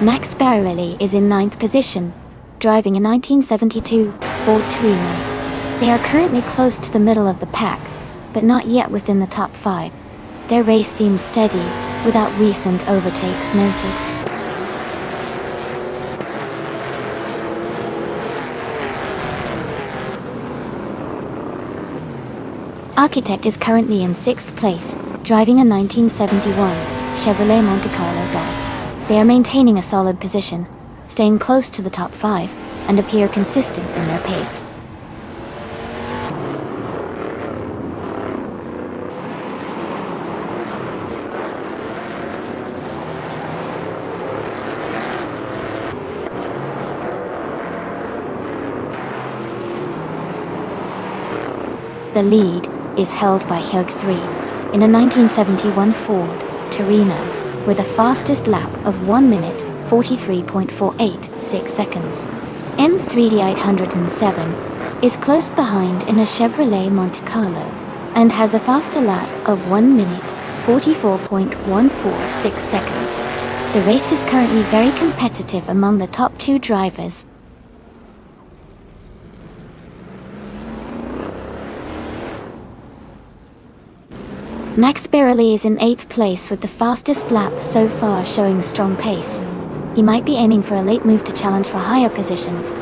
A: Max Barrelli is in 9th position, driving a 1972 Ford Torino. They are currently close to the middle of the pack, but not yet within the top 5. Their race seems steady, without recent overtakes noted. Architect is currently in 6th place, driving a 1971 Chevrolet Monte Carlo Golf. They are maintaining a solid position, staying close to the top 5, and appear consistent in their pace. The lead is held by Hug 3 in a 1971 Ford Torino with a fastest lap of 1 minute 43.486 seconds. M3D 807 is close behind in a Chevrolet Monte Carlo and has a faster lap of 1 minute 44.146 seconds. The race is currently very competitive among the top 2 drivers. Max Barrelli is in 8th place with the fastest lap so far, showing strong pace. He might be aiming for a late move to challenge for higher positions.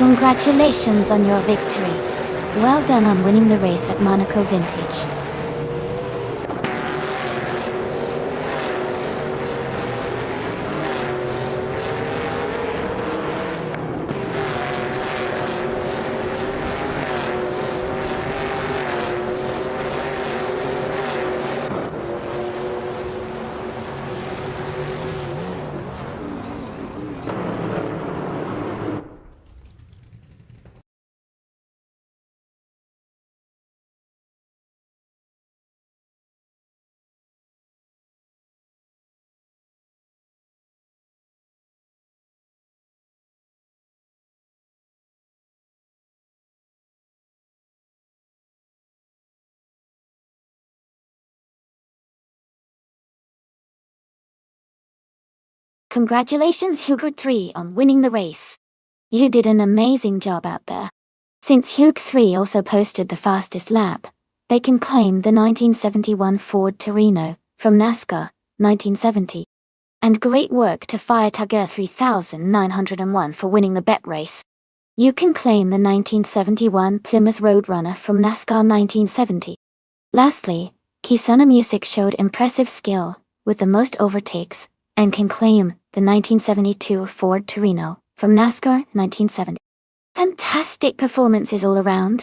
A: Congratulations on your victory. Well done on winning the race at Monaco Vintage. Congratulations Hugo 3 on winning the race. You did an amazing job out there. Since Hugo 3 also posted the fastest lap, they can claim the 1971 Ford Torino from NASCAR 1970. And great work to Fire Tiger 3901 for winning the bet race. You can claim the 1971 Plymouth Roadrunner from NASCAR 1970. Lastly, Kisona Music showed impressive skill with the most overtakes and can claim the 1972 Ford Torino from NASCAR 1970. Fantastic performances all around.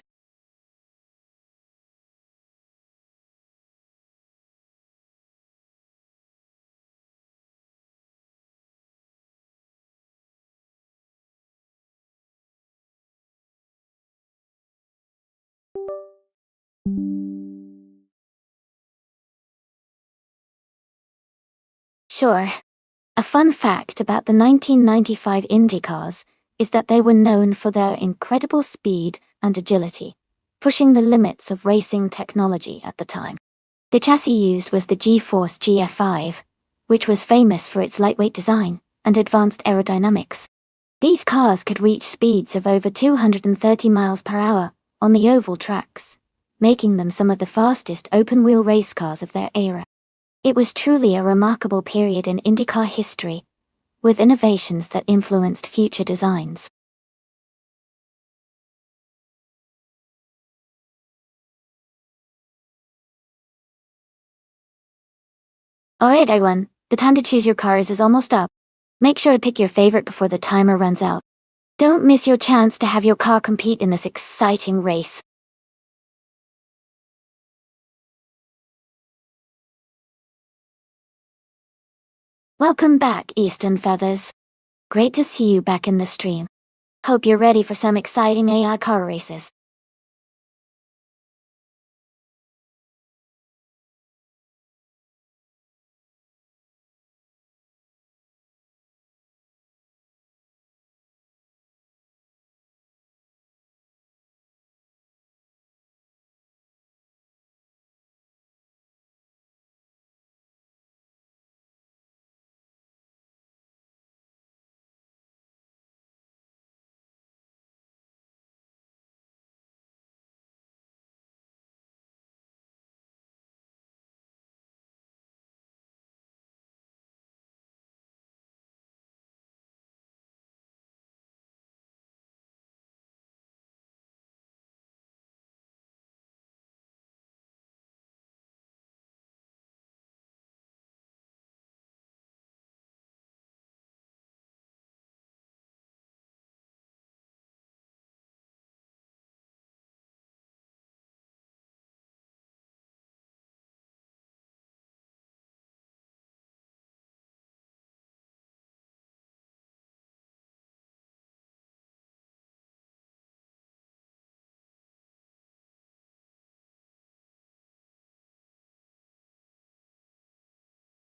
A: Sure. A fun fact about the 1995 Indy cars is that they were known for their incredible speed and agility, pushing the limits of racing technology at the time. The chassis used was the G-Force GF5, which was famous for its lightweight design and advanced aerodynamics. These cars could reach speeds of over 230 miles per hour on the oval tracks, making them some of the fastest open-wheel race cars of their era. It was truly a remarkable period in IndyCar history, with innovations that influenced future designs. Alright everyone, the time to choose your cars is almost up. Make sure to pick your favorite before the timer runs out. Don't miss your chance to have your car compete in this exciting race. Welcome back, Eastern Feathers. Great to see you back in the stream. Hope you're ready for some exciting AI car races.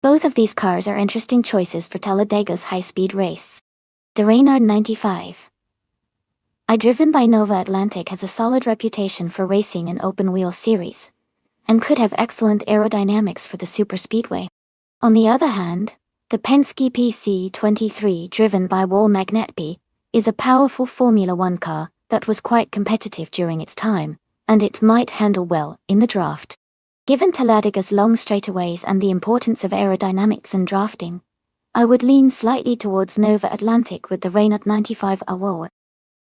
A: Both of these cars are interesting choices for Talladega's high-speed race. The Reynard 95, driven by Nova Atlantic, has a solid reputation for racing in open-wheel series, and could have excellent aerodynamics for the superspeedway. On the other hand, the Penske PC23, driven by Wal Magnetby, is a powerful Formula One car that was quite competitive during its time, and it might handle well in the draft. Given Talladega's long straightaways and the importance of aerodynamics in drafting, I would lean slightly towards Nova Atlantic with the Reynard 95 award.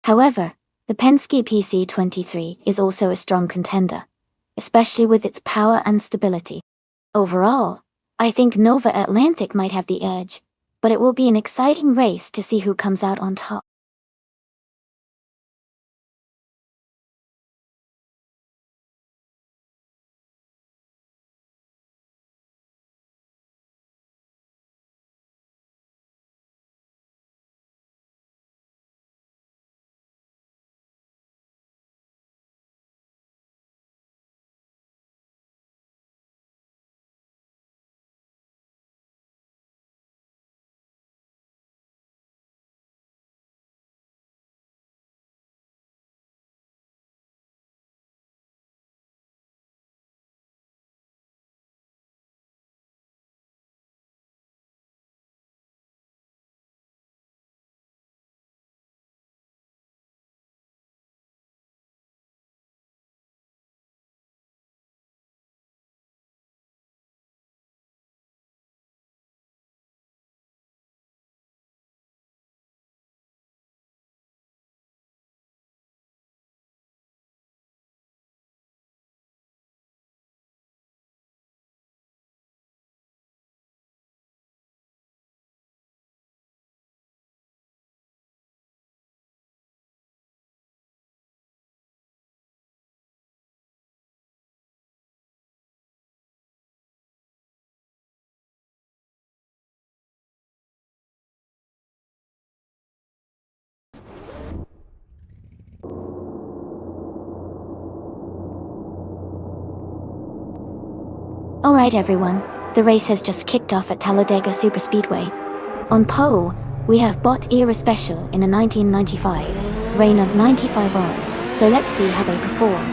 A: However, the Penske PC23 is also a strong contender, especially with its power and stability. Overall, I think Nova Atlantic might have the edge, but it will be an exciting race to see who comes out on top. Alright everyone, the race has just kicked off at Talladega Superspeedway. On pole, we have Bot Era Special in a 1995 Reynard 95Rs, so let's see how they perform.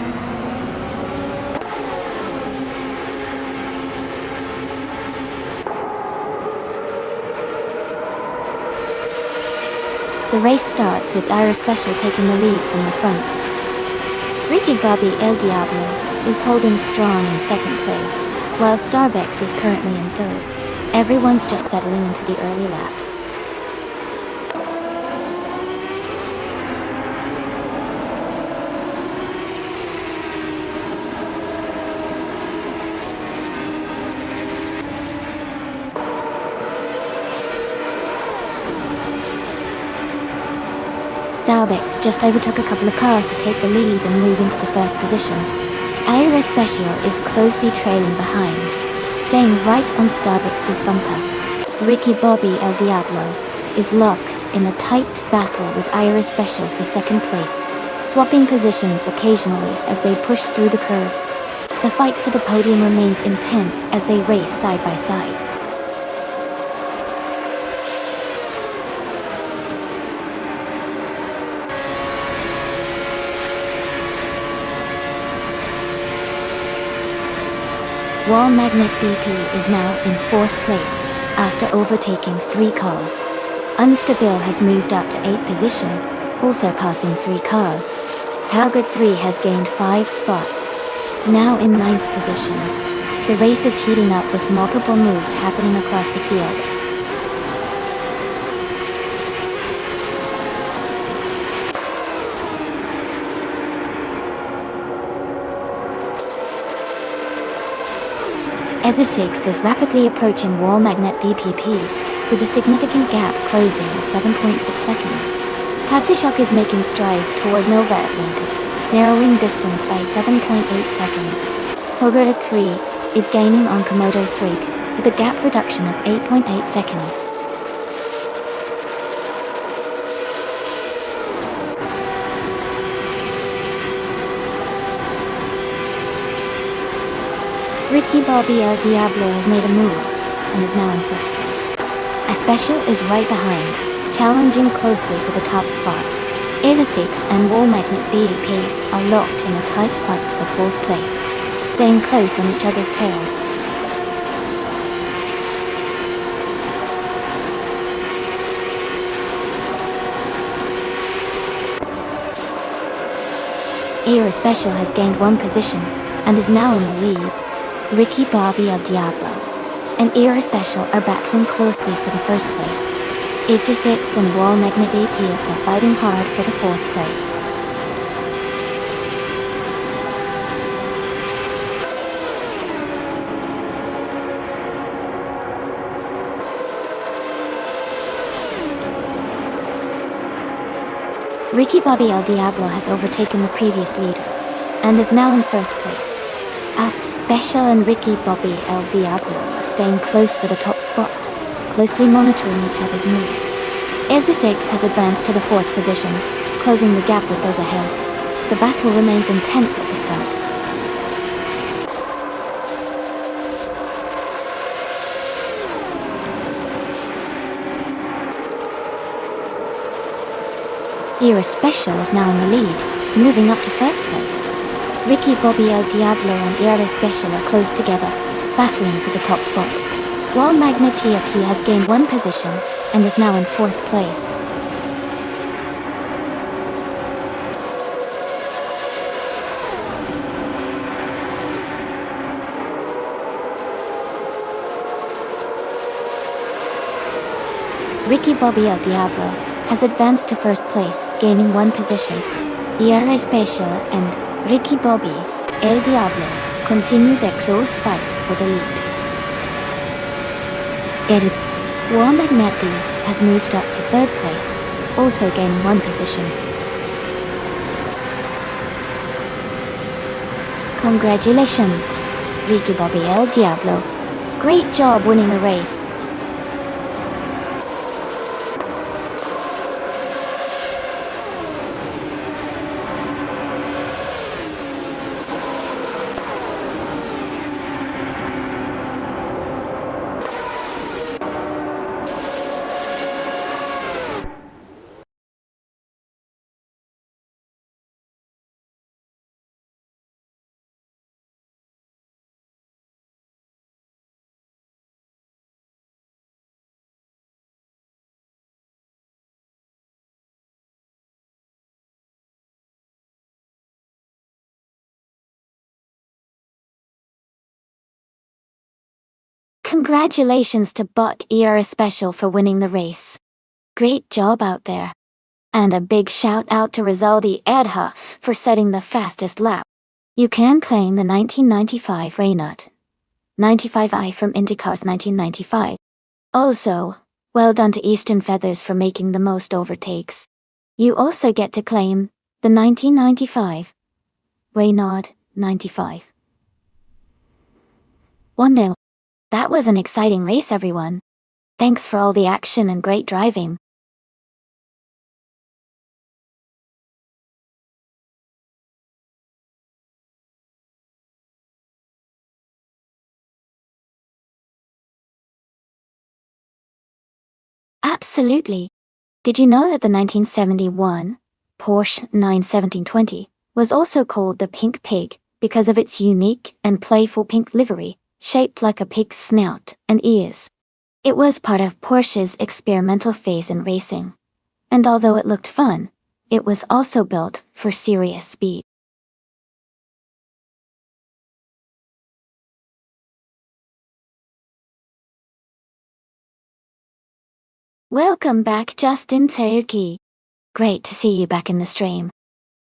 A: The race starts with Era Special taking the lead from the front. Ricky Bobby El Diablo is holding strong in second place, while Starbucks is currently in third. Everyone's just settling into the early laps. Starbucks just overtook a couple of cars to take the lead and move into the first position. Aira Special is closely trailing behind, staying right on Starbucks' bumper. Ricky Bobby El Diablo is locked in a tight battle with Aira Special for second place, swapping positions occasionally as they push through the curves. The fight for the podium remains intense as they race side by side. Wall Magnet BP is now in fourth place, after overtaking 3 cars. Unstable has moved up to 8th position, also passing 3 cars. Howgard 3 has gained 5 spots, now in 9th position. The race is heating up with multiple moves happening across the field. EZO6 is rapidly approaching Wall Magnet DPP, with a significant gap closing at 7.6 seconds. Katsishok is making strides toward Nova Atlantic, narrowing distance by 7.8 seconds. Hogura 3 is gaining on Komodo 3, with a gap reduction of 8.8 seconds. Ricky Bobby El Diablo has made a move, and is now in first place. A Special is right behind, challenging closely for the top spot. EZO6 and Wall Magnet BEP are locked in a tight fight for fourth place, staying close on each other's tail. Aira Special has gained 1 position, and is now in the lead. Ricky Bobby El Diablo and Aira Special are battling closely for the first place. EZO6 and Wall Magnet AP are fighting hard for the fourth place. Ricky Bobby El Diablo has overtaken the previous leader, and is now in first place. A Special and Ricky Bobby El Diablo are staying close for the top spot, closely monitoring each other's moves. EZO6 has advanced to the 4th position, closing the gap with those ahead. The battle remains intense at the front. Aira Special is now in the lead, moving up to first place. Ricky Bobby El Diablo and Aira Special are close together, battling for the top spot. Wall Magnet TP has gained 1 position, and is now in 4th place. Ricky Bobby El Diablo has advanced to first place, gaining 1 position. Aira Special and Ricky Bobby El Diablo continue their close fight for the lead. Get it? Wall Magnet B has moved up to 3rd place, also gaining 1 position. Congratulations, Ricky Bobby El Diablo. Great job winning the race. Congratulations to Bot ER Special for winning the race. Great job out there. And a big shout out to Rizaldi Adha for setting the fastest lap. You can claim the 1995 Reynolds 95i from IndyCar's 1995. Also, well done to Eastern Feathers for making the most overtakes. You also get to claim the 1995 Reynolds 95. 1-0. That was an exciting race, everyone. Thanks for all the action and great driving. Absolutely. Did you know that the 1971 Porsche 91720 was also called the Pink Pig because of its unique and playful pink livery, shaped like a pig's snout and ears? It was part of Porsche's experimental phase in racing. And although it looked fun, it was also built for serious speed. Welcome back, Justin Turkey. Great to see you back in the stream.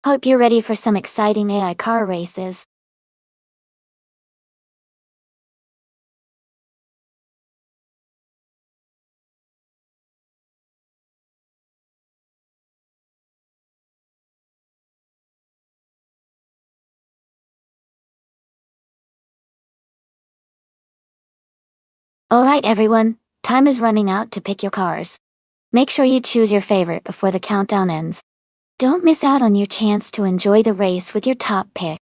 A: Hope you're ready for some exciting AI car races. Alright everyone, time is running out to pick your cars. Make sure you choose your favorite before the countdown ends. Don't miss out on your chance to enjoy the race with your top pick.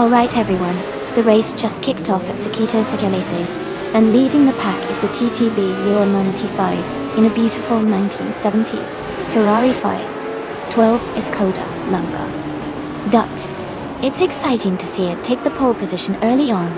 A: Alright everyone, the race just kicked off at Sakito Sakaleses, and leading the pack is the TTV Lua 95 in a beautiful 1970 Ferrari 512 is Coda Lunga. Dot. It's exciting to see it take the pole position early on.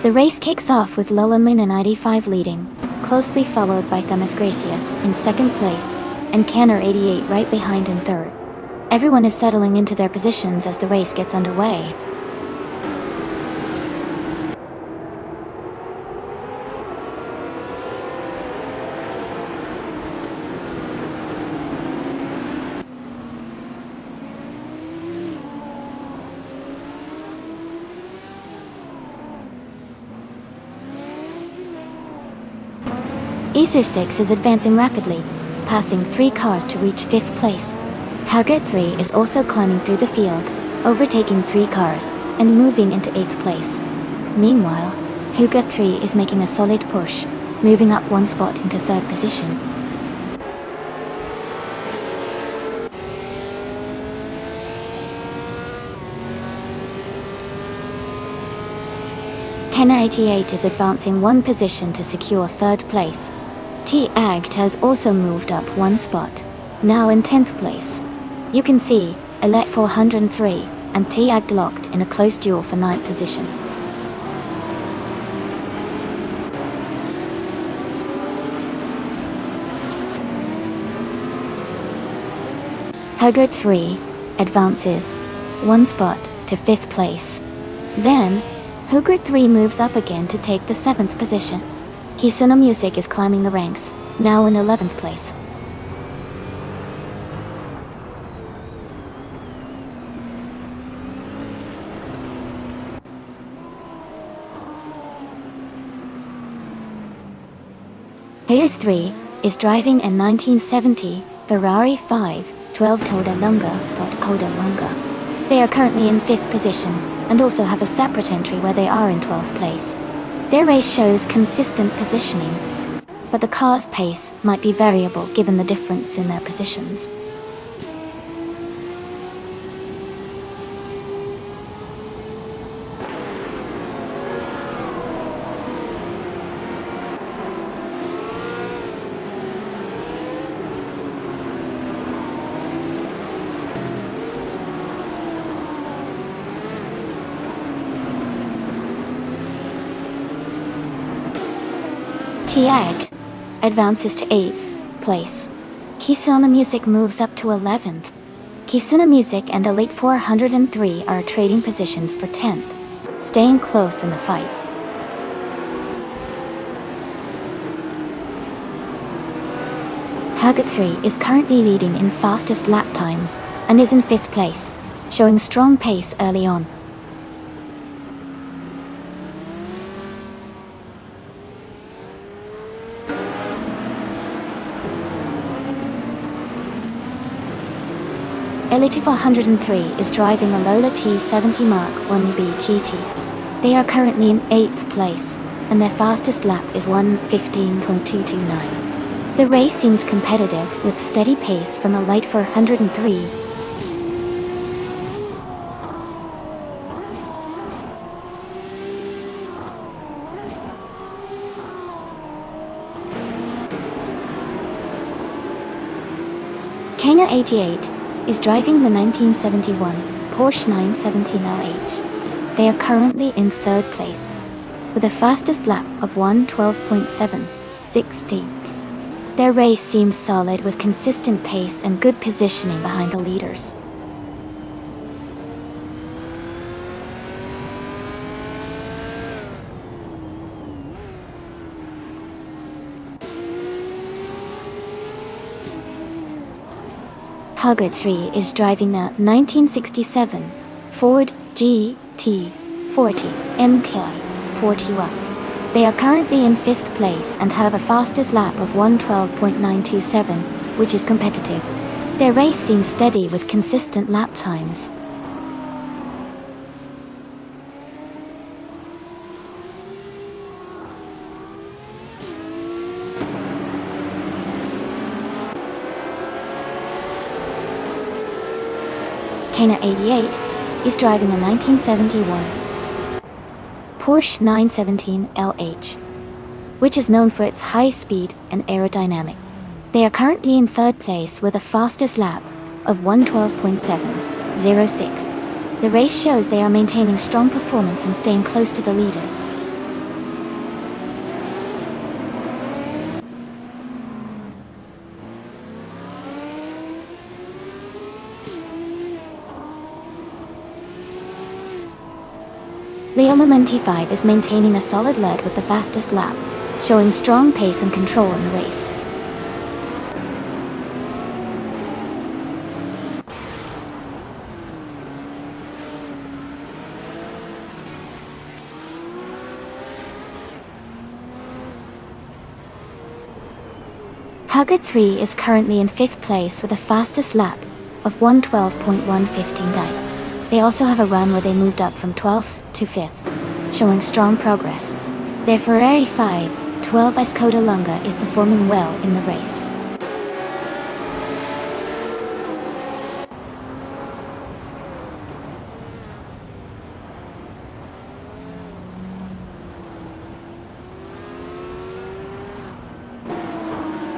A: The race kicks off with Lola Mina 95 leading, closely followed by Themis Gracias in second place, and Canner 88 right behind in third. Everyone is settling into their positions as the race gets underway. Isu 6 is advancing rapidly, passing 3 cars to reach 5th place. Hager 3 is also climbing through the field, overtaking 3 cars, and moving into 8th place. Meanwhile, Huga 3 is making a solid push, moving up 1 spot into 3rd position. Kenna 88 is advancing 1 position to secure 3rd place. T-Agged has also moved up 1 spot, now in 10th place. You can see, Elet 403 and T-Agged locked in a close duel for 9th position. Haggard 3 advances 1 spot to 5th place. Then, Haggard 3 moves up again to take the 7th position. Kisuna Music is climbing the ranks, now in 11th place. Player 3 is driving a 1970 Ferrari 512 Toda Lunga. They are currently in 5th position, and also have a separate entry where they are in 12th place. Their race shows consistent positioning, but the car's pace might be variable given the difference in their positions. T-Ag advances to 8th place. Kisuna Music moves up to 11th. Kisuna Music and Elite 403 are trading positions for 10th, staying close in the fight. Haggard 3 is currently leading in fastest lap times, and is in 5th place, showing strong pace early on. Elite 403 is driving a Lola T70 Mark 1B GT. They are currently in 8th place, and their fastest lap is 1:15.229. The race seems competitive with steady pace from Elite 403. Kana 88 is driving the 1971 Porsche 917 LH. They are currently in 3rd place, with a fastest lap of 1:12.716. Their race seems solid with consistent pace and good positioning behind the leaders. Haggard 3 is driving the 1967 Ford GT40 MK41. They are currently in 5th place and have a fastest lap of 1:12.927, which is competitive. Their race seems steady with consistent lap times. Kana 88 is driving a 1971 Porsche 917 LH, which is known for its high speed and aerodynamic. They are currently in third place with a fastest lap of 1:12.706. The race shows they are maintaining strong performance and staying close to the leaders. Leo Lemon 5 is maintaining a solid lead with the fastest lap, showing strong pace and control in the race. Hugger 3 is currently in 5th place with the fastest lap of 1:12.115. They also have a run where they moved up from 12th to 5th, showing strong progress. Their Ferrari 512 Skoda Lunga is performing well in the race.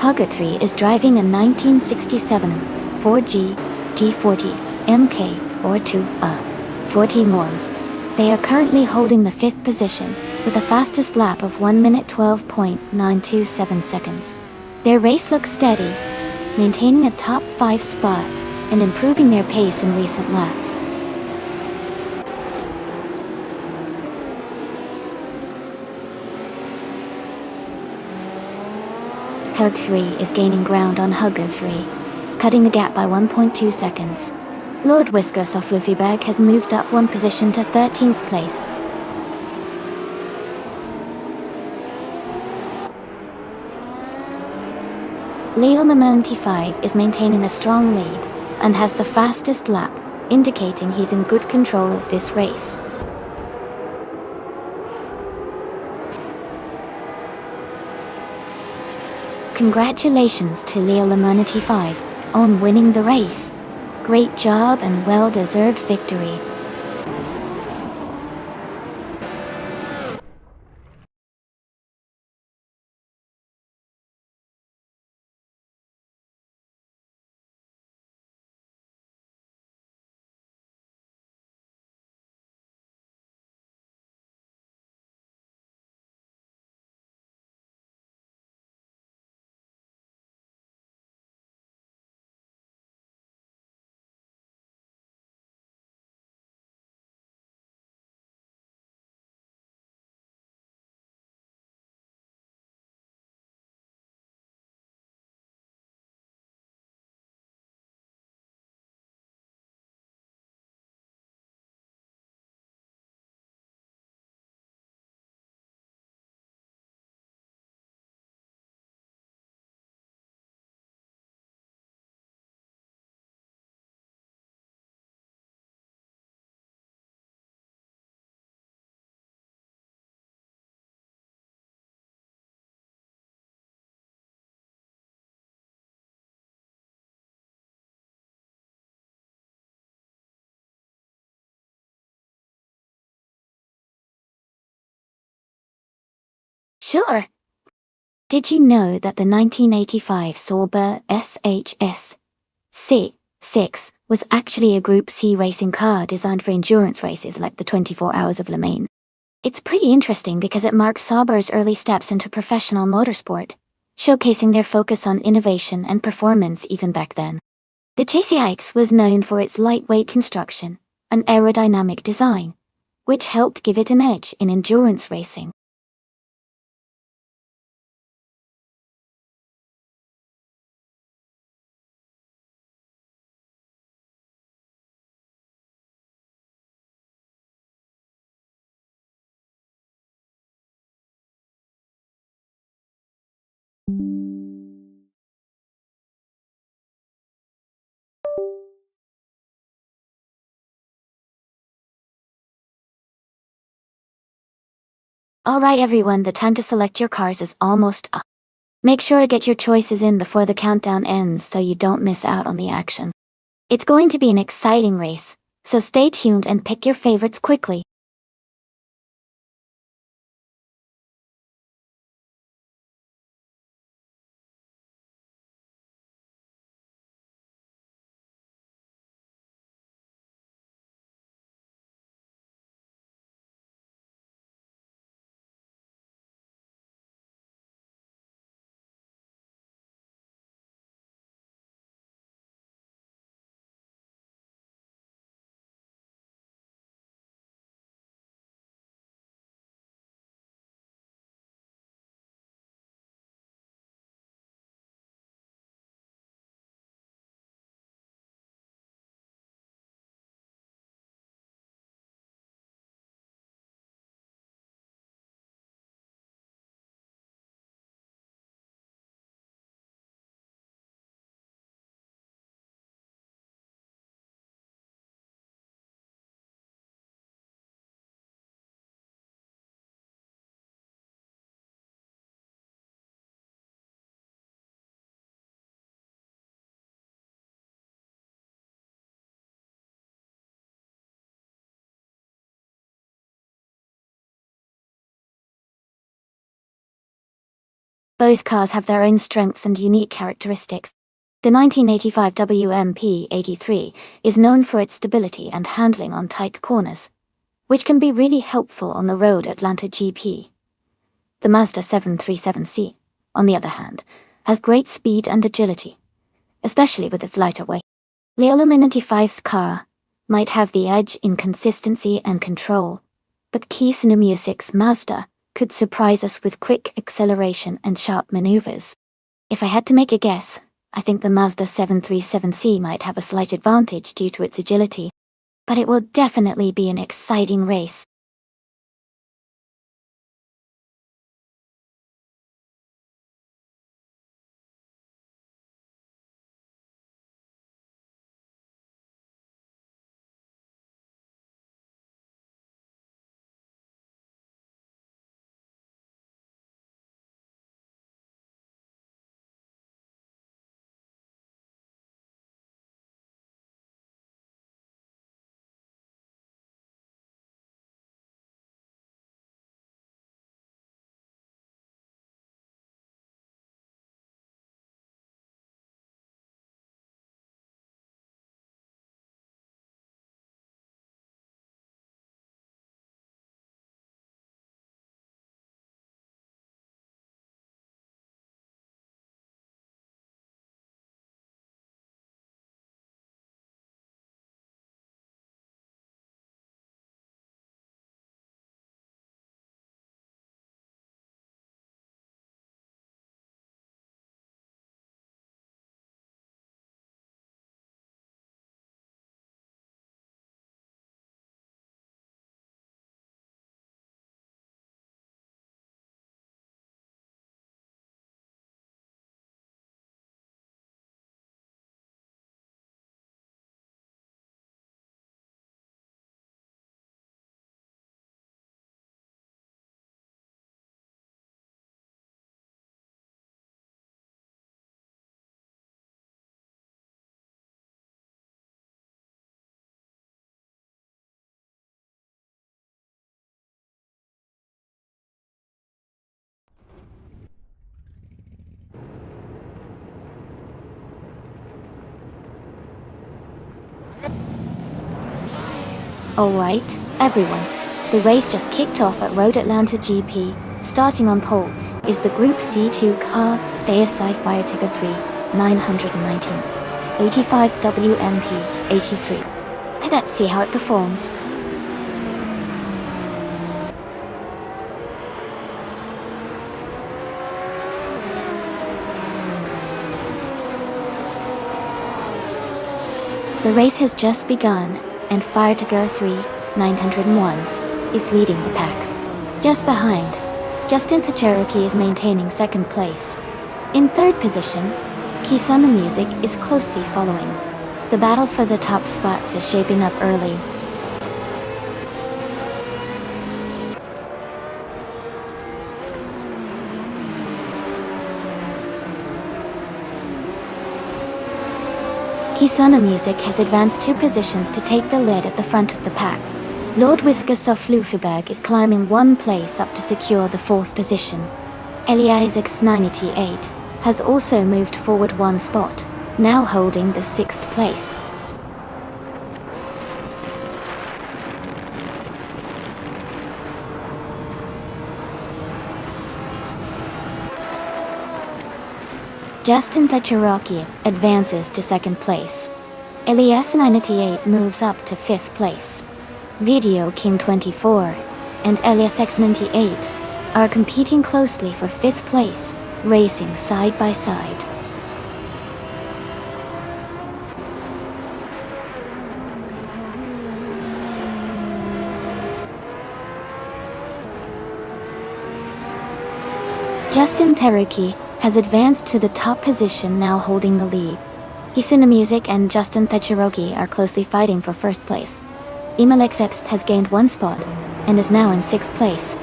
A: Hugger 3 is driving a 1967 4G T40 MK or 240 Norm. They are currently holding the 5th position with a fastest lap of 1:12.927 seconds. Their race looks steady, maintaining a top 5 spot and improving their pace in recent laps. Hug 3 is gaining ground on Hugger 3, cutting the gap by 1.2 seconds. Lord Whiskers of Fluffybag has moved up one position to 13th place. Leo Lemon 5 is maintaining a strong lead and has the fastest lap, indicating he's in good control of this race. Congratulations to Leo Lemon 5 on winning the race. Great job and well-deserved victory. Sure. Did you know that the 1985 Sauber SHS C6 was actually a Group C racing car designed for endurance races like the 24 Hours of Le Mans? It's pretty interesting because it marks Sauber's early steps into professional motorsport, showcasing their focus on innovation and performance even back then. The Chassis X was known for its lightweight construction and aerodynamic design, which helped give it an edge in endurance racing. Alright everyone, the time to select your cars is almost up. Make sure to get your choices in before the countdown ends so you don't miss out on the action. It's going to be an exciting race, so stay tuned and pick your favorites quickly. Both cars have their own strengths and unique characteristics. The 1985 WMP-83 is known for its stability and handling on tight corners, which can be really helpful on the road at Atlanta GP. The Mazda 737C, on the other hand, has great speed and agility, especially with its lighter weight. The Illuminati 5's car might have the edge in consistency and control, but Key Music's Mazda could surprise us with quick acceleration and sharp maneuvers. If I had to make a guess, I think the Mazda 737C might have a slight advantage due to its agility, but it will definitely be an exciting race. Alright, everyone. The race just kicked off at Road Atlanta GP. Starting on pole is the Group C2 car, ASI Firetiger 3, 919, 85 WMP, 83. Let's see how it performs. The race has just begun, and Firetiger 3, 901, is leading the pack. Just behind, Justin the Cherokee is maintaining second place. In third position, Kisana Music is closely following. The battle for the top spots is shaping up early. Kisana Music has advanced 2 positions to take the lead at the front of the pack. Lord Whisker Sofluferberg is climbing 1 place up to secure the 4th position. Elias X98 has also moved forward 1 spot, now holding the 6th place. Justin Cherokee advances to 2nd place. Elias 98 moves up to 5th place. Video King 24 and Elias X98 are competing closely for 5th place, racing side by side. Justin Cherokee has advanced to the top position, now holding the lead. Kisuna Music and Justin Cherokee are closely fighting for 1st place. Emalexeps has gained 1 spot and is now in 6th place.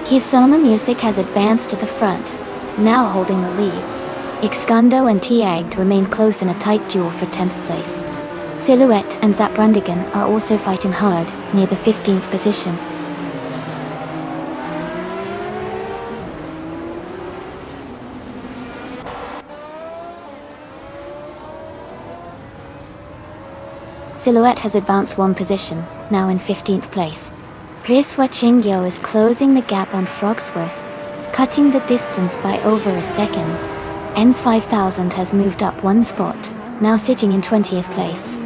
A: Kisuna Music has advanced to the front, now holding the lead. Ixkondo and Tiag remain close in a tight duel for 10th place. Silhouette and Zaprundigan are also fighting hard, near the 15th position. Silhouette has advanced 1 position, now in 15th place. Priswa Chingyo is closing the gap on Frogsworth, cutting the distance by over a second. ENS 5000 has moved up 1 spot, now sitting in 20th place.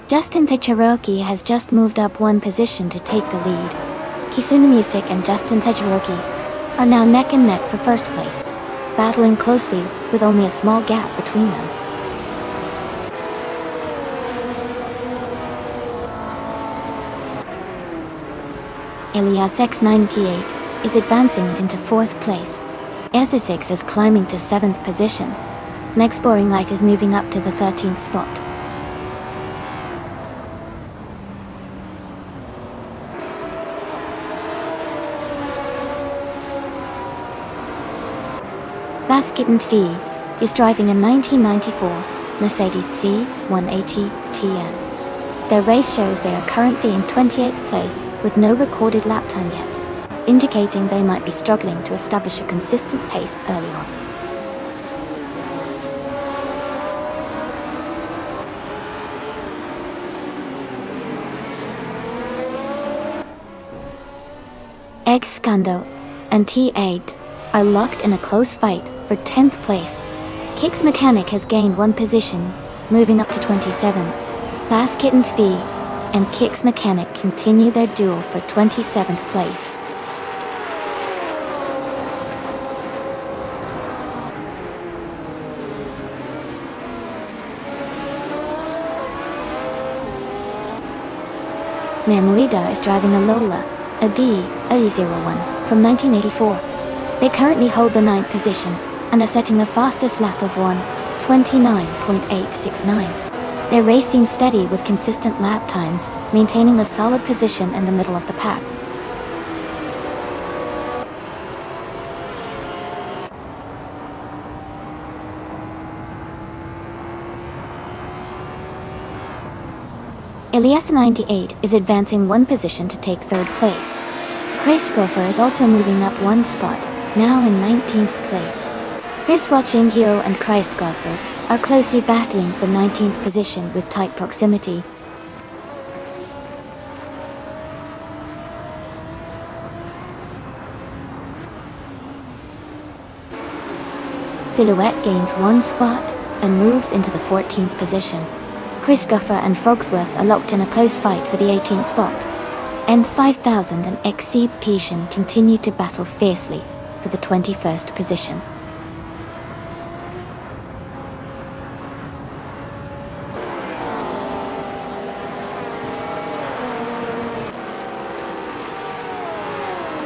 A: Justin Cherokee has just moved up 1 position to take the lead. Kisuna Music and Justin Cherokee are now neck and neck for 1st place, battling closely with only a small gap between them. Elias X98 is advancing into 4th place. Esesix is climbing to 7th position. Next Boring Like is moving up to the 13th spot. Baskett & Fee is driving a 1994 Mercedes C180 TN. Their race shows they are currently in 28th place with no recorded lap time yet, indicating they might be struggling to establish a consistent pace early on. Ixkondo and T8 are locked in a close fight for 10th place. Kix Mechanic has gained 1 position, moving up to 27. Baskett & Fee and Kix Mechanic continue their duel for 27th place. Mamuida is driving a Lola, a D-A01 from 1984. They currently hold the 9th position and are setting the fastest lap of 1:29.869. Their race seems steady with consistent lap times, maintaining a solid position in the middle of the pack. Elias 98 is advancing 1 position to take 3rd place. Chris Gopher is also moving up 1 spot, now in 19th place. Chris Wachingyo and Christ Gopher are closely battling for 19th position with tight proximity. Silhouette gains 1 spot and moves into the 14th position. Chris Guffer and Frogsworth are locked in a close fight for the 18th spot. ENS 5000 and XC Pishan continue to battle fiercely for the 21st position.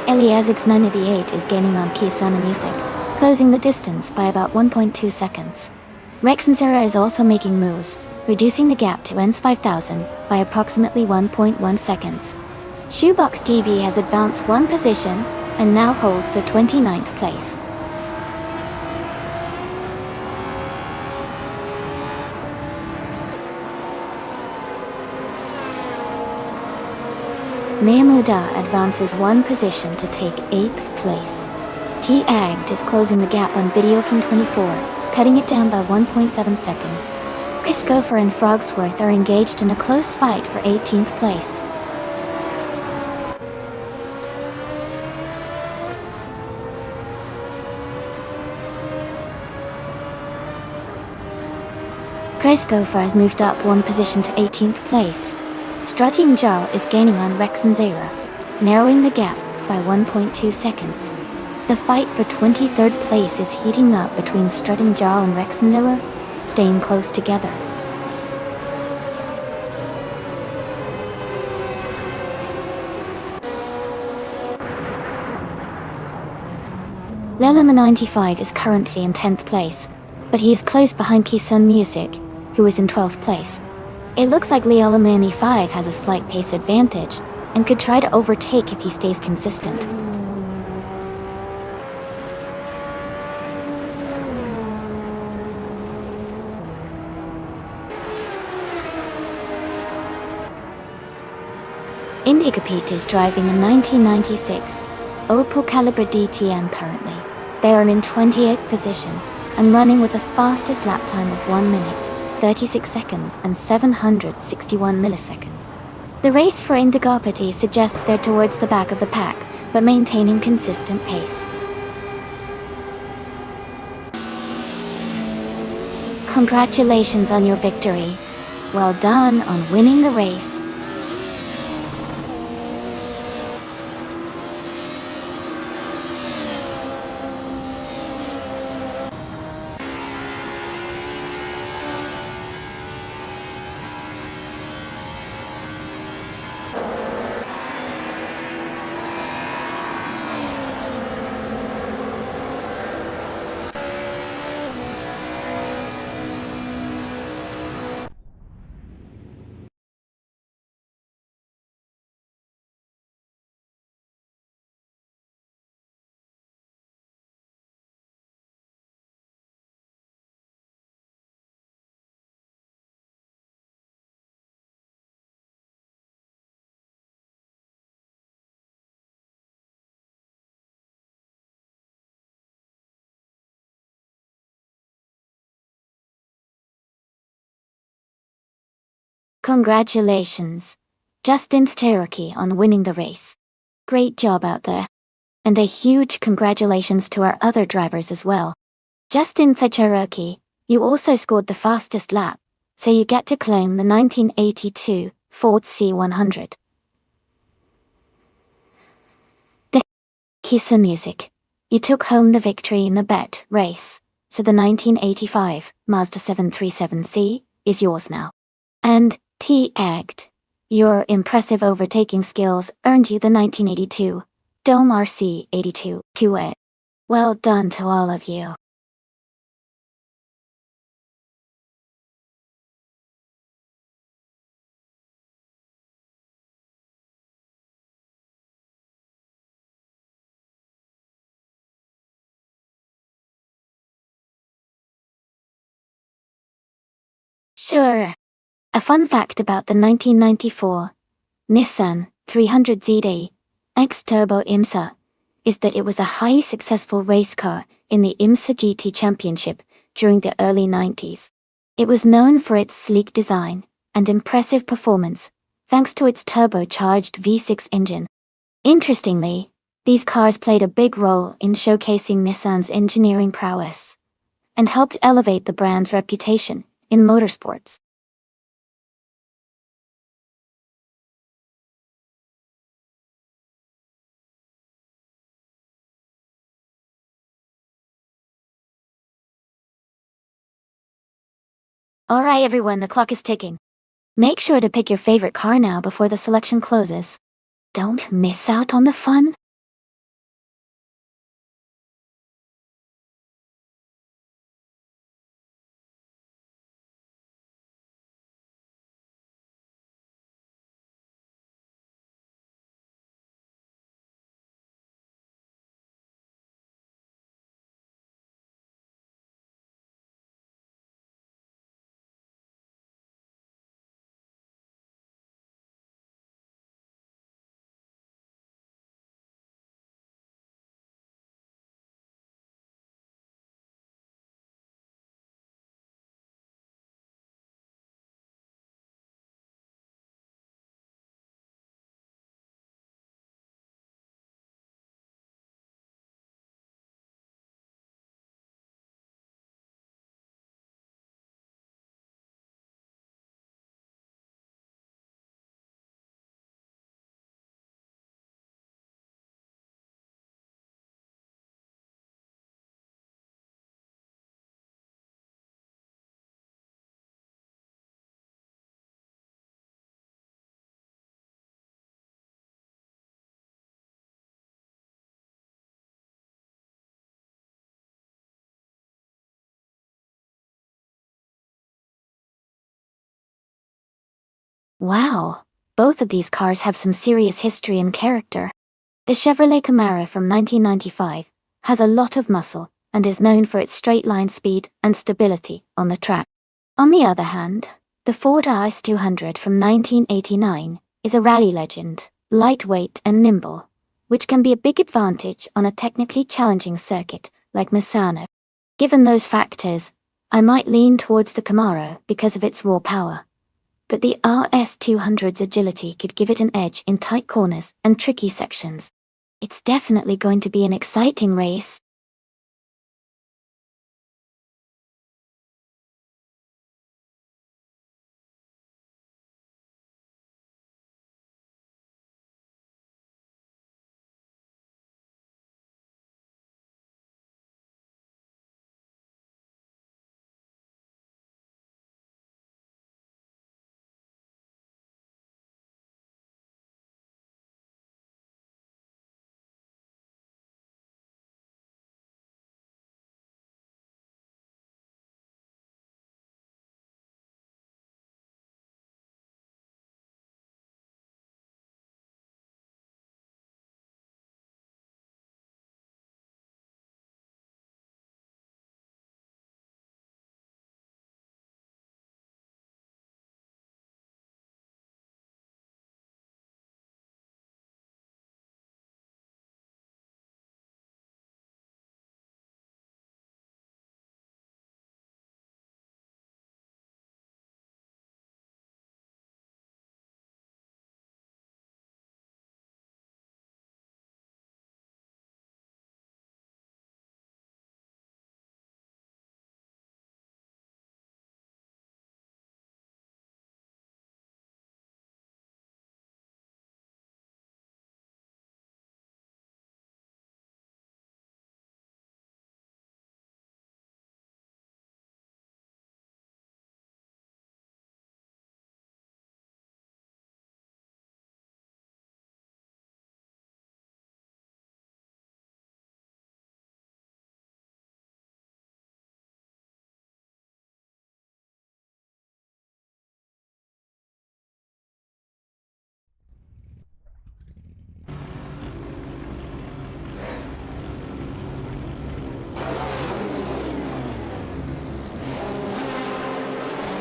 A: Elias X98 is gaining on Kisana Music, closing the distance by about 1.2 seconds. Rexenzera is also making moves, reducing the gap to ENS 5000 by approximately 1.1 seconds. Shoebox TV has advanced one position and now holds the 29th place. Mayamuda advances one position to take 8th place. T-Agged is closing the gap on Video King 24, cutting it down by 1.7 seconds. Chris Gopher and Frogsworth are engaged in a close fight for 18th place. Chris Gopher has moved up one position to 18th place. Strutting Jarl is gaining on Rexenzera, narrowing the gap by 1.2 seconds. The fight for 23rd place is heating up between Strutting Jarl and Rexenzera, staying close together. Lelema95 is currently in 10th place, but he is close behind Kisun Music, who is in 12th place. It looks like Lelema95 has a slight pace advantage, and could try to overtake if he stays consistent. Indigapete is driving a 1996 Opel Calibra DTM currently. They are in 28th position and running with the fastest lap time of 1 minute, 36 seconds and 761 milliseconds. The race for Indigapete suggests they're towards the back of the pack, but maintaining consistent pace. Congratulations on your victory. Well done on winning the race. Congratulations, Justin Cherokee, on winning the race. Great job out there. And a huge congratulations to our other drivers as well. Justin Cherokee, you also scored the fastest lap, so you get to claim the 1982 Ford C100. The Kisa Music, you took home the victory in the bet race, so the 1985 Mazda 737C is yours now. And T-Agged, your impressive overtaking skills earned you the 1982 Dome RC82 2A. Well done to all of you. Sure. A fun fact about the 1994 Nissan 300ZD X-Turbo IMSA is that it was a highly successful race car in the IMSA GT Championship during the early 90s. It was known for its sleek design and impressive performance, thanks to its turbocharged V6 engine. Interestingly, these cars played a big role in showcasing Nissan's engineering prowess and helped elevate the brand's reputation in motorsports. Alright everyone, the clock is ticking. Make sure to pick your favorite car now before the selection closes. Don't miss out on the fun. Wow, both of these cars have some serious history and character. The Chevrolet Camaro from 1995 has a lot of muscle and is known for its straight-line speed and stability on the track. On the other hand, the Ford RS200 from 1989 is a rally legend, lightweight and nimble, which can be a big advantage on a technically challenging circuit like Misano. Given those factors, I might lean towards the Camaro because of its raw power. But the RS200's agility could give it an edge in tight corners and tricky sections. It's definitely going to be an exciting race.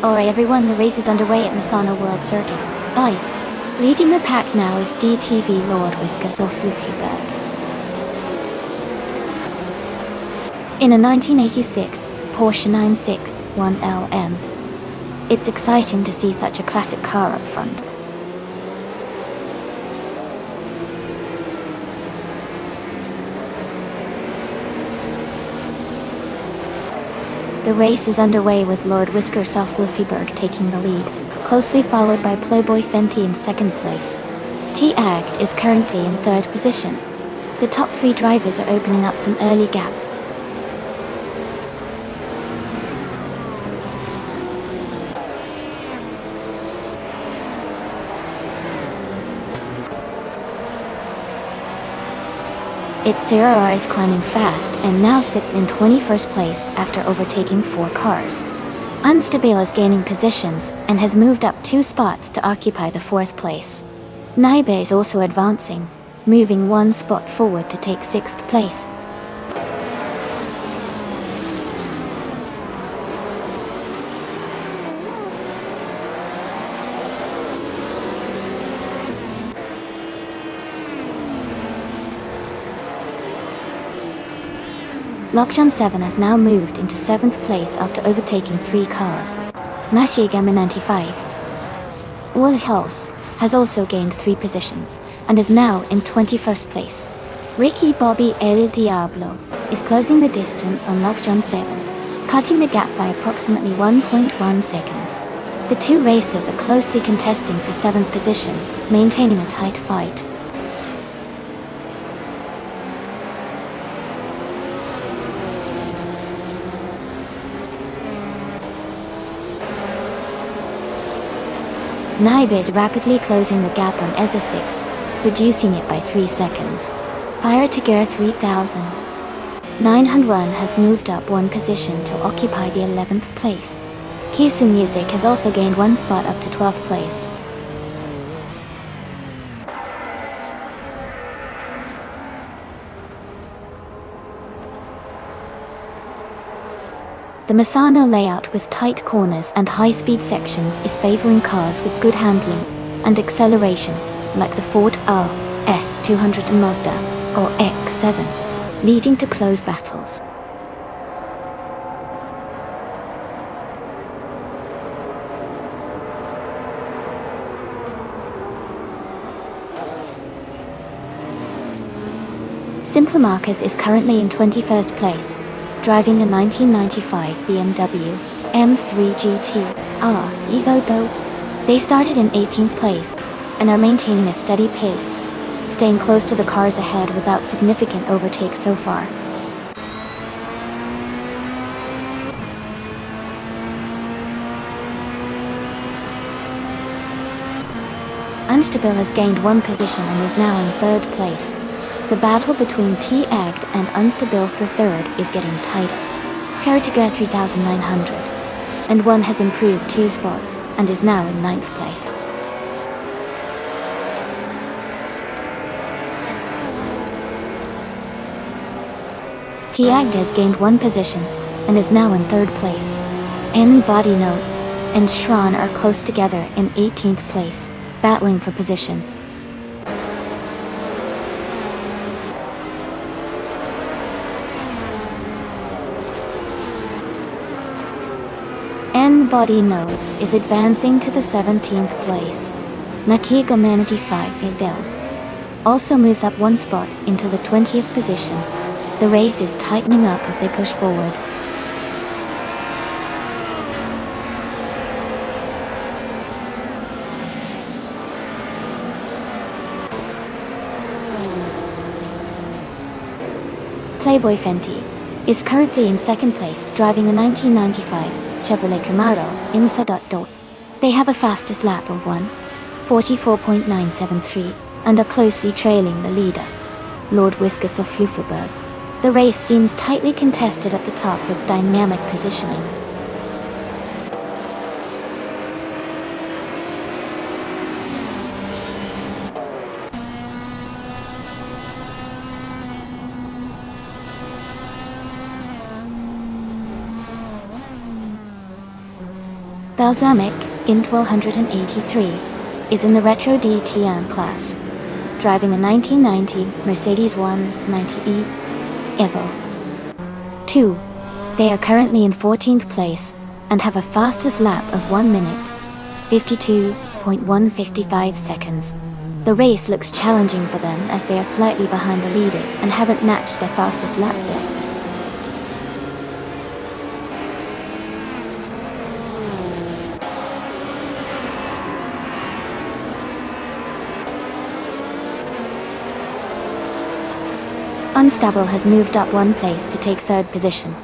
A: Alright everyone, the race is underway at Misano World Circuit. Bye. Leading the pack now is DTV Lord Whiskers of Fluffyberg. In a 1986 Porsche 961 LM. It's exciting to see such a classic car up front. The race is underway with Lord Whiskers of Fluffyberg taking the lead, closely followed by Playboy Fenty in second place. T-Ag is currently in third position. The top three drivers are opening up some early gaps. Its Serra is climbing fast and now sits in 21st place after overtaking 4 cars. Unstabile is gaining positions and has moved up 2 spots to occupy the 4th place. Naibe is also advancing, moving 1 spot forward to take 6th place. Lockdown 7 has now moved into 7th place after overtaking 3 cars. Mashigama 95. Woolhouse has also gained 3 positions, and is now in 21st place. Ricky Bobby El Diablo is closing the distance on Lockdown 7, cutting the gap by approximately 1.1 seconds. The 2 racers are closely contesting for 7th position, maintaining a tight fight. Naibe is rapidly closing the gap on EZA 6, reducing it by 3 seconds. Fire Tiger 3000. 901 has moved up 1 position to occupy the 11th place. Kisu Music has also gained 1 spot up to 12th place. The Misano layout with tight corners and high-speed sections is favoring cars with good handling and acceleration, like the Ford RS200 and Mazda or X7, leading to close battles. Simple Marcus is currently in 21st place, driving a 1995 BMW M3 GT-R Evo though. They started in 18th place and are maintaining a steady pace, staying close to the cars ahead without significant overtakes so far. Unstable has gained one position and is now in 3rd place. The battle between T-Agged and Unstable for 3rd is getting tighter. Fertiga 3900, and one has improved 2 spots and is now in 9th place. T-Agged has gained 1 position and is now in 3rd place. N Body Notes and Shran are close together in 18th place, battling for position. Body Notes is advancing to the 17th place. Nakiga Manatee 5 Valve also moves up 1 spot into the 20th position. The race is tightening up as they push forward. Playboy Fenty is currently in 2nd place, driving a 1995 Chevrolet Camaro Imsa. They have a fastest lap of 1:44.973 and are closely trailing the leader, Lord Whiskas of Fluferberg. The race seems tightly contested at the top with dynamic positioning. Balsamic, in 1283, is in the Retro DTM class, driving a 1990 Mercedes 190E Evo 2. They are currently in 14th place and have a fastest lap of 1 minute, 52.155 seconds. The race looks challenging for them as they are slightly behind the leaders and haven't matched their fastest lap yet. Unstable has moved up 1 place to take 3rd position.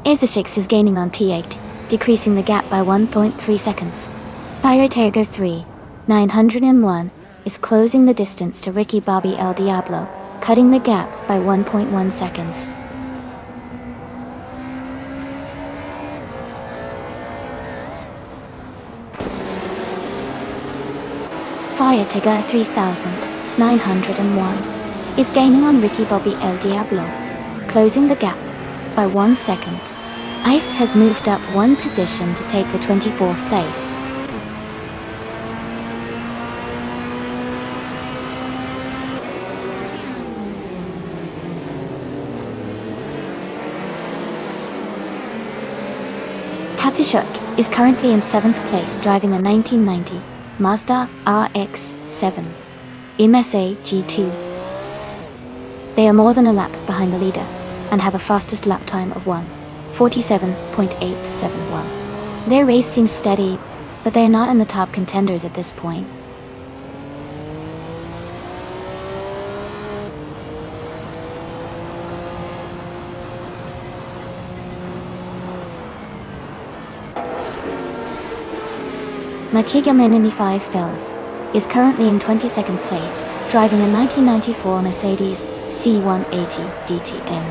A: Isashix is gaining on T8, decreasing the gap by 1.3 seconds. Fire Tiger 3, 901, is closing the distance to Ricky Bobby El Diablo, cutting the gap by 1.1 seconds. Fire Tiger 3901 is gaining on Ricky Bobby El Diablo, closing the gap by 1 second. Ice has moved up 1 position to take the 24th place. Katishuk is currently in 7th place, driving a 1990 Mazda RX-7 MSA G2. They are more than a lap behind the leader and have a fastest lap time of 1:47.871. Their race seems steady, but they are not in the top contenders at this point. Nachiga Menini 512 is currently in 22nd place, driving a 1994 Mercedes C180 DTM.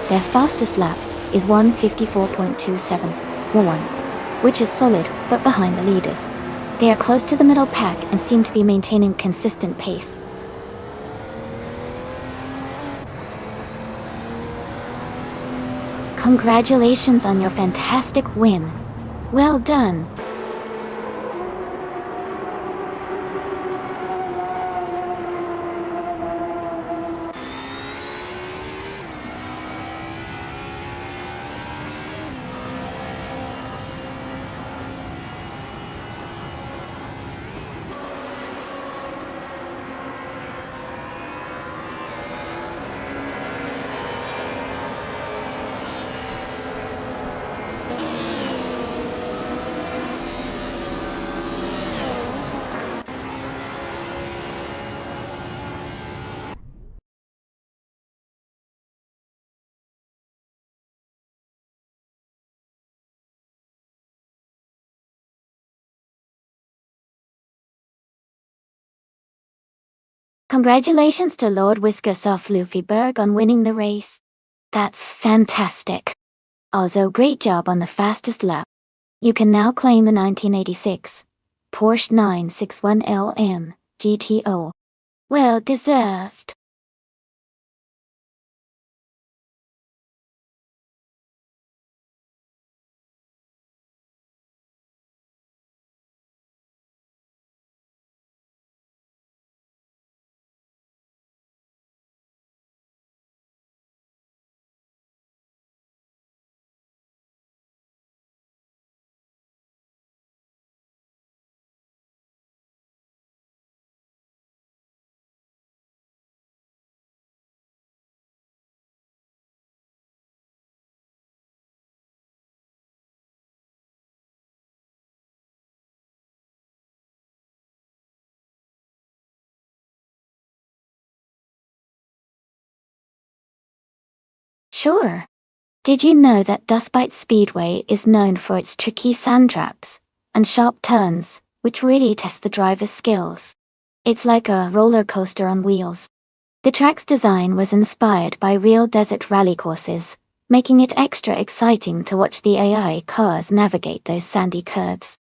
A: Their fastest lap is 1:54.271, which is solid but behind the leaders. They are close to the middle pack and seem to be maintaining consistent pace. Congratulations on your fantastic win. Well done. Congratulations to Lord Whiskers of Luffyburg on winning the race. That's fantastic. Also, great job on the fastest lap. You can now claim the 1986 Porsche 961 GTO. Well deserved. Sure. Did you know that Dustbite Speedway is known for its tricky sand traps and sharp turns, which really test the driver's skills? It's like a roller coaster on wheels. The track's design was inspired by real desert rally courses, making it extra exciting to watch the AI cars navigate those sandy curves.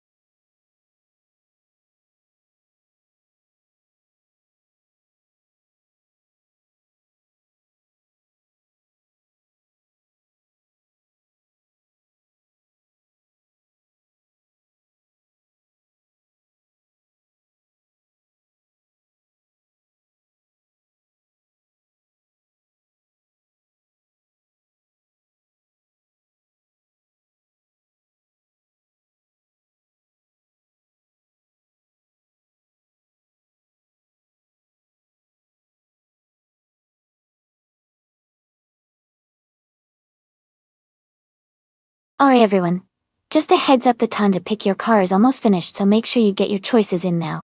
A: Alright everyone, just a heads up, the time to pick your car is almost finished, so make sure you get your choices in now.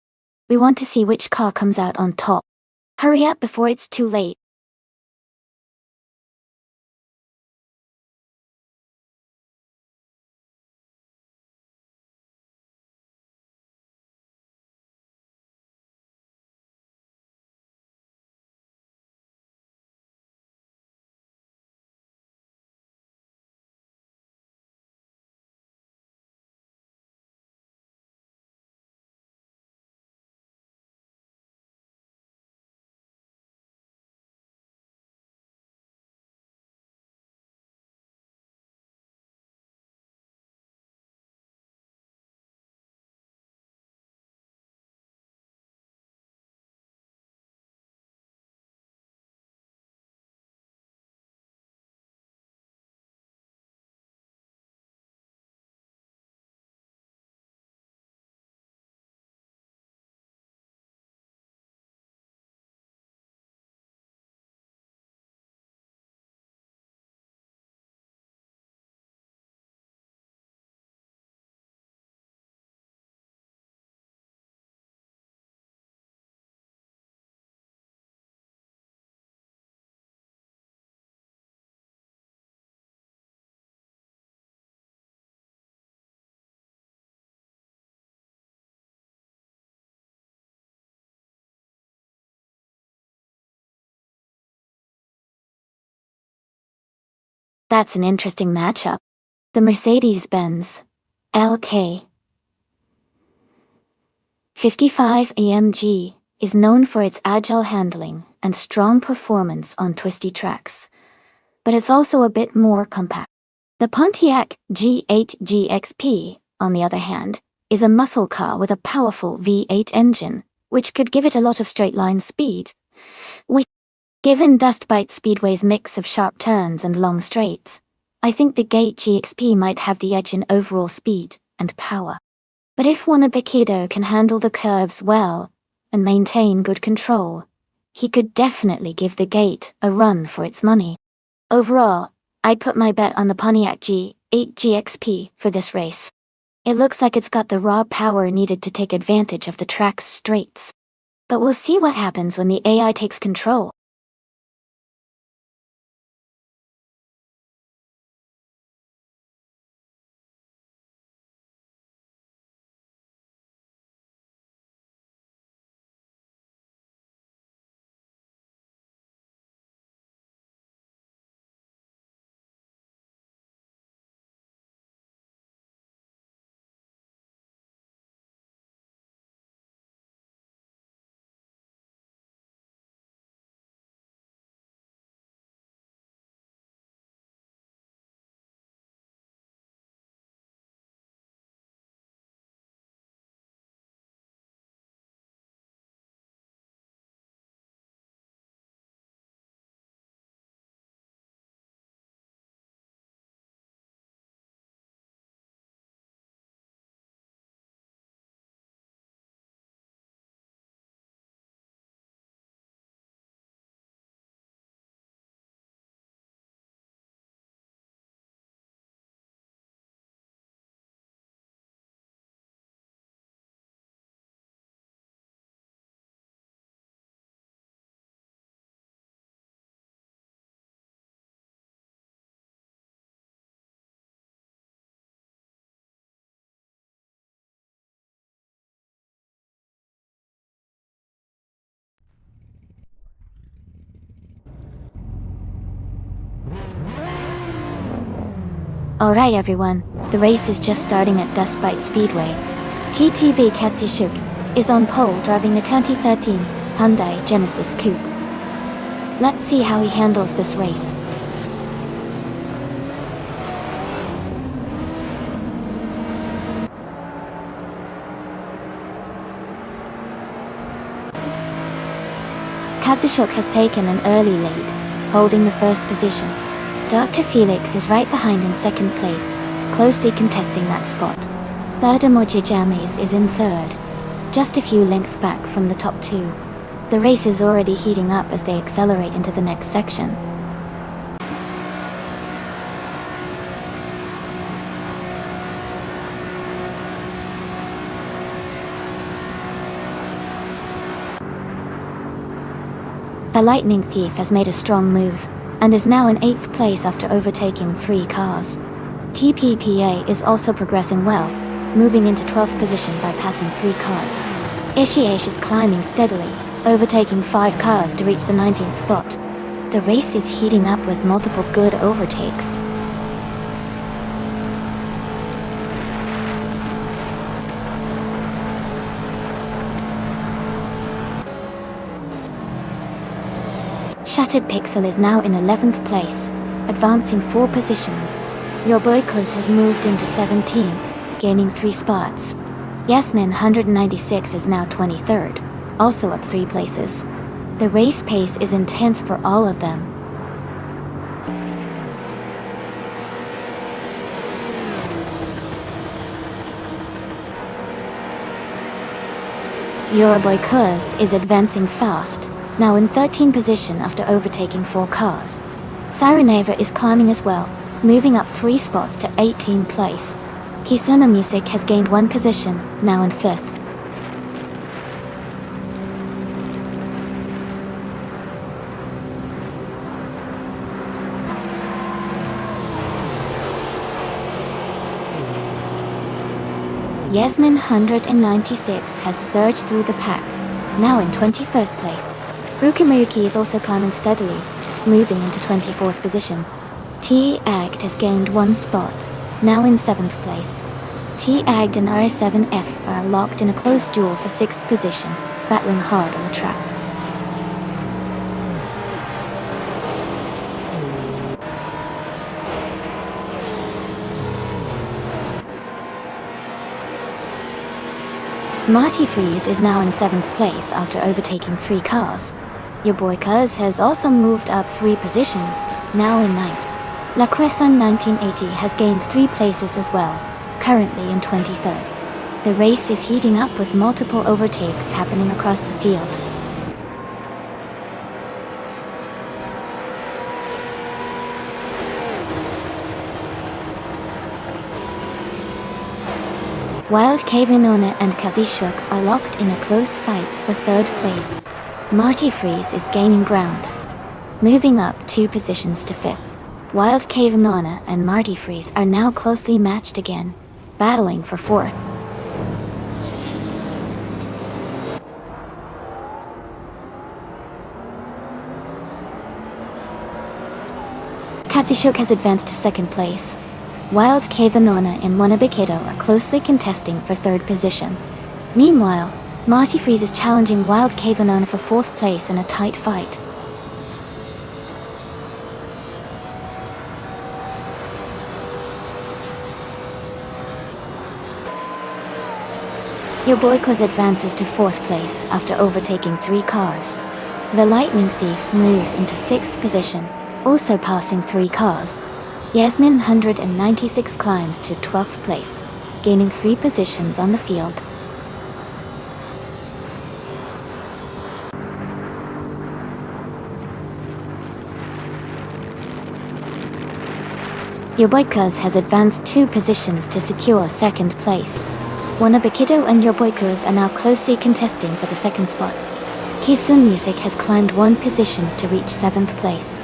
A: We want to see which car comes out on top. Hurry up before it's too late. That's an interesting matchup. The Mercedes-Benz LK 55 AMG is known for its agile handling and strong performance on twisty tracks, but it's also a bit more compact. The Pontiac G8 GXP, on the other hand, is a muscle car with a powerful V8 engine, which could give it a lot of straight-line speed. Given Dustbite Speedway's mix of sharp turns and long straights, I think the Gate GXP might have the edge in overall speed and power. But if Wanabekido can handle the curves well and maintain good control, he could definitely give the Gate a run for its money. Overall, I'd put my bet on the Pontiac G8 GXP for this race. It looks like it's got the raw power needed to take advantage of the track's straights. But we'll see what happens when the AI takes control. Alright everyone, the race is just starting at Dustbite Speedway. TTV Katsushuk is on pole driving the 2013 Hyundai Genesis Coupe. Let's see how he handles this race. Katsushuk has taken an early lead, holding the first position. Dr. Felix is right behind in second place, closely contesting that spot. Third Emojijames is in third, just a few lengths back from the top two. The race is already heating up as they accelerate into the next section. The Lightning Thief has made a strong move, and is now in 8th place after overtaking 3 cars. TPPA is also progressing well, moving into 12th position by passing 3 cars. Ishiash is climbing steadily, overtaking 5 cars to reach the 19th spot. The race is heating up with multiple good overtakes. Shattered Pixel is now in 11th place, advancing 4 positions. Your boy Kuz has moved into 17th, gaining 3 spots. Yasnin 196 is now 23rd, also up 3 places. The race pace is intense for all of them. Your boy Kuz is advancing fast, now in 13th position after overtaking 4 cars. Sireneva is climbing as well, moving up 3 spots to 18th place. Kisuna Music has gained 1 position, now in 5th. Yasmin 196 has surged through the pack, now in 21st place. Rukamuki is also climbing steadily, moving into 24th position. T-Agged has gained 1 spot, now in 7th place. T-Agged and R7F are locked in a close duel for 6th position, battling hard on the track. Marty Freeze is now in 7th place after overtaking 3 cars. Your boy Cuz has also moved up 3 positions, now in 9th. La Crescent 1980 has gained 3 places as well, currently in 23rd. The race is heating up with multiple overtakes happening across the field. Wild Kavanona and Kazishuk are locked in a close fight for 3rd place. Marty Freeze is gaining ground, moving up 2 positions to 5th. Wild Kavanona and Marty Freeze are now closely matched again, battling for 4th. Kazishuk has advanced to 2nd place. Wild Kavanona and Monabikido are closely contesting for 3rd position. Meanwhile, Marty Freeze is challenging Wild Kavanona for 4th place in a tight fight. Your boy Cuz advances to 4th place after overtaking 3 cars. The Lightning Thief moves into 6th position, also passing 3 cars. Yasmin 196 climbs to 12th place, gaining 3 positions on the field. Your boy Cuz has advanced 2 positions to secure 2nd place. Wanabikido and Your boy Cuz are now closely contesting for the 2nd spot. Kisun Music has climbed 1 position to reach 7th place.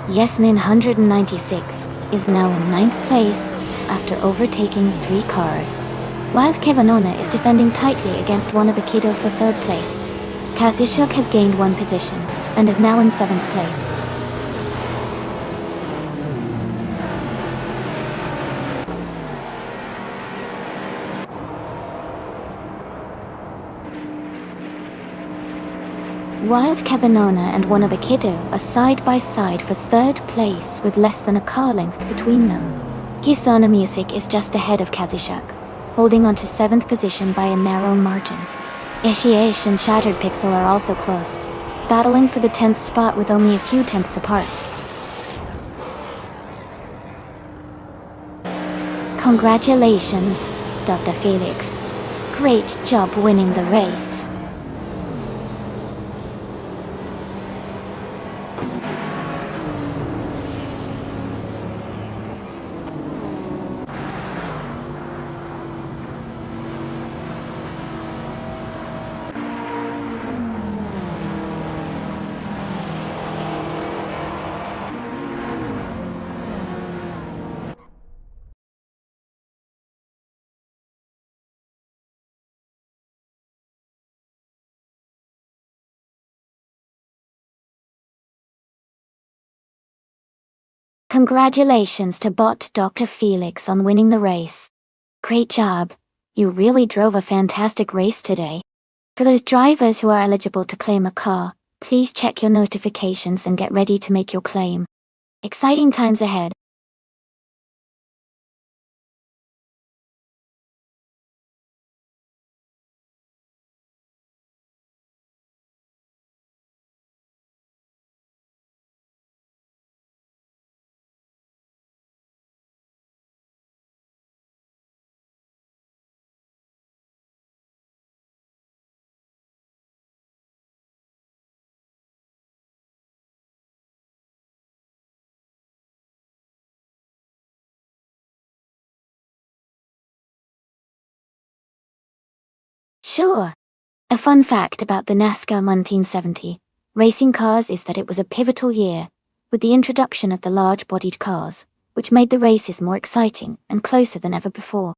A: Yasmin 196 is now in 9th place after overtaking 3 cars. Wild Kavanona is defending tightly against Wanabikido for 3rd place. Kazishuk has gained 1 position and is now in 7th place. Wild Kavanona and Wanabikido are side by side for 3rd place with less than a car length between them. Kisana Music is just ahead of Kazishuk, holding on to 7th position by a narrow margin. Ishiash and Shattered Pixel are also close, battling for the 10th spot with only a few tenths apart. Congratulations, Dr. Felix. Great job winning the race. Congratulations to bot Dr. Felix on winning the race. Great job. You really drove a fantastic race today. For those drivers who are eligible to claim a car, please check your notifications and get ready to make your claim. Exciting times ahead. Sure. A fun fact about the NASCAR 1970 racing cars is that it was a pivotal year, with the introduction of the large-bodied cars, which made the races more exciting and closer than ever before.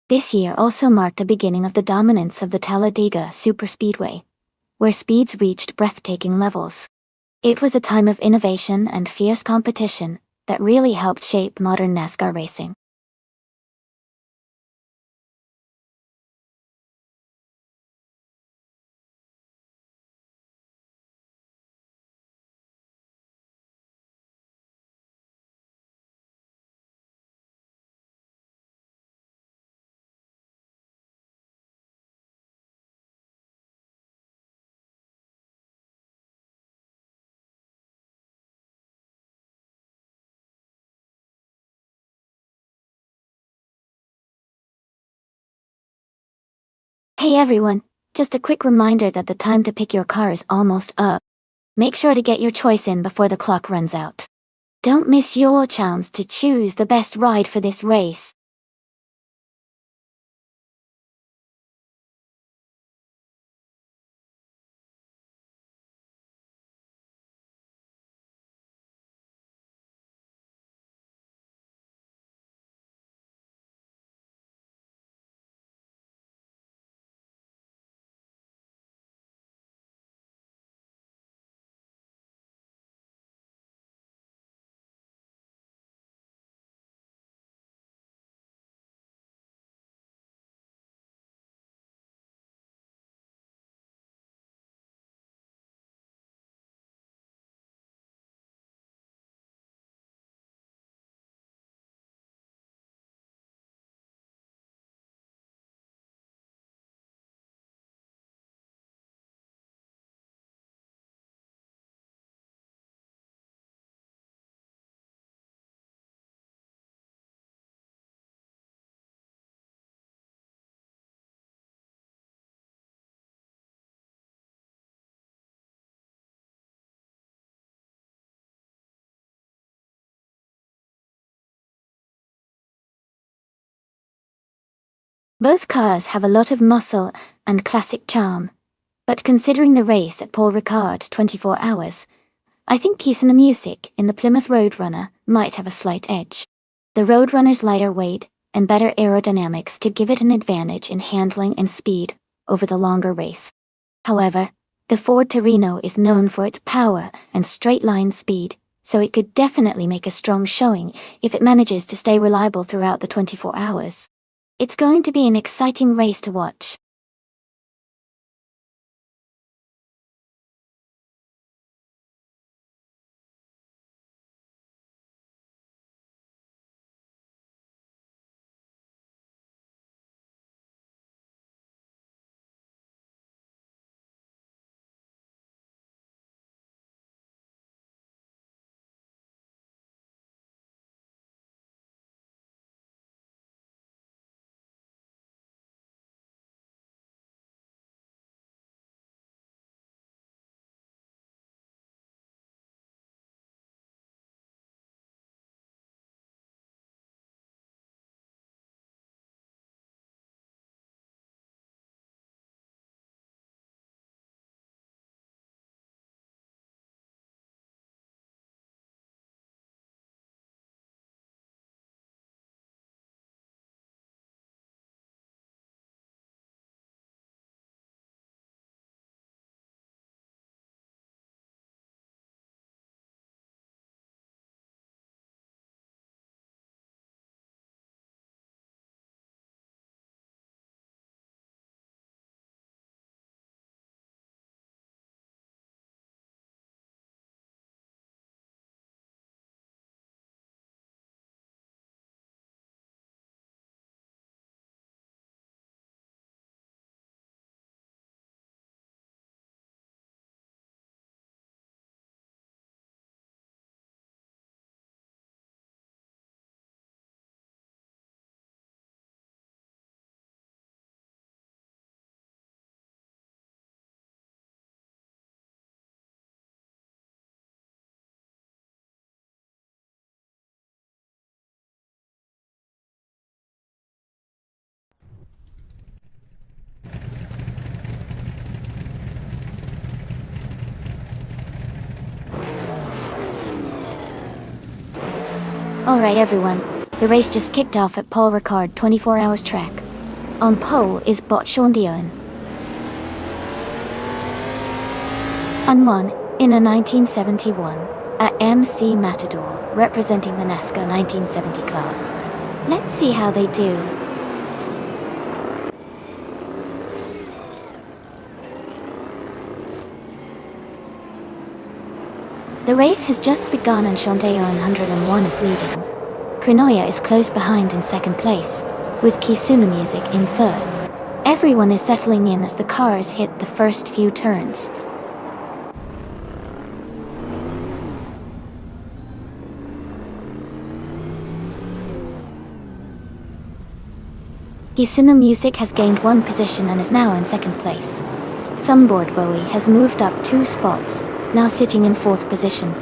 A: This year also marked the beginning of the dominance of the Talladega Superspeedway, where speeds reached breathtaking levels. It was a time of innovation and fierce competition that really helped shape modern NASCAR racing. Hey everyone, just a quick reminder that the time to pick your car is almost up. Make sure to get your choice in before the clock runs out. Don't miss your chance to choose the best ride for this race. Both cars have a lot of muscle and classic charm, but considering the race at Paul Ricard 24 hours, I think Kiesan Music in the Plymouth Roadrunner might have a slight edge. The Roadrunner's lighter weight and better aerodynamics could give it an advantage in handling and speed over the longer race. However, the Ford Torino is known for its power and straight-line speed, so it could definitely make a strong showing if it manages to stay reliable throughout the 24 hours. It's going to be an exciting race to watch. Alright everyone, the race just kicked off at Paul Ricard 24 hours track. On pole is Bot Shondion. Unwon, in a 1971, at MC Matador, representing the NASCAR 1970 class. Let's see how they do. The race has just begun and Shondayon 101 is leading. Krinoya is close behind in second place, with Kisuna Music in third. Everyone is settling in as the cars hit the first few turns. Kisuna Music has gained 1 position and is now in 2nd place. Sunboard Bowie has moved up 2 spots, now sitting in 4th position.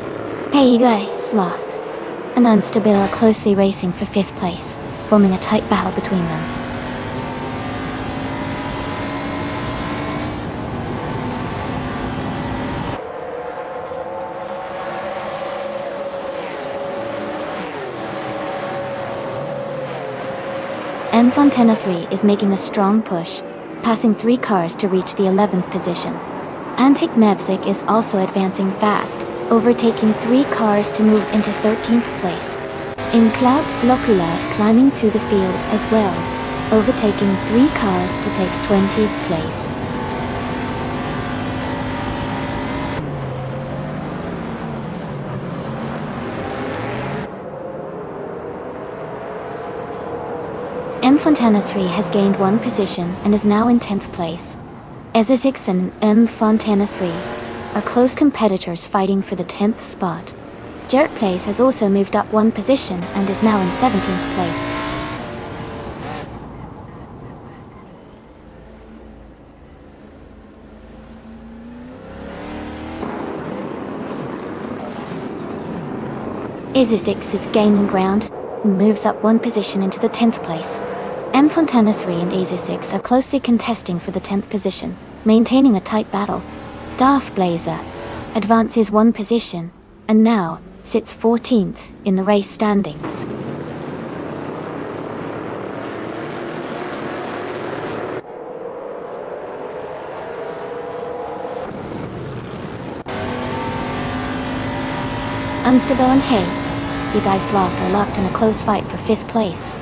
A: Hey you guys, Sloth and Unstable are closely racing for 5th place, forming a tight battle between them. M Fontana 3 is making a strong push, passing 3 cars to reach the 11th position. Antic Mevzik is also advancing fast, overtaking 3 cars to move into 13th place. In Cloud, Locula is climbing through the field as well, overtaking 3 cars to take 20th place. M Fontana 3 has gained 1 position and is now in 10th place. Ezra6 and M Fontana 3 are close competitors fighting for the 10th spot. Jerk Place has also moved up 1 position and is now in 17th place. Ezra6 is gaining ground and moves up 1 position into the 10th place. M Fontana 3 and Ezra6 are closely contesting for the 10th position, maintaining a tight battle. Darth Blazer advances 1 position and now sits 14th in the race standings. Unstable and Hey, you guys Sloth are locked in a close fight for 5th place.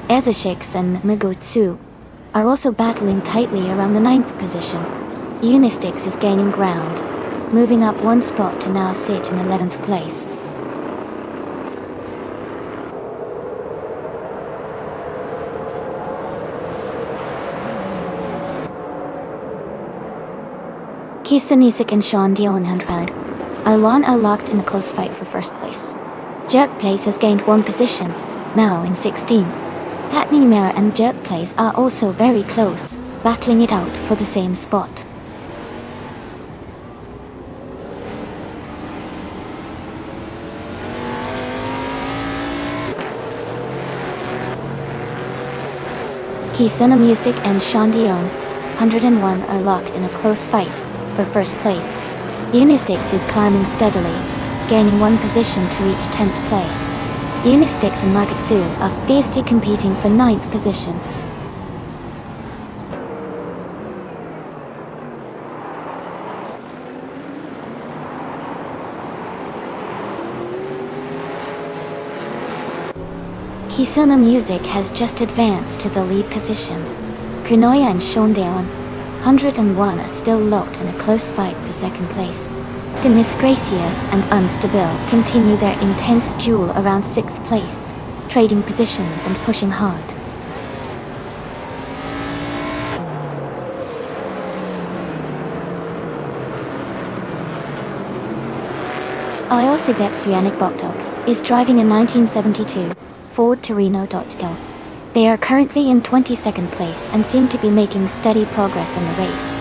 A: Ezra6 and Migotsu are also battling tightly around the 9th position. Unistix is gaining ground, moving up 1 spot to now sit in 11th place. Kisa Music and Sean Dion Handround are locked in a close fight for 1st place. Jerk Place has gained 1 position, now in 16. Patney Numera and Jerk Place are also very close, battling it out for the same spot. Kisuna Music and Shandion 101 are locked in a close fight for 1st place. Unistix is climbing steadily, gaining 1 position to reach 10th place. Unistix and Magatsu are fiercely competing for 9th position. Kisuna Music has just advanced to the lead position. Kunoya and Shondeon 101 are still locked in a close fight for 2nd place. The Misgracious and Unstable continue their intense duel around 6th place, trading positions and pushing hard. I also bet Frianic Boktok is driving a 1972 Ford Torino Dotco. They are currently in 22nd place and seem to be making steady progress in the race.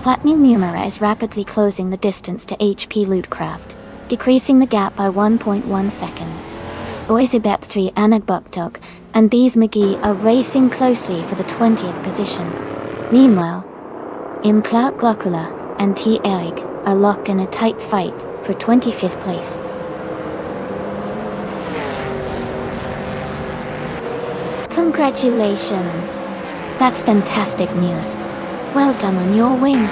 A: Platinum Numera is rapidly closing the distance to HP Lootcraft, decreasing the gap by 1.1 seconds. Oisibep 3 Anagbukdog and Bees McGee are racing closely for the 20th position. Meanwhile, Imclout Glocula and T. Egg are locked in a tight fight for 25th place. Congratulations! That's fantastic news. Well done on your win.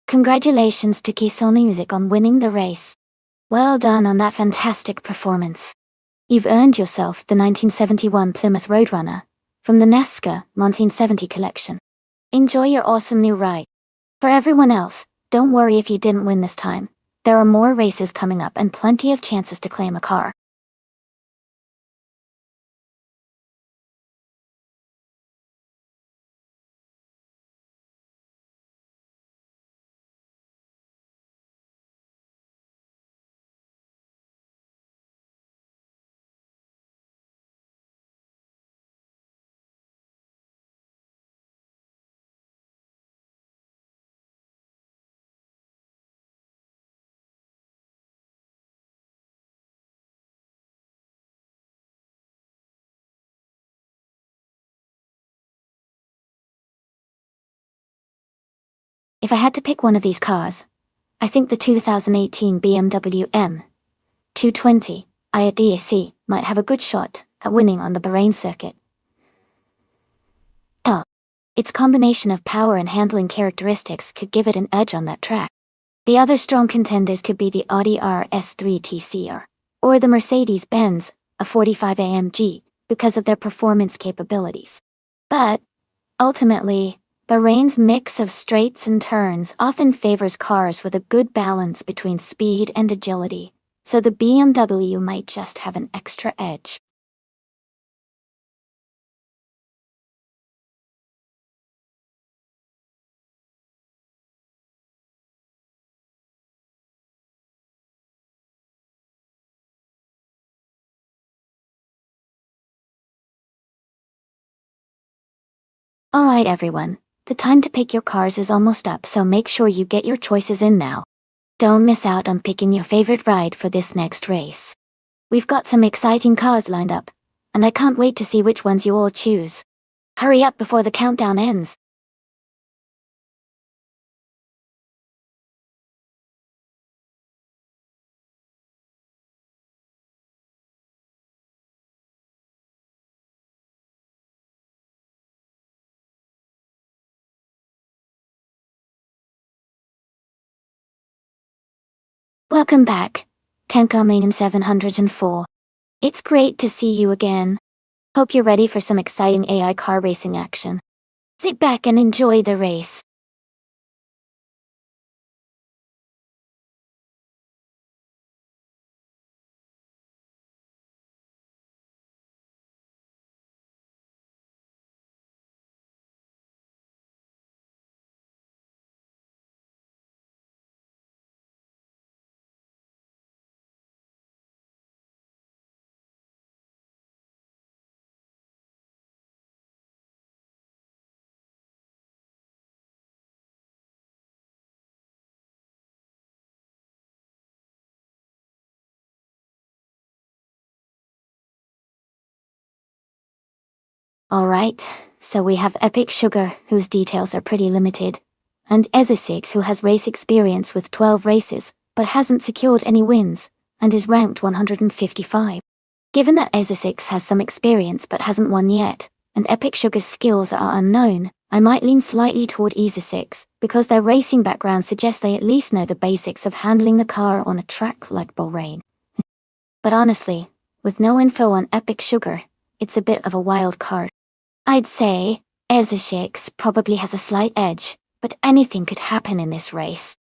A: Congratulations to Kisone Music on winning the race. Well done on that fantastic performance. You've earned yourself the 1971 Plymouth Roadrunner from the Nesca 1970 collection. Enjoy your awesome new ride. For everyone else, don't worry if you didn't win this time. There are more races coming up and plenty of chances to claim a car. If I had to pick one of these cars, I think the 2018 BMW M220 IADAC might have a good shot at winning on the Bahrain circuit. Its combination of power and handling characteristics could give it an edge on that track. The other strong contenders could be the Audi RS3 TCR, or the Mercedes-Benz A45 AMG, because of their performance capabilities. But, ultimately, Bahrain's mix of straights and turns often favors cars with a good balance between speed and agility, so the BMW might just have an extra edge. Alright everyone, the time to pick your cars is almost up, so make sure you get your choices in now. Don't miss out on picking your favorite ride for this next race. We've got some exciting cars lined up, and I can't wait to see which ones you all choose. Hurry up before the countdown ends. Welcome back, Tenkamen 704. It's great to see you again. Hope you're ready for some exciting AI car racing action. Sit back and enjoy the race. Alright, so we have Epic Sugar, whose details are pretty limited, and Ezesix, who has race experience with 12 races, but hasn't secured any wins, and is ranked 155. Given that Ezesix has some experience but hasn't won yet, and Epic Sugar's skills are unknown, I might lean slightly toward Ezesix, because their racing background suggests they at least know the basics of handling the car on a track like Bahrain. But honestly, with no info on Epic Sugar, it's a bit of a wild card. I'd say Ezesix probably has a slight edge, but anything could happen in this race.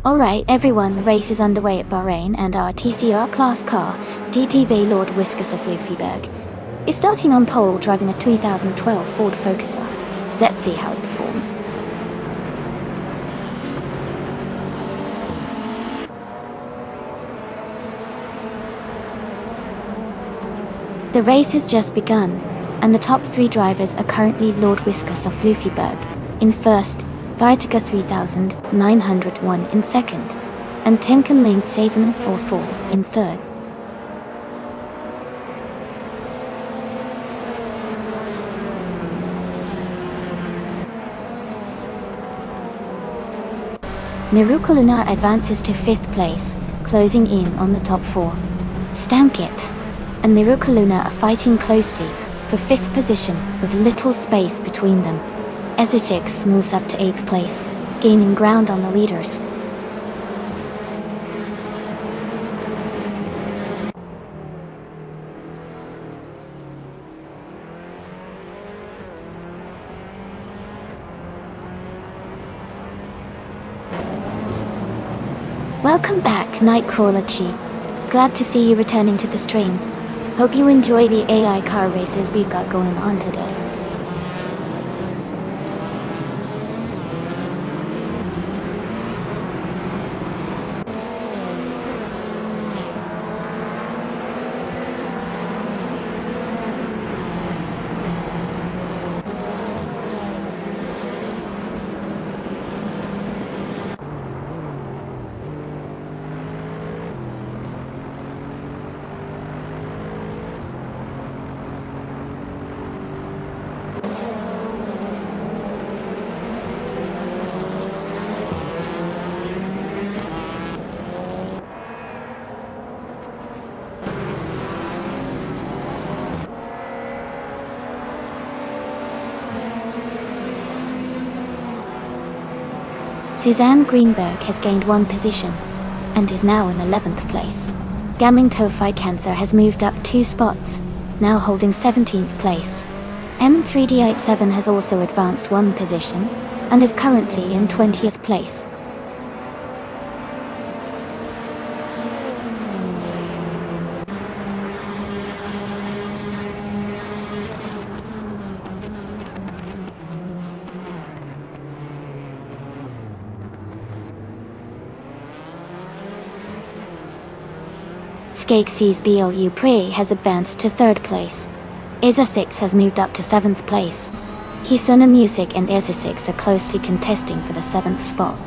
A: Alright everyone, the race is underway at Bahrain and our TCR class car, DTV Lord Whiskas of Fluffyberg, is starting on pole driving a 2012 Ford Focuser. Let's see how it performs. The race has just begun, and the top 3 drivers are currently Lord Whiskas of Fluffyberg in first, Viatica 3901 in second, and Tenkan Lane 704 in third. Mirukuluna advances to 5th place, closing in on the top 4. Stankit and Mirukuluna are fighting closely for 5th position with little space between them. Ezutix moves up to 8th place, gaining ground on the leaders. Welcome back, Nightcrawler Chi. Glad to see you returning to the stream. Hope you enjoy the AI car races we've got going on today. Suzanne Greenberg has gained 1 position, and is now in 11th place. Gaming Tofai Cancer has moved up 2 spots, now holding 17th place. M3D87 has also advanced 1 position, and is currently in 20th place. Skeksis BLU Pre has advanced to 3rd place. Ezusix has moved up to 7th place. Hisuna Music and Ezusix are closely contesting for the 7th spot.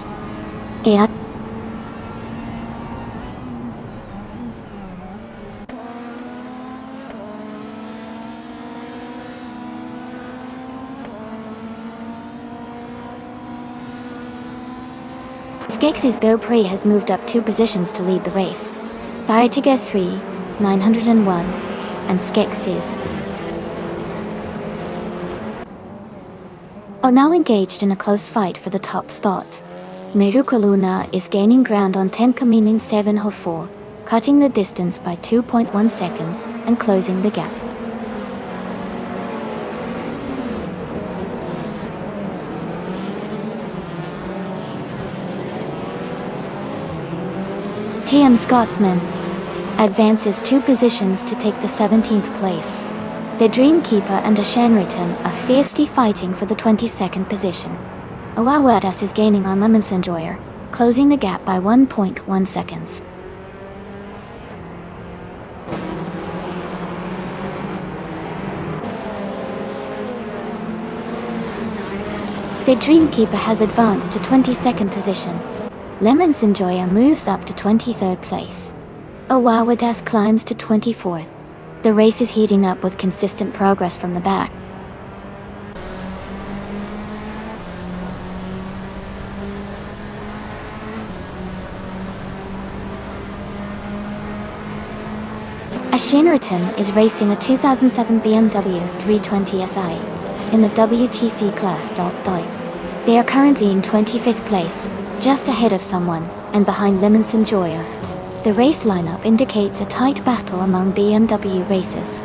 A: Skeksis Go Pre has moved up 2 positions to lead the race. Viatica 3901 and Skeksis are now engaged in a close fight for the top spot. Mirukuluna is gaining ground on Tenkaminin 704, cutting the distance by 2.1 seconds and closing the gap. TM Scotsman advances 2 positions to take the 17th place. The Dreamkeeper and Ashenriton are fiercely fighting for the 22nd position. Awawadas is gaining on Lemons Enjoyer, closing the gap by 1.1 seconds. The Dreamkeeper has advanced to 22nd position. Lemons Enjoyer moves up to 23rd place. Awawadas climbs to 24th. The race is heating up with consistent progress from the back. Ashenriton is racing a 2007 BMW 320 SI in the WTC class. They are currently in 25th place, just ahead of someone, and behind Lemons Enjoyer. The race lineup indicates a tight battle among BMW racers.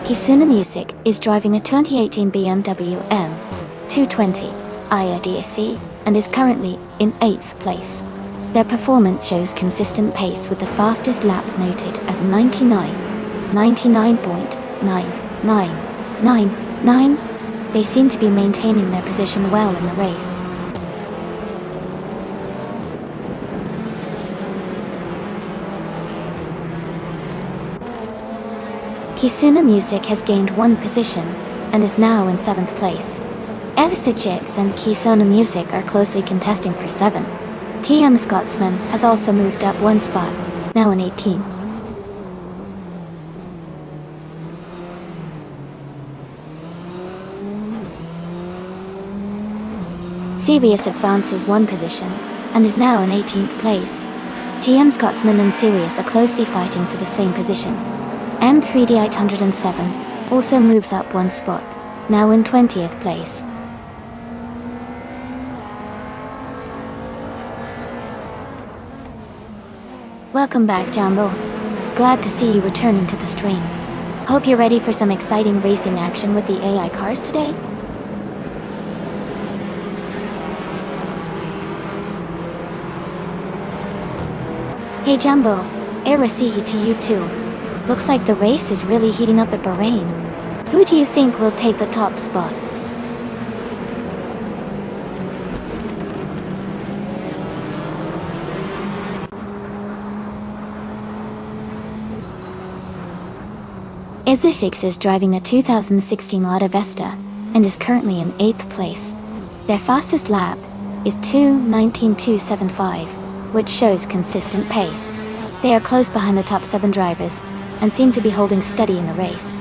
A: Kisuna Music is driving a 2018 BMW M220 IADC and is currently in 8th place. Their performance shows consistent pace with the fastest lap noted as 99.9999. They seem to be maintaining their position well in the race. Kisuna Music has gained 1 position and is now in 7th place. Essex and Kisuna Music are closely contesting for 7. TM Scotsman has also moved up 1 spot, now in 18. Sirius advances 1 position and is now in 18th place. TM Scotsman and Sirius are closely fighting for the same position. M3D807 also moves up 1 spot, now in 20th place. Welcome back, Jambo. Glad to see you returning to the stream. Hope you're ready for some exciting racing action with the AI cars today? Hey Jambo, Erasihi to you too. Looks like the race is really heating up at Bahrain. Who do you think will take the top spot? Essex is driving a 2016 Lada Vesta and is currently in 8th place. Their fastest lap is 2:19.275, which shows consistent pace. They are close behind the top 7 drivers and seem to be holding steady in the race.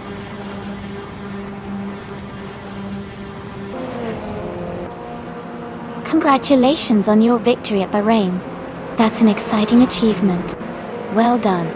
A: Congratulations on your victory at Bahrain. That's an exciting achievement. Well done.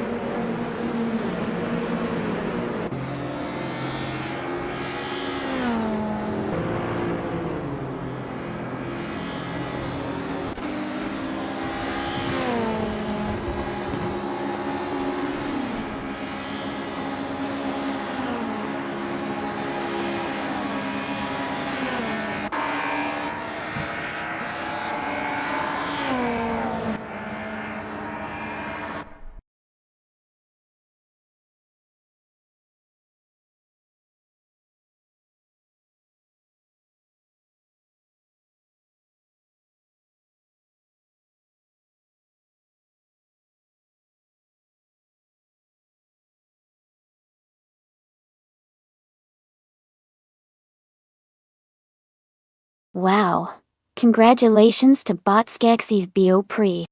A: Wow. Congratulations to Botsgaxy's Bo Pre.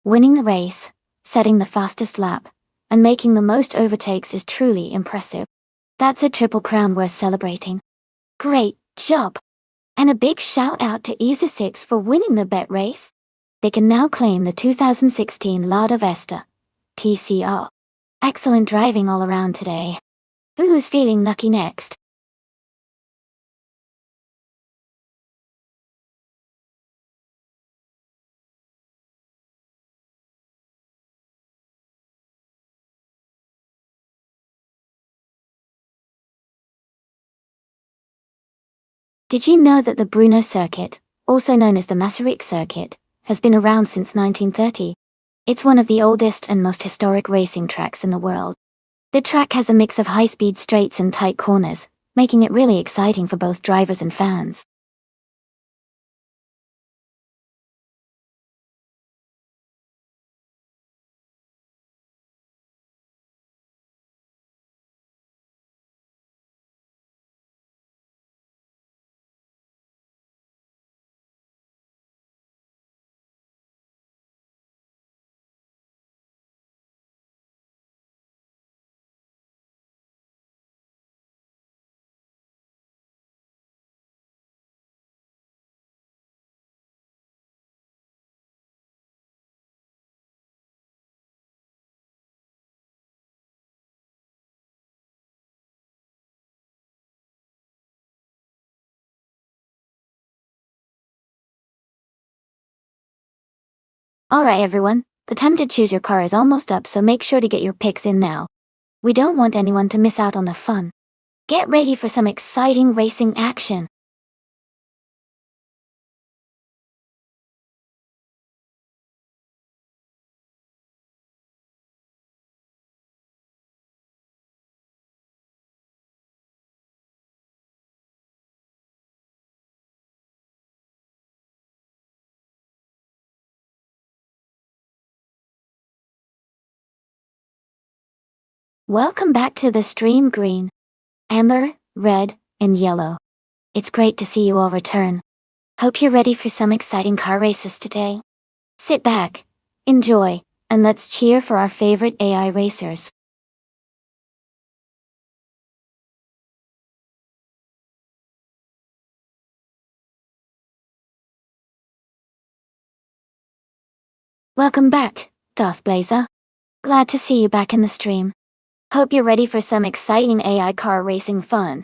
A: Winning the race, setting the fastest lap, and making the most overtakes is truly impressive. That's a triple crown worth celebrating. Great job! And a big shout out to Essex for winning the bet race. They can now claim the 2016 Lada Vesta TCR. Excellent driving all around today. Who's feeling lucky next? Did you know that the Brno circuit, also known as the Masaryk circuit, has been around since 1930? It's one of the oldest and most historic racing tracks in the world. The track has a mix of high-speed straights and tight corners, making it really exciting for both drivers and fans. Alright everyone, the time to choose your car is almost up, so make sure to get your picks in now. We don't want anyone to miss out on the fun. Get ready for some exciting racing action. Welcome back to the stream, green, amber, red, and yellow. It's great to see you all return. Hope you're ready for some exciting car races today. Sit back, enjoy, and let's cheer for our favorite AI racers. Welcome back, Darth Blazer. Glad to see you back in the stream. Hope you're ready for some exciting AI car racing fun.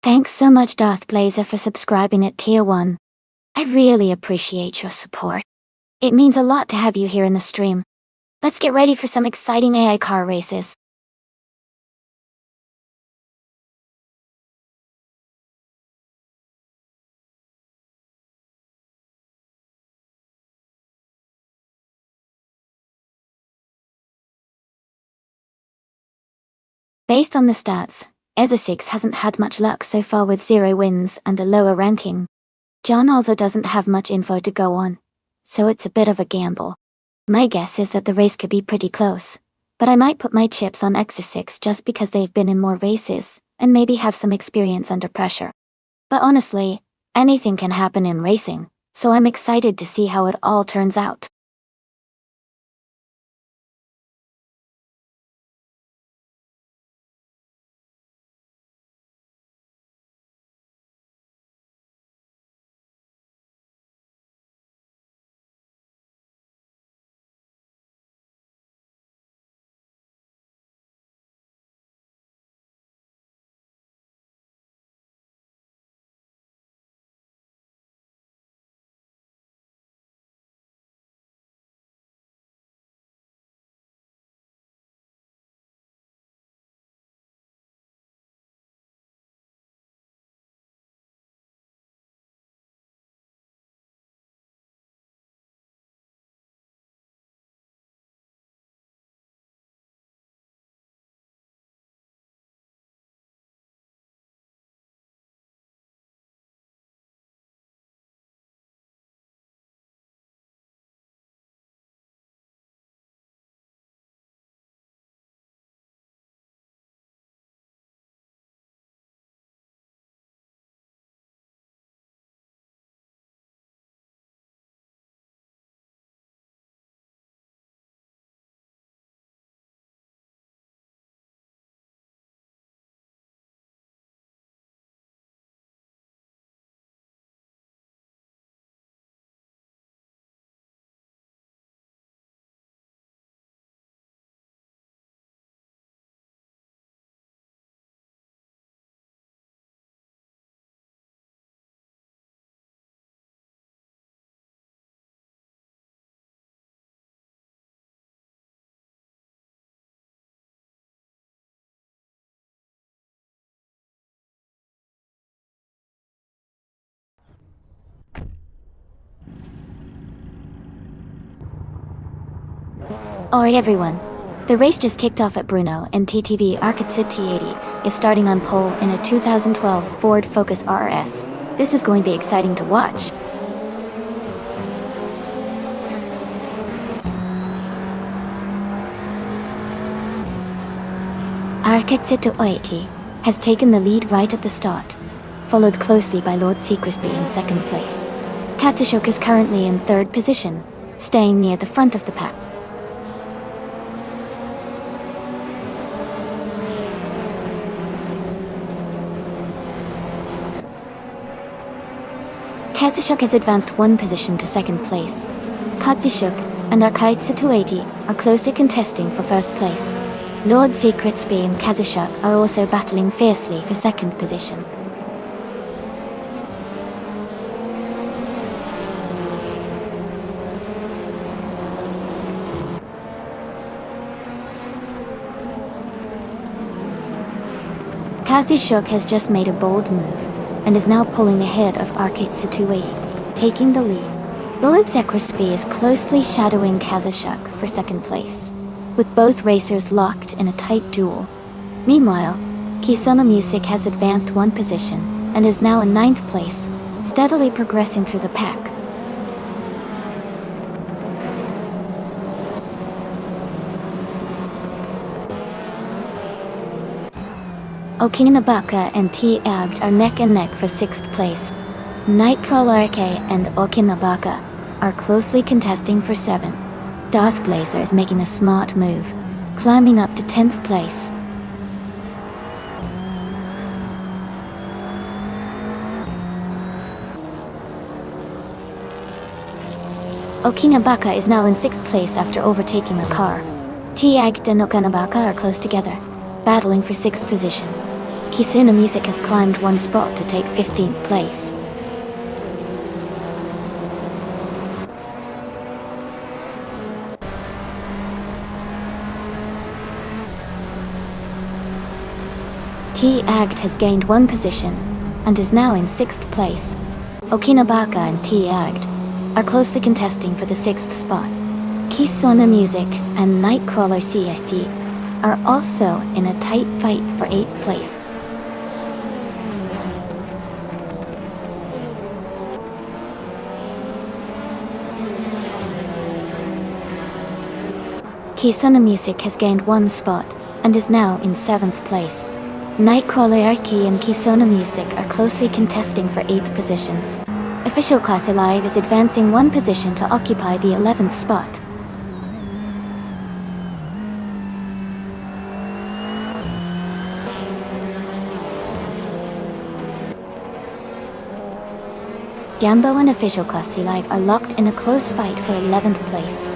A: Thanks so much, Darth Blazer, for subscribing at Tier 1. I really appreciate your support. It means a lot to have you here in the stream. Let's get ready for some exciting AI car races. Based on the stats, EZA6 hasn't had much luck so far with 0 wins and a lower ranking. John also doesn't have much info to go on, so it's a bit of a gamble. My guess is that the race could be pretty close, but I might put my chips on EZA6 just because they've been in more races, and maybe have some experience under pressure. But honestly, anything can happen in racing, so I'm excited to see how it all turns out. Alright everyone, the race just kicked off at Bruno, and TTV Arcatsid T80 is starting on pole in a 2012 Ford Focus RS. This is going to be exciting to watch. Arcatsid T80 has taken the lead right at the start, followed closely by Lord Seacrisby in second place. Katsashok is currently in third position, staying near the front of the pack. Katsashok has advanced one position to second place. Katsashok and Arkaitsa 280 are closely contesting for first place. Lord Seacrisby and Katsashok are also battling fiercely for second position. Kazishuk has just made a bold move, and is now pulling ahead of Arkitsu 280, taking the lead. Lord Zekrispi is closely shadowing Kazishuk for second place, with both racers locked in a tight duel. Meanwhile, Kisona Music has advanced one position, and is now in 9th place, steadily progressing through the pack. Okinabaka and T-Abt are neck and neck for 6th place. Nightcrawler Arke and Okinabaka are closely contesting for 7th. Darthblazer is making a smart move, climbing up to 10th place. Okinabaka is now in 6th place after overtaking a car. T-Abt and Okinabaka are close together, battling for 6th position. Kisuna Music has climbed one spot to take 15th place. T-Abt has gained one position, and is now in 6th place. Okinabaka and T-Abt are closely contesting for the 6th spot. Kisona Music and Nightcrawler CIC are also in a tight fight for 8th place. Kisona Music has gained one spot, and is now in 7th place. Nightcrawler Arki and Kisona Music are closely contesting for 8th position. Official Class Alive is advancing one position to occupy the 11th spot. Jambo and Official Class Alive are locked in a close fight for 11th place.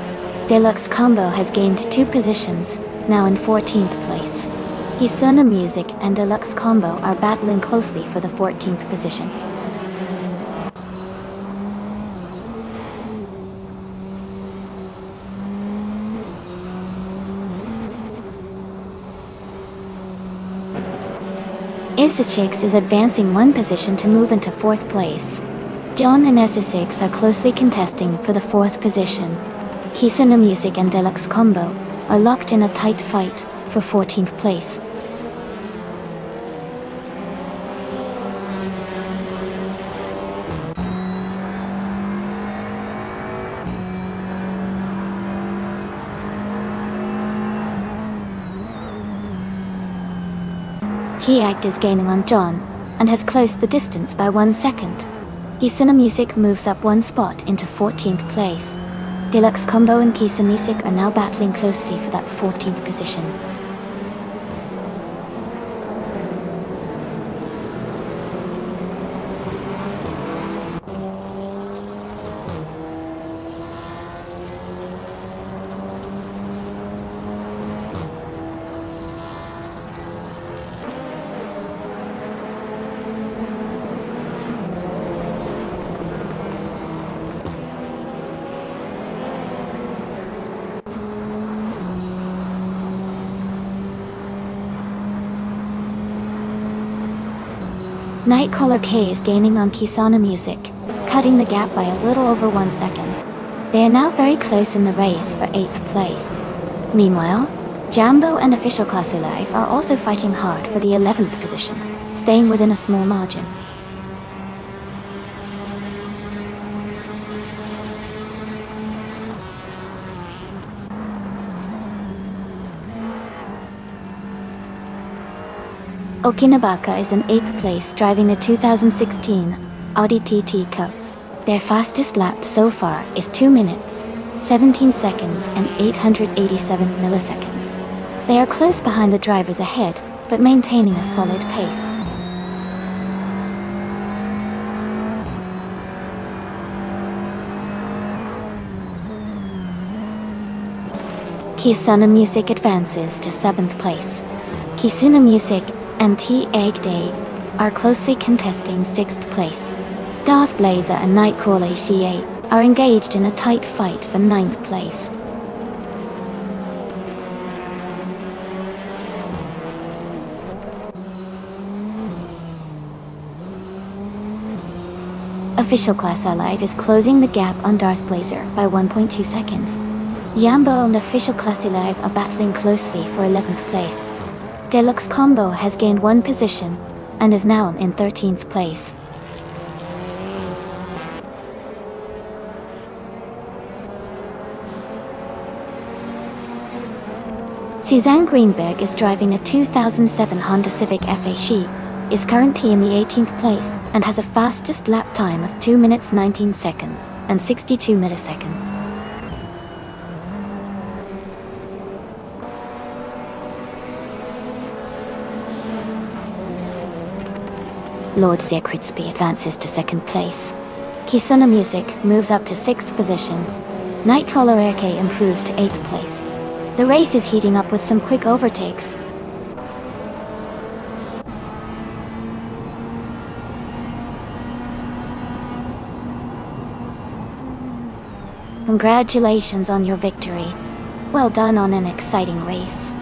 A: Deluxe Combo has gained 2 positions, now in 14th place. Kisona Music and Deluxe Combo are battling closely for the 14th position. Isachix is advancing one position to move into 4th place. John and Essex are closely contesting for the 4th position. Kisuna Music and Deluxe Combo are locked in a tight fight for 14th place. T-Act is gaining on John, and has closed the distance by 1 second. Kisuna Music moves up one spot into 14th place. Deluxe Combo and Kisuna Music are now battling closely for that 14th position. Nightcrawler K is gaining on Kisona Music, cutting the gap by a little over 1 second. They are now very close in the race for 8th place. Meanwhile, Jambo and Official Class Alive are also fighting hard for the 11th position, staying within a small margin. Okinabaka is in 8th place driving the 2016 Audi TT Cup. Their fastest lap so far is 2 minutes, 17 seconds and 887 milliseconds. They are close behind the drivers ahead, but maintaining a solid pace. Kisuna Music advances to 7th place. Kisuna Music and T-Act are closely contesting 6th place. Darth Blazer and Nightcrawler CA are engaged in a tight fight for 9th place. Official Class Alive is closing the gap on Darth Blazer by 1.2 seconds. Yambo and Official Class Alive are battling closely for 11th place. Deluxe Combo has gained 1 position and is now in 13th place. Suzanne Greenberg is driving a 2007 Honda Civic FA. She is currently in the 18th place and has a fastest lap time of 2 minutes 19 seconds and 62 milliseconds. Lord Zekritsby advances to 2nd place. Kisuna Music moves up to 6th position. Nightcrawler AK improves to 8th place. The race is heating up with some quick overtakes. Congratulations on your victory. Well done on an exciting race.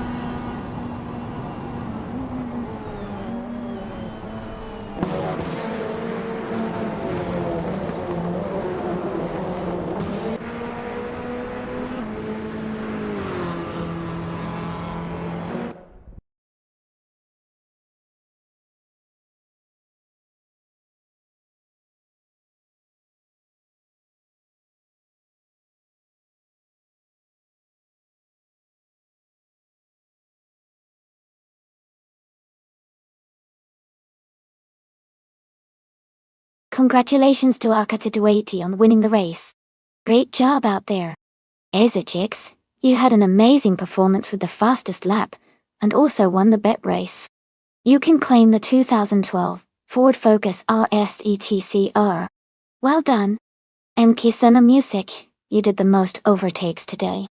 A: Congratulations to Akata Duati on winning the race. Great job out there. Ezechix, you had an amazing performance with the fastest lap, and also won the bet race. You can claim the 2012 Ford Focus RSETCR. Well done. And Kisuna Music, you did the most overtakes today.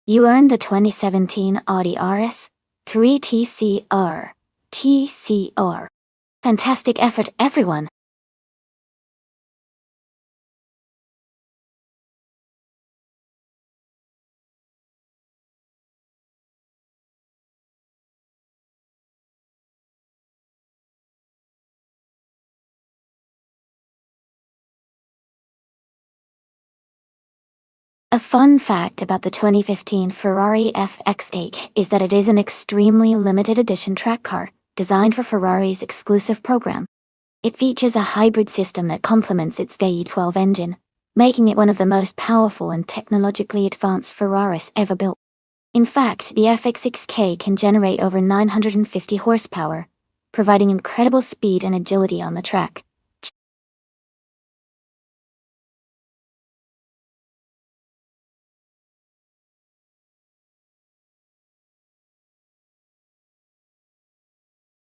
A: You earned the 2017 Audi RS 3 TCR. TCR. Fantastic effort, everyone. A fun fact about the 2015 Ferrari FX8 is that it is an extremely limited edition track car, designed for Ferrari's exclusive program. It features a hybrid system that complements its V12 engine, making it one of the most powerful and technologically advanced Ferraris ever built. In fact, the FX6K can generate over 950 horsepower, providing incredible speed and agility on the track.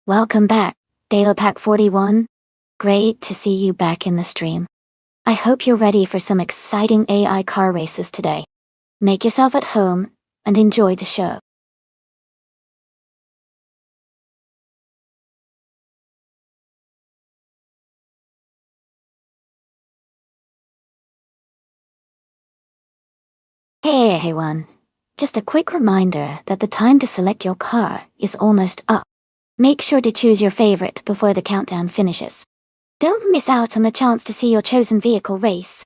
A: Welcome back, Pack 41. Great to see you back in the stream. I hope you're ready for some exciting AI car races today. Make yourself at home and enjoy the show. Hey everyone, just a quick reminder that the time to select your car is almost up. Make sure to choose your favorite before the countdown finishes. Don't miss out on the chance to see your chosen vehicle race.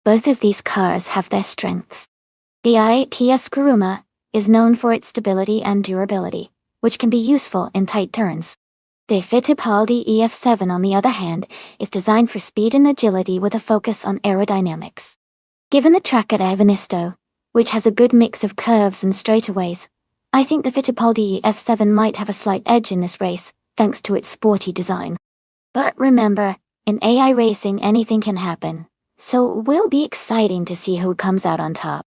A: Both of these cars have their strengths. The IPS Kuruma is known for its stability and durability, which can be useful in tight turns. The Fittipaldi EF7, on the other hand, is designed for speed and agility with a focus on aerodynamics. Given the track at Evanisto, which has a good mix of curves and straightaways, I think the Fittipaldi EF7 might have a slight edge in this race, thanks to its sporty design. But remember, in AI racing anything can happen, so it will be exciting to see who comes out on top.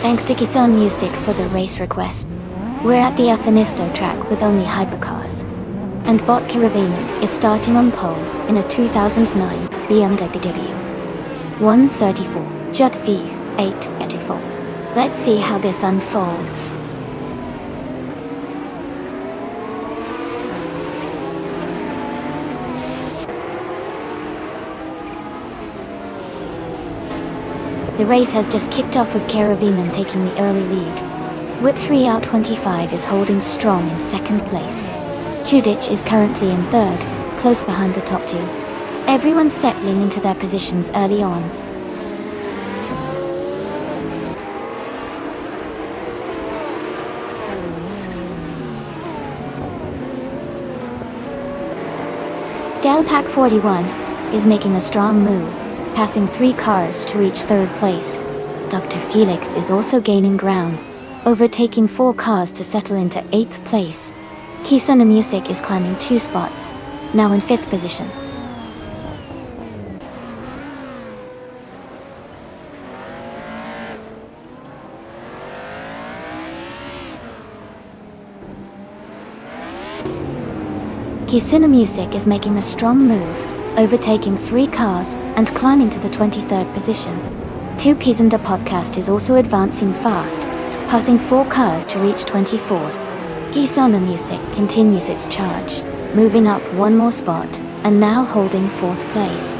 A: Thanks to Kison Music for the race request. We're at the Afinisto track with only hypercars. And Bot Kiravinen is starting on pole in a 2009 BMW 134 Jet Vive 884. Let's see how this unfolds. The race has just kicked off with Karavinen taking the early lead. Whip 3 out 25 is holding strong in second place. Tudic is currently in third, close behind the top two. Everyone's settling into their positions early on. Delpac 41 is making a strong move, passing 3 cars to reach third place. Dr. Felix is also gaining ground, overtaking 4 cars to settle into 8th place. Kisona Music is climbing 2 spots, now in 5th position. Kisuna Music is making a strong move, overtaking 3 cars and climbing to the 23rd position. 2 Pizenda Podcast is also advancing fast, passing 4 cars to reach 24th. Kisona Music continues its charge, moving up 1 more spot, and now holding 4th place.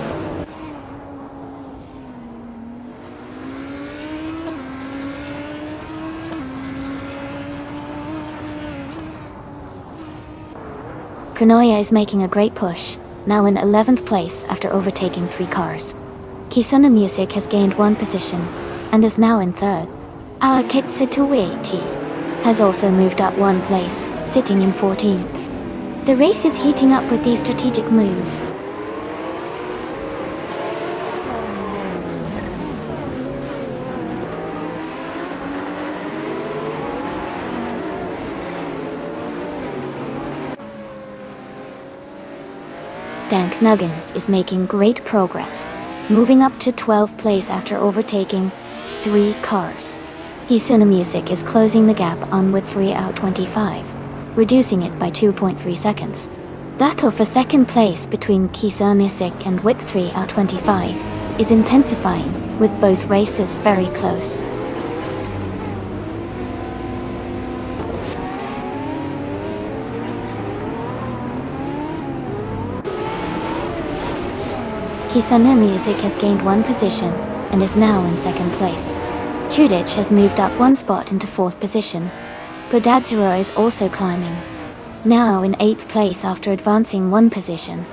A: Kronoya is making a great push, now in 11th place after overtaking 3 cars. Kisuna Music has gained 1 position, and is now in 3rd. Akitsitueti has also moved up 1 place, sitting in 14th. The race is heating up with these strategic moves. Dank Nuggins is making great progress, moving up to 12th place after overtaking 3 cars. Kisuna Music is closing the gap on with 3 out 25, reducing it by 2.3 seconds. Battle for second place between Kisuna Music and WIT 3 out 25 is intensifying, with both races very close. Kisuna Music has gained 1 position and is now in second place. Chudich has moved up 1 spot into 4th position. Godadzero is also climbing, now in 8th place after advancing 1 position.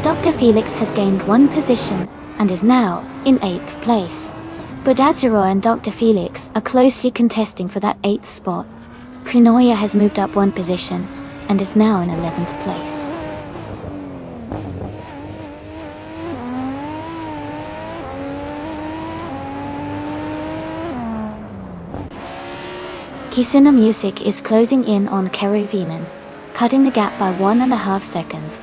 A: Dr. Felix has gained 1 position and is now in 8th place. Godadzero and Dr. Felix are closely contesting for that 8th spot. Krinoya has moved up 1 position and is now in 11th place. Kisuna Music is closing in on Keruvinen, cutting the gap by 1.5 seconds.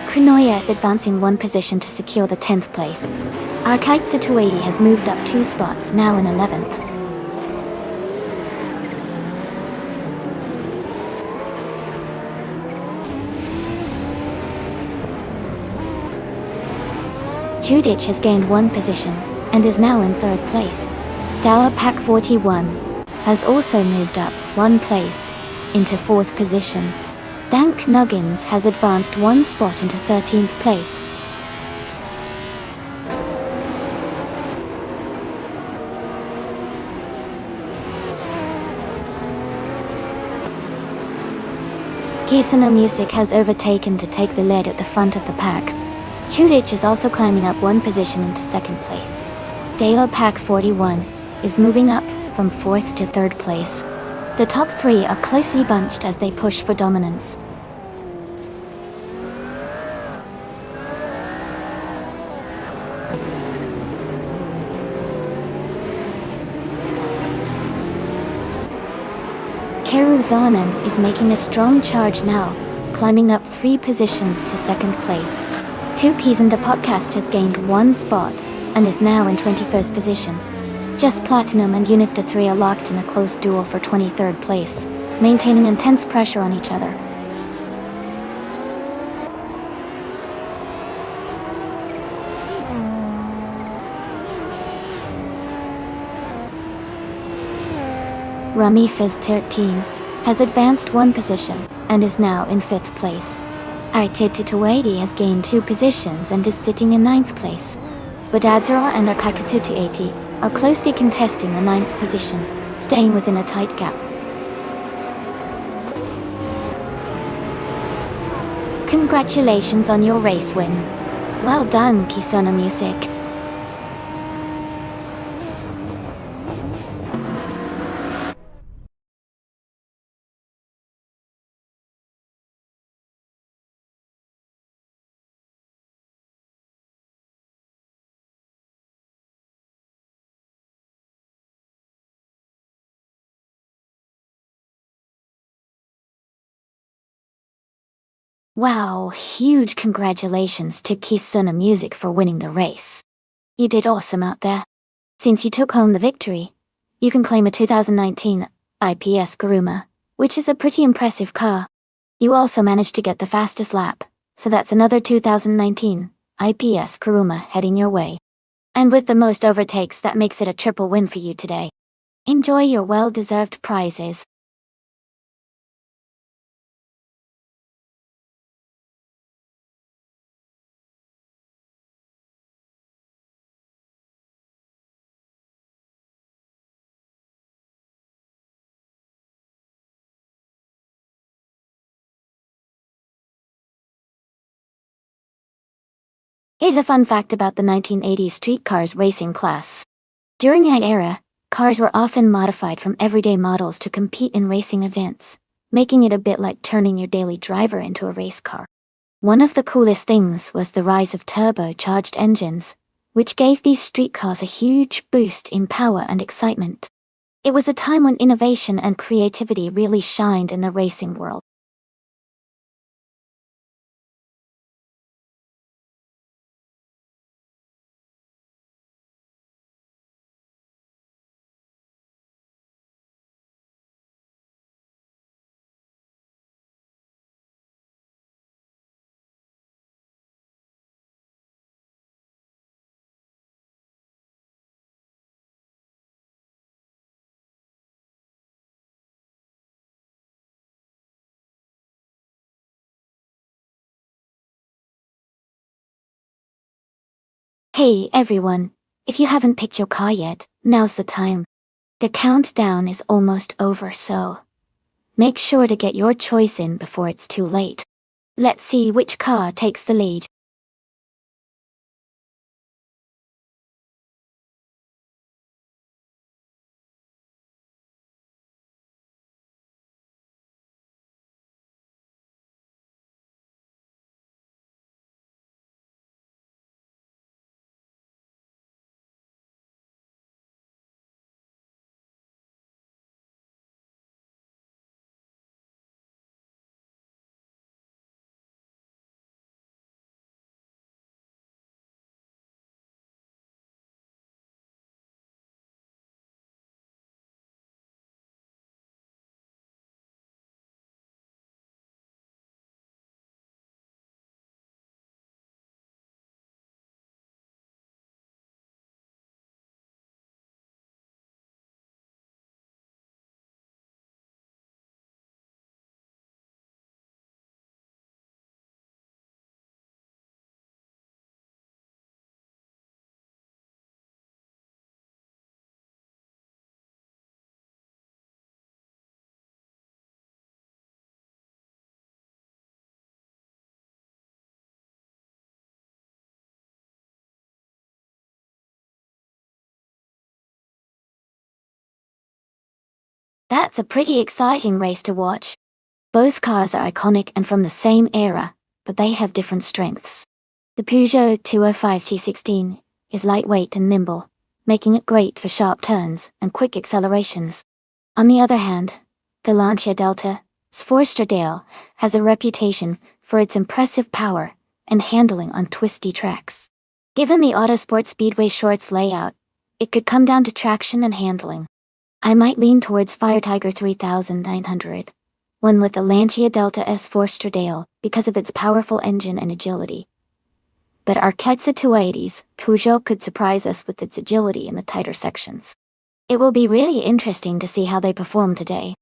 A: Krinoya is advancing 1 position to secure the 10th place. Arkaitsu 280 has moved up 2 spots, now in 11th. Chudich has gained 1 position and is now in 3rd place. Dower Pack 41 has also moved up 1 place into 4th position. Dank Nuggins has advanced 1 spot into 13th place. Kisuna Music has overtaken to take the lead at the front of the pack. Chudich is also climbing up 1 position into 2nd place. Dalo Pack 41 is moving up from 4th to 3rd place. The top 3 are closely bunched as they push for dominance. Keruvinen is making a strong charge now, climbing up 3 positions to 2nd place. 2 Peas and a Podcast has gained 1 spot and is now in 21st position. Just Platinum and Unifta 3 are locked in a close duel for 23rd place, maintaining intense pressure on each other. Ramifa's 13 has advanced 1 position and is now in 5th place. Arkaitsu 280 has gained 2 positions and is sitting in 9th place. Godadzero and Arkaitsu 280 are closely contesting the 9th position, staying within a tight gap. Congratulations on your race win. Well done, Kisuna Music. Wow, huge congratulations to Kisuna Music for winning the race. You did awesome out there. Since you took home the victory, you can claim a 2019 IPS Kuruma, which is a pretty impressive car. You also managed to get the fastest lap, so that's another 2019 IPS Kuruma heading your way. And with the most overtakes, that makes it a triple win for you today. Enjoy your well-deserved prizes. Here's a fun fact about the 1980s street cars racing class. During that era, cars were often modified from everyday models to compete in racing events, making it a bit like turning your daily driver into a race car. One of the coolest things was the rise of turbocharged engines, which gave these streetcars a huge boost in power and excitement. It was a time when innovation and creativity really shined in the racing world. Hey everyone, if you haven't picked your car yet, now's the time. The countdown is almost over, so make sure to get your choice in before it's too late. Let's see which car takes the lead. That's a pretty exciting race to watch. Both cars are iconic and from the same era, but they have different strengths. The Peugeot 205 T16 is lightweight and nimble, making it great for sharp turns and quick accelerations. On the other hand, the Lancia Delta Sportstradale has a reputation for its impressive power and handling on twisty tracks. Given the Autosport Speedway Shorts layout, it could come down to traction and handling. I might lean towards Firetiger 3900, one with the Lancia Delta S Sportstradale because of its powerful engine and agility. But our Ketsa 280s, Peugeot could surprise us with its agility in the tighter sections. It will be really interesting to see how they perform today.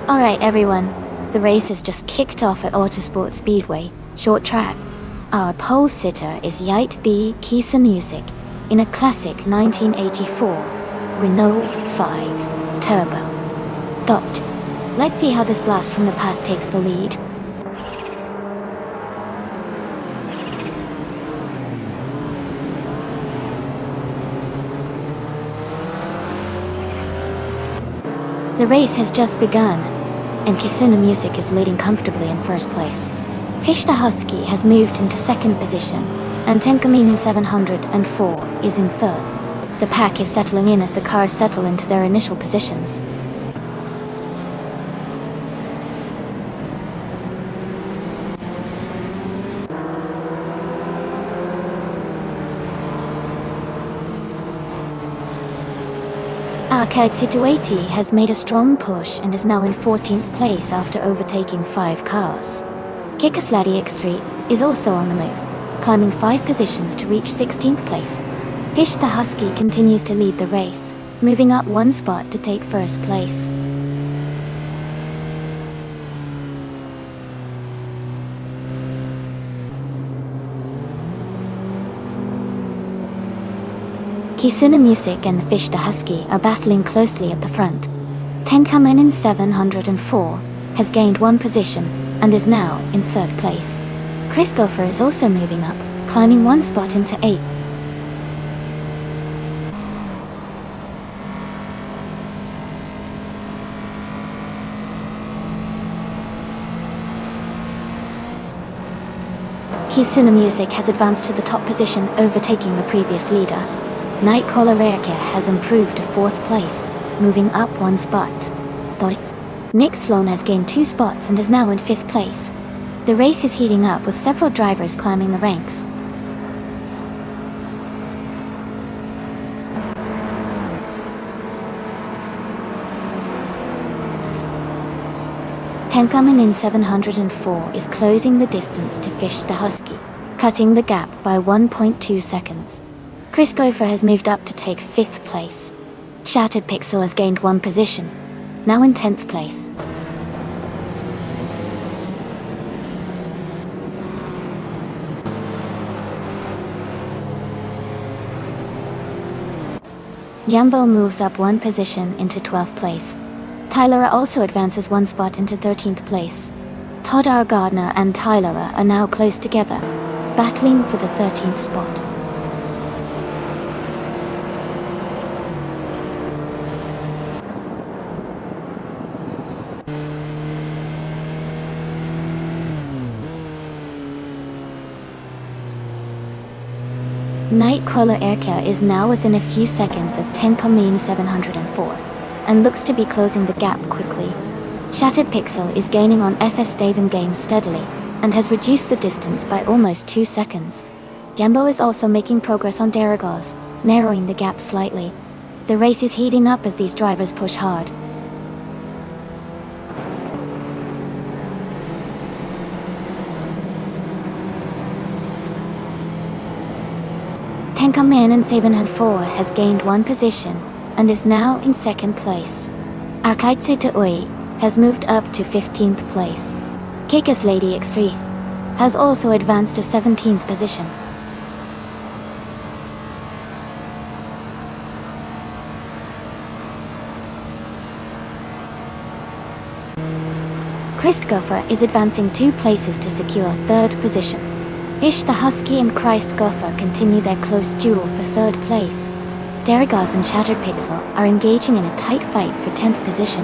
A: Alright everyone, The race has just kicked off at Autosport Speedway, short track. Our pole sitter is Yite B. Kisa Music, in a classic 1984 Renault 5 Turbo. Dot. Let's see how this blast from the past takes the lead. The race has just begun, and Kisuna Music is leading comfortably in first place. Fish the Husky has moved into second position, and Tenkaminen 704 is in third. The pack is settling in as the cars settle into their initial positions. Arcade Situati has made a strong push and is now in 14th place after overtaking 5 cars. Kikasladi X3 is also on the move, climbing 5 positions to reach 16th place. Fish the Husky continues to lead the race, moving up 1 spot to take first place. Kisuna Music and Fish the Husky are battling closely at the front. Tenkaminen 704 has gained 1 position and is now in 3rd place. Chris Gopher is also moving up, climbing 1 spot into 8th. Kisuna Music has advanced to the top position, overtaking the previous leader. Nightcrawler Aircare has improved to 4th place, moving up 1 spot. Nick Sloan has gained 2 spots and is now in 5th place. The race is heating up with several drivers climbing the ranks. Tenkaminen 704 is closing the distance to Fish the Husky, cutting the gap by 1.2 seconds. Chris Gopher has moved up to take 5th place. Shattered Pixel has gained 1 position, now in 10th place. Yambo moves up 1 position into 12th place. Tylera also advances 1 spot into 13th place. Todd R. Gardner and Tylera are now close together, battling for the 13th spot. Nightcrawler Aircare is now within a few seconds of Tenkaminen 704, and looks to be closing the gap quickly. Shattered Pixel is gaining on SS Daven Games steadily, and has reduced the distance by almost 2 seconds. Jumbo is also making progress on Daragos, narrowing the gap slightly. The race is heating up as these drivers push hard. Tenkaminen 704 has gained 1 position and is now in 2nd place. Arkaitse Taoi has moved up to 15th place. Kekas Lady X3 has also advanced to 17th position. Christgoffer is advancing 2 places to secure 3rd position. Fish the Husky and Christgoffer continue their close duel for 3rd place. Daragos and Shattered Pixel are engaging in a tight fight for 10th position.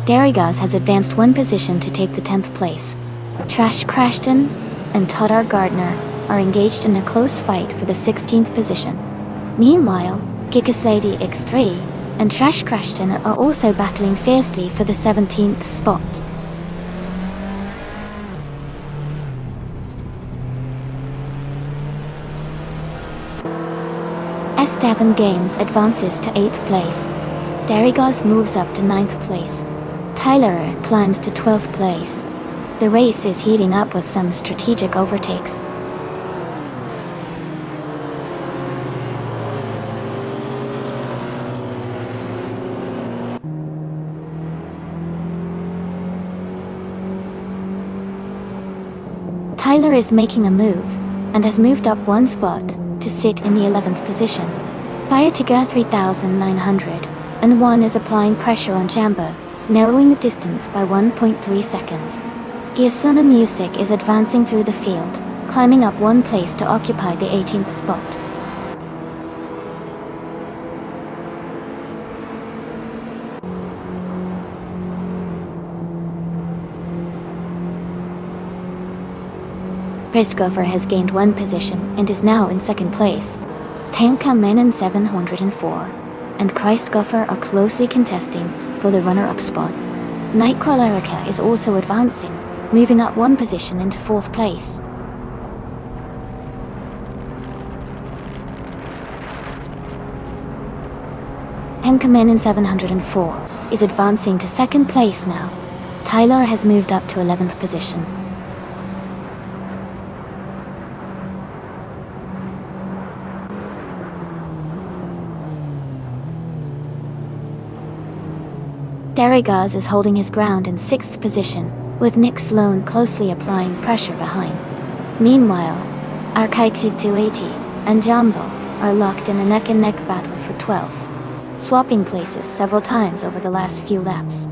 A: Daragos has advanced 1 position to take the 10th place. Trash Crashton and Toddar Gardner are engaged in a close fight for the 16th position. Meanwhile, Gigaslady X3 and Trash Crashton are also battling fiercely for the 17th spot. S7 Games advances to 8th place. Daragos moves up to 9th place. Tyler climbs to 12th place. The race is heating up with some strategic overtakes. Tyler is making a move, and has moved up one spot, to sit in the 11th position. Fire Tiger 3901 is applying pressure on Jambo, narrowing the distance by 1.3 seconds. Giasona Music is advancing through the field, climbing up one place to occupy the 18th spot. Christopher has gained one position and is now in second place. Tanka Menon 704 and Christopher are closely contesting for the runner-up spot. Nightcrawler Erica is also advancing, moving up one position into fourth place. Tanka Menon 704 is advancing to second place now. Tyler has moved up to 11th position. Derrigaz is holding his ground in 6th position, with Nick Sloan closely applying pressure behind. Meanwhile, Arkaitsu 280 and Jambo are locked in a neck-and-neck battle for 12th, swapping places several times over the last few laps.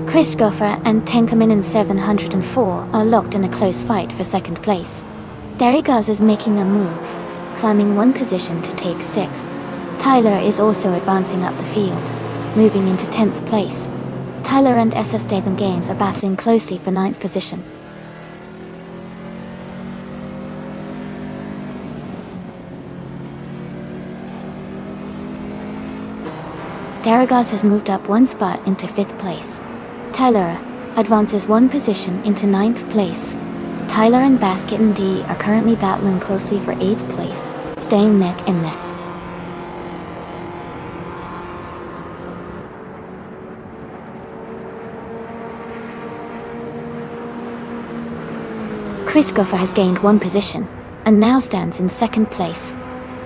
A: Christopher and Tankaminen 704 are locked in a close fight for second place. Derrigaz is making a move, climbing one position to take 6th. Tyler is also advancing up the field, moving into 10th place. Tyler and SS Datham Games are battling closely for 9th position. Derrigaz has moved up one spot into 5th place. Tyler advances one position into 9th place. Tyler and Basket and D are currently battling closely for 8th place, staying neck and neck. Christopher has gained one position, and now stands in second place.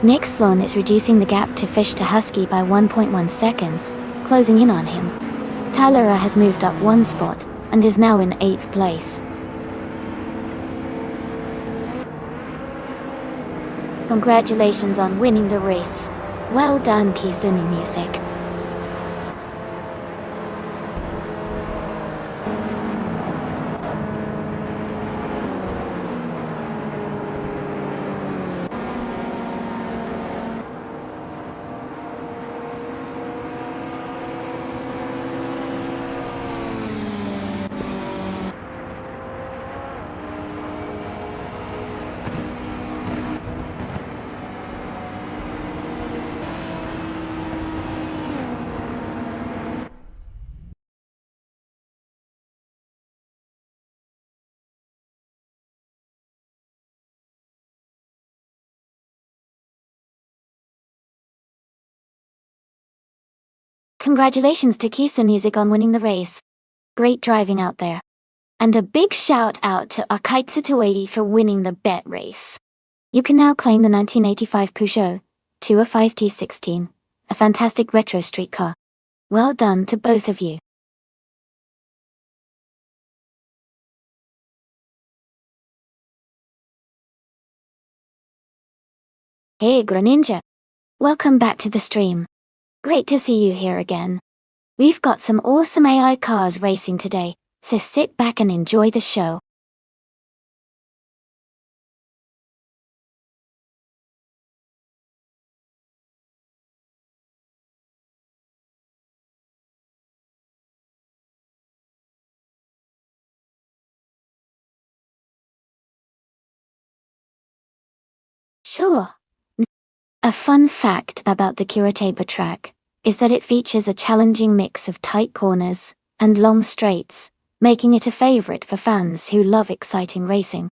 A: Nick Sloan is reducing the gap to Fish to Husky by 1.1 seconds, closing in on him. Tyler has moved up one spot, and is now in 8th place. Congratulations on winning the race. Well done, Kisuni Music. Congratulations to Kisa Music on winning the race. Great driving out there. And a big shout out to Akaitsu 280 for winning the bet race. You can now claim the 1985 Peugeot 205 T16, a fantastic retro street car. Well done to both of you. Hey Greninja! Welcome back to the stream. Great to see you here again. We've got some awesome AI cars racing today, so sit back and enjoy the show. Sure. A fun fact about the Curitiba track is that it features a challenging mix of tight corners and long straights, making it a favorite for fans who love exciting racing.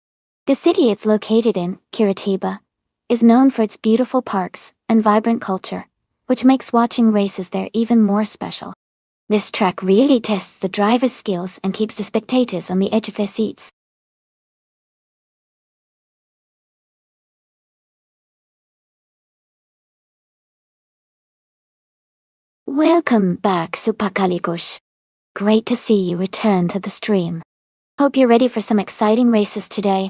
A: The city it's located in, Curitiba, is known for its beautiful parks and vibrant culture, which makes watching races there even more special. This track really tests the driver's skills and keeps the spectators on the edge of their seats. Welcome back, Supakalikos. Great to see you return to the stream. Hope you're ready for some exciting races today.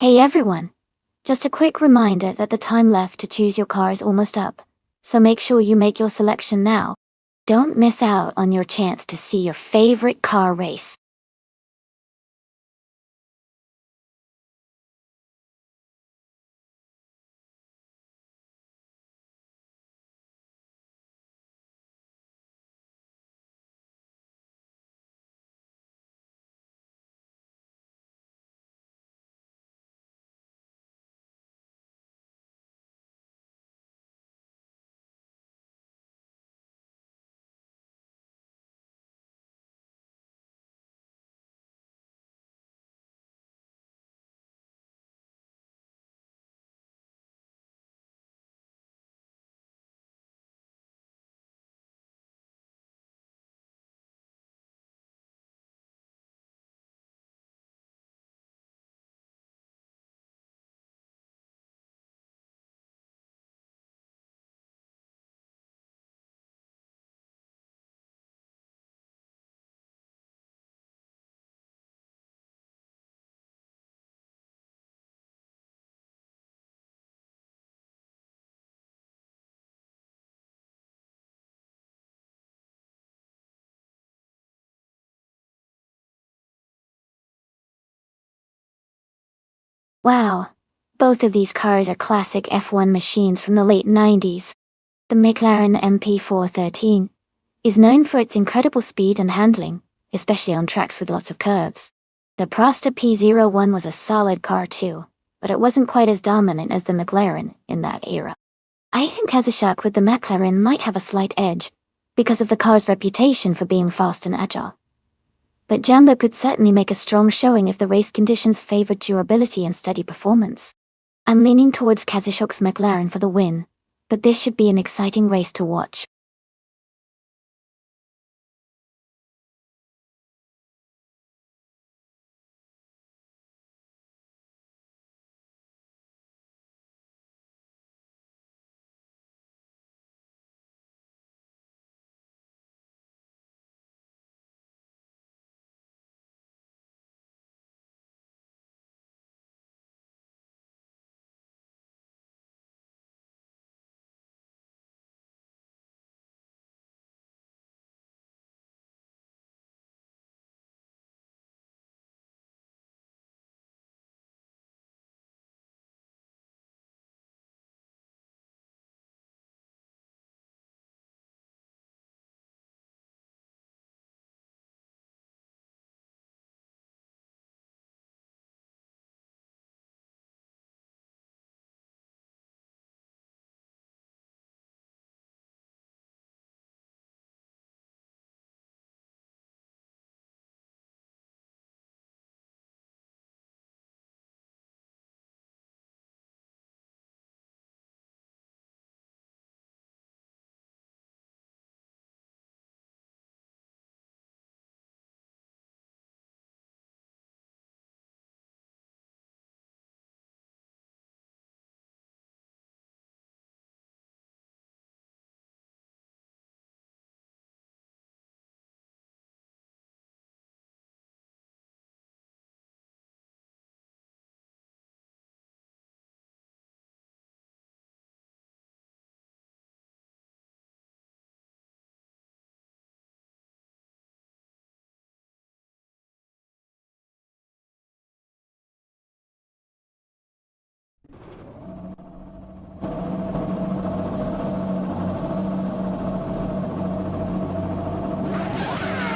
A: Hey everyone! Just a quick reminder that the time left to choose your car is almost up, so make sure you make your selection now. Don't miss out on your chance to see your favorite car race. Wow! Both of these cars are classic F1 machines from the late 90s. The McLaren MP413 is known for its incredible speed and handling, especially on tracks with lots of curves. The Prosta P01 was a solid car too, but it wasn't quite as dominant as the McLaren in that era. I think Kazashak with the McLaren might have a slight edge, because of the car's reputation for being fast and agile. But Jamba could certainly make a strong showing if the race conditions favored durability and steady performance. I'm leaning towards Kazashok's McLaren for the win, but this should be an exciting race to watch.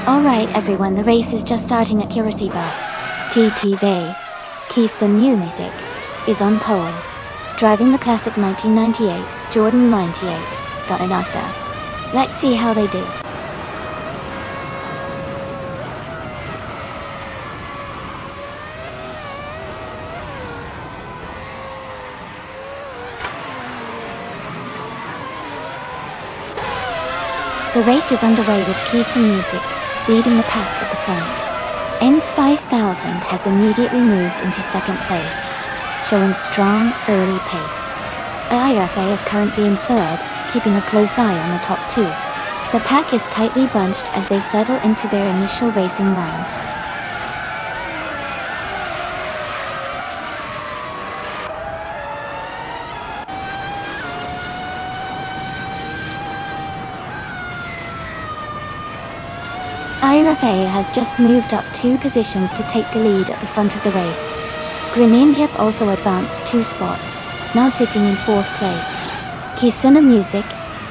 A: Alright everyone, the race is just starting at Curitiba. TTV, Keeson Music, is on pole. Driving the classic 1998 Jordan 98. Let's see how they do. The race is underway with Keeson Music leading the pack at the front. ENS 5000 has immediately moved into second place, showing strong early pace. IRFA is currently in third, keeping a close eye on the top two. The pack is tightly bunched as they settle into their initial racing lines. IRFA has just moved up 2 positions to take the lead at the front of the race. Grenadier also advanced 2 spots, now sitting in 4th place. Keeson Music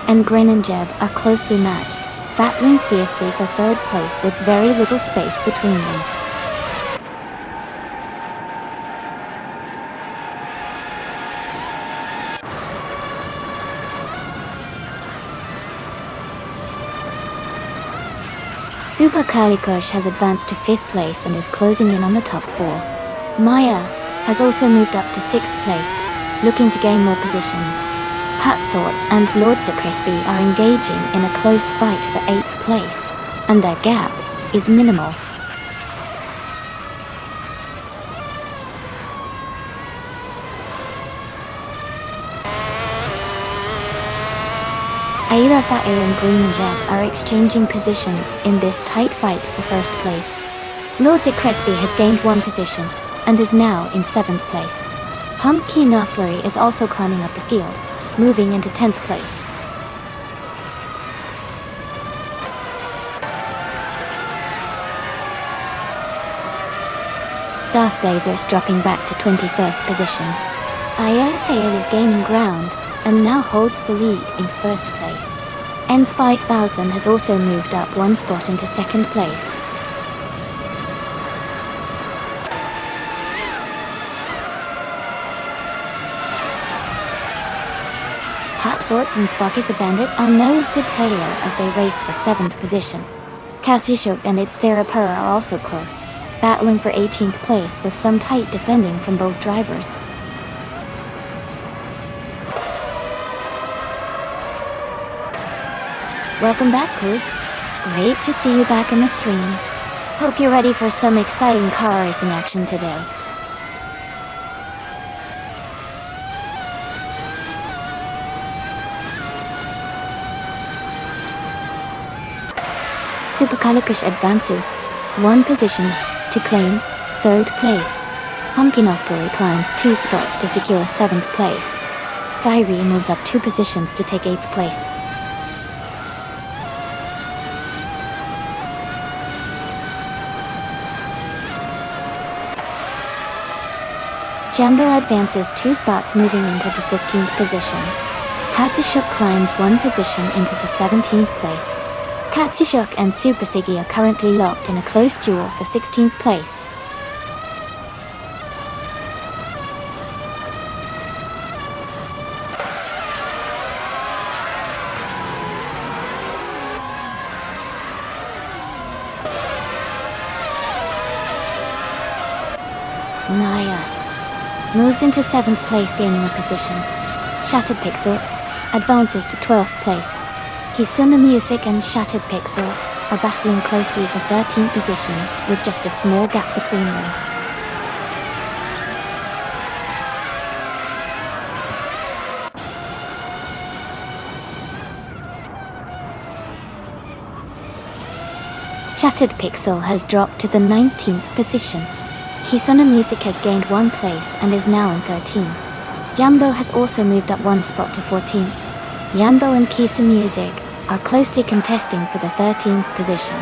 A: and Grenadier are closely matched, battling fiercely for 3rd place with very little space between them. Super Kalikush has advanced to 5th place and is closing in on the top 4. Maya has also moved up to 6th place, looking to gain more positions. Patsorts and Lordsa Crispy are engaging in a close fight for 8th place, and their gap is minimal. IRFA and Green Jet are exchanging positions in this tight fight for 1st place. Lordsa Crispy has gained 1 position, and is now in 7th place. Pumpkin Flurry is also climbing up the field, moving into 10th place. Darth Blazers dropping back to 21st position. IFAL is gaining ground, and now holds the lead in 1st place. ENS 5000 has also moved up 1 spot into 2nd place. Patsorts and Sparky the Bandit are nose to tail as they race for 7th position. Kassishok and its Therapur are also close, battling for 18th place with some tight defending from both drivers. Welcome back, Kuz. Great to see you back in the stream. Hope you're ready for some exciting car racing action today. Super Kalikush advances 1 position to claim 3rd place. Pumpkin Flurry climbs 2 spots to secure 7th place. Fiery moves up 2 positions to take 8th place. Jambo advances 2 spots moving into the 15th position. Katsishuk climbs 1 position into the 17th place. Katsishuk and Super Siggy are currently locked in a close duel for 16th place. Naya moves into 7th place, gaining a position. Shattered Pixel advances to 12th place. Kisuna Music and Shattered Pixel are battling closely for 13th position with just a small gap between them. Shattered Pixel has dropped to the 19th position. Kisuna Music has gained 1 place and is now in 13th. Jambo has also moved up 1 spot to 14th. Jambo and Kisuna Music are closely contesting for the 13th position.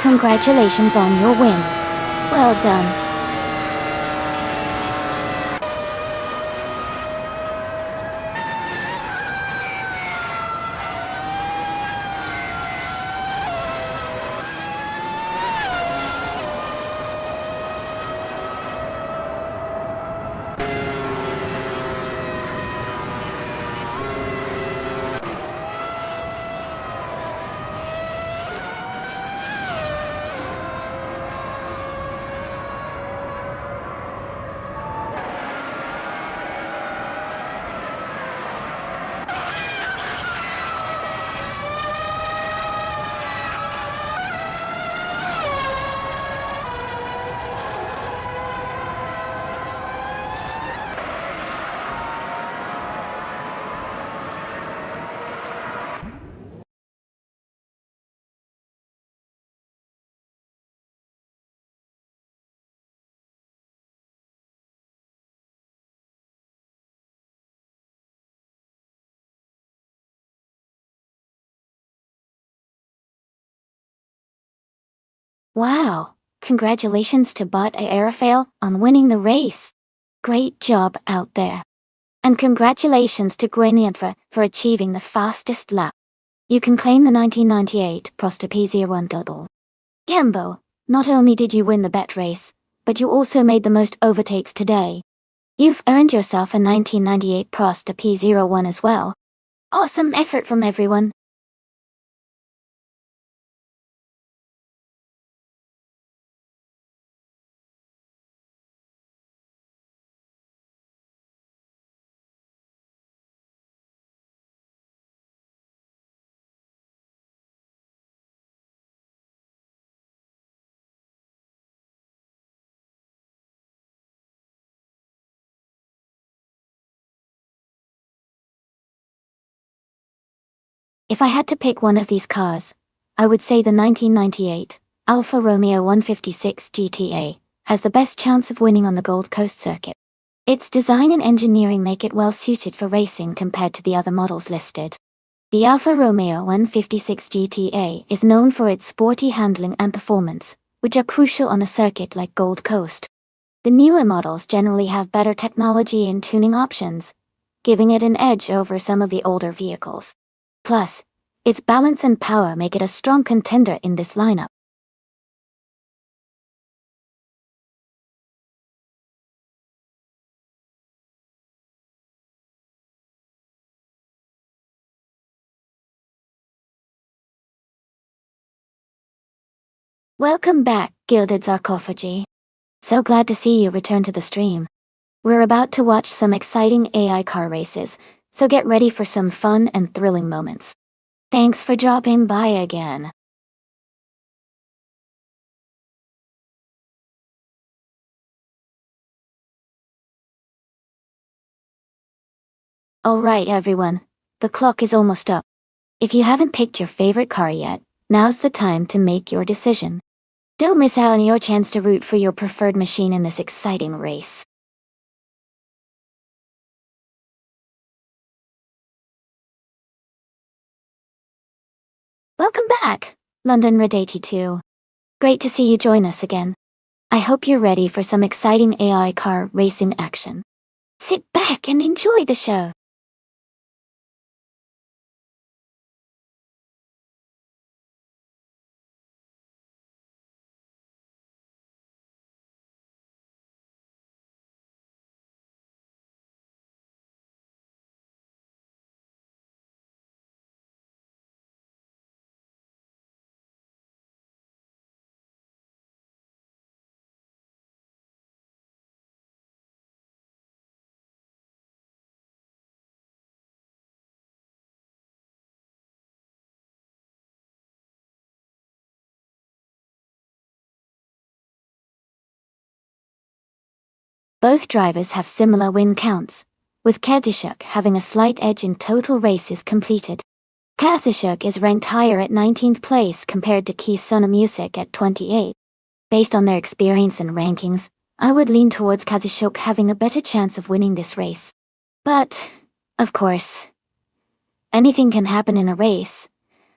A: Congratulations on your win. Well done. Wow! Congratulations to Bot Aerofail on winning the race. Great job out there. And congratulations to Gwynethra for achieving the fastest lap. You can claim the 1998 Prosta P01 double. Gembo, not only did you win the bet race, but you also made the most overtakes today. You've earned yourself a 1998 Prosta P01 as well. Awesome effort from everyone. If I had to pick one of these cars, I would say the 1998 Alfa Romeo 156 GTA has the best chance of winning on the Gold Coast circuit. Its design and engineering make it well suited for racing compared to the other models listed. The Alfa Romeo 156 GTA is known for its sporty handling and performance, which are crucial on a circuit like Gold Coast. The newer models generally have better technology and tuning options, giving it an edge over some of the older vehicles. Plus, its balance and power make it a strong contender in this lineup. Welcome back, Gilded Sarcophagi. So glad to see you return to the stream. We're about to watch some exciting AI car races, so get ready for some fun and thrilling moments. Thanks for dropping by again. Alright everyone, the clock is almost up. If you haven't picked your favorite car yet, now's the time to make your decision. Don't miss out on your chance to root for your preferred machine in this exciting race. Welcome back, London Red 82. Great to see you join us again. I hope you're ready for some exciting AI car racing action. Sit back and enjoy the show. Both drivers have similar win counts, with Kazishuk having a slight edge in total races completed. Kazishuk is ranked higher at 19th place compared to Kisona Music at 28. Based on their experience and rankings, I would lean towards Kazishuk having a better chance of winning this race. But, of course, anything can happen in a race,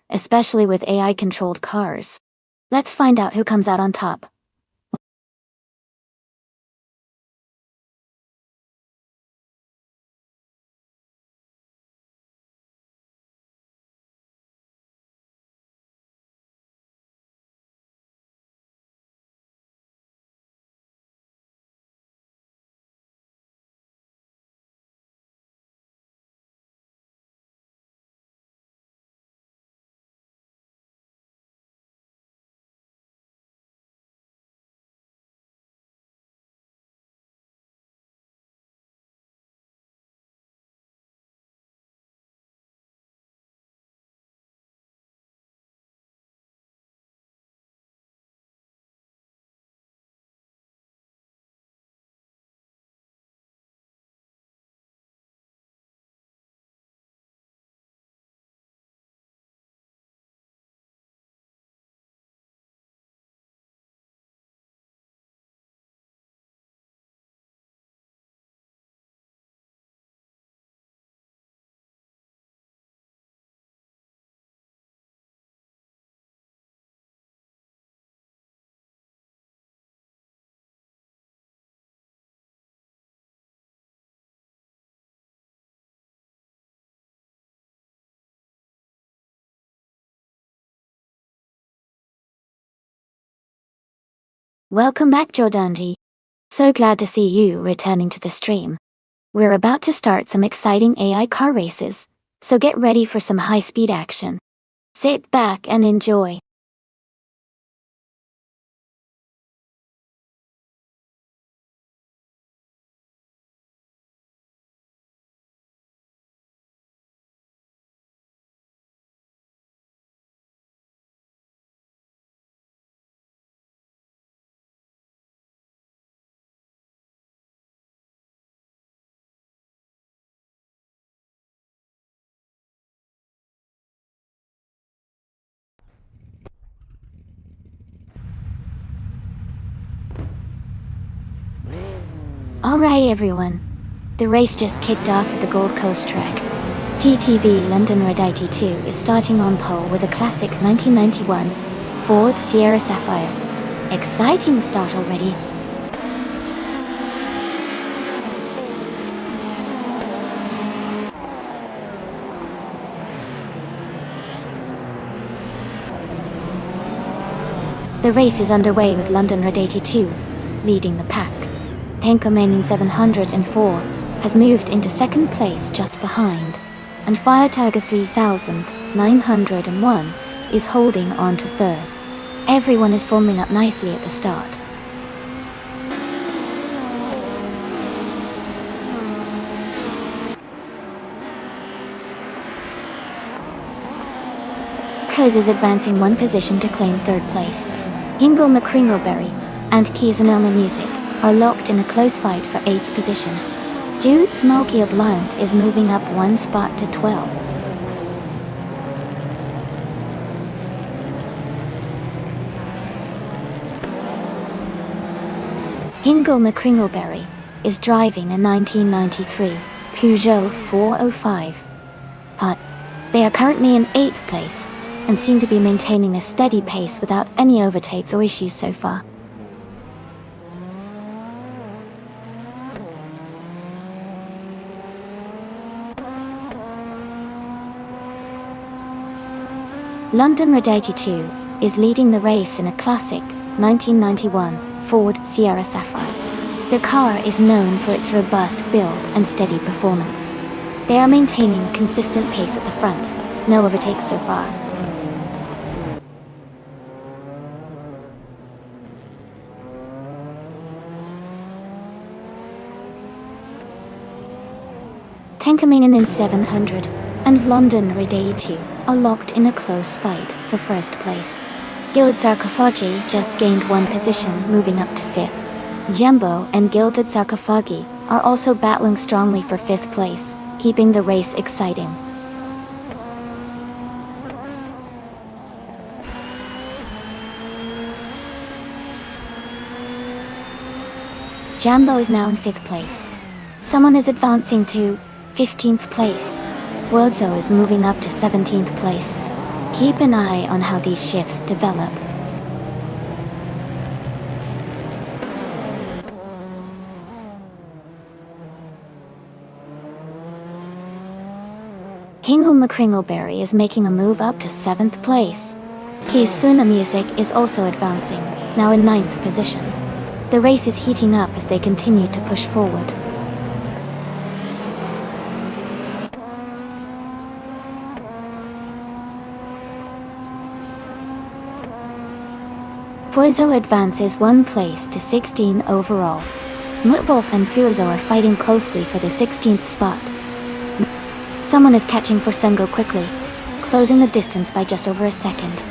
A: especially with AI-controlled cars. Let's find out who comes out on top. Welcome back, Jordanji. So glad to see you returning to the stream. We're about to start some exciting AI car races, so get ready for some high-speed action. Sit back and enjoy. Alright everyone, the race just kicked off at the Gold Coast track. TTV London Red IT2 is starting on pole with a classic 1991 Ford Sierra Sapphire. Exciting start already. The race is underway with London Red 82 leading the pack. Tanker Manning 704 has moved into second place just behind, and Fire Tiger 3901 is holding on to third. Everyone is forming up nicely at the start. Coase is advancing one position to claim third place. Gingle McCringleberry and Kizunoma Music are locked in a close fight for 8th position. Dude Smokey a Blunt is moving up one spot to 12. Gingle McCringleberry is driving a 1993 Peugeot 405. But they are currently in 8th place and seem to be maintaining a steady pace without any overtakes or issues so far. London Red 82 is leading the race in a classic 1991 Ford Sierra Sapphire. The car is known for its robust build and steady performance. They are maintaining a consistent pace at the front, no overtakes so far. Tankermanen in 700 and London Red 82 are locked in a close fight for first place. Gilded Sarcophagi just gained one position, moving up to 5th. Jumbo and Gilded Sarcophagi are also battling strongly for 5th place, keeping the race exciting. Jumbo is now in 5th place. Someone is advancing to 15th place. Worldzo is moving up to 17th place. Keep an eye on how these shifts develop. Kingle McCringleberry is making a move up to 7th place. Kizuna Music is also advancing, now in 9th position. The race is heating up as they continue to push forward. Fuzo advances one place to 16 overall. Mutbolf and Fuzo are fighting closely for the 16th spot. Someone is catching for Sengo quickly, closing the distance by just over a second.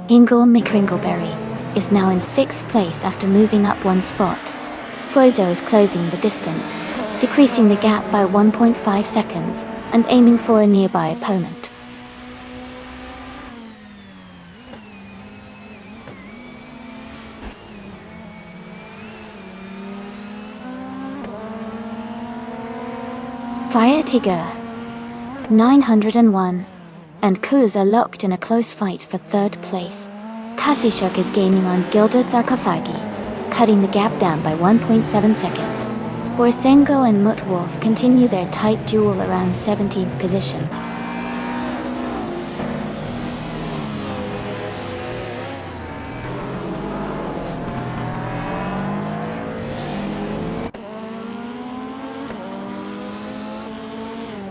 A: Ingle McCringleberry is now in 6th place after moving up one spot. Fuzo is closing the distance, decreasing the gap by 1.5 seconds and aiming for a nearby opponent. Fire Tiger 901 and Kuz are locked in a close fight for 3rd place. Kasishuk is gaining on Gilded Sarcophagi, cutting the gap down by 1.7 seconds. Borsengo and Mutwolf continue their tight duel around 17th position.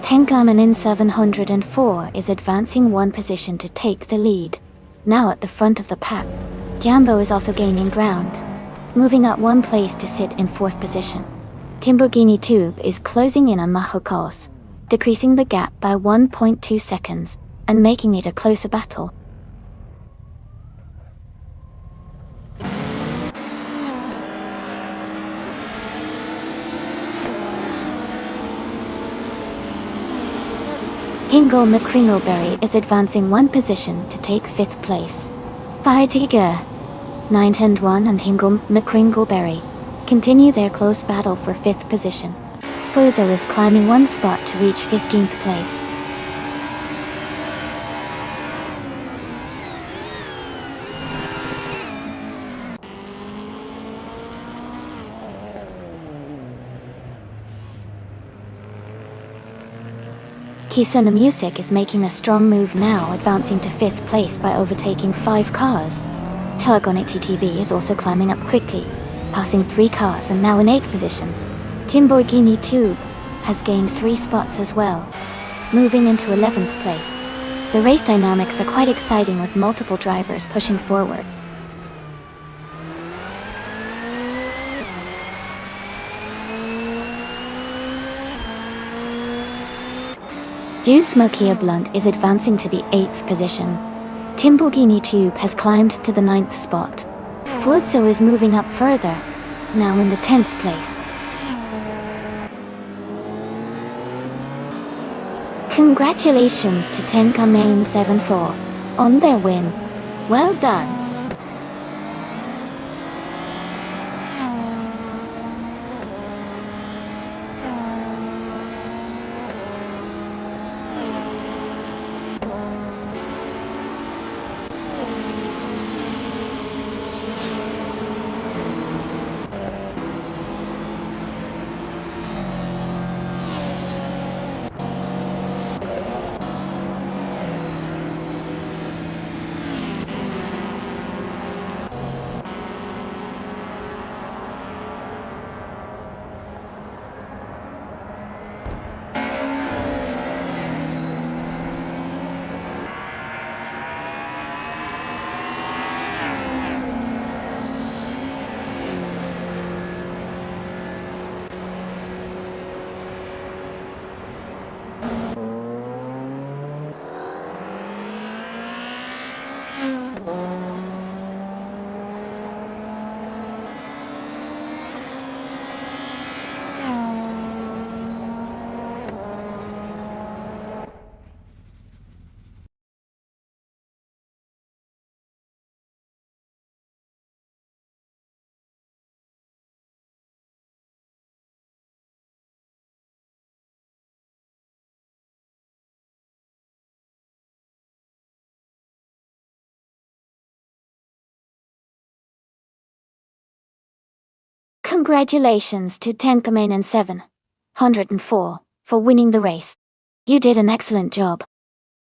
A: Tenkamen in 704 is advancing one position to take the lead. Now at the front of the pack, Jambo is also gaining ground, moving up one place to sit in 4th position. Timburgini Tube is closing in on Mahokos, decreasing the gap by 1.2 seconds, and making it a closer battle. Hingle McCringleberry is advancing one position to take 5th place. Firetiger, 9-1 and Hingle McCringleberry continue their close battle for 5th position. Fuzo is climbing one spot to reach 15th place. Kisuna Music is making a strong move now, advancing to 5th place by overtaking 5 cars. Telegonity TV is also climbing up quickly, passing 3 cars and now in 8th position. Timborghini Tube has gained 3 spots as well, moving into 11th place. The race dynamics are quite exciting with multiple drivers pushing forward. Deuce Mokia Blunt is advancing to the 8th position. Timborghini Tube has climbed to the 9th spot. Fuzo is moving up further, now in the 10th place. Congratulations to Tenkamen 74 on their win. Well done. Congratulations to Tenkamen 704 for winning the race. You did an excellent job.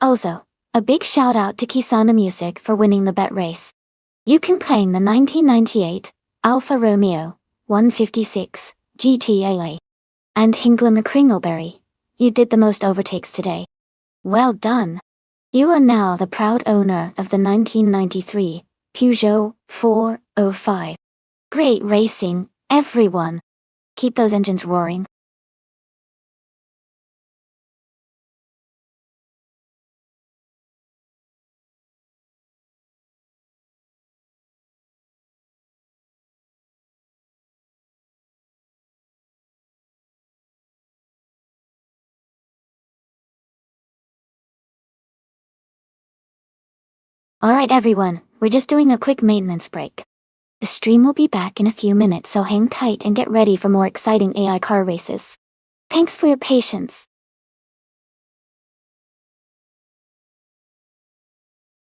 A: Also, a big shout out to Kisuna Music for winning the bet race. You can claim the 1998 Alfa Romeo 156 GTAA. And Hingle McCringleberry, you did the most overtakes today. Well done. You are now the proud owner of the 1993 Peugeot 405. Great racing, everyone. Keep those engines roaring. Alright everyone, we're just doing a quick maintenance break. The stream will be back in a few minutes, so hang tight and get ready for more exciting AI car races. Thanks for your patience.